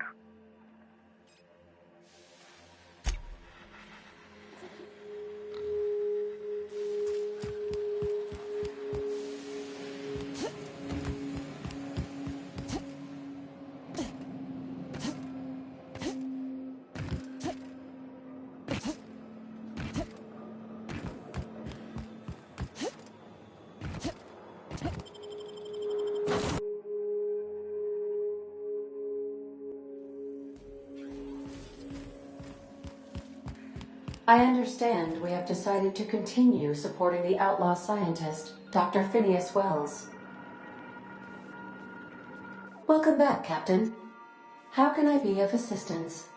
I understand we have decided to continue supporting the outlaw scientist, Dr. Phineas Wells. Welcome back, Captain. How can I be of assistance?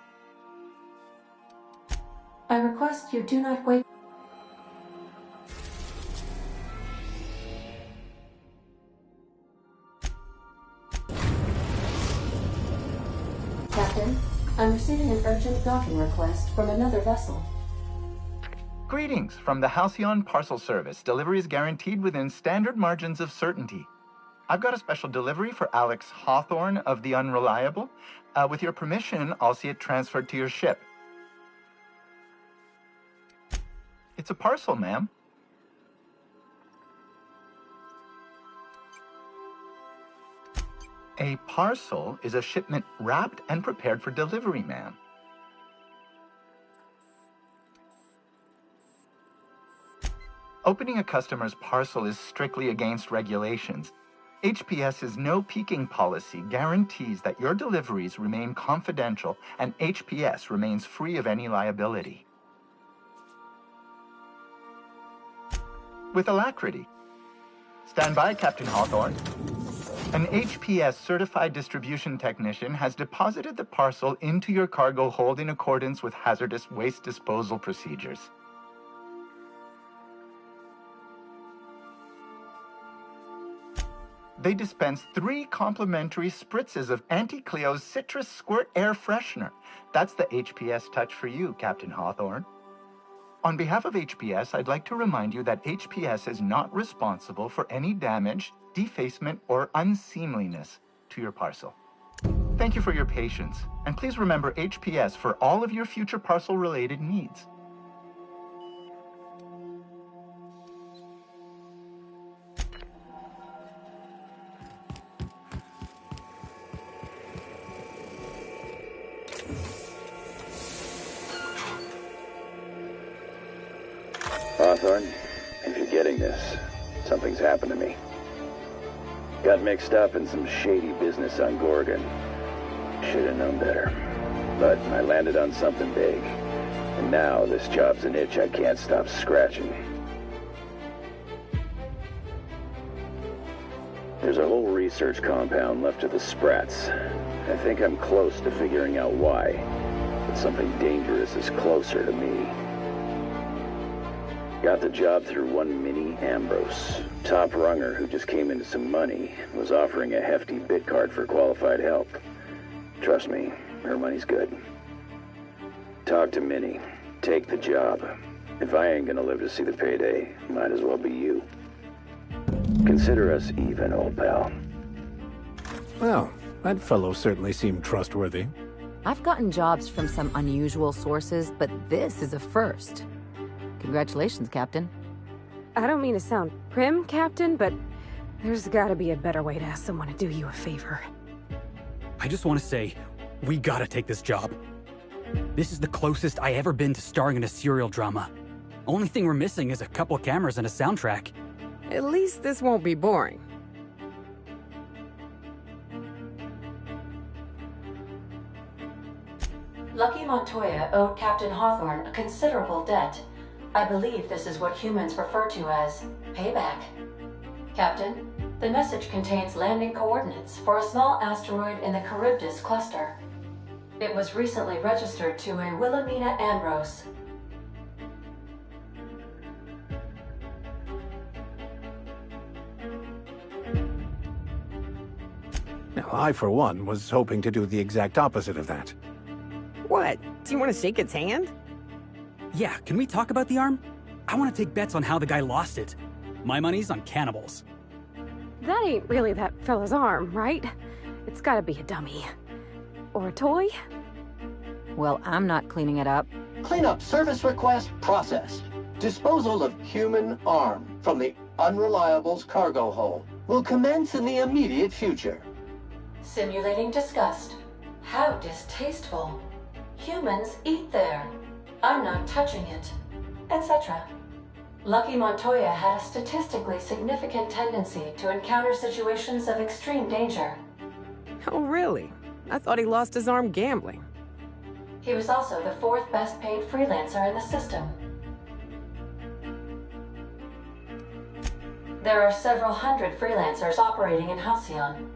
I request you do not wait. Captain, I'm receiving an urgent docking request from another vessel. Greetings from the Halcyon Parcel Service. Delivery is guaranteed within standard margins of certainty. I've got a special delivery for Alex Hawthorne of the Unreliable. With your permission, I'll see it transferred to your ship. It's a parcel, ma'am. A parcel is a shipment wrapped and prepared for delivery, ma'am. Opening a customer's parcel is strictly against regulations. HPS's no peeking policy guarantees that your deliveries remain confidential and HPS remains free of any liability. With alacrity. Stand by, Captain Hawthorne. An HPS certified distribution technician has deposited the parcel into your cargo hold in accordance with hazardous waste disposal procedures. They dispense 3 complimentary spritzes of Anti-Cleo's Citrus Squirt Air Freshener. That's the HPS touch for you, Captain Hawthorne. On behalf of HPS, I'd like to remind you that HPS is not responsible for any damage, defacement, or unseemliness to your parcel. Thank you for your patience, and please remember HPS for all of your future parcel-related needs. Hawthorne, if you're getting this, something's happened to me. Got mixed up in some shady business on Gorgon. Should have known better. But I landed on something big. And now this job's an itch I can't stop scratching. There's a whole research compound left of the Sprats. I think I'm close to figuring out why. But something dangerous is closer to me. Got the job through one Minnie Ambrose. Top runger who just came into some money, was offering a hefty bid card for qualified help. Trust me, her money's good. Talk to Minnie. Take the job. If I ain't gonna live to see the payday, might as well be you. Consider us even, old pal. Well, that fellow certainly seemed trustworthy. I've gotten jobs from some unusual sources, but this is a first. Congratulations, Captain. I don't mean to sound prim, Captain, but there's gotta be a better way to ask someone to do you a favor. I just want to say, we gotta take this job. This is the closest I ever been to starring in a serial drama. Only thing we're missing is a couple cameras and a soundtrack. At least this won't be boring. Lucky Montoya owed Captain Hawthorne a considerable debt. I believe this is what humans refer to as payback. Captain, the message contains landing coordinates for a small asteroid in the Charybdis cluster. It was recently registered to a Wilhelmina Ambrose. Now, I, for one, was hoping to do the exact opposite of that. What? Do you want to shake its hand? Yeah, can we talk about the arm? I want to take bets on how the guy lost it. My money's on cannibals. That ain't really that fella's arm, right? It's gotta be a dummy. Or a toy? Well, I'm not cleaning it up. Cleanup service request processed. Disposal of human arm from the Unreliable's cargo hold will commence in the immediate future. Simulating disgust. How distasteful. Humans eat there. I'm not touching it. Etc. Lucky Montoya had a statistically significant tendency to encounter situations of extreme danger. Oh, really? I thought he lost his arm gambling. He was also the 4th best paid freelancer in the system. There are several hundred freelancers operating in Halcyon.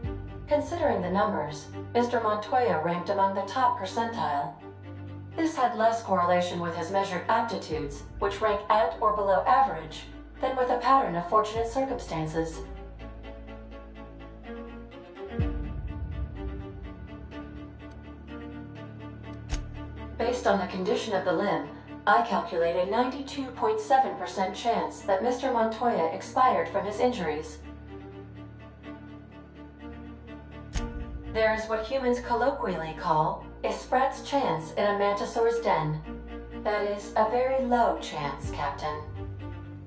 Considering the numbers, Mr. Montoya ranked among the top percentile. This had less correlation with his measured aptitudes, which rank at or below average, than with a pattern of fortunate circumstances. Based on the condition of the limb, I calculate a 92.7% chance that Mr. Montoya expired from his injuries. There's what humans colloquially call a Sprat's chance in a mantisaur's den. That is a very low chance, Captain.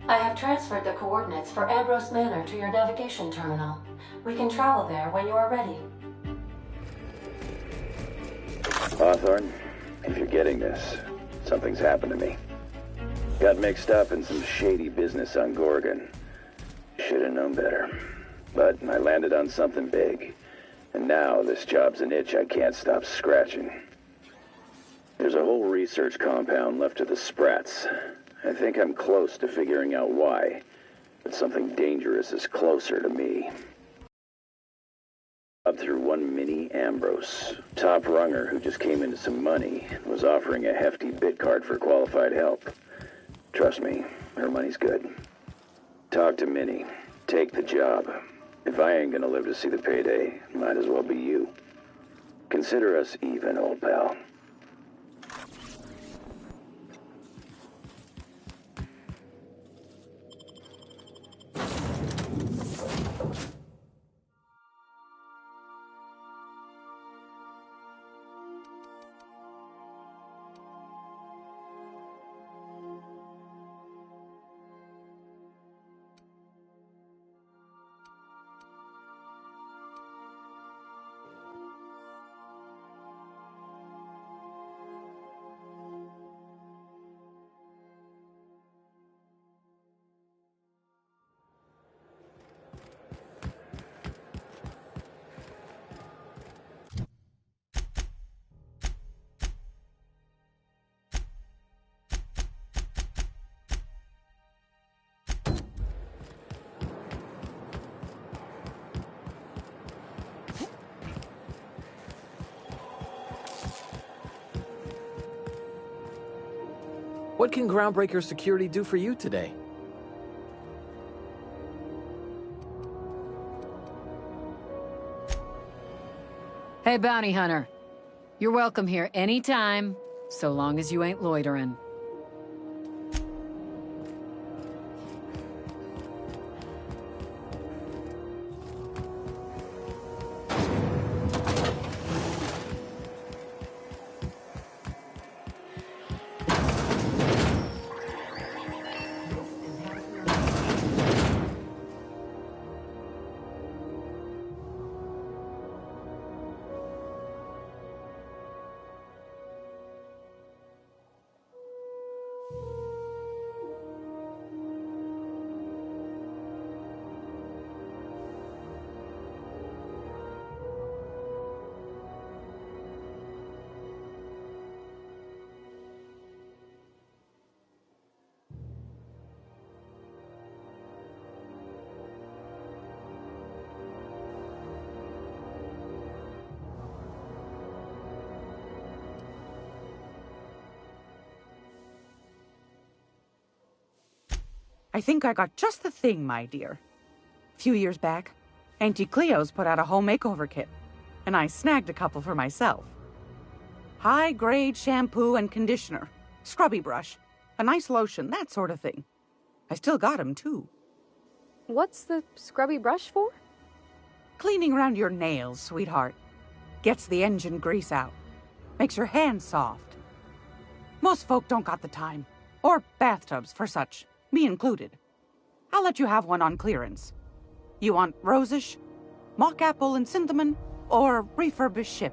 I have transferred the coordinates for Ambrose Manor to your navigation terminal. We can travel there when you are ready. Hawthorne, if you're getting this, something's happened to me. Got mixed up in some shady business on Gorgon. Should have known better. But I landed on something big. And now this job's an itch I can't stop scratching. There's a whole research compound left of the Sprats. I think I'm close to figuring out why. But something dangerous is closer to me. Up through one mini Ambrose. Top runger who just came into some money was offering a hefty bid card for qualified help. Trust me, her money's good. Talk to Minnie. Take the job. If I ain't gonna live to see the payday, might as well be you. Consider us even, old pal. What can Groundbreaker Security do for you today? Hey, Bounty Hunter. You're welcome here anytime, so long as you ain't loitering. I think I got just the thing, my dear. A few years back, Auntie Cleo's put out a home makeover kit, and I snagged a couple for myself. High-grade shampoo and conditioner, scrubby brush, a nice lotion, that sort of thing. I still got 'em, too. What's the scrubby brush for? Cleaning around your nails, sweetheart. Gets the engine grease out. Makes your hands soft. Most folk don't got the time. Or bathtubs for such. Me included. I'll let you have one on clearance. You want rosish, mock apple and cinnamon, or refurbished ship?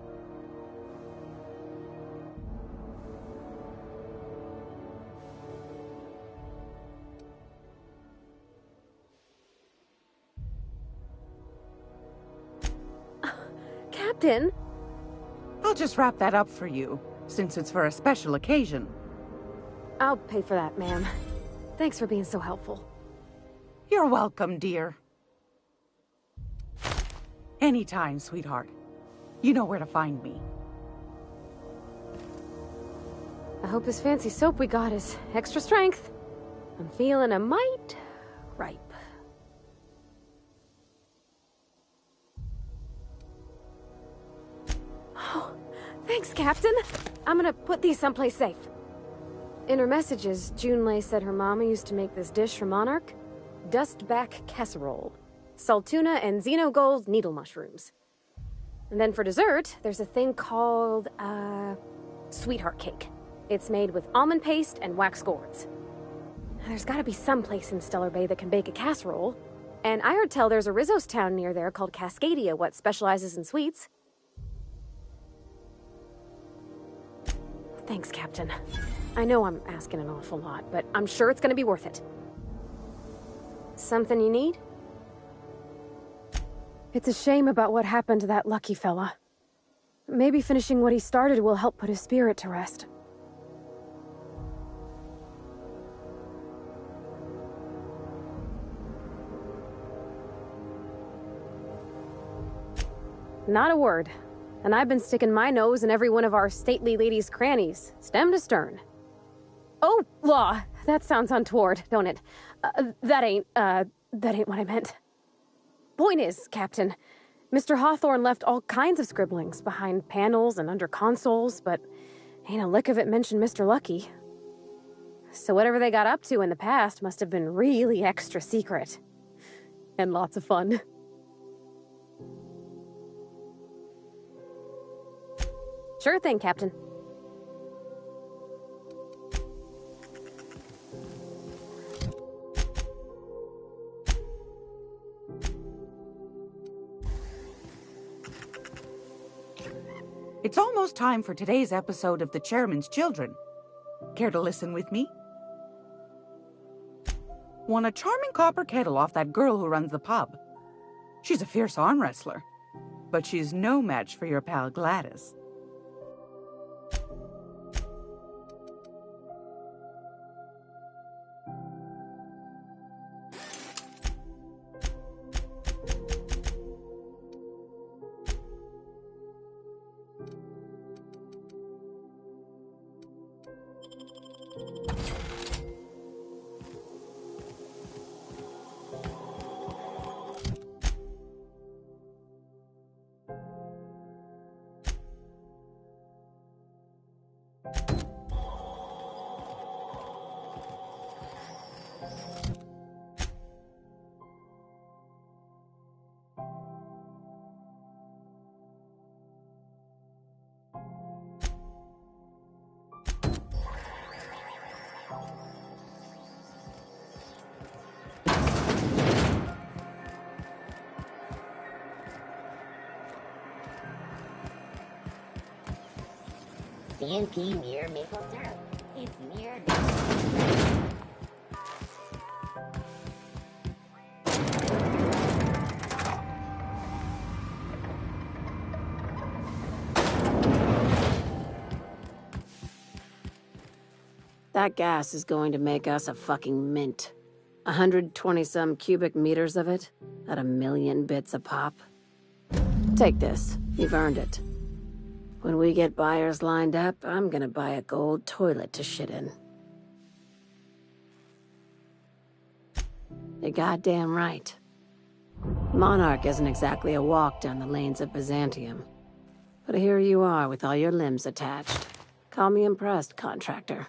Captain? I'll just wrap that up for you, since it's for a special occasion. I'll pay for that, ma'am. Thanks for being so helpful. You're welcome, dear. Anytime, sweetheart. You know where to find me. I hope this fancy soap we got is extra strength. I'm feeling a mite ripe. Oh, thanks, Captain. I'm gonna put these someplace safe. In her messages, Junlei said her mama used to make this dish for Monarch. Dustback casserole. Saltuna and Xenogold needle mushrooms. And then for dessert, there's a thing called, sweetheart cake. It's made with almond paste and wax gourds. There's gotta be some place in Stellar Bay that can bake a casserole. And I heard tell there's a Rizzo's town near there called Cascadia what specializes in sweets. Thanks, Captain. I know I'm asking an awful lot, but I'm sure it's gonna be worth it. Something you need? It's a shame about what happened to that lucky fella. Maybe finishing what he started will help put his spirit to rest. Not a word. And I've been sticking my nose in every one of our stately ladies' crannies, stem to stern. Oh, law! That sounds untoward, don't it? That ain't what I meant. Point is, Captain, Mr. Hawthorne left all kinds of scribblings behind panels and under consoles, but ain't a lick of it mentioned Mr. Lucky. So whatever they got up to in the past must have been really extra secret. And lots of fun. Sure thing, Captain. It's almost time for today's episode of The Chairman's Children. Care to listen with me? Won a charming copper kettle off that girl who runs the pub. She's a fierce arm wrestler, but she's no match for your pal Gladys. CNP Mere Maple Syrup. It's mere. That gas is going to make us a fucking mint. 120-some cubic meters of it, at 1,000,000 bits a pop. Take this. You've earned it. When we get buyers lined up, I'm gonna buy a gold toilet to shit in. You're goddamn right. Monarch isn't exactly a walk down the lanes of Byzantium. But here you are with all your limbs attached. Call me impressed, contractor.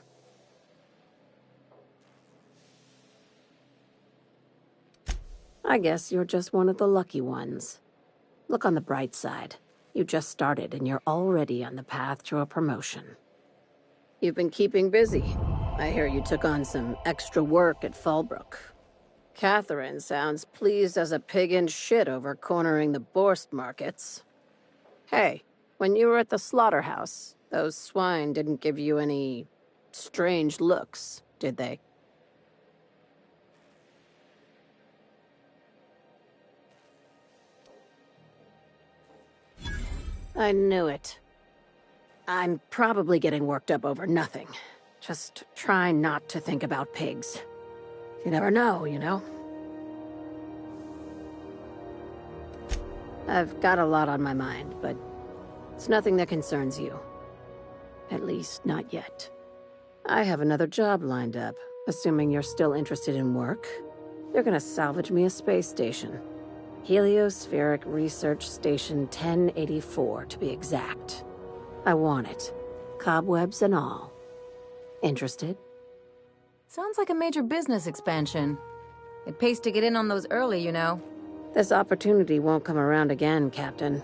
I guess you're just one of the lucky ones. Look on the bright side. You just started and you're already on the path to a promotion. You've been keeping busy. I hear you took on some extra work at Fallbrook. Catherine sounds pleased as a pig in shit over cornering the Borst markets. Hey, when you were at the slaughterhouse, those swine didn't give you any strange looks, did they? I knew it. I'm probably getting worked up over nothing. Just try not to think about pigs. You never know, you know? I've got a lot on my mind, but it's nothing that concerns you. At least, not yet. I have another job lined up, assuming you're still interested in work. They're gonna salvage me a space station. Heliospheric Research Station 1084, to be exact. I want it. Cobwebs and all. Interested? Sounds like a major business expansion. It pays to get in on those early, you know. This opportunity won't come around again, Captain.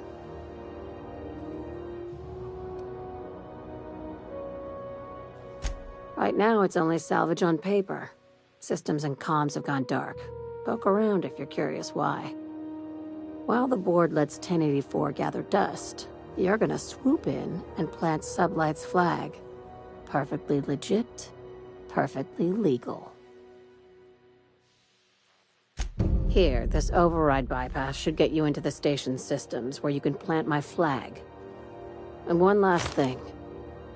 Right now, it's only salvage on paper. Systems and comms have gone dark. Poke around if you're curious why. While the board lets 1084 gather dust, you're gonna swoop in and plant Sublight's flag. Perfectly legit, perfectly legal. Here, this override bypass should get you into the station's systems where you can plant my flag. And one last thing.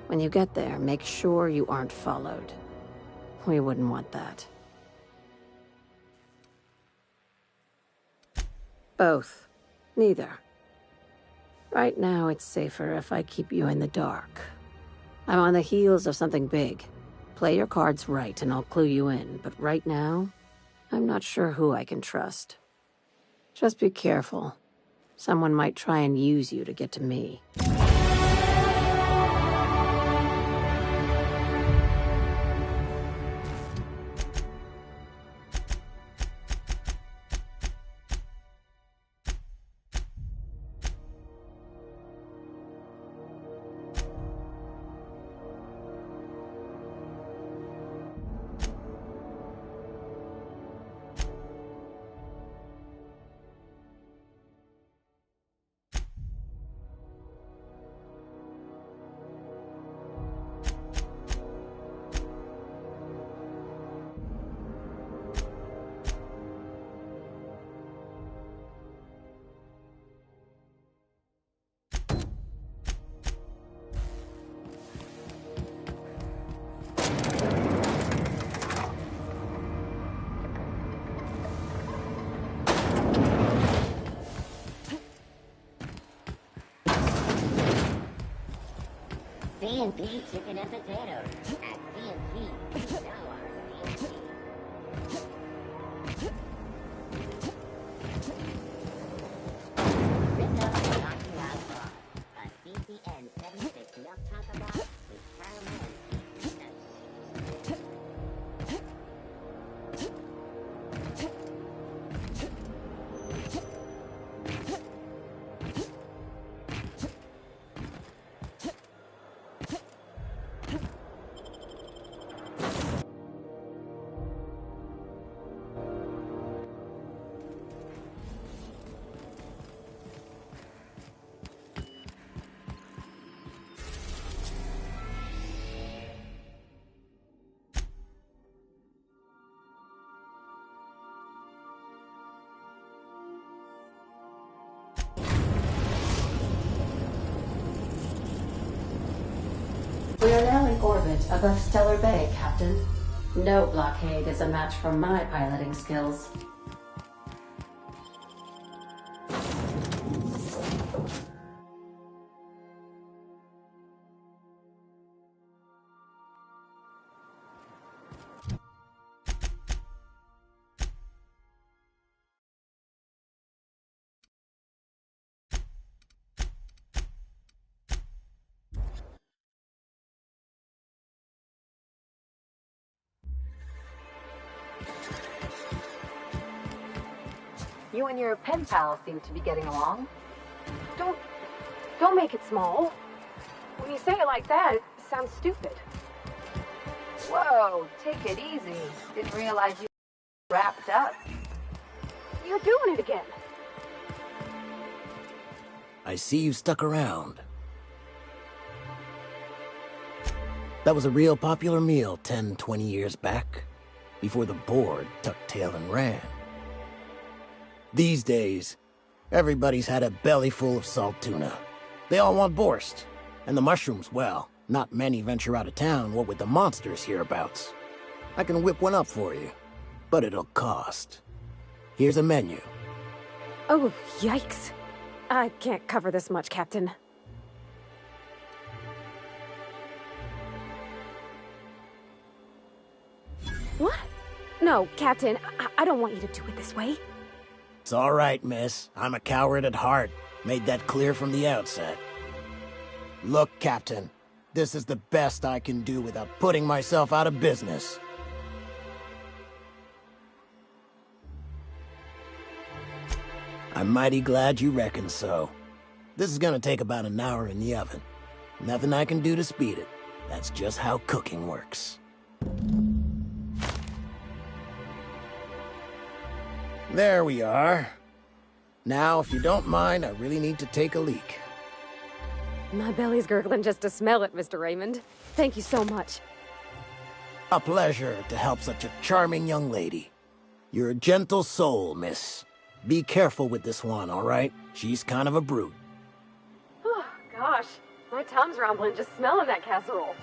When you get there, make sure you aren't followed. We wouldn't want that. Both. Neither. Right now, it's safer if I keep you in the dark. I'm on the heels of something big. Play your cards right and I'll clue you in, but right now, I'm not sure who I can trust. Just be careful. Someone might try and use you to get to me. C&P chicken and potatoes at C&P. Now our C&P. This up is Dr. Osborne, a CCN 76 milk taco box with caramel We are now in orbit above Stellar Bay, Captain. No blockade is a match for my piloting skills. You and your pen pal seem to be getting along. Don't make it small. When you say it like that, it sounds stupid. Whoa, take it easy. Didn't realize you wrapped up. You're doing it again. I see you stuck around. That was a real popular meal 10, 20 years back, before the board tucked tail and ran. These days, everybody's had a belly full of salt tuna. They all want borscht. And the mushrooms, well, not many venture out of town, what with the monsters hereabouts. I can whip one up for you, but it'll cost. Here's a menu. Oh, yikes. I can't cover this much, Captain. What? No, Captain, I don't want you to do it this way. It's all right, miss. I'm a coward at heart. Made that clear from the outset. Look, Captain, this is the best I can do without putting myself out of business. I'm mighty glad you reckon so. This is gonna take about an hour in the oven. Nothing I can do to speed it. That's just how cooking works. There we are. Now, if you don't mind, I really need to take a leak. My belly's gurgling just to smell it, Mr. Raymond. Thank you so much. A pleasure to help such a charming young lady. You're a gentle soul, miss. Be careful with this one, all right? She's kind of a brute. Oh, gosh. My tum's rumbling just smelling that casserole.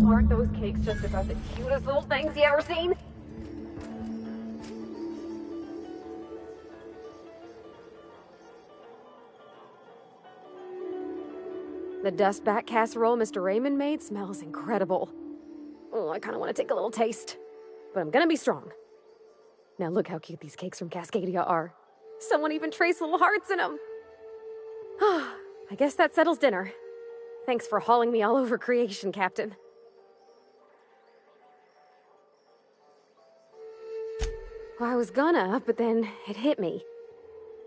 Aren't those cakes just about the cutest little things you ever seen? The dustback casserole Mr. Raymond made smells incredible. Oh, I kind of want to take a little taste. But I'm gonna be strong. Now look how cute these cakes from Cascadia are. Someone even traced little hearts in them. I guess that settles dinner. Thanks for hauling me all over creation, Captain. Well, I was gonna, but then it hit me.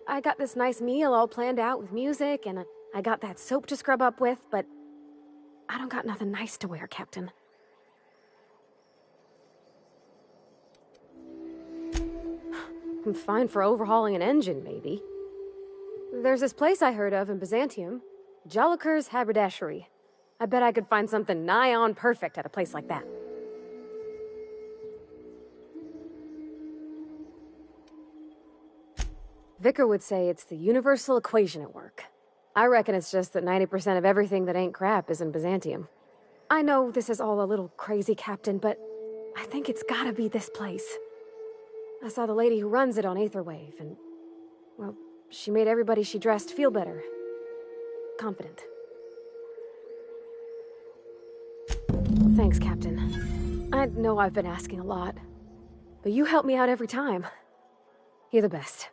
I got this nice meal all planned out with music, and I got that soap to scrub up with, but I don't got nothing nice to wear, Captain. I'm fine for overhauling an engine, maybe. There's this place I heard of in Byzantium, Jolicoeur's Haberdashery. I bet I could find something nigh on perfect at a place like that. Vicar would say it's the universal equation at work. I reckon it's just that 90% of everything that ain't crap is in Byzantium. I know this is all a little crazy, Captain, but I think it's gotta be this place. I saw the lady who runs it on Aetherwave, and, well, she made everybody she dressed feel better. Confident. Thanks, Captain. I know I've been asking a lot, but you help me out every time. You're the best.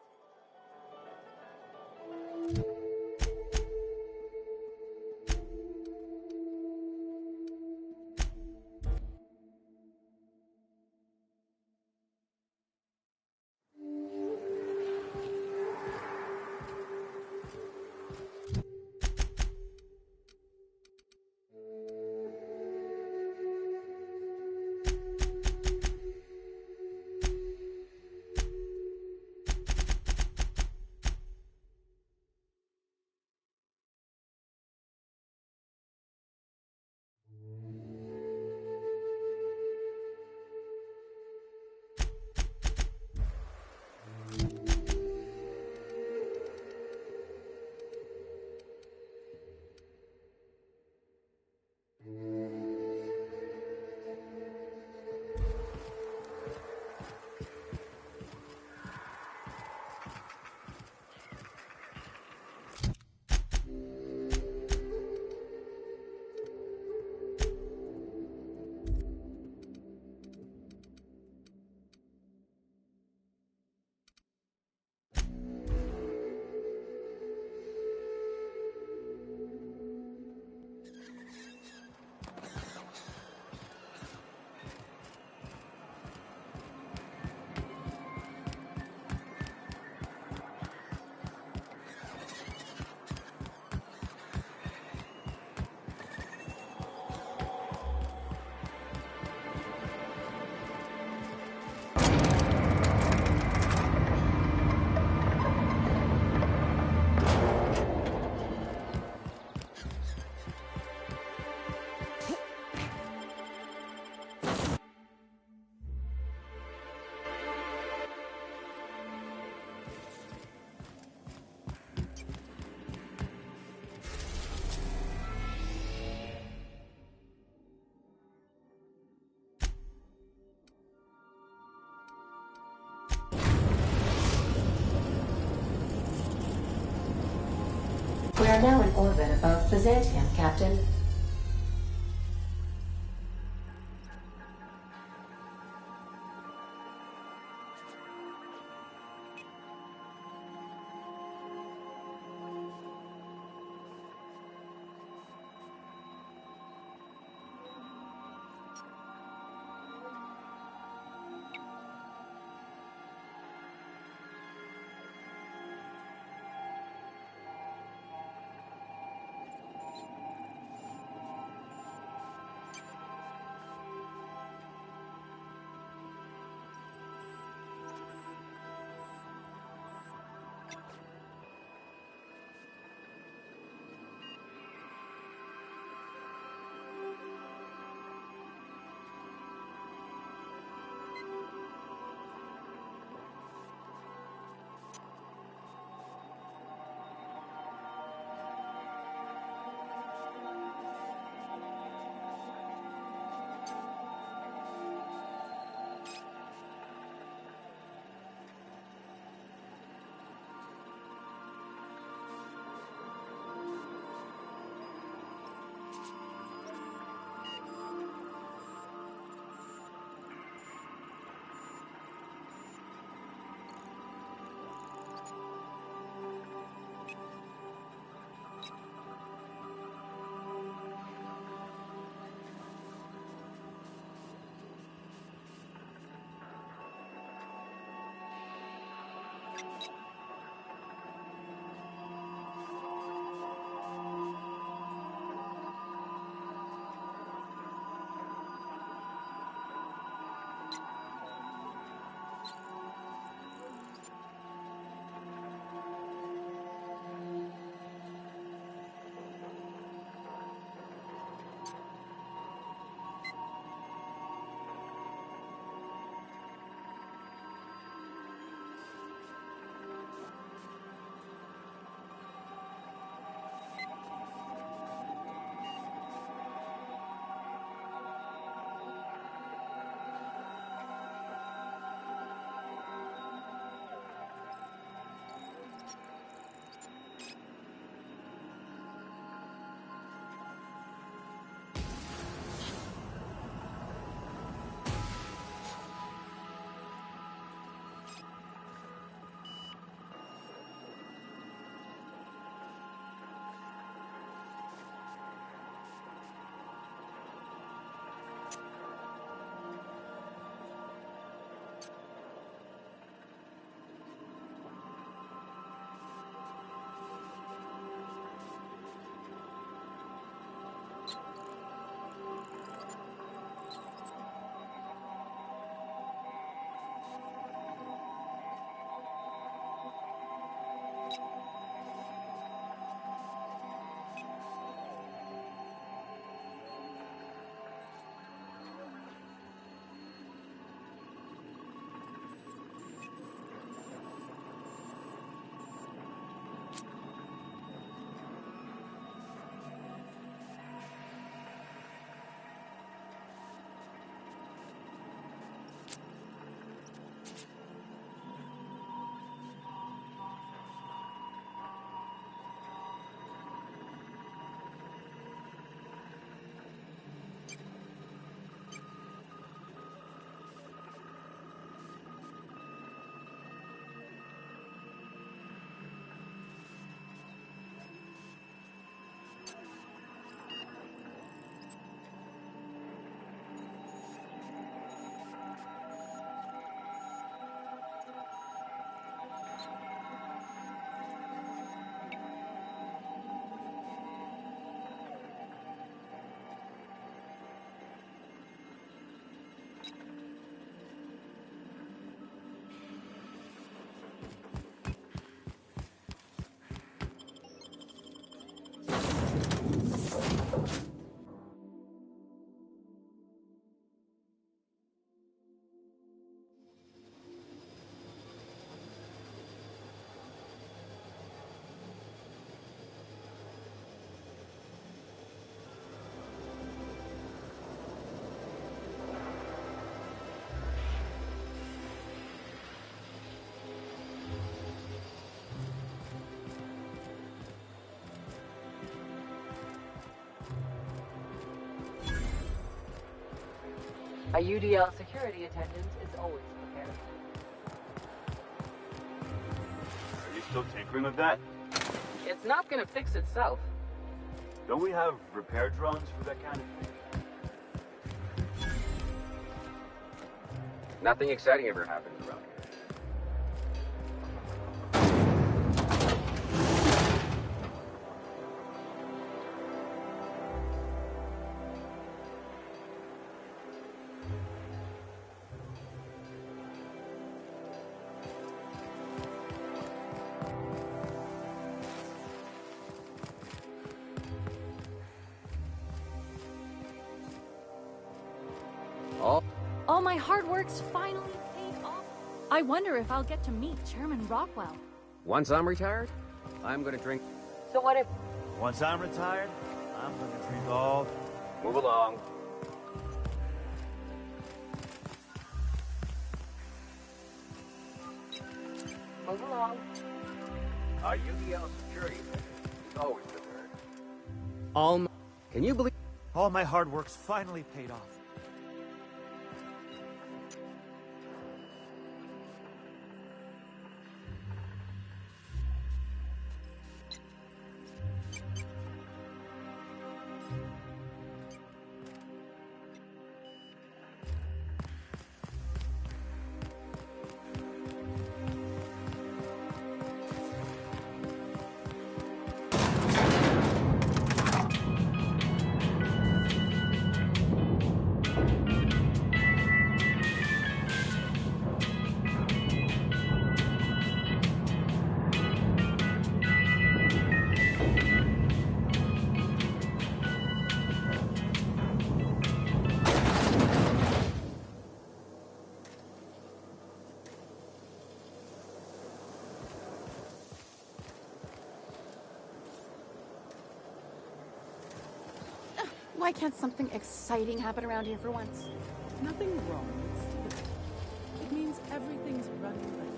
are now in orbit above Byzantium, Captain. A UDL security attendant is always prepared. Are you still tinkering with that? It's not gonna fix itself. Don't we have repair drones for that kind of thing? Nothing exciting ever happens around here. All my hard work's finally paid off. I wonder if I'll get to meet Chairman Rockwell. Once I'm retired, I'm gonna drink. So what if... Once I'm retired, I'm gonna drink all... Move along. Move along. Our UDL security is always prepared. Can you believe... All my hard work's finally paid off. Why can't something exciting happen around here for once? Nothing wrong with stupidity. It means everything's running right.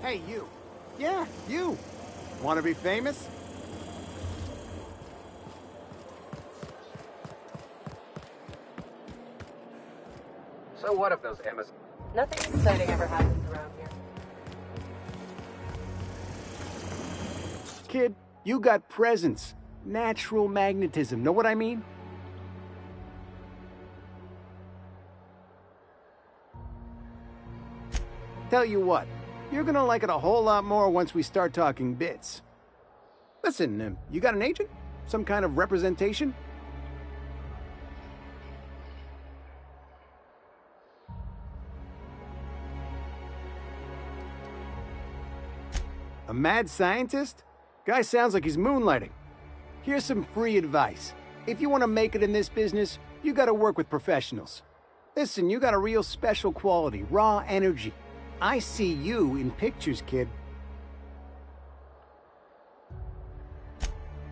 Hey, you. Yeah, you. Want to be famous? So what if those MS... Nothing exciting ever happens around here. Kid, you got presence. Natural magnetism. Know what I mean? Tell you what, you're gonna like it a whole lot more once we start talking bits. Listen, you got an agent? Some kind of representation? A mad scientist? Guy sounds like he's moonlighting. Here's some free advice. If you want to make it in this business, you gotta work with professionals. Listen, you got a real special quality, raw energy. I see you in pictures, kid.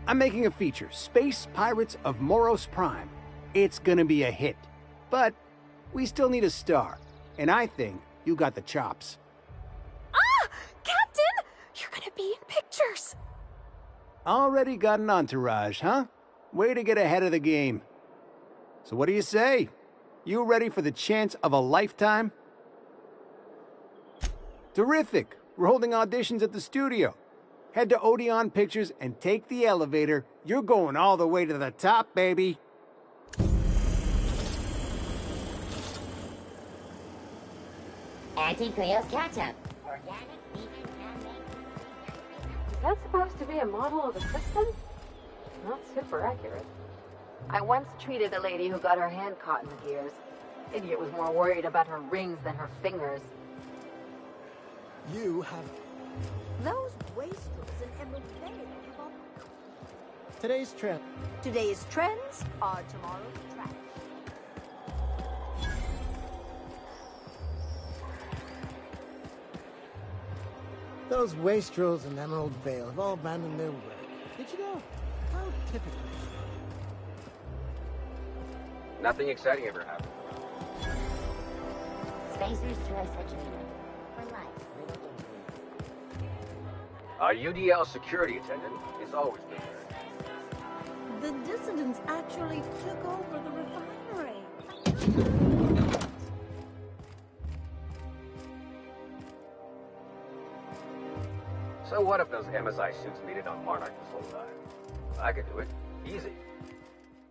I'm making a feature, Space Pirates of Moros Prime. It's gonna be a hit. But we still need a star. And I think you got the chops. Ah! Captain! You're gonna be in pictures! Already got an entourage, huh? Way to get ahead of the game. So what do you say? You ready for the chance of a lifetime? Terrific! We're holding auditions at the studio. Head to Odeon Pictures and take the elevator. You're going all the way to the top, baby. Auntie Cleo's ketchup. Organic, vegan, Is that supposed to be a model of the system? Not super accurate. I once treated a lady who got her hand caught in the gears. Idiot was more worried about her rings than her fingers. You have... Those wastrels in Emerald Bay have all... Today's trend. Today's trends are tomorrow's trash. Those wastrels in Emerald Vale have all abandoned their work. Did you know? How typical. Nothing exciting ever happened. Spacer's choice educator. For life, little influence. Our UDL security attendant is always prepared. The dissidents actually took over the So what if those MSI suits needed on Monarch this whole time? I could do it. Easy.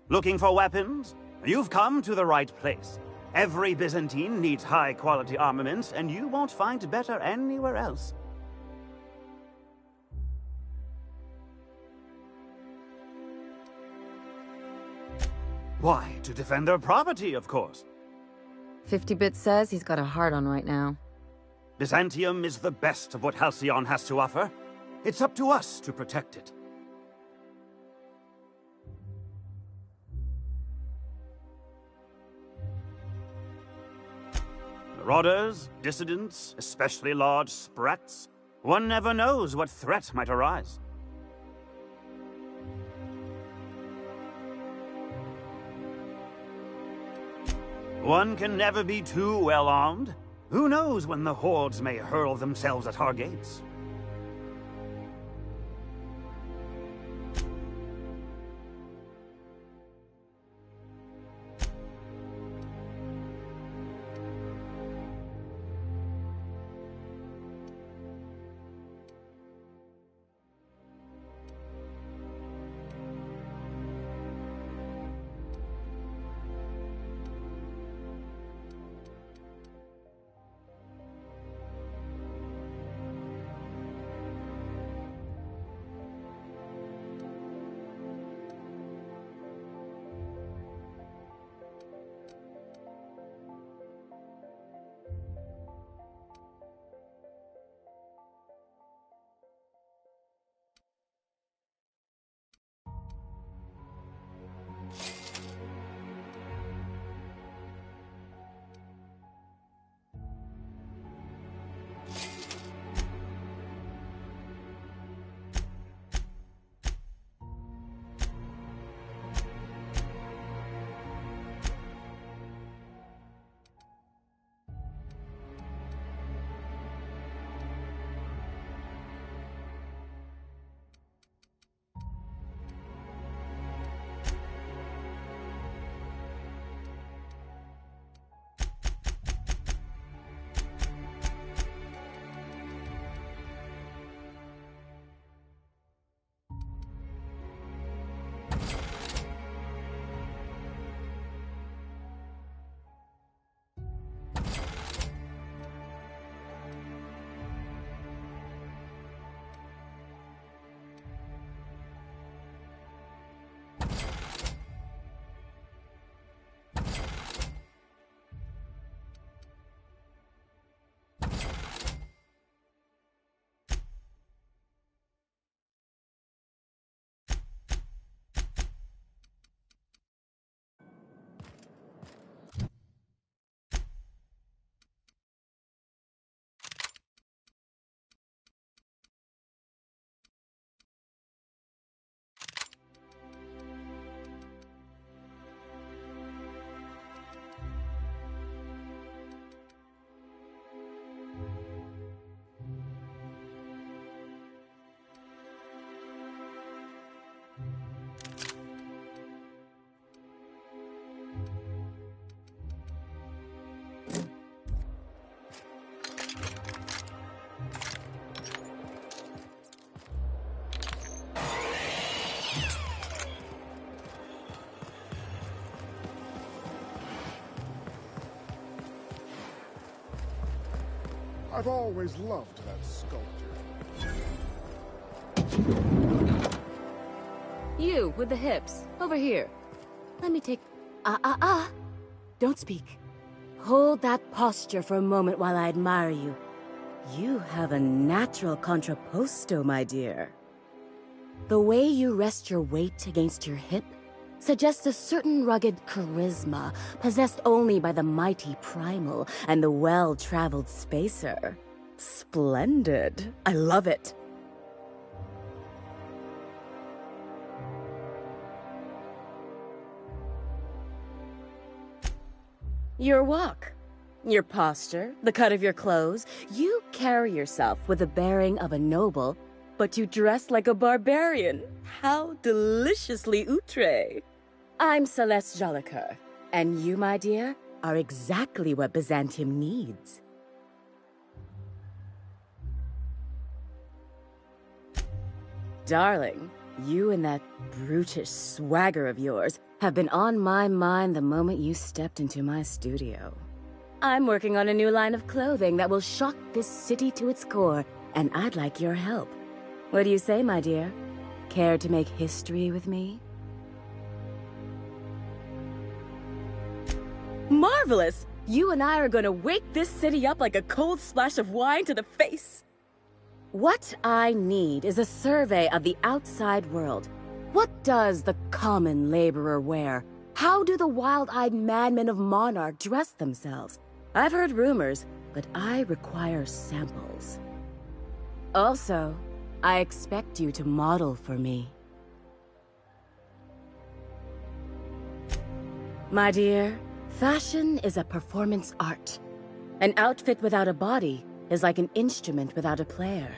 Looking for weapons? You've come to the right place. Every Byzantine needs high-quality armaments, and you won't find better anywhere else. Why? To defend their property, of course. 50-Bit says he's got a hard on right now. Byzantium is the best of what Halcyon has to offer. It's up to us to protect it. Marauders, dissidents, especially large sprats. One never knows what threat might arise. One can never be too well armed. Who knows when the hordes may hurl themselves at our gates? I've always loved that sculptor. You, with the hips. Over here. Let me take... Don't speak. Hold that posture for a moment while I admire you. You have a natural contrapposto, my dear. The way you rest your weight against your hip suggests a certain rugged charisma possessed only by the mighty primal and the well-traveled spacer. Splendid. I love it. Your walk, your posture, the cut of your clothes, you carry yourself with the bearing of a noble, but you dress like a barbarian. How deliciously outre. I'm Celeste Jolicoeur, and you, my dear, are exactly what Byzantium needs. Darling, you and that brutish swagger of yours have been on my mind the moment you stepped into my studio. I'm working on a new line of clothing that will shock this city to its core, and I'd like your help. What do you say, my dear? Care to make history with me? Marvelous! You and I are gonna wake this city up like a cold splash of wine to the face. What I need is a survey of the outside world. What does the common laborer wear? How do the wild-eyed madmen of Monarch dress themselves? I've heard rumors, but I require samples. Also, I expect you to model for me. My dear, fashion is a performance art. An outfit without a body is like an instrument without a player.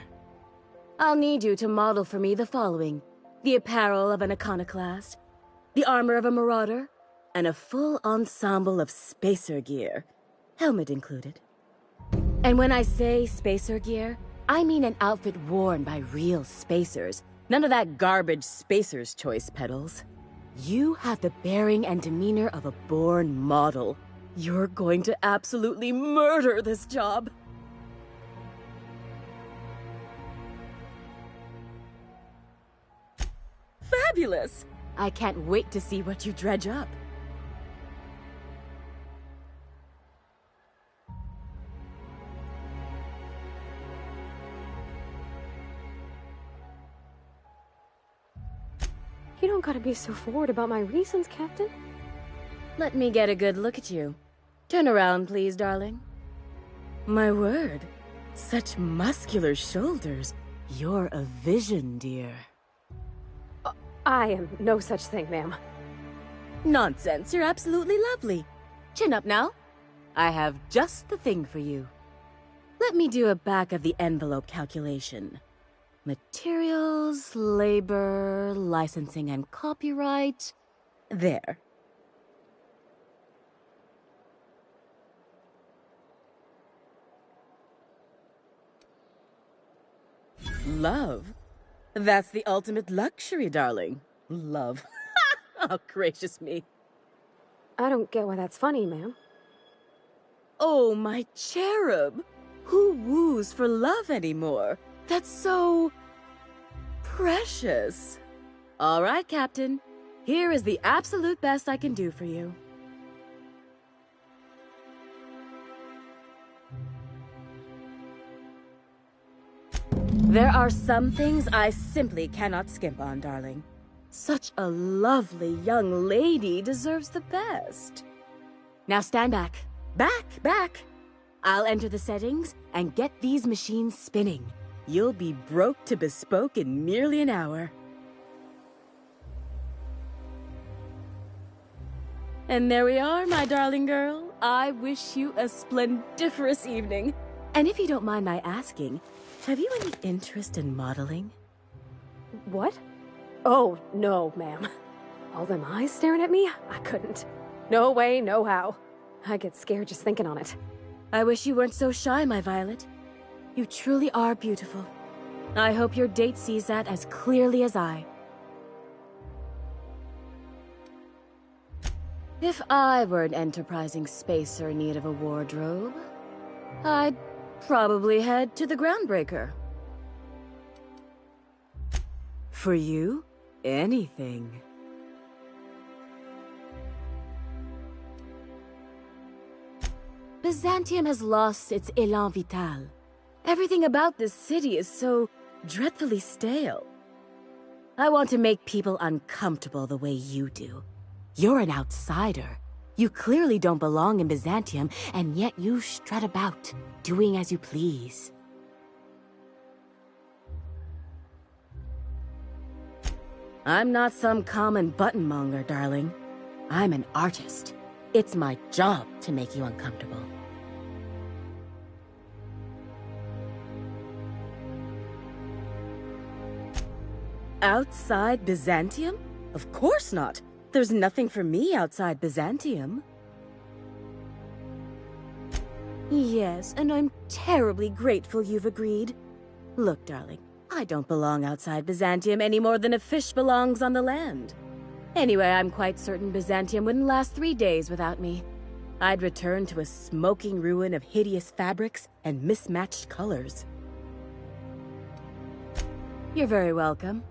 I'll need you to model for me the following: the apparel of an iconoclast, the armor of a marauder, and a full ensemble of spacer gear, helmet included. And when I say spacer gear, I mean an outfit worn by real spacers, none of that garbage Spacer's Choice pedals. You have the bearing and demeanor of a born model. You're going to absolutely murder this job. Fabulous! I can't wait to see what you dredge up. You don't gotta be so forward about my reasons, Captain. Let me get a good look at you. Turn around, please, darling. My word, such muscular shoulders. You're a vision, dear. I am no such thing, ma'am. Nonsense, you're absolutely lovely. Chin up now. I have just the thing for you. Let me do a back-of-the-envelope calculation. Materials, labor, licensing and copyright. There. Love? That's the ultimate luxury, darling. Love. Oh, gracious me. I don't get why that's funny, ma'am. Oh, my cherub. Who woos for love anymore? That's so... precious. All right, Captain. Here is the absolute best I can do for you. There are some things I simply cannot skimp on, darling. Such a lovely young lady deserves the best. Now stand back. Back! I'll enter the settings and get these machines spinning. You'll be broke to bespoke in merely an hour. And there we are, my darling girl. I wish you a splendiferous evening. And if you don't mind my asking, have you any interest in modeling? What? Oh, no, ma'am. All them eyes staring at me? I couldn't. No way, no how. I get scared just thinking on it. I wish you weren't so shy, my Violet. You truly are beautiful. I hope your date sees that as clearly as I. If I were an enterprising spacer in need of a wardrobe, I'd probably head to the Groundbreaker. For you, anything. Byzantium has lost its élan vital. Everything about this city is so dreadfully stale. I want to make people uncomfortable the way you do. You're an outsider. You clearly don't belong in Byzantium, and yet you strut about, doing as you please. I'm not some common buttonmonger, darling. I'm an artist. It's my job to make you uncomfortable. Outside Byzantium? Of course not. There's nothing for me outside Byzantium. Yes, and I'm terribly grateful you've agreed. Look, darling, I don't belong outside Byzantium any more than a fish belongs on the land. Anyway, I'm quite certain Byzantium wouldn't last 3 days without me. I'd return to a smoking ruin of hideous fabrics and mismatched colors. You're very welcome.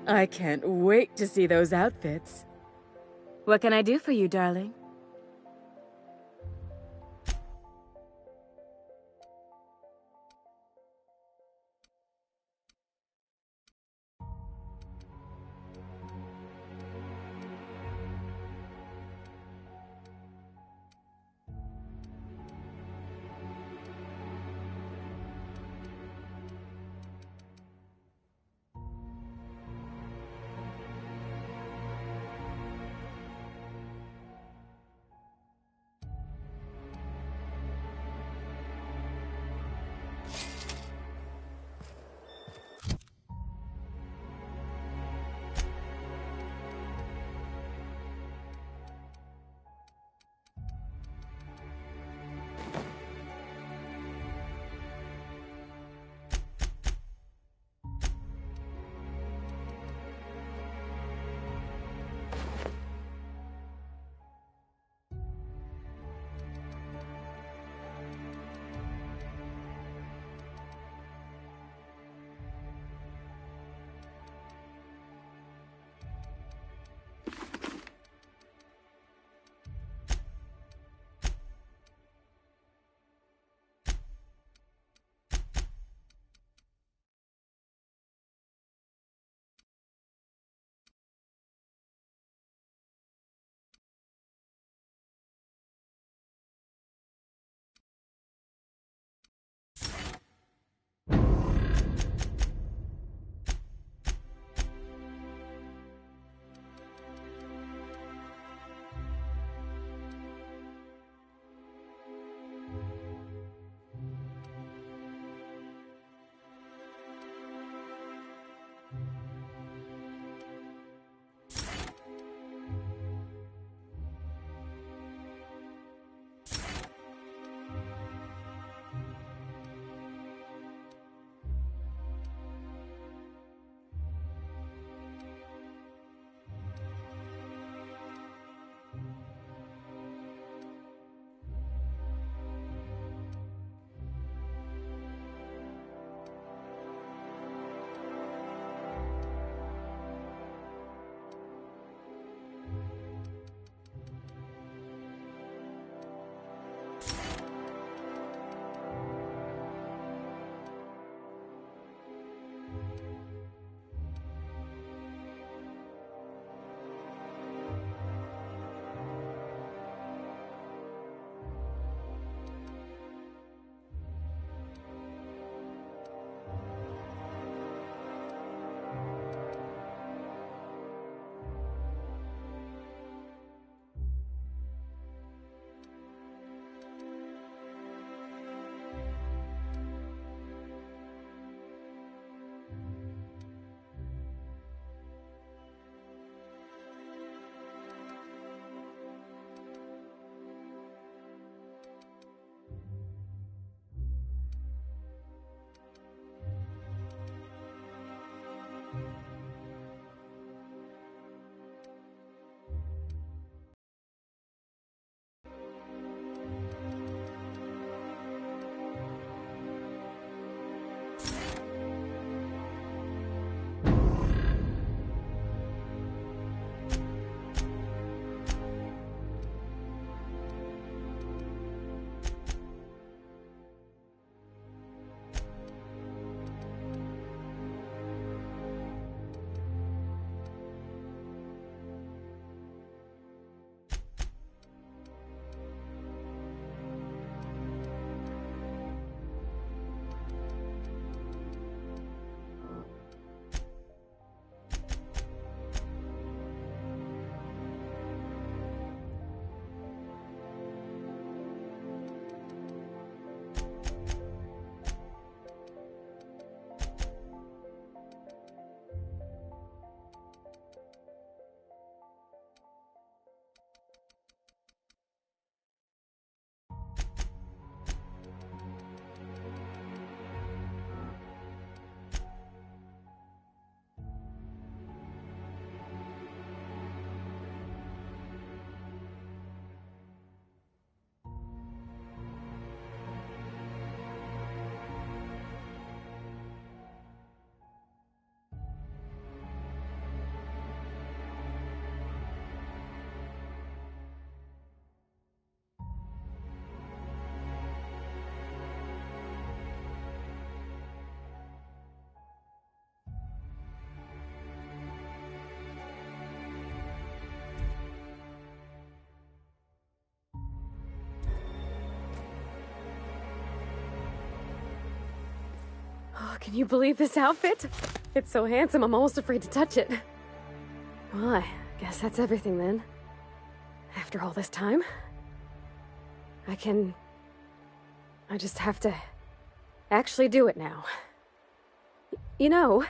I can't wait to see those outfits. What can I do for you, darling? Can you believe this outfit? It's so handsome, I'm almost afraid to touch it. Well, I guess that's everything then. After all this time, I just have to actually do it now. You know,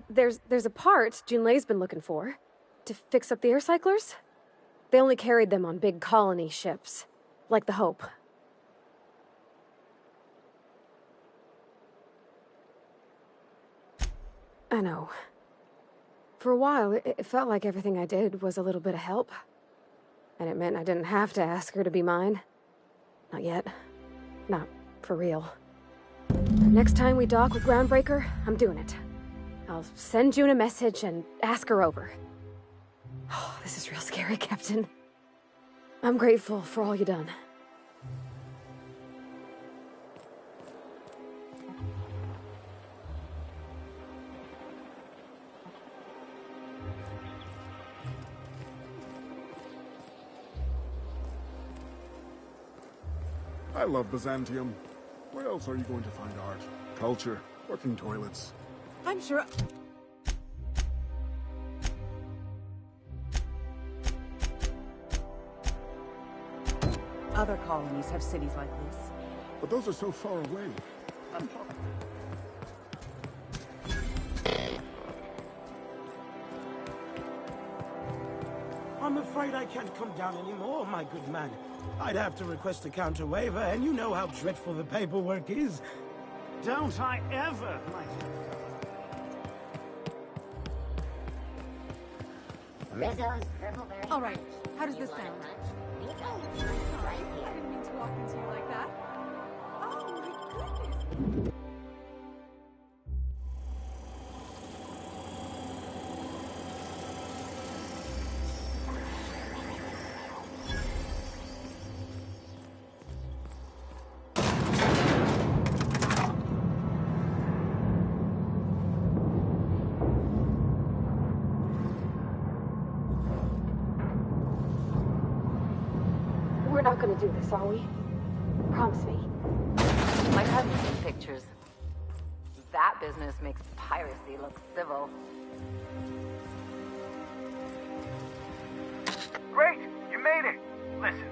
there's a part Junlei's been looking for to fix up the air cyclers. They only carried them on big colony ships, like the Hope. I know. For a while, it felt like everything I did was a little bit of help. And it meant I didn't have to ask her to be mine. Not yet. Not for real. Next time we dock with Groundbreaker, I'm doing it. I'll send June a message and ask her over. Oh, this is real scary, Captain. I'm grateful for all you done. I love Byzantium. Where else are you going to find art, culture, working toilets? I'm sure... Other colonies have cities like this. But those are so far away. I'm afraid I can't come down anymore, my good man. I'd have to request a counter waiver, and you know how dreadful the paperwork is. Don't I ever, my Rizzo's purple berry. All right, how does this sound? Oh, sorry. I didn't mean to walk into you like that. Oh, my goodness. We're not gonna do this, are we? Promise me. My cousin's seen pictures. That business makes piracy look civil. Great! You made it! Listen,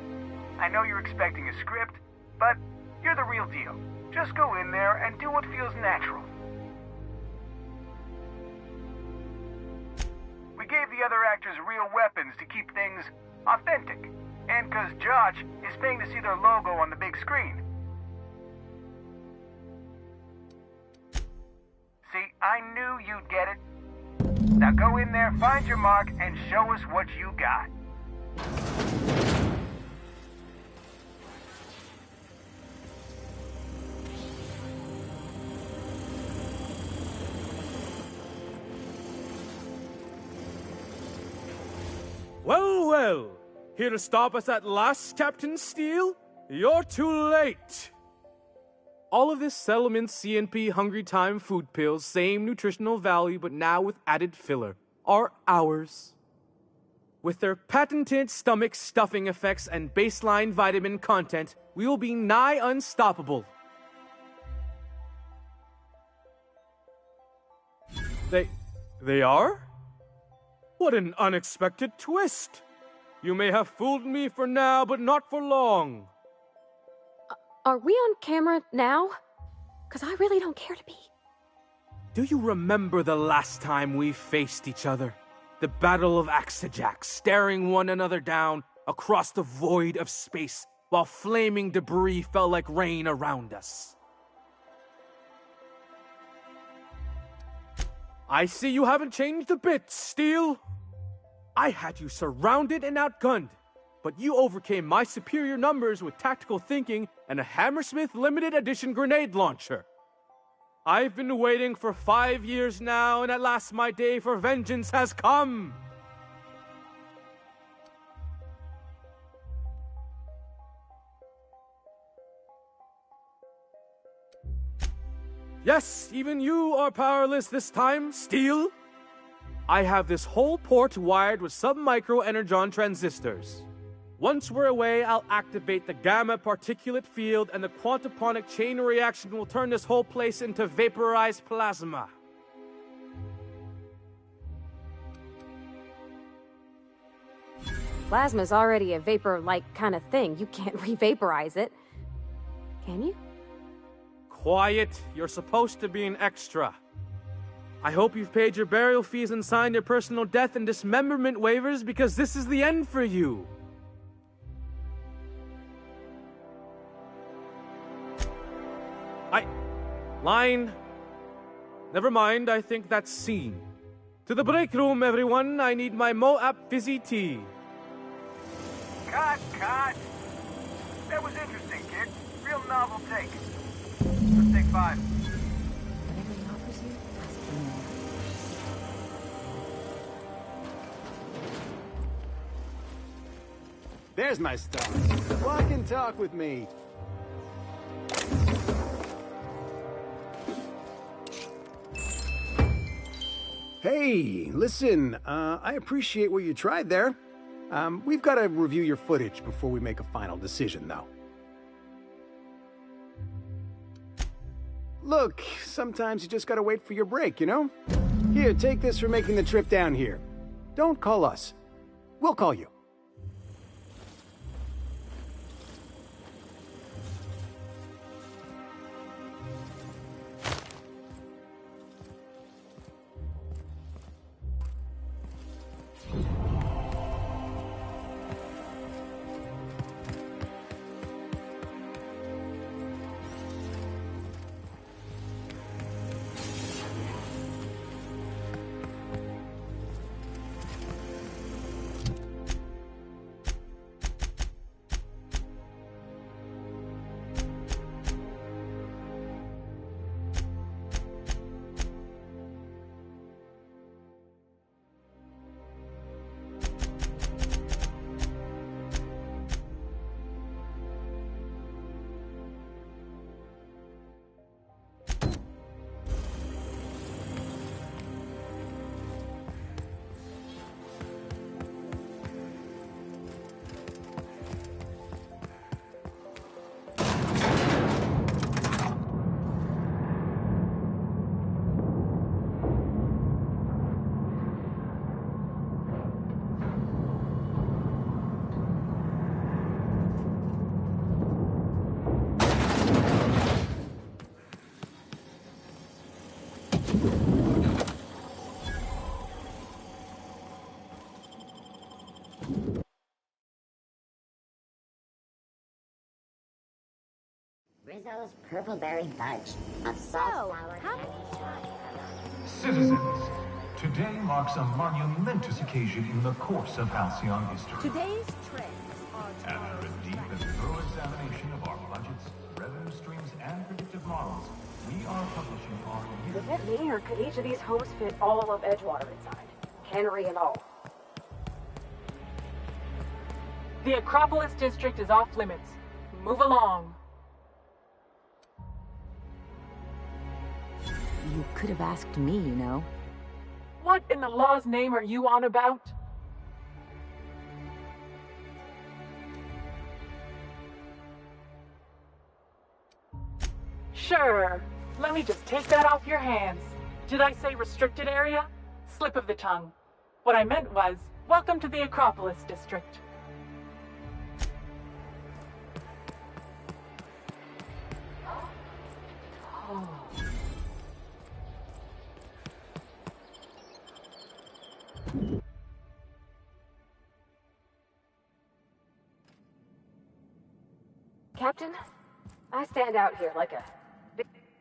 I know you're expecting a script, but you're the real deal. Just go in there and do what feels natural. We gave the other actors real weapons to keep things authentic. And because Josh is paying to see their logo on the big screen. See, I knew you'd get it. Now go in there, find your mark, and show us what you got. Well, well. Here to stop us at last, Captain Steele? You're too late! All of this settlement CNP Hungry Time food pills, same nutritional value but now with added filler, are ours. With their patented stomach stuffing effects and baseline vitamin content, we will be nigh unstoppable. They are? What an unexpected twist! You may have fooled me for now, but not for long. Are we on camera now? Because I really don't care to be. Do you remember the last time we faced each other? The Battle of Axejack, staring one another down across the void of space while flaming debris fell like rain around us. I see you haven't changed a bit, Steele. I had you surrounded and outgunned, but you overcame my superior numbers with tactical thinking and a Hammersmith limited edition grenade launcher. I've been waiting for 5 years now, and at last my day for vengeance has come. Yes, even you are powerless this time, Steele. I have this whole port wired with sub-micro energon transistors. Once we're away, I'll activate the gamma particulate field, and the quantaponic chain reaction will turn this whole place into vaporized plasma. Plasma's already a vapor-like kind of thing. You can't re-vaporize it. Can you? Quiet. You're supposed to be an extra. I hope you've paid your burial fees and signed your personal death and dismemberment waivers, because this is the end for you. Line. Never mind, I think that's scene. To the break room, everyone. I need my Moab fizzy tea. Cut! That was interesting, kid. Real novel take. Let's take 5. Whatever he offers you, ask him more. There's my stars. Walk and talk with me. Hey, listen, I appreciate what you tried there. We've got to review your footage before we make a final decision, though. Look, sometimes you just gotta wait for your break, you know? Here, take this for making the trip down here. Don't call us. We'll call you. Rizzo's Purpleberry Fudge. A salt sour candy shot. Citizens, today marks a monumentous occasion in the course of Halcyon history. Today's trends are After a deep and thorough examination of our budgets, revenue streams, and predictive models, we are publishing our Does that mean, or could each of these homes fit all of Edgewater inside? Cannery and all. The Acropolis district is off limits. Move along. You could have asked me, you know. What in the law's name are you on about? Sure. Let me just take that off your hands. Did I say restricted area? Slip of the tongue. What I meant was, welcome to the Acropolis district. Oh. Captain, I stand out here like a...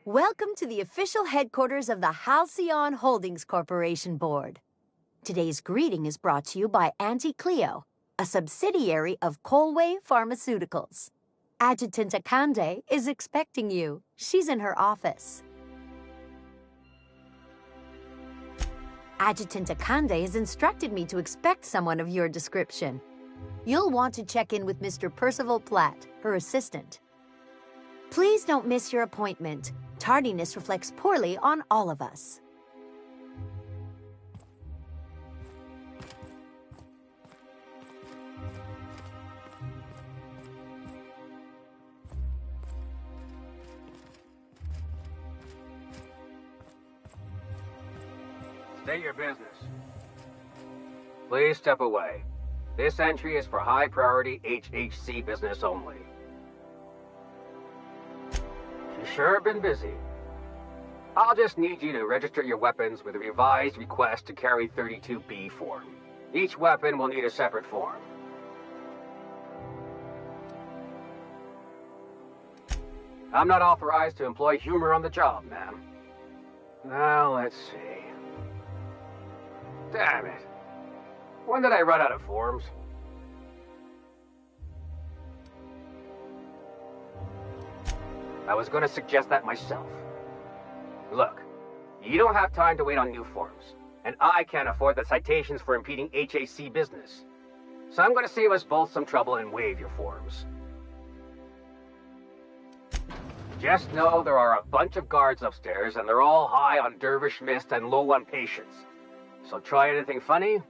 Welcome to the official headquarters of the Halcyon Holdings Corporation Board. Today's greeting is brought to you by Auntie Cleo, a subsidiary of Colway Pharmaceuticals. Adjutant Akande is expecting you. She's in her office. Adjutant Akande has instructed me to expect someone of your description. You'll want to check in with Mr. Percival Platt, her assistant. Please don't miss your appointment. Tardiness reflects poorly on all of us. State your business. Please step away. This entry is for high-priority HHC business only. You sure have been busy. I'll just need you to register your weapons with a revised request to carry 32B form. Each weapon will need a separate form. I'm not authorized to employ humor on the job, ma'am. Now, let's see. Damn it. When did I run out of forms? I was going to suggest that myself. Look, you don't have time to wait on new forms, and I can't afford the citations for impeding HAC business. So I'm going to save us both some trouble and waive your forms. Just know there are a bunch of guards upstairs, and they're all high on dervish mist and low on patience. So try anything funny,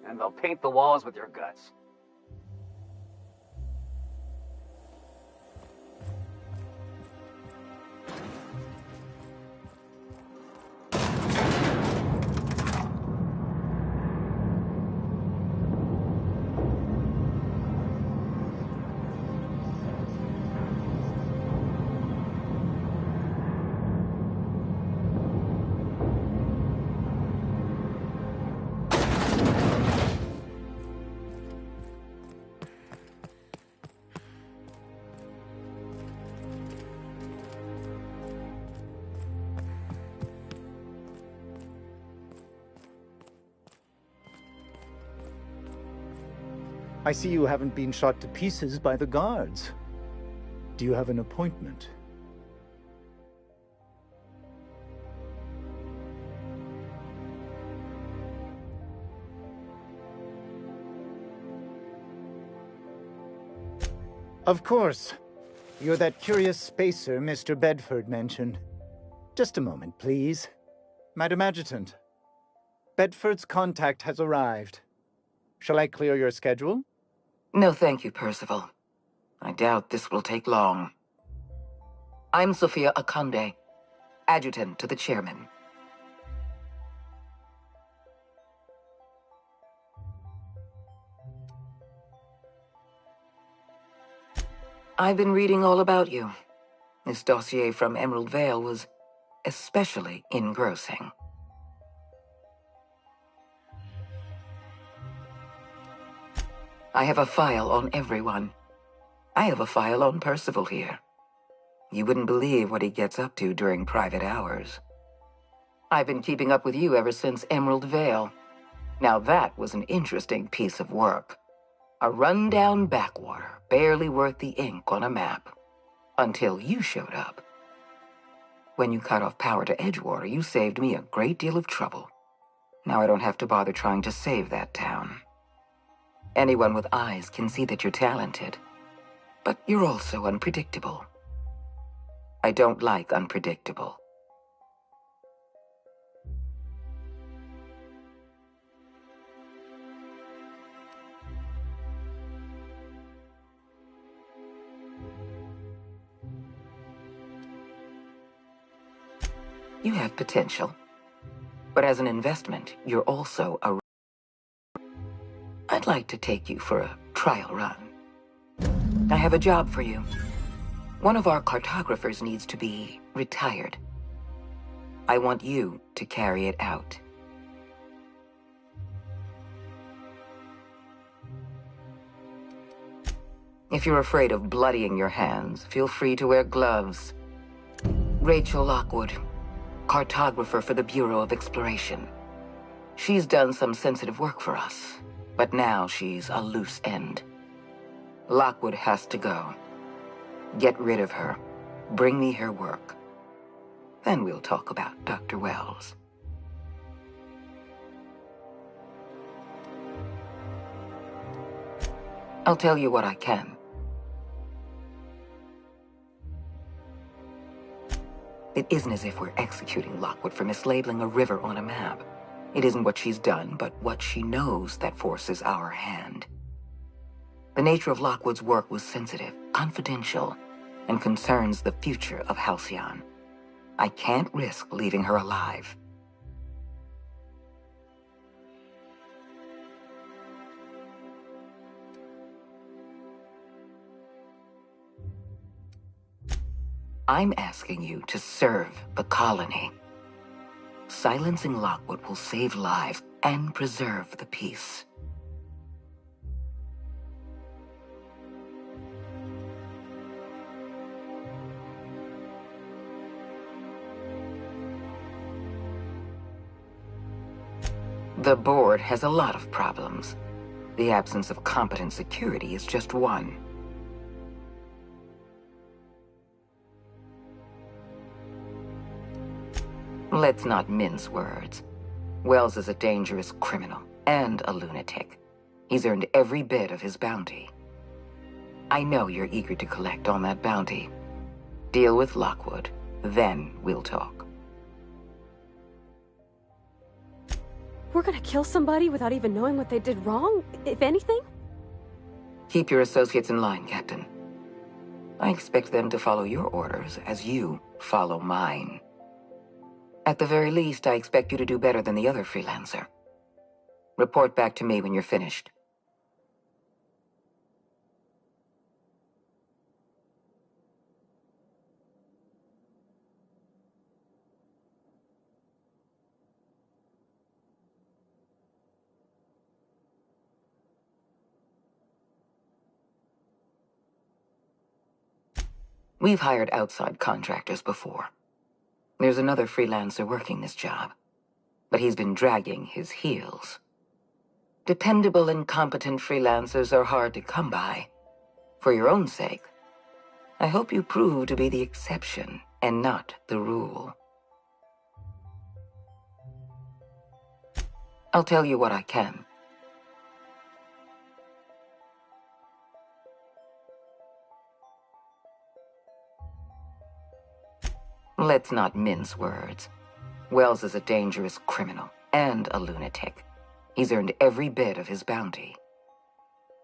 and they'll paint the walls with your guts. I see you haven't been shot to pieces by the guards. Do you have an appointment? Of course. You're that curious spacer Mr. Bedford mentioned. Just a moment, please. Madam Adjutant, Bedford's contact has arrived. Shall I clear your schedule? No, thank you, Percival. I doubt this will take long. I'm Sophia Akande, adjutant to the chairman. I've been reading all about you. This dossier from Emerald Vale was especially engrossing. I have a file on everyone. I have a file on Percival here. You wouldn't believe what he gets up to during private hours. I've been keeping up with you ever since Emerald Vale. Now that was an interesting piece of work. A rundown backwater, barely worth the ink on a map. Until you showed up. When you cut off power to Edgewater, you saved me a great deal of trouble. Now I don't have to bother trying to save that town. Anyone with eyes can see that you're talented. But you're also unpredictable. I don't like unpredictable. You have potential. But as an investment, you're also a... I'd like to take you for a trial run. I have a job for you. One of our cartographers needs to be retired. I want you to carry it out. If you're afraid of bloodying your hands, feel free to wear gloves. Rachel Lockwood, cartographer for the Bureau of Exploration. She's done some sensitive work for us, but now she's a loose end. Lockwood has to go. Get rid of her. Bring me her work. Then we'll talk about Dr. Wells. I'll tell you what I can. It isn't as if we're executing Lockwood for mislabeling a river on a map. It isn't what she's done, but what she knows that forces our hand. The nature of Lockwood's work was sensitive, confidential, and concerns the future of Halcyon. I can't risk leaving her alive. I'm asking you to serve the colony. Silencing Lockwood will save lives and preserve the peace. The board has a lot of problems. The absence of competent security is just one. Let's not mince words. Wells is a dangerous criminal and a lunatic. He's earned every bit of his bounty. I know you're eager to collect on that bounty. Deal with Lockwood, then we'll talk. We're gonna kill somebody without even knowing what they did wrong, if anything? Keep your associates in line, Captain. I expect them to follow your orders as you follow mine. At the very least, I expect you to do better than the other freelancer. Report back to me when you're finished. We've hired outside contractors before. There's another freelancer working this job, but he's been dragging his heels. Dependable and competent freelancers are hard to come by. For your own sake, I hope you prove to be the exception and not the rule. I'll tell you what I can. Let's not mince words. Wells is a dangerous criminal and a lunatic. He's earned every bit of his bounty.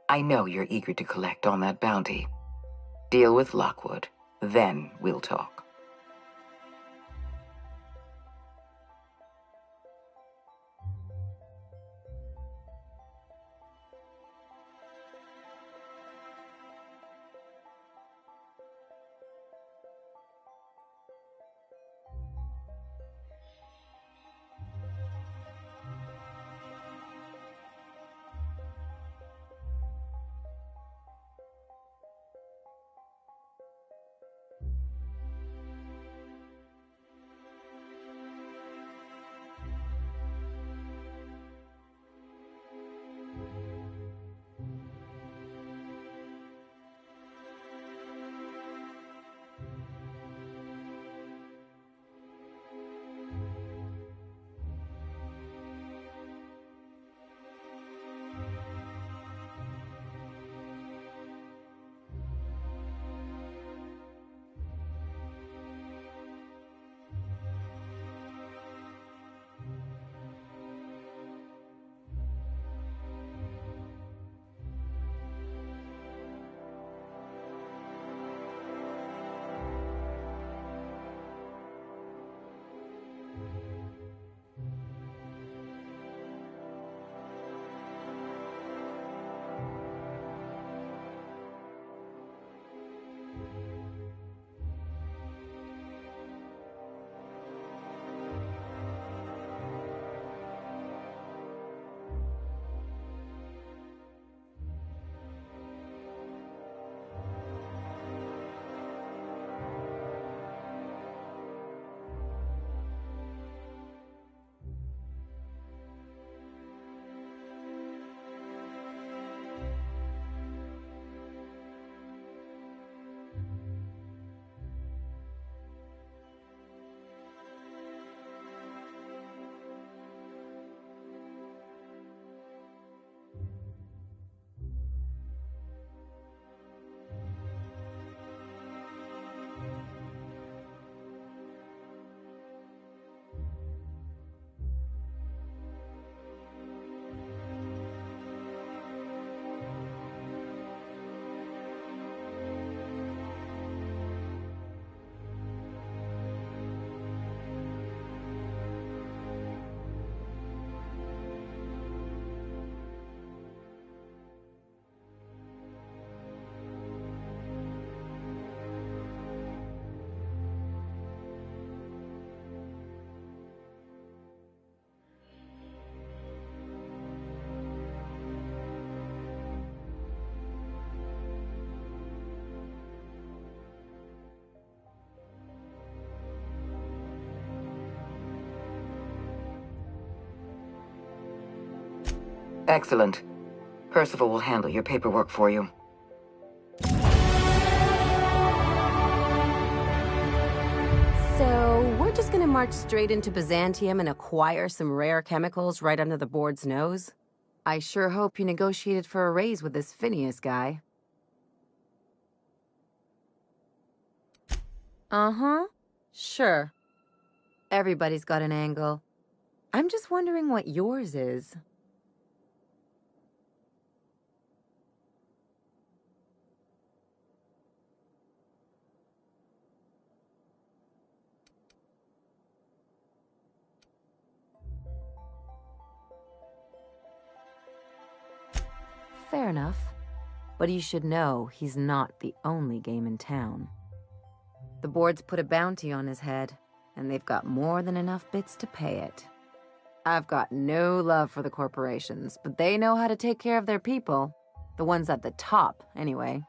I know you're eager to collect on that bounty. Deal with Lockwood, then we'll talk. Excellent. Percival will handle your paperwork for you. So, we're just gonna march straight into Byzantium and acquire some rare chemicals right under the board's nose? I sure hope you negotiated for a raise with this Phineas guy. Uh-huh. Sure. Everybody's got an angle. I'm just wondering what yours is. Fair enough. But you should know he's not the only game in town. The board's put a bounty on his head, and they've got more than enough bits to pay it. I've got no love for the corporations, but they know how to take care of their people. The ones at the top, anyway.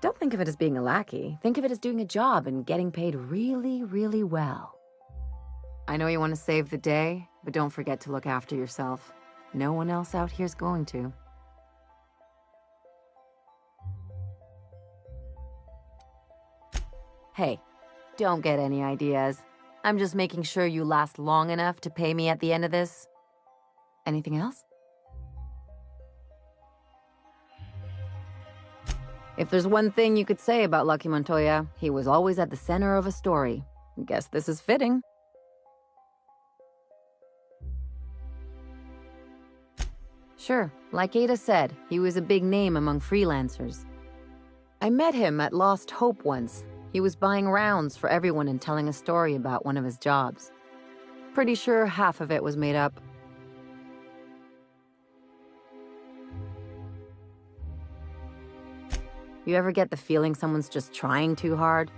Don't think of it as being a lackey. Think of it as doing a job and getting paid really, really well. I know you want to save the day, but don't forget to look after yourself. No one else out here's going to. Hey, don't get any ideas. I'm just making sure you last long enough to pay me at the end of this. Anything else? If there's one thing you could say about Lucky Montoya, he was always at the center of a story. Guess this is fitting. Sure, like Ada said, he was a big name among freelancers. I met him at Lost Hope once. He was buying rounds for everyone and telling a story about one of his jobs. Pretty sure half of it was made up. You ever get the feeling someone's just trying too hard?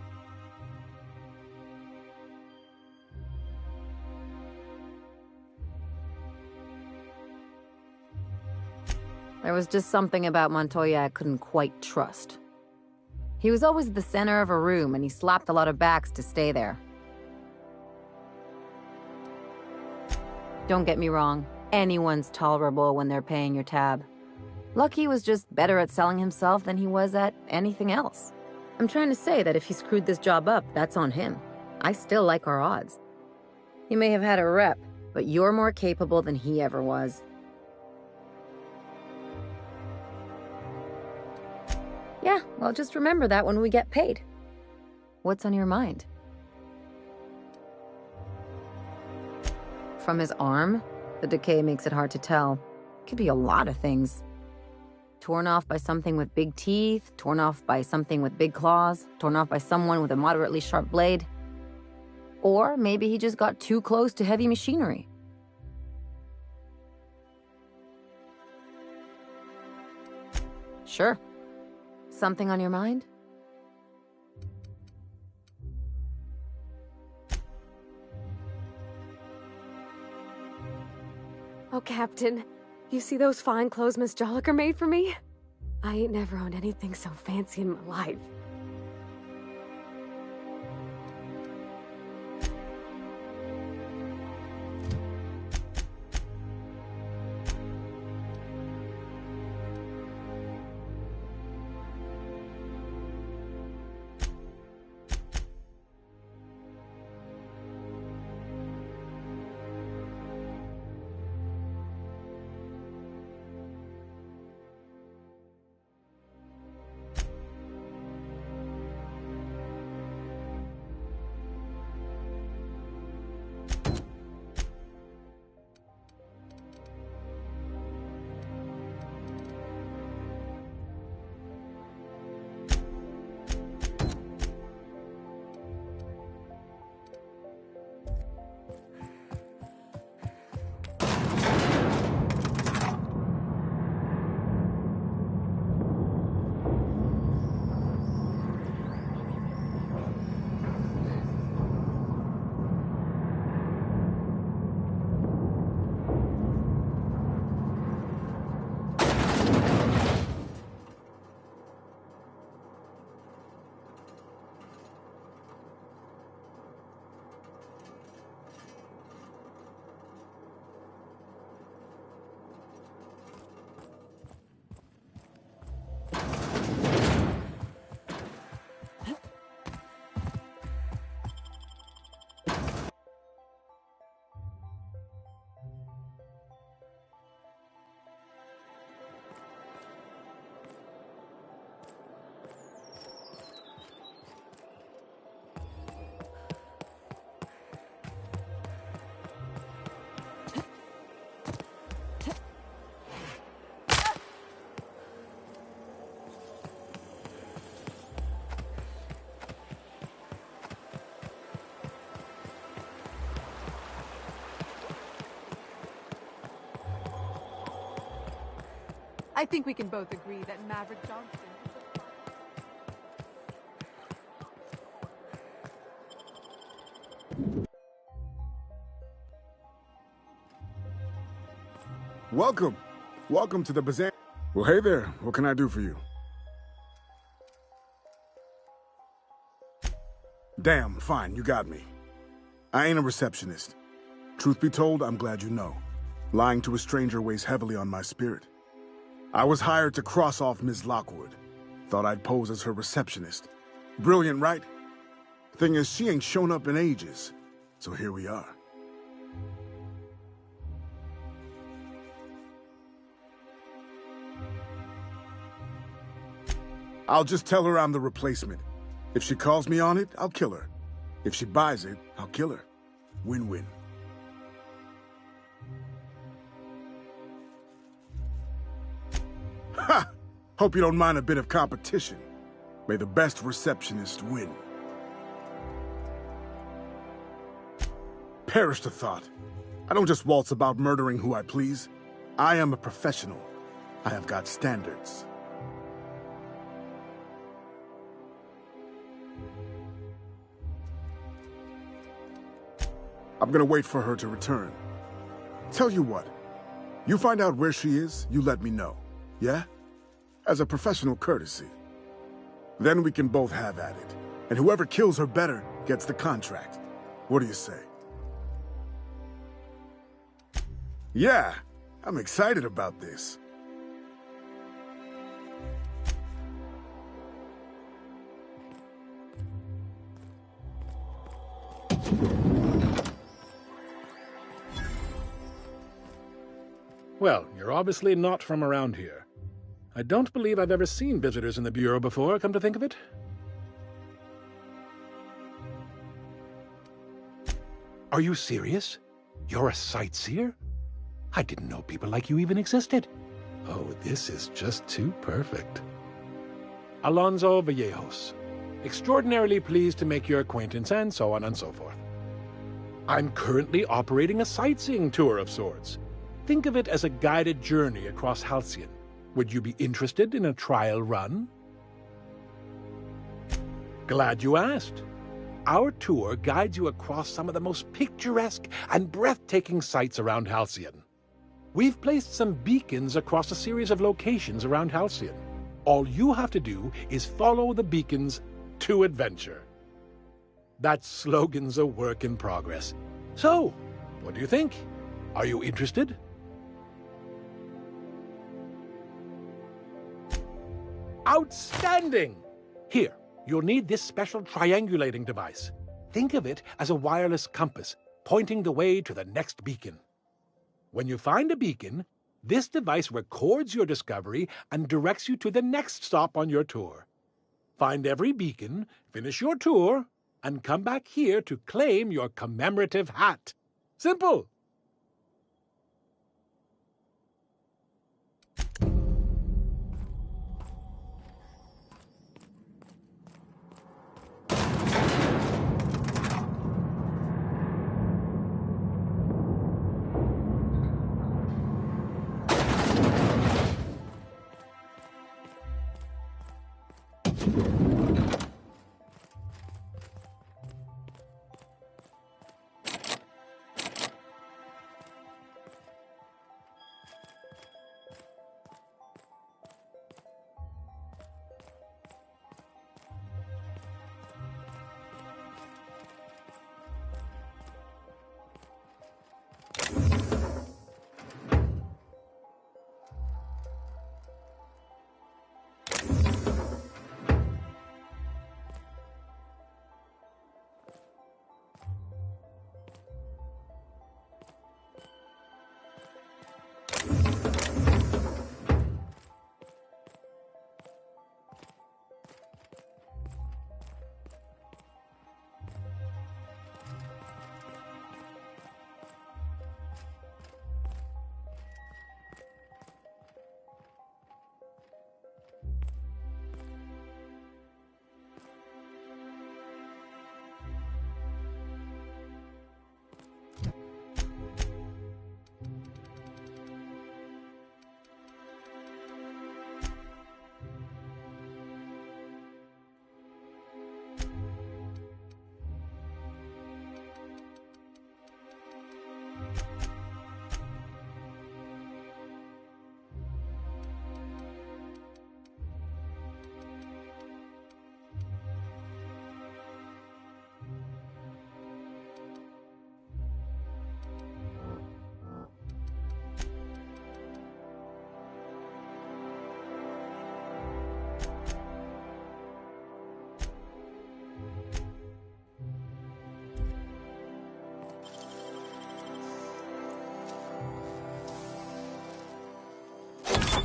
There was just something about Montoya I couldn't quite trust. He was always at the center of a room, and he slapped a lot of backs to stay there. Don't get me wrong, anyone's tolerable when they're paying your tab. Lucky was just better at selling himself than he was at anything else. I'm trying to say that if he screwed this job up, that's on him. I still like our odds. He may have had a rep, but you're more capable than he ever was. Yeah, well, just remember that when we get paid. What's on your mind? From his arm? The decay makes it hard to tell. Could be a lot of things. Torn off by something with big teeth, torn off by something with big claws, torn off by someone with a moderately sharp blade. Or maybe he just got too close to heavy machinery. Sure. Something on your mind? Oh, Captain, you see those fine clothes Miss Jolliker made for me? I ain't never owned anything so fancy in my life. I think we can both agree that Maverick Johnston is the... Welcome. Welcome to the bazaar. Well, hey there. What can I do for you? Damn, fine, you got me. I ain't a receptionist. Truth be told, I'm glad you know. Lying to a stranger weighs heavily on my spirit. I was hired to cross off Ms. Lockwood. Thought I'd pose as her receptionist. Brilliant, right? Thing is, she ain't shown up in ages. So here we are. I'll just tell her I'm the replacement. If she calls me on it, I'll kill her. If she buys it, I'll kill her. Win-win. Ha! Hope you don't mind a bit of competition. May the best receptionist win. Perish the thought. I don't just waltz about murdering who I please. I am a professional. I have got standards. I'm gonna wait for her to return. Tell you what, you find out where she is, you let me know, yeah? As a professional courtesy. Then we can both have at it, and whoever kills her better gets the contract. What do you say? Yeah, I'm excited about this. Well, you're obviously not from around here. I don't believe I've ever seen visitors in the Bureau before, come to think of it. Are you serious? You're a sightseer? I didn't know people like you even existed. Oh, this is just too perfect. Alonso Vallejos. Extraordinarily pleased to make your acquaintance, and so on and so forth. I'm currently operating a sightseeing tour of sorts. Think of it as a guided journey across Halcyon. Would you be interested in a trial run? Glad you asked. Our tour guides you across some of the most picturesque and breathtaking sights around Halcyon. We've placed some beacons across a series of locations around Halcyon. All you have to do is follow the beacons to adventure. That slogan's a work in progress. So, what do you think? Are you interested? Outstanding! Here, you'll need this special triangulating device. Think of it as a wireless compass, pointing the way to the next beacon. When you find a beacon, this device records your discovery and directs you to the next stop on your tour. Find every beacon, finish your tour, and come back here to claim your commemorative hat. Simple!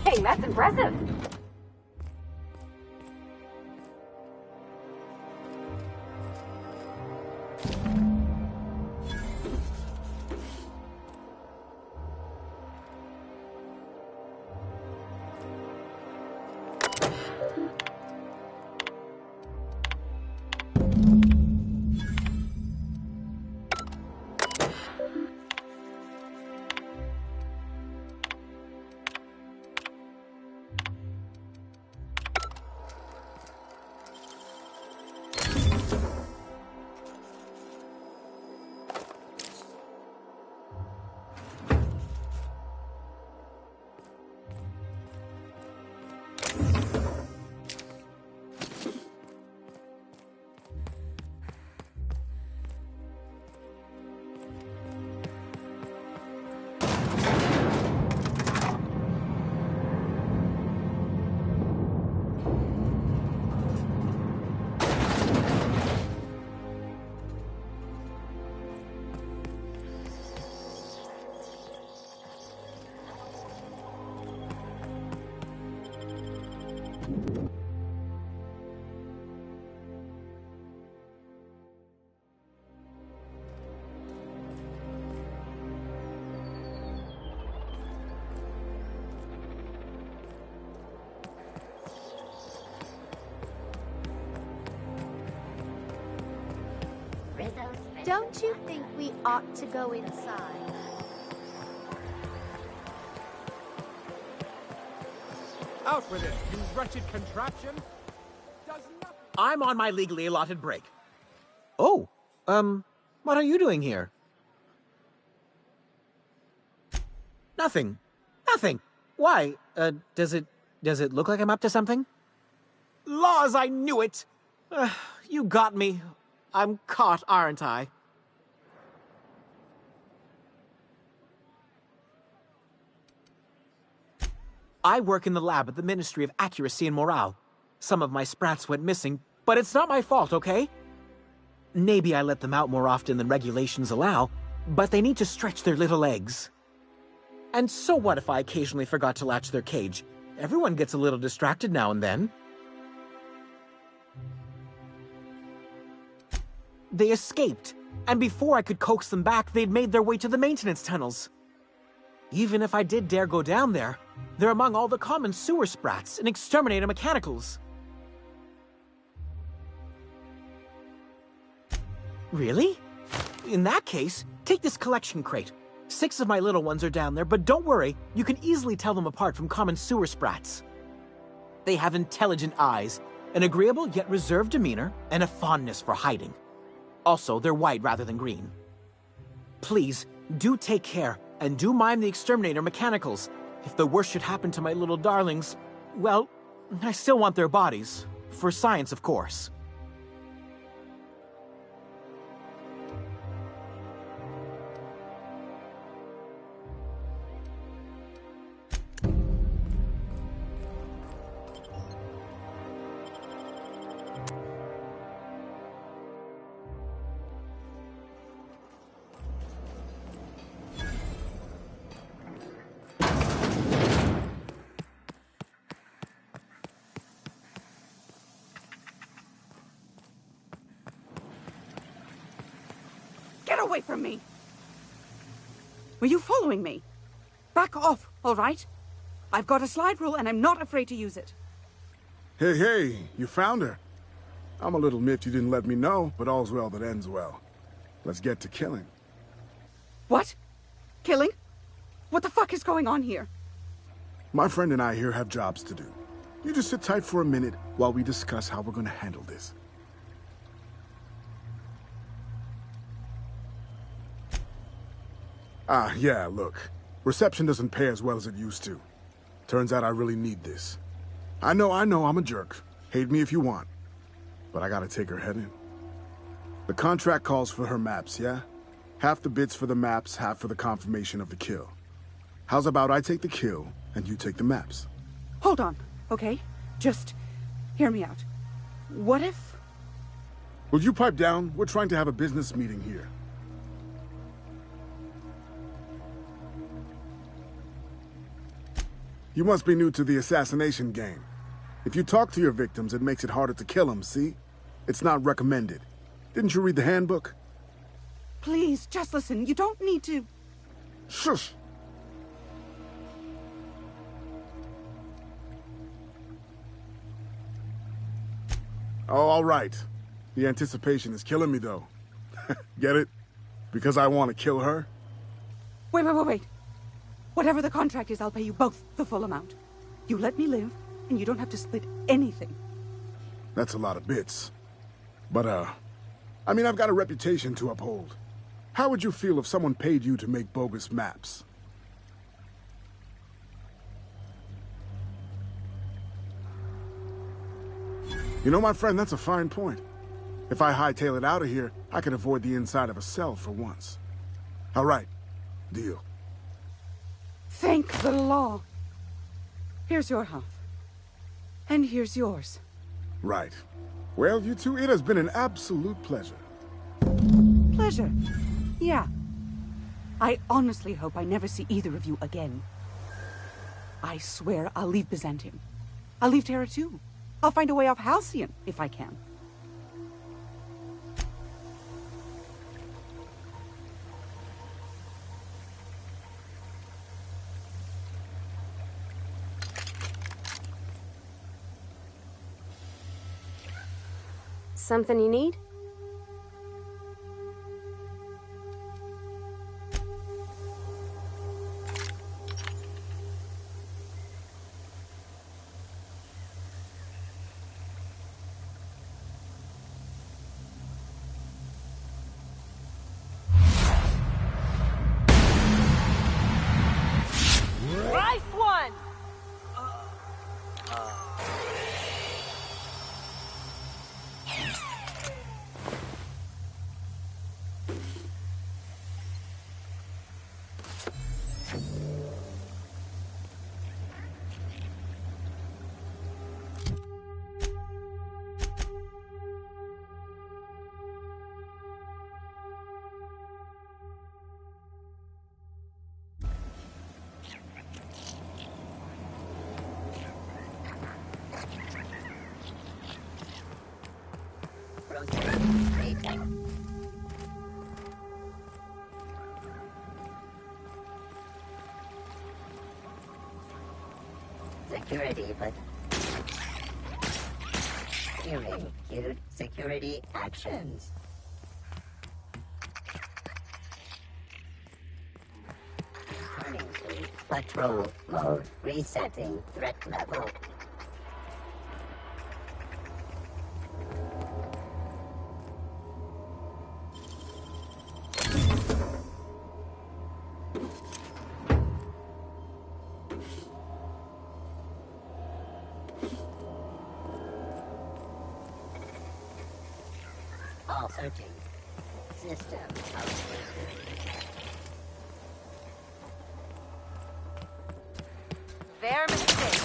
Dang, that's impressive. Don't you think we ought to go inside? Out with it, you wretched contraption! I'm on my legally allotted break. Oh, what are you doing here? Nothing. Nothing. Why? Does it look like I'm up to something? Laws, I knew it! You got me. I'm caught, aren't I? I work in the lab at the Ministry of Accuracy and Morale. Some of my sprats went missing, but it's not my fault, okay? Maybe I let them out more often than regulations allow, but they need to stretch their little legs. And so what if I occasionally forgot to latch their cage? Everyone gets a little distracted now and then. They escaped, and before I could coax them back, they'd made their way to the maintenance tunnels. Even if I did dare go down there, they're among all the common sewer sprats and exterminator mechanicals. Really? In that case, take this collection crate. 6 of my little ones are down there, but don't worry, you can easily tell them apart from common sewer sprats. They have intelligent eyes, an agreeable yet reserved demeanor, and a fondness for hiding. Also, they're white rather than green. Please, do take care, and do mind the exterminator mechanicals. If the worst should happen to my little darlings, well, I still want their bodies. For science, of course. Get away from me! Were you following me? Back off, all right? I've got a slide rule and I'm not afraid to use it. Hey, you found her. I'm a little miffed you didn't let me know, but all's well that ends well. Let's get to killing. What? Killing? What the fuck is going on here? My friend and I here have jobs to do. You just sit tight for a minute while we discuss how we're gonna handle this. Yeah, look. Reception doesn't pay as well as it used to. Turns out I really need this. I know, I'm a jerk. Hate me if you want. But I gotta take her head in. The contract calls for her maps, yeah? Half the bits for the maps, half for the confirmation of the kill. How's about I take the kill, and you take the maps? Hold on, okay? Just hear me out. What if... Will you pipe down? We're trying to have a business meeting here. You must be new to the assassination game. If you talk to your victims, it makes it harder to kill them, see? It's not recommended. Didn't you read the handbook? Please, just listen. You don't need to... Shush! Oh, all right. The anticipation is killing me, though. Get it? Because I want to kill her? Wait. Whatever the contract is, I'll pay you both the full amount. You let me live, and you don't have to split anything. That's a lot of bits. But, I mean, I've got a reputation to uphold. How would you feel if someone paid you to make bogus maps? You know, my friend, that's a fine point. If I hightail it out of here, I could avoid the inside of a cell for once. All right. Deal. Thank the law. Here's your half. And here's yours. Right. Well, you two, it has been an absolute pleasure. Pleasure. Yeah. I honestly hope I never see either of you again. I swear I'll leave Byzantium. I'll leave Terra too. I'll find a way off Halcyon, if I can. Something you need? Nice one! Security, but... Hearing cute security actions. Turning to patrol mode, resetting threat level. All searching. System Their mistake.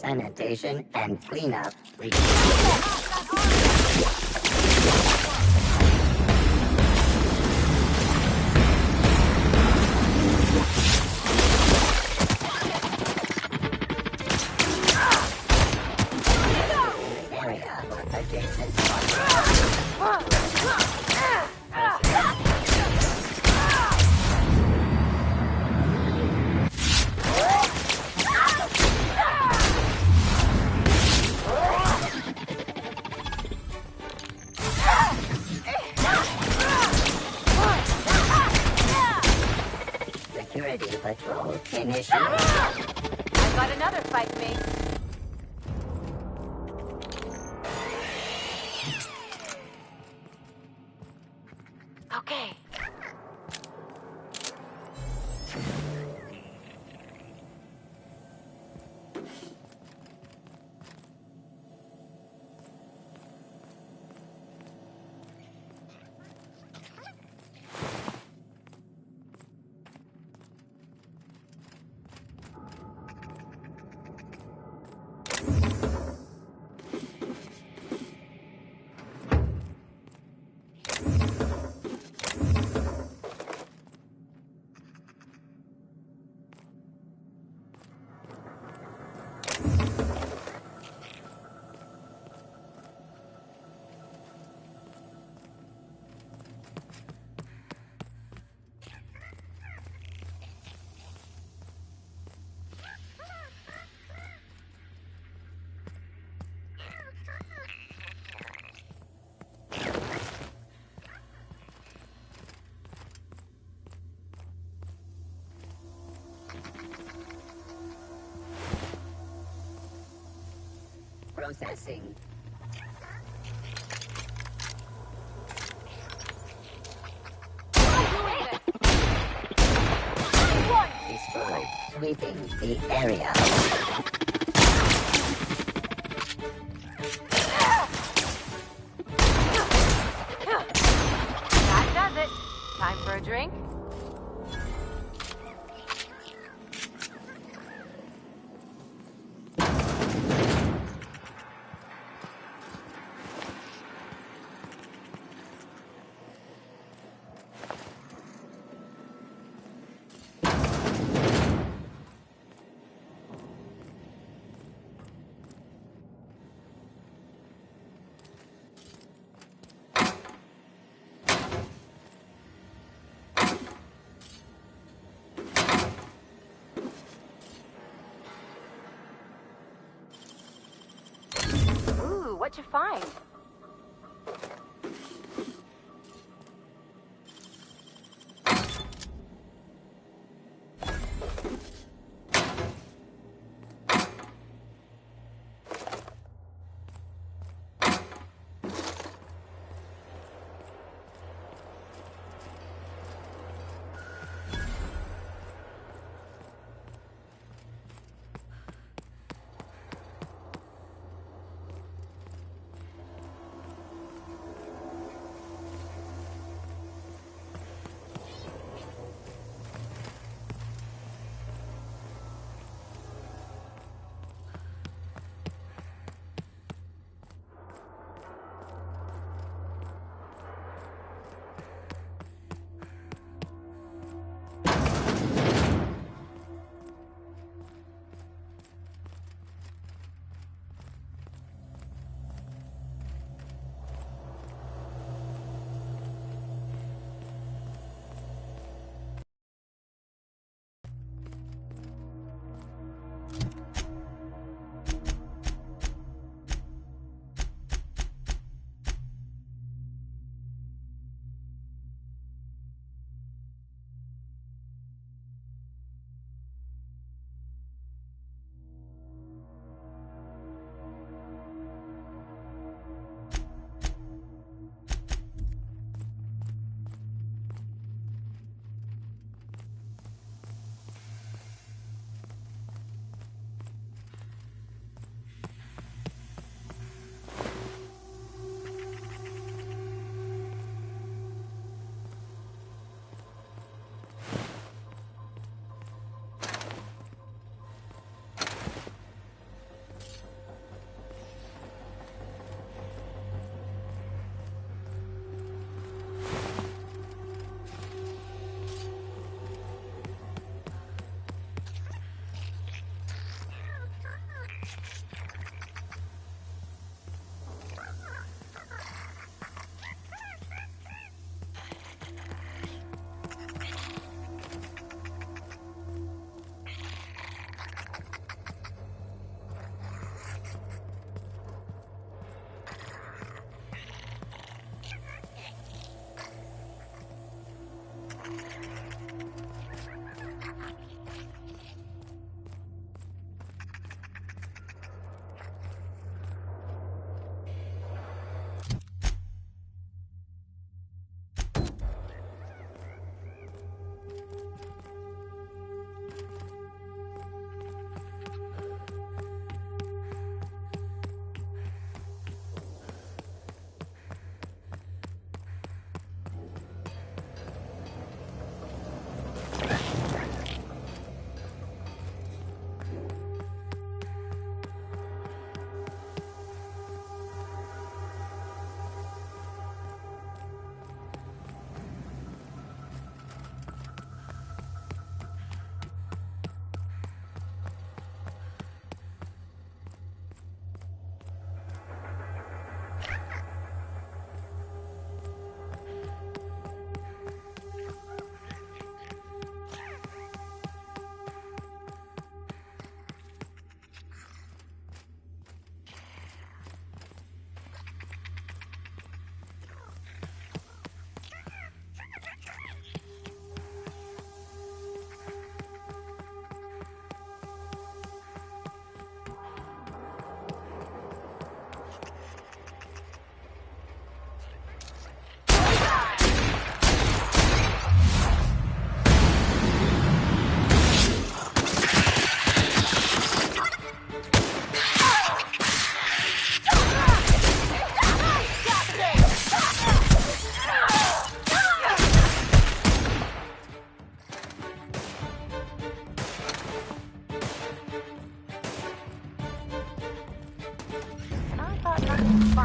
sanitation and cleanup. Security patrol initiated. I got another fight, mate. Okay. Processing. Destroyed. Sweeping the area. That does it. Time for a drink? Ooh, what'd you find?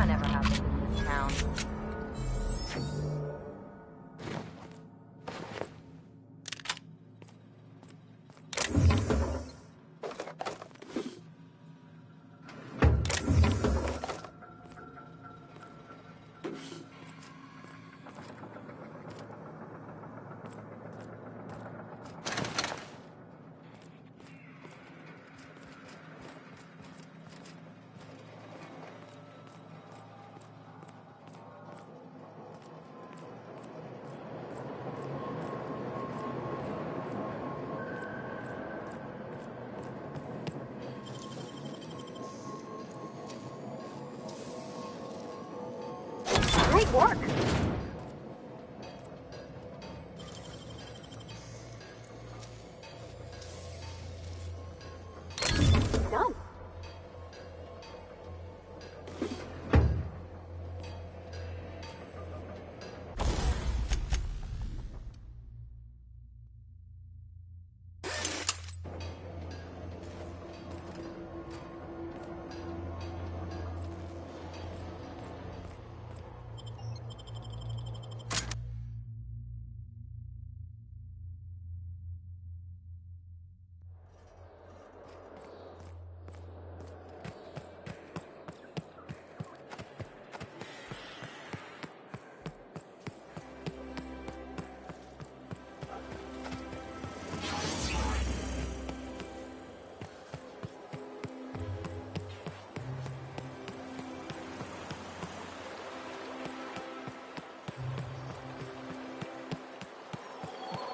War never happened in this town. Great work. Done.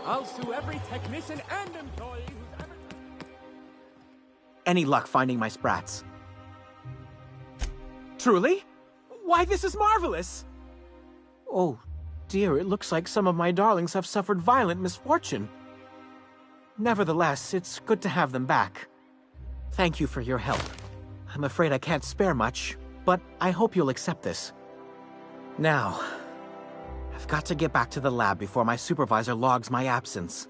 I'll sue every technician and employee who's ever... Any luck finding my sprats? Truly? Why, this is marvelous! Oh, dear, it looks like some of my darlings have suffered violent misfortune. Nevertheless, it's good to have them back. Thank you for your help. I'm afraid I can't spare much, but I hope you'll accept this. Now, I've got to get back to the lab before my supervisor logs my absence.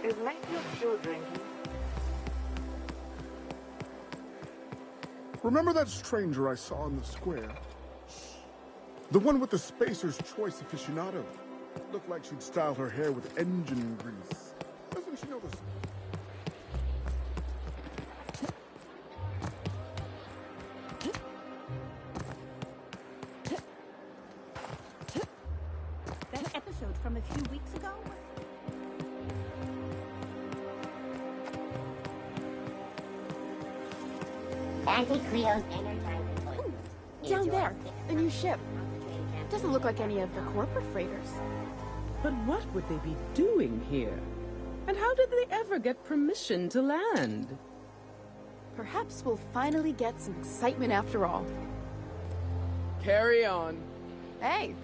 Is Matthew still drinking? Remember that stranger I saw in the square? The one with the Spacer's Choice aficionado? Looked like she'd style her hair with engine grease. Doesn't she know this? That episode from a few weeks ago? Auntie Cleo's energizing. Down there, a new ship. Doesn't look like any of the corporate freighters. But what would they be doing here? And how did they ever get permission to land? Perhaps we'll finally get some excitement after all. Carry on. Hey,